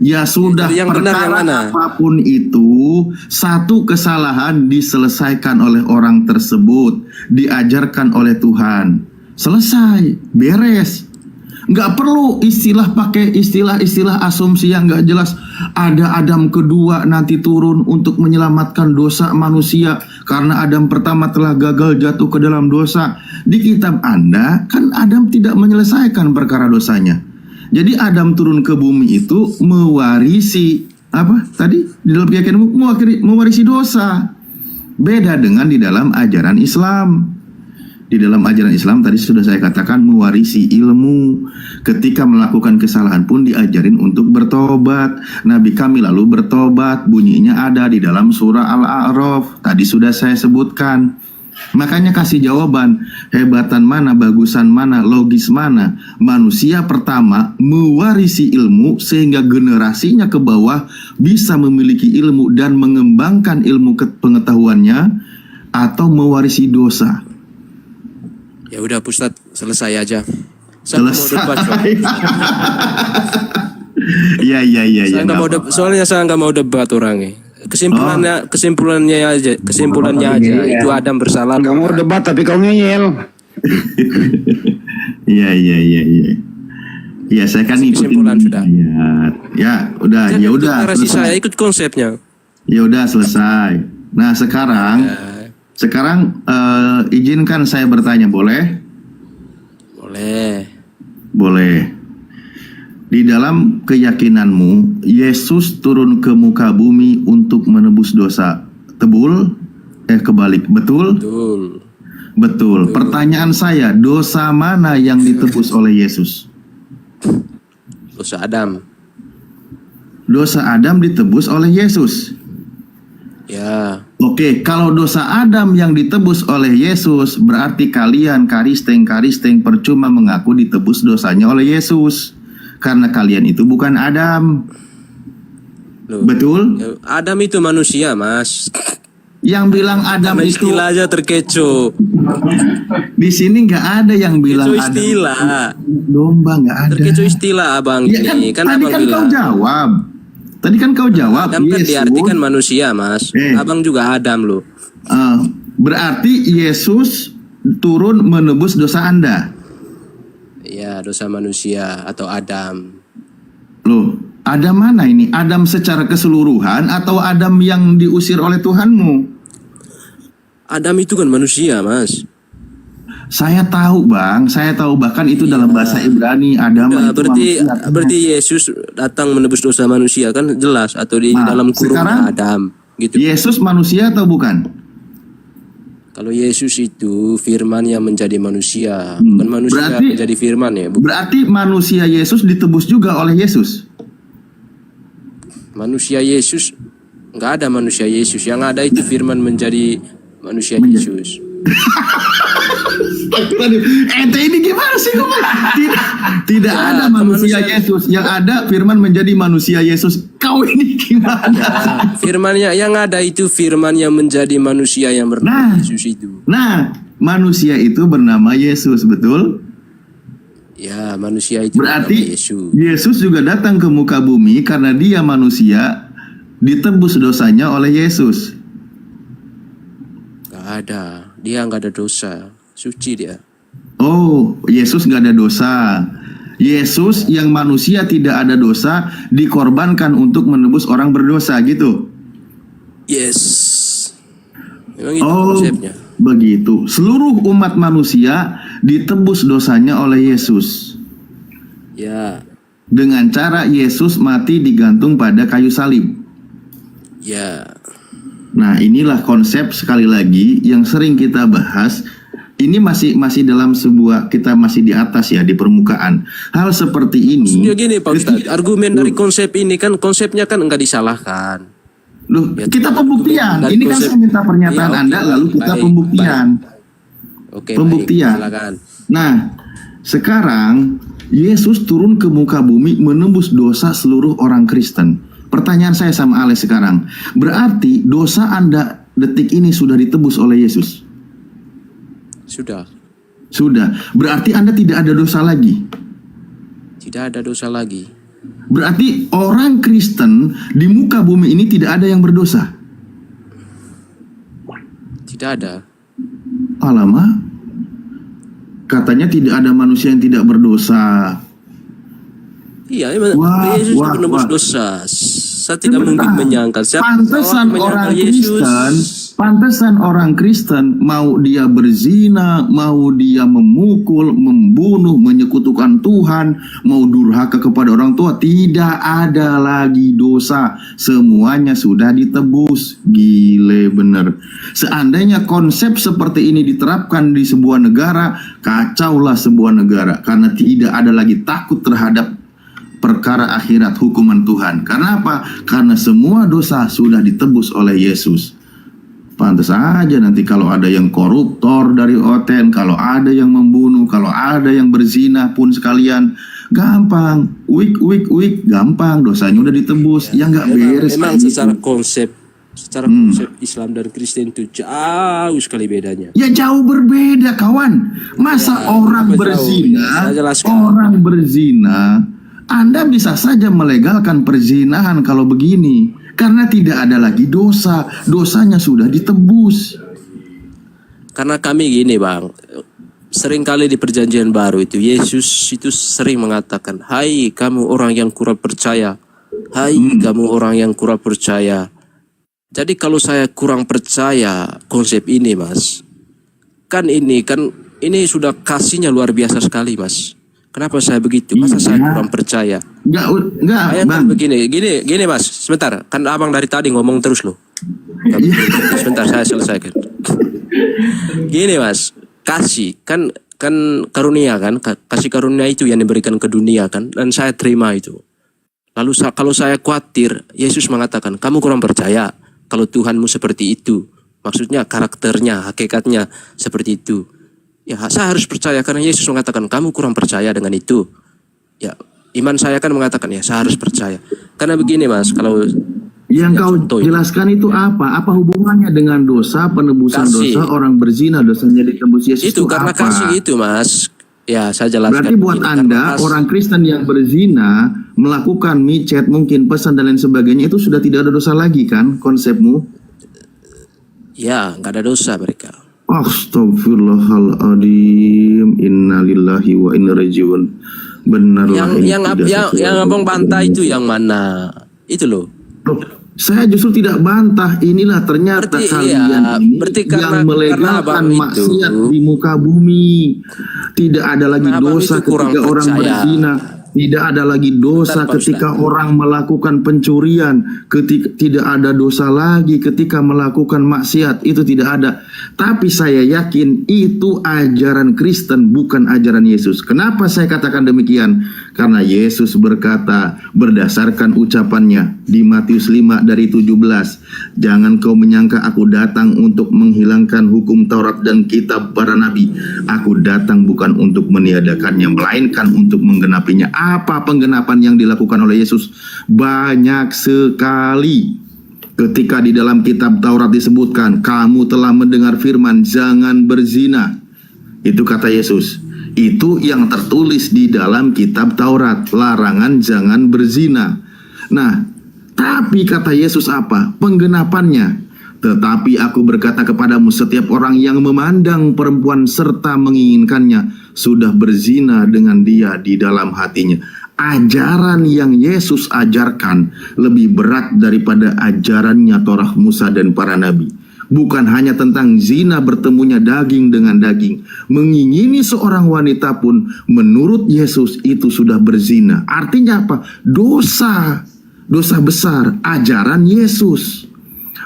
Ya sudah, yang benar yang mana? Apapun itu, satu kesalahan diselesaikan oleh orang tersebut, diajarkan oleh Tuhan. Selesai, beres. Nggak perlu pakai istilah asumsi yang nggak jelas. Ada Adam kedua nanti turun untuk menyelamatkan dosa manusia karena Adam pertama telah gagal jatuh ke dalam dosa. Di kitab Anda kan Adam tidak menyelesaikan perkara dosanya. Jadi Adam turun ke bumi itu mewarisi apa tadi di dalam keyakinan mewarisi dosa. Beda dengan di dalam ajaran Islam. Di dalam ajaran Islam tadi sudah saya katakan mewarisi ilmu. Ketika melakukan kesalahan pun diajarin untuk bertobat. Nabi kami lalu bertobat. Bunyinya ada di dalam surah Al-A'raf. Tadi sudah saya sebutkan. Makanya kasih jawaban, hebatan mana, bagusan mana, logis mana. Manusia pertama mewarisi ilmu sehingga generasinya ke bawah bisa memiliki ilmu dan mengembangkan ilmu pengetahuannya, atau mewarisi dosa. Ya udah Ustadz, selesai aja. Saya nggak mau debat, Iya. saya nggak mau debat, soalnya saya nggak mau debat orangnya. Kesimpulannya aja itu Adam bersalah. Nggak mau debat tapi kau ngeyel. Iya. Ya, saya kan ikutin Kesimpulan sudah. Ya, udah, ya udah. Narasi saya ikut konsepnya. Ya udah, selesai. Nah, sekarang izinkan saya bertanya, boleh? Boleh. Di dalam keyakinanmu, Yesus turun ke muka bumi untuk menebus dosa. Kebalik. Betul? Betul. Pertanyaan saya, dosa mana yang ditebus oleh Yesus? Dosa Adam. Dosa Adam ditebus oleh Yesus. Ya. Oke, kalau dosa Adam yang ditebus oleh Yesus, berarti kalian karisteng percuma mengaku ditebus dosanya oleh Yesus. Karena kalian itu bukan Adam. Loh, betul? Adam itu manusia, Mas. Yang bilang Adam itu istilah aja terkecoh. Di sini nggak ada yang bilang Terkecoh istilah. Domba nggak ada. Terkecoh istilah abang Ya, ini. Kan tadi abang kan bilang. Tadi kan kau jawab. Adam kan diartikan manusia, Mas. Abang juga Adam loh. Berarti Yesus turun menebus dosa Anda. Ya, dosa manusia atau Adam. Loh, Adam mana ini? Adam secara keseluruhan atau Adam yang diusir oleh Tuhanmu? Adam itu kan manusia, Mas. Saya tahu, Bang. Saya tahu, bahkan itu dalam bahasa Ibrani Adam itu berarti Yesus datang menebus dosa manusia, kan jelas, atau di dalam kurung Adam gitu. Yesus manusia atau bukan? Kalau Yesus itu firman yang menjadi manusia, bukan manusia menjadi firman ya. Berarti manusia Yesus ditebus juga oleh Yesus. Manusia Yesus, nggak ada manusia Yesus. Yang ada itu firman menjadi manusia Yesus. Ente ini gimana sih? Tidak ada manusia Yesus. Yang ada firman menjadi manusia Yesus. Kau ini gimana? Firmannya yang ada itu firman yang menjadi manusia yang bernama Yesus itu. Nah, manusia itu bernama Yesus, betul? Ya, manusia itu berarti Yesus. Yesus juga datang ke muka bumi karena dia manusia, ditebus dosanya oleh Yesus. Gak ada, dia nggak ada dosa, suci dia. Oh, Yesus nggak ada dosa. Yesus yang manusia tidak ada dosa dikorbankan untuk menebus orang berdosa, gitu. Yes. Memang itu konsepnya. Begitu. Seluruh umat manusia ditebus dosanya oleh Yesus. Ya. Dengan cara Yesus mati digantung pada kayu salib. Ya. Nah, inilah konsep sekali lagi yang sering kita bahas. Ini masih dalam sebuah, kita masih di atas ya, di permukaan. Hal seperti ini. Maksudnya gini Pak Ustadz, argumen dari konsep ini kan konsepnya kan enggak disalahkan. Loh, ya, kita pembuktian. Ini kan saya minta pernyataan Anda, lalu kita pembuktian. Pembuktian. Nah, sekarang Yesus turun ke muka bumi menembus dosa seluruh orang Kristen. Pertanyaan saya sama Alex sekarang, berarti dosa Anda detik ini sudah ditebus oleh Yesus? Sudah. Berarti Anda tidak ada dosa lagi? Tidak ada dosa lagi. Berarti orang Kristen di muka bumi ini tidak ada yang berdosa? Tidak ada. Alamak, katanya tidak ada manusia yang tidak berdosa. Iya, Yesus itu menebus dosa. Saya tidak mungkin menyangka. Pantesan orang Kristen mau dia berzina, mau dia memukul, membunuh, menyekutukan Tuhan, mau durhaka kepada orang tua, tidak ada lagi dosa. Semuanya sudah ditebus. Gile bener. Seandainya konsep seperti ini diterapkan di sebuah negara, kacaulah sebuah negara, karena tidak ada lagi takut terhadap perkara akhirat, hukuman Tuhan. Karena apa? Karena semua dosa sudah ditebus oleh Yesus. Pantas aja nanti kalau ada yang koruptor dari OTN, kalau ada yang membunuh, kalau ada yang berzina pun sekalian, gampang, wik, gampang, dosanya udah ditebus, ya nggak beres. Memang kayak secara gitu. konsep Islam dan Kristen itu jauh sekali bedanya. Ya jauh berbeda kawan. Masa orang apa berzina, jauh? Saya jelaskan. orang berzina, Anda bisa saja melegalkan perzinahan kalau begini. Karena tidak ada lagi dosa, dosanya sudah ditebus. Karena kami gini bang, sering kali di perjanjian baru itu Yesus itu sering mengatakan, hai kamu orang yang kurang percaya, hai kamu orang yang kurang percaya. Jadi kalau saya kurang percaya konsep ini mas, kan ini sudah kasihnya luar biasa sekali mas. Kenapa saya begitu? Masa saya kurang percaya? Enggak, Bayangkan Bang. begini mas, sebentar, kan abang dari tadi ngomong terus loh. Sebentar saya selesaikan. Gini mas, kasih kan karunia kan, kasih karunia itu yang diberikan ke dunia kan, dan saya terima itu. Lalu kalau saya khawatir, Yesus mengatakan kamu kurang percaya kalau Tuhanmu seperti itu, maksudnya karakternya, hakikatnya seperti itu. Ya saya harus percaya karena Yesus mengatakan kamu kurang percaya dengan itu. Ya iman saya kan mengatakan ya saya harus percaya. Karena begini mas, kalau yang kau jelaskan itu apa? Apa hubungannya dengan dosa, penebusan kasih. dosa, orang berzina, dosanya ditebus Yesus Itu karena apa? kasih itu mas. Ya saya jelaskan. Berarti buat begini, Anda, karena orang Kristen yang berzina, melakukan micet, mungkin pesan dan lain sebagainya, itu sudah tidak ada dosa lagi kan konsepmu? ya nggak ada dosa mereka. Astagfirullahaladzim, innalillahi wa inna rajiun. Benarlah Yang abang bantah itu yang mana? Itu loh. Loh, saya justru tidak bantah. Inilah ternyata Berarti, kalian ini yang melegalkan maksiat di muka bumi. Tidak ada lagi Karena abang dosa itu kurang ketika orang percaya. berzina. Tidak ada lagi dosa Bentar, Pak ketika orang melakukan pencurian. Tidak ada dosa lagi ketika melakukan maksiat. Itu tidak ada. Tapi saya yakin itu ajaran Kristen, bukan ajaran Yesus. Kenapa saya katakan demikian? Karena Yesus berkata berdasarkan ucapannya di Matius 5 dari 17. Jangan kau menyangka aku datang untuk menghilangkan hukum Taurat dan kitab para nabi. Aku datang bukan untuk meniadakannya, melainkan untuk menggenapinya. Apa penggenapan yang dilakukan oleh Yesus? Banyak sekali. Ketika di dalam kitab Taurat disebutkan, kamu telah mendengar firman, jangan berzina. Itu kata Yesus. Itu yang tertulis di dalam kitab Taurat, larangan jangan berzina. Nah, tapi kata Yesus apa? Penggenapannya. Tetapi aku berkata kepadamu, setiap orang yang memandang perempuan serta menginginkannya sudah berzina dengan dia di dalam hatinya. Ajaran yang Yesus ajarkan lebih berat daripada ajarannya Torah Musa dan para nabi. Bukan hanya tentang zina bertemunya daging dengan daging. Mengingini seorang wanita pun menurut Yesus itu sudah berzina. Artinya apa? Dosa. Dosa besar. Ajaran Yesus.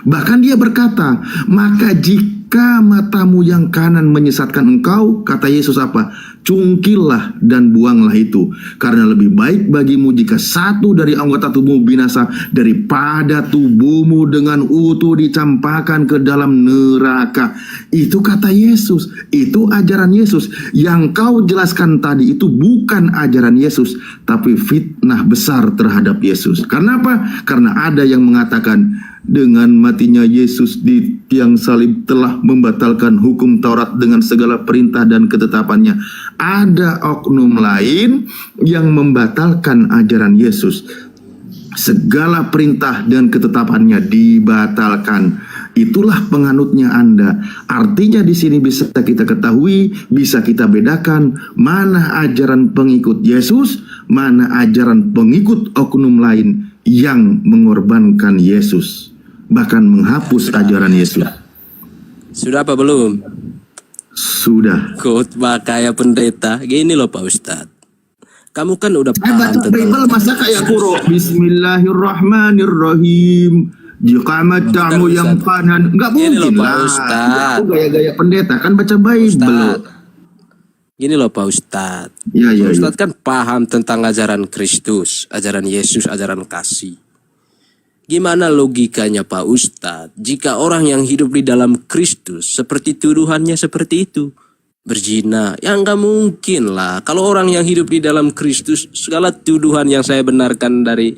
Bahkan dia berkata, maka jika matamu yang kanan menyesatkan engkau, kata Yesus apa? Cungkillah dan buanglah itu. Karena lebih baik bagimu jika satu dari anggota tubuhmu binasa daripada tubuhmu dengan utuh dicampakkan ke dalam neraka. Itu kata Yesus. Itu ajaran Yesus. Yang kau jelaskan tadi itu bukan ajaran Yesus, tapi fitnah besar terhadap Yesus. Karena apa? Karena ada yang mengatakan dengan matinya Yesus di tiang salib telah membatalkan hukum Taurat dengan segala perintah dan ketetapannya. Ada oknum lain yang membatalkan ajaran Yesus. Segala perintah dan ketetapannya dibatalkan. Itulah penganutnya Anda. Artinya di sini bisa kita ketahui, bisa kita bedakan mana ajaran pengikut Yesus, mana ajaran pengikut oknum lain yang mengorbankan Yesus, bahkan menghapus ajaran Yesus. Sudah apa belum? Sudah. Khotbah kayak pendeta. Gini loh Pak Ustadz. Kamu kan udah paham baca Bible masa kayak kuro. Bismillahirrahmanirrahim. Jika matamu yang kanan, nggak mungkin lah. Aku gaya-gaya pendeta kan baca Bible. Gini loh Pak Ustadz. Ya. Ustadz kan paham tentang ajaran Kristus, ajaran Yesus, ajaran kasih. Gimana logikanya Pak Ustadz jika orang yang hidup di dalam Kristus seperti tuduhannya seperti itu? Berzina, ya nggak mungkin lah. Kalau orang yang hidup di dalam Kristus, segala tuduhan yang saya benarkan dari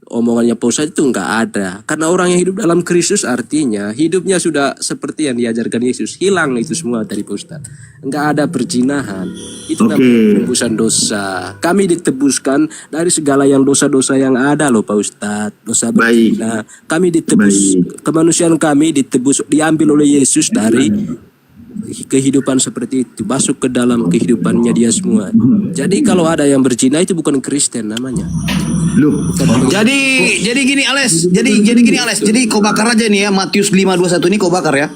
omongannya Pak Ustadz itu nggak ada. Karena orang yang hidup dalam Kristus artinya hidupnya sudah seperti yang diajarkan Yesus. Hilang itu semua dari Pak Ustadz. Nggak ada perzinahan. Itu namanya penebusan dosa. Kami ditebuskan dari segala yang dosa-dosa yang ada loh Pak Ustadz. Dosa berzina. Kami ditebus, kemanusiaan kami ditebus, diambil oleh Yesus dari kehidupan seperti itu, masuk ke dalam kehidupannya dia semua. Jadi kalau ada yang berzina itu bukan Kristen namanya. Jadi gini Ales, jadi kau bakar aja nih ya Matius 5:21 ini kau bakar ya.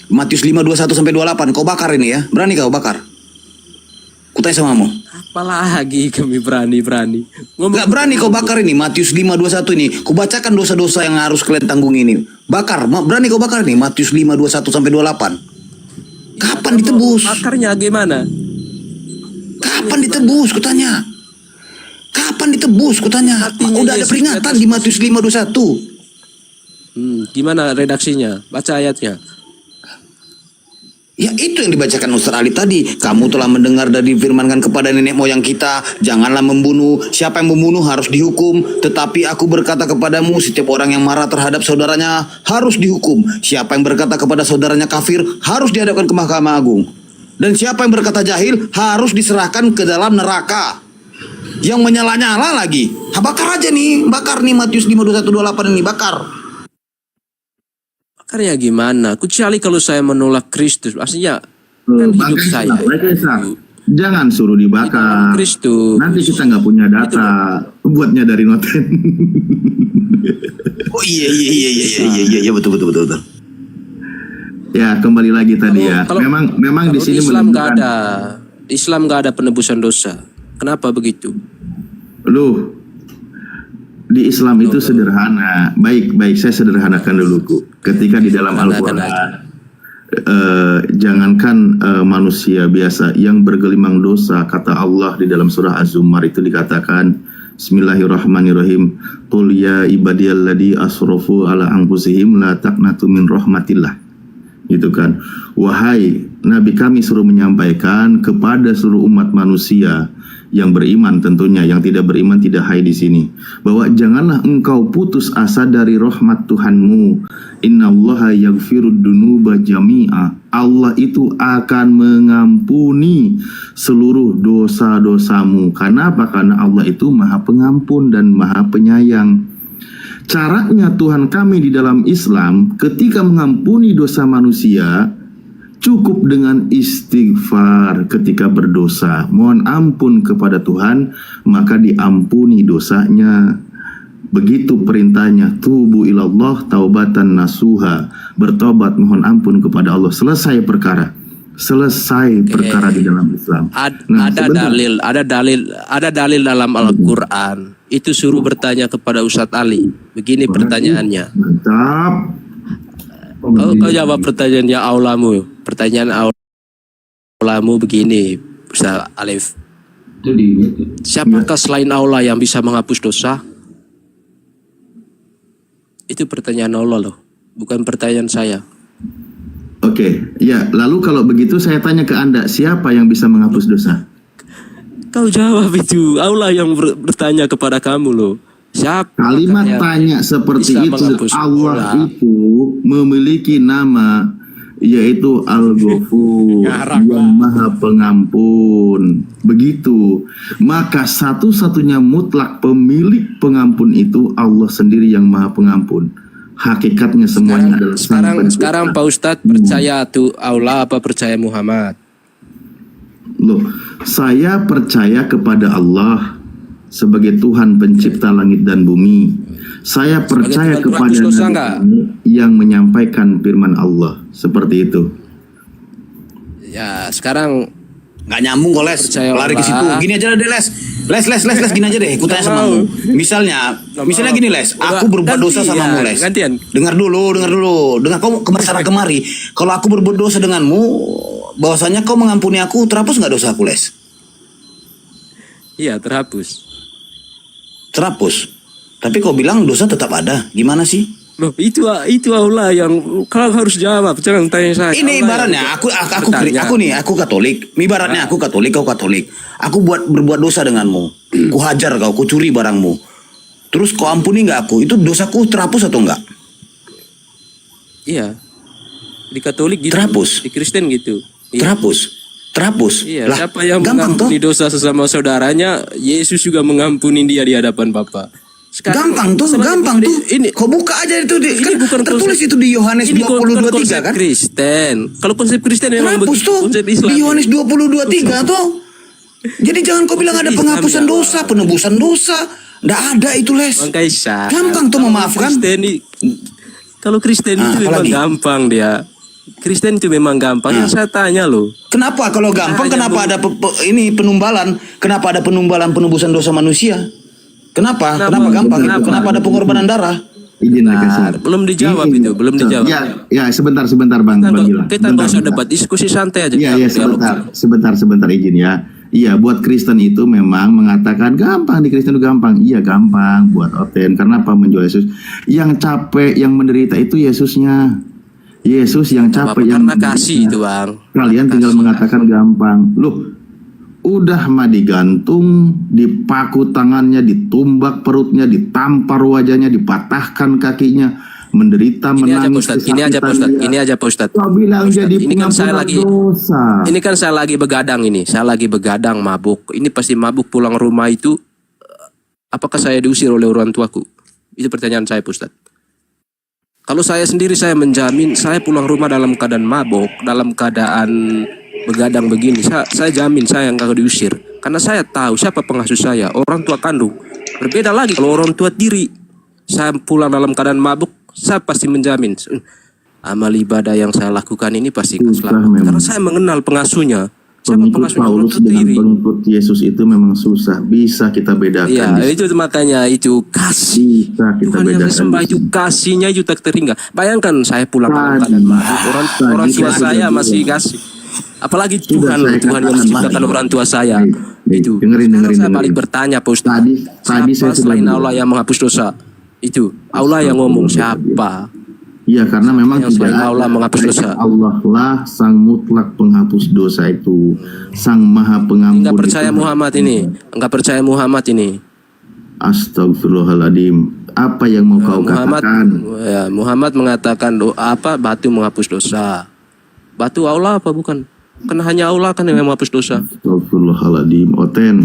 Matius 5:21 sampai 28 kau bakar ini ya. Berani kau bakar? Kutanya sama kamu. Apalagi kami berani. Gak berani kau bakar ini Matius 5:21 ini. Kau bacakan dosa-dosa yang harus kalian tanggung ini. Bakar, berani kau bakar nih Matius 5:21 sampai 28. Kapan ditebus? Bakarnya gimana? Kapan ditebus? Kutanya. Kapan ditebus? Kutanya. Udah ada peringatan di Matius 5:21. Gimana redaksinya? Baca ayatnya. Ya itu yang dibacakan Ustaz Ali tadi. Kamu telah mendengar dan difirmankan kepada nenek moyang kita, janganlah membunuh. Siapa yang membunuh harus dihukum. Tetapi aku berkata kepadamu, setiap orang yang marah terhadap saudaranya harus dihukum. Siapa yang berkata kepada saudaranya kafir harus dihadapkan ke Mahkamah Agung. Dan siapa yang berkata jahil harus diserahkan ke dalam neraka. Yang menyala-nyala lagi. Bakar aja nih, bakar nih Matius 5:21-28 ini, bakar. Bakarnya gimana? Kecuali kalau saya menolak Kristus, maksudnya kan hidup saya. Jangan suruh dibakar. Kristus. Nanti kita nggak punya data. Buatnya dari noten. Oh iya betul. Ya kembali lagi tadi Memang di sini Islam nggak ada. Islam nggak ada penebusan dosa. Kenapa begitu? Di Islam itu sederhana. Baik, saya sederhanakan dulu. Ketika di dalam Al-Quran, jangankan manusia biasa yang bergelimang dosa, kata Allah di dalam surah Az-Zumar itu dikatakan, Bismillahirrahmanirrahim, Qul ya ibadiyalladzi asrafu ala anfusihim la taqnatu min rahmatillah. Gitu kan. Wahai Nabi, kami suruh menyampaikan kepada seluruh umat manusia yang beriman, tentunya yang tidak beriman tidak hai di sini, bahwa janganlah engkau putus asa dari rahmat Tuhanmu. Innallaha yaghfirud dunuba jami'a. Allah itu akan mengampuni seluruh dosa-dosamu. Kenapa? Karena Allah itu Maha Pengampun dan Maha Penyayang. Caranya Tuhan kami di dalam Islam ketika mengampuni dosa manusia, cukup dengan istighfar ketika berdosa. Mohon ampun kepada Tuhan, maka diampuni dosanya. Begitu perintahnya, tubu ilallah taubatan nasuha. Bertobat mohon ampun kepada Allah. Selesai perkara. Di dalam Islam. Ada dalil dalam Al-Quran. Itu suruh bertanya kepada Ustadz Ali. Begini pertanyaannya. Mantap. Kau jawab pertanyaannya aulamu. Pertanyaan aulamu begini, Ustaz Alif. Siapakah selain Allah yang bisa menghapus dosa? Itu pertanyaan Allah loh, bukan pertanyaan saya. Oke, ya. Lalu kalau begitu saya tanya ke Anda, siapa yang bisa menghapus dosa? Kau jawab itu. Allah yang bertanya kepada kamu loh. Siapa? Kalimat tanya seperti itu. Allah itu memiliki nama, yaitu Al-Ghafur, yang Maha Pengampun. Begitu. Maka satu-satunya mutlak pemilik pengampun itu Allah sendiri yang Maha Pengampun. Hakikatnya semuanya adalah sekarang Pak Ustadz percaya tuh Allah apa percaya Muhammad? Loh, saya percaya kepada Allah sebagai Tuhan pencipta langit dan bumi. Saya percaya kepada Nabi yang menyampaikan firman Allah. Seperti itu. Ya, sekarang nggak nyambung kok Les. Lari ke situ. Gini aja deh Les. Les gini aja deh. Ikut aja sama kamu. Misalnya gini Les. Aku berbuat dosa sama kamu Les. Gantian. Dengar dulu. Dengar kamu kemari. Kalau aku berbuat dosa denganmu, bahwasanya kau mengampuni aku, terhapus nggak dosa aku Les? Iya, terhapus. Tapi kau bilang dosa tetap ada. Gimana sih? Loh, itu Allah yang kalau harus jawab, jangan tanya saya. Ini ibaratnya aku Katolik. Ibaratnya aku Katolik, kau Katolik. Aku berbuat dosa denganmu. Ku hajar kau, ku curi barangmu. Terus kau ampuni nggak aku? Itu dosaku terhapus atau enggak? Iya. Di Katolik gitu. Terhapus. Di Kristen gitu. Iya. Terhapus. Iya, Lah, siapa yang gampang mengampuni dosa sesama saudaranya, Yesus juga mengampuni dia di hadapan Bapa. Gampang tuh. Ini kau buka aja itu kan bukan tertulis konsep, itu di Yohanes ini bukan 20:23 konsep kan? Kristen. Kalau konsep Kristen memang Terhapus begitu, tuh konsep Islam. di Yohanes 20:23 tuh. Jadi jangan kau bilang ada Islam penghapusan ya, dosa, penebusan dosa. Nggak ada itu, Les. Makanya Gampang tuh memaafkan. Kalau Kristen itu memang apalagi? gampang dia. Kristen itu memang gampang. Yang saya tanya loh. Kenapa kalau gampang kenapa ada ini penumbalan? Kenapa ada penumbalan penebusan dosa manusia? Kenapa gampang? Kenapa ada pengorbanan darah? Izin kasih. Belum dijawab itu, belum dijawab. Ya, sebentar Bang Gilang. Kita nggak usah debat, diskusi santai aja. Iya, sebentar izin ya. Iya, buat Kristen itu memang mengatakan gampang, di Kristen itu gampang. Iya, gampang buat Oten. Karena apa menjual Yesus? Yang capek, yang menderita itu Yesusnya. Yesus yang capek, yang karena kasih itu, Bang. Kalian tinggal mengatakan gampang. Loh, udah mah digantung, dipaku tangannya, ditumbak perutnya, ditampar wajahnya, dipatahkan kakinya, menderita, menangis. Ini aja Pak Ustadz. Kau bilang jadi ini kan saya lagi dosa. Ini kan saya lagi begadang ini. Saya lagi begadang mabuk. Ini pasti mabuk pulang rumah itu. Apakah saya diusir oleh orang tuaku? Itu pertanyaan saya, Pak Ustadz. Kalau saya sendiri saya menjamin saya pulang rumah dalam keadaan mabuk, dalam keadaan begadang begini, saya jamin saya nggak diusir. Karena saya tahu siapa pengasuh saya, orang tua kandung. Berbeda lagi kalau orang tua tiri. Saya pulang dalam keadaan mabuk, saya pasti menjamin amal ibadah yang saya lakukan ini pasti selamat. Karena saya mengenal pengasuhnya. Pengikut Paulus dengan pengikut Yesus itu memang susah. Bisa kita bedakan. Iya, itu makanya itu kasih. Bisa kita Tuhan yang bedakan. saya sembah itu kasihnya itu tak terhingga. Bayangkan saya pulang dalam keadaan mabuk, orang tua saya masih kasih. Apalagi Tuhan yang menciptakan orang tua saya. Itu. Sekarang saya balik bertanya, Pak Ustaz. Siapa selain Allah yang menghapus dosa? Itu Allah yang ngomong siapa? Iya, karena memang tidak Allah menghapus dosa. Allah lah sang mutlak penghapus dosa itu, sang maha pengampun. Enggak percaya Muhammad ini, enggak percaya Muhammad ini. Astagfirullahaladzim. Apa yang mau kau katakan? Ya, Muhammad mengatakan apa batu menghapus dosa. Batu Allah apa bukan? Karena hanya Allah kan yang menghapus dosa. Astagfirullahaladzim. Oten,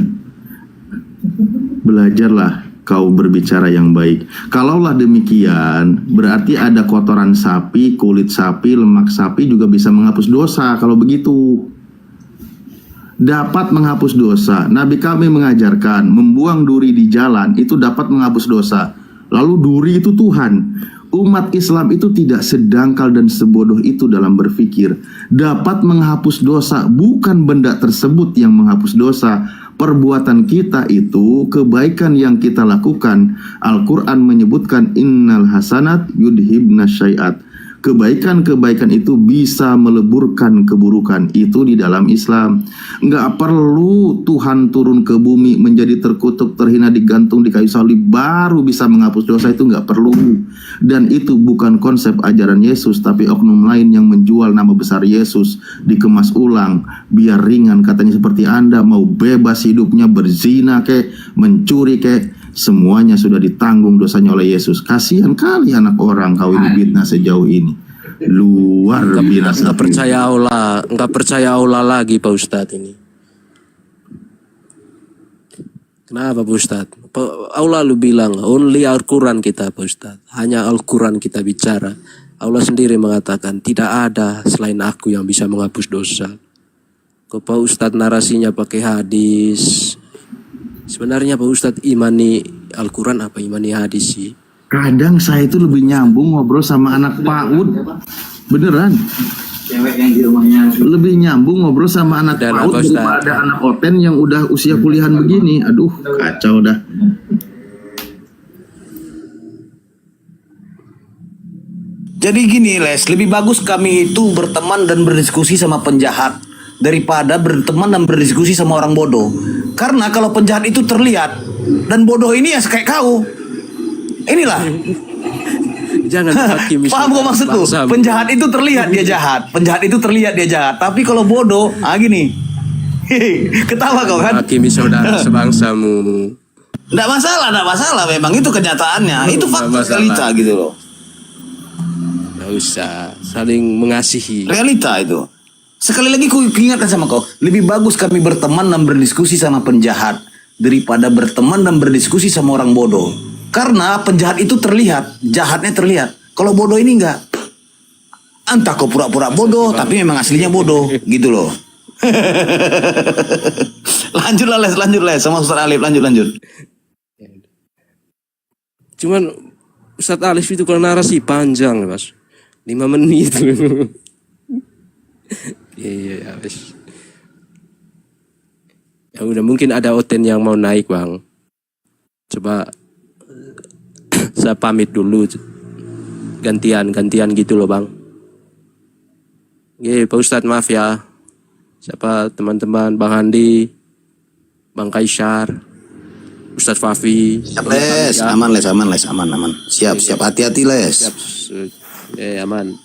belajarlah kau berbicara yang baik. Kalaulah demikian, berarti ada kotoran sapi, kulit sapi, lemak sapi juga bisa menghapus dosa. Kalau begitu, dapat menghapus dosa. Nabi kami mengajarkan membuang duri di jalan itu dapat menghapus dosa. Lalu duri itu Tuhan. Umat Islam itu tidak sedangkal dan sebodoh itu dalam berpikir. Dapat menghapus dosa, bukan benda tersebut yang menghapus dosa. Perbuatan kita itu, kebaikan yang kita lakukan. Al-Quran menyebutkan innal hasanat yudhibna syai'at. Kebaikan-kebaikan itu bisa meleburkan keburukan. Itu di dalam Islam. Nggak perlu Tuhan turun ke bumi menjadi terkutuk, terhina, digantung di kayu salib baru bisa menghapus dosa. Itu nggak perlu. Dan itu bukan konsep ajaran Yesus, tapi oknum lain yang menjual nama besar Yesus, dikemas ulang biar ringan. Katanya seperti Anda mau bebas hidupnya, berzina kek, mencuri kek, semuanya sudah ditanggung dosanya oleh Yesus. Kasihan kali anak orang kau ini fitnah sejauh ini. Luar biasa. Nggak percaya Allah, nggak percaya Allah lagi Pak Ustadz ini. Kenapa Pak Ustadz? Allah lu bilang only Al-Quran kita Pak Ustadz. Hanya Al-Quran kita bicara. Allah sendiri mengatakan tidak ada selain aku yang bisa menghapus dosa. Kok Pak Ustadz narasinya pakai hadis? Sebenarnya Pak Ustadz imani Al-Quran apa imani hadis sih? Kadang saya itu lebih nyambung ngobrol sama anak PAUD. Beneran. Cewek yang di rumahnya. Lebih nyambung ngobrol sama anak PAUD daripada anak Oten yang udah usia kuliahan begini. Aduh, kacau dah. Jadi gini Les, lebih bagus kami itu berteman dan berdiskusi sama penjahat daripada berteman dan berdiskusi sama orang bodoh. Karena kalau penjahat itu terlihat dan bodoh ini ya kayak kau. Inilah. Jangan hakimi. Paham kok maksudku? bangsamu. Penjahat itu terlihat dia jahat. Penjahat itu terlihat dia jahat. Tapi kalau bodoh, gini. Ketawa kau kan? Hakimi saudara sebangsamu. Nggak masalah. Memang itu kenyataannya. Itu fakta masalah. realita gitu loh. Nggak usah saling mengasihi. Realita itu. Sekali lagi ku ingatkan sama kau, lebih bagus kami berteman dan berdiskusi sama penjahat daripada berteman dan berdiskusi sama orang bodoh. Karena penjahat itu terlihat, jahatnya terlihat. Kalau bodoh ini enggak. Entah kau pura-pura bodoh, tapi memang aslinya bodoh, gitu loh. lanjut les sama Ustaz Alif, lanjut. Cuman Ustadz Alif itu kalau narasi panjang, Mas. 5 menit. Iya, wes. Ya udah, mungkin ada Oten yang mau naik, Bang. Coba saya pamit dulu. Gantian gitu loh, Bang. Pak Ustadz, maaf ya. Siapa teman-teman, Bang Handi, Bang Kaisar, Ustadz Fafi. Siap les, aman. Siap, hati-hati les. Siap. Aman.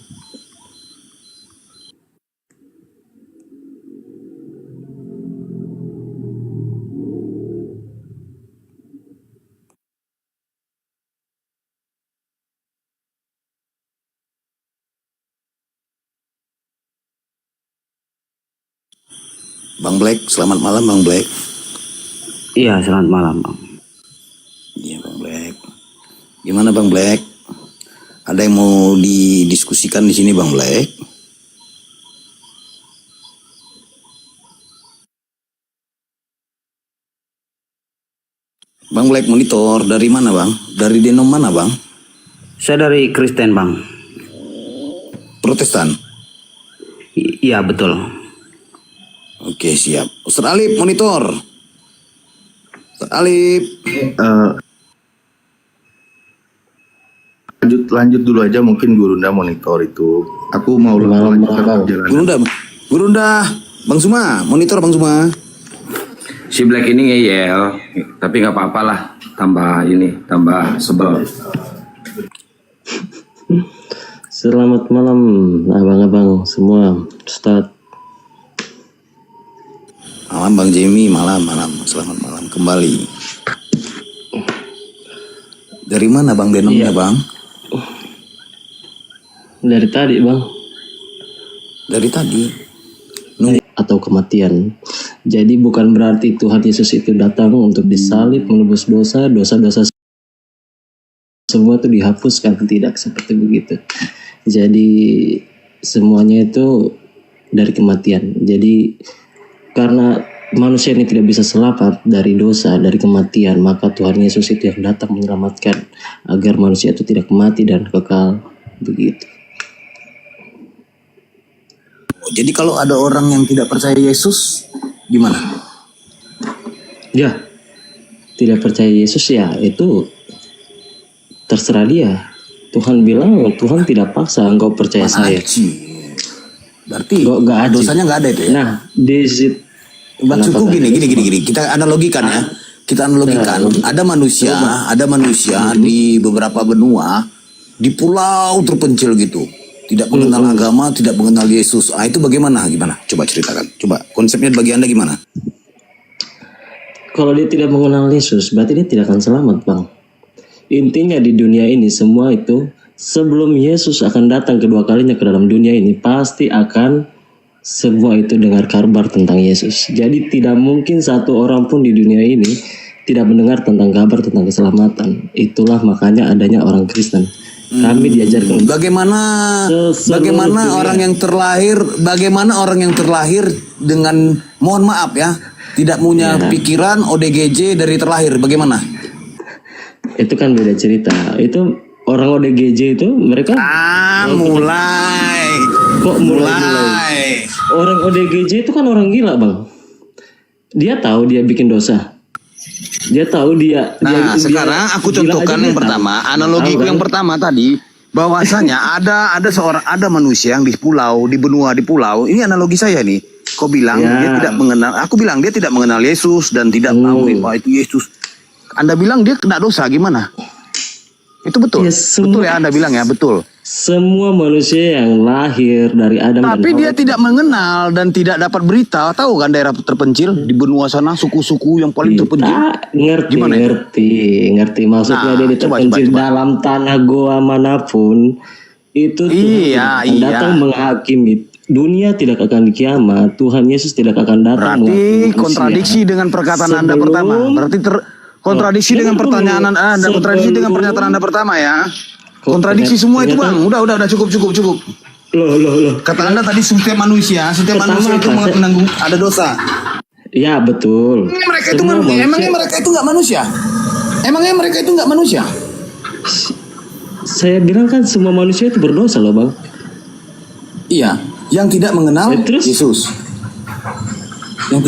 Bang Black, selamat malam Bang Black. Iya, selamat malam Bang. Iya Bang Black. Gimana Bang Black? Ada yang mau didiskusikan di sini Bang Black? Bang Black monitor dari mana Bang? Dari denom mana Bang? Saya dari Kristen Bang. Protestan? Iya betul. Oke siap. Ustaz Alif monitor. Ustaz Alif. Lanjut dulu aja, mungkin Gurunda monitor itu. Aku mau lanjutkan perjalanan. Gurunda, Bang Suma, monitor Bang Suma. Si Black ini ngeyel, tapi nggak apa-apa lah. Tambah sebel. Selamat malam abang-abang semua, Ustadz. Malam Bang Jimmy, malam. Selamat malam kembali. Dari mana Bang denomnya Bang? Dari tadi Bang. Dari tadi? Atau kematian. Jadi bukan berarti Tuhan Yesus itu datang untuk disalib, menebus dosa semua itu dihapuskan, tidak seperti begitu. Jadi semuanya itu dari kematian. Jadi karena manusia ini tidak bisa selamat dari dosa, dari kematian, maka Tuhan Yesus itu yang datang menyelamatkan agar manusia itu tidak mati dan kekal, begitu. Jadi kalau ada orang yang tidak percaya Yesus, gimana? Ya, tidak percaya Yesus ya itu terserah dia. Tuhan bilang Tuhan tidak paksa engkau percaya saya. Berarti dosanya nggak ada itu ya? Nah, di situ Maksudku gini. Kita analogikan ya. Ada manusia di beberapa benua, di pulau terpencil gitu, tidak mengenal agama, tidak mengenal Yesus. Itu bagaimana? Coba ceritakan. Coba konsepnya bagi Anda gimana? Kalau dia tidak mengenal Yesus, berarti dia tidak akan selamat, Bang. Intinya di dunia ini semua itu sebelum Yesus akan datang kedua kalinya ke dalam dunia ini, pasti akan semua itu dengar kabar tentang Yesus. Jadi tidak mungkin satu orang pun di dunia ini tidak mendengar tentang kabar tentang keselamatan. Itulah makanya adanya orang Kristen. Kami diajarkan bagaimana orang yang terlahir dengan, mohon maaf ya, tidak punya pikiran ODGJ dari terlahir, bagaimana? Itu kan beda cerita. Itu orang ODGJ itu mereka mulai. Orang ODGJ itu kan orang gila, Bang. Dia tahu dia bikin dosa. Dia tahu dia. Sekarang aku contohkan yang pertama, analogiku yang pertama tadi, bahwasanya ada manusia yang di pulau, di benua di pulau. Ini analogi saya nih. Kau bilang dia tidak mengenal. Aku bilang dia tidak mengenal Yesus dan tidak tahu bahwa itu Yesus. Anda bilang dia kena dosa, gimana? Itu betul. Ya, Betul ya Anda bilang ya, betul. Semua manusia yang lahir dari Adam Tapi dan dia Hawa tidak mengenal dan tidak dapat berita. Tahu kan daerah terpencil di benua sana, suku-suku yang paling terpencil. ngerti, Gimana itu? ngerti maksudnya Nah, dia coba, terpencil coba. dalam tanah goa manapun itu Tuhan Iya, tidak akan iya. datang menghakimi. Dunia tidak akan kiamat, Tuhan Yesus tidak akan datang Berarti menghakimi kontradiksi manusia. dengan perkataan Anda Sebelum- pertama. Berarti kontradiksi Oh, dengan dengar pertanyaan dulu. Anda, kontradiksi dengan Sebelum- pernyataan Anda pertama ya. Kontradiksi semua itu ternyata- Bang. Udah cukup. Loh. Kata Anda tadi setiap manusia itu Pertama, menanggung ada dosa. Ya betul. Emangnya mereka itu nggak manusia? Emangnya mereka itu nggak manusia? Saya bilang kan semua manusia itu berdosa loh bang. Iya, yang tidak mengenal Yesus.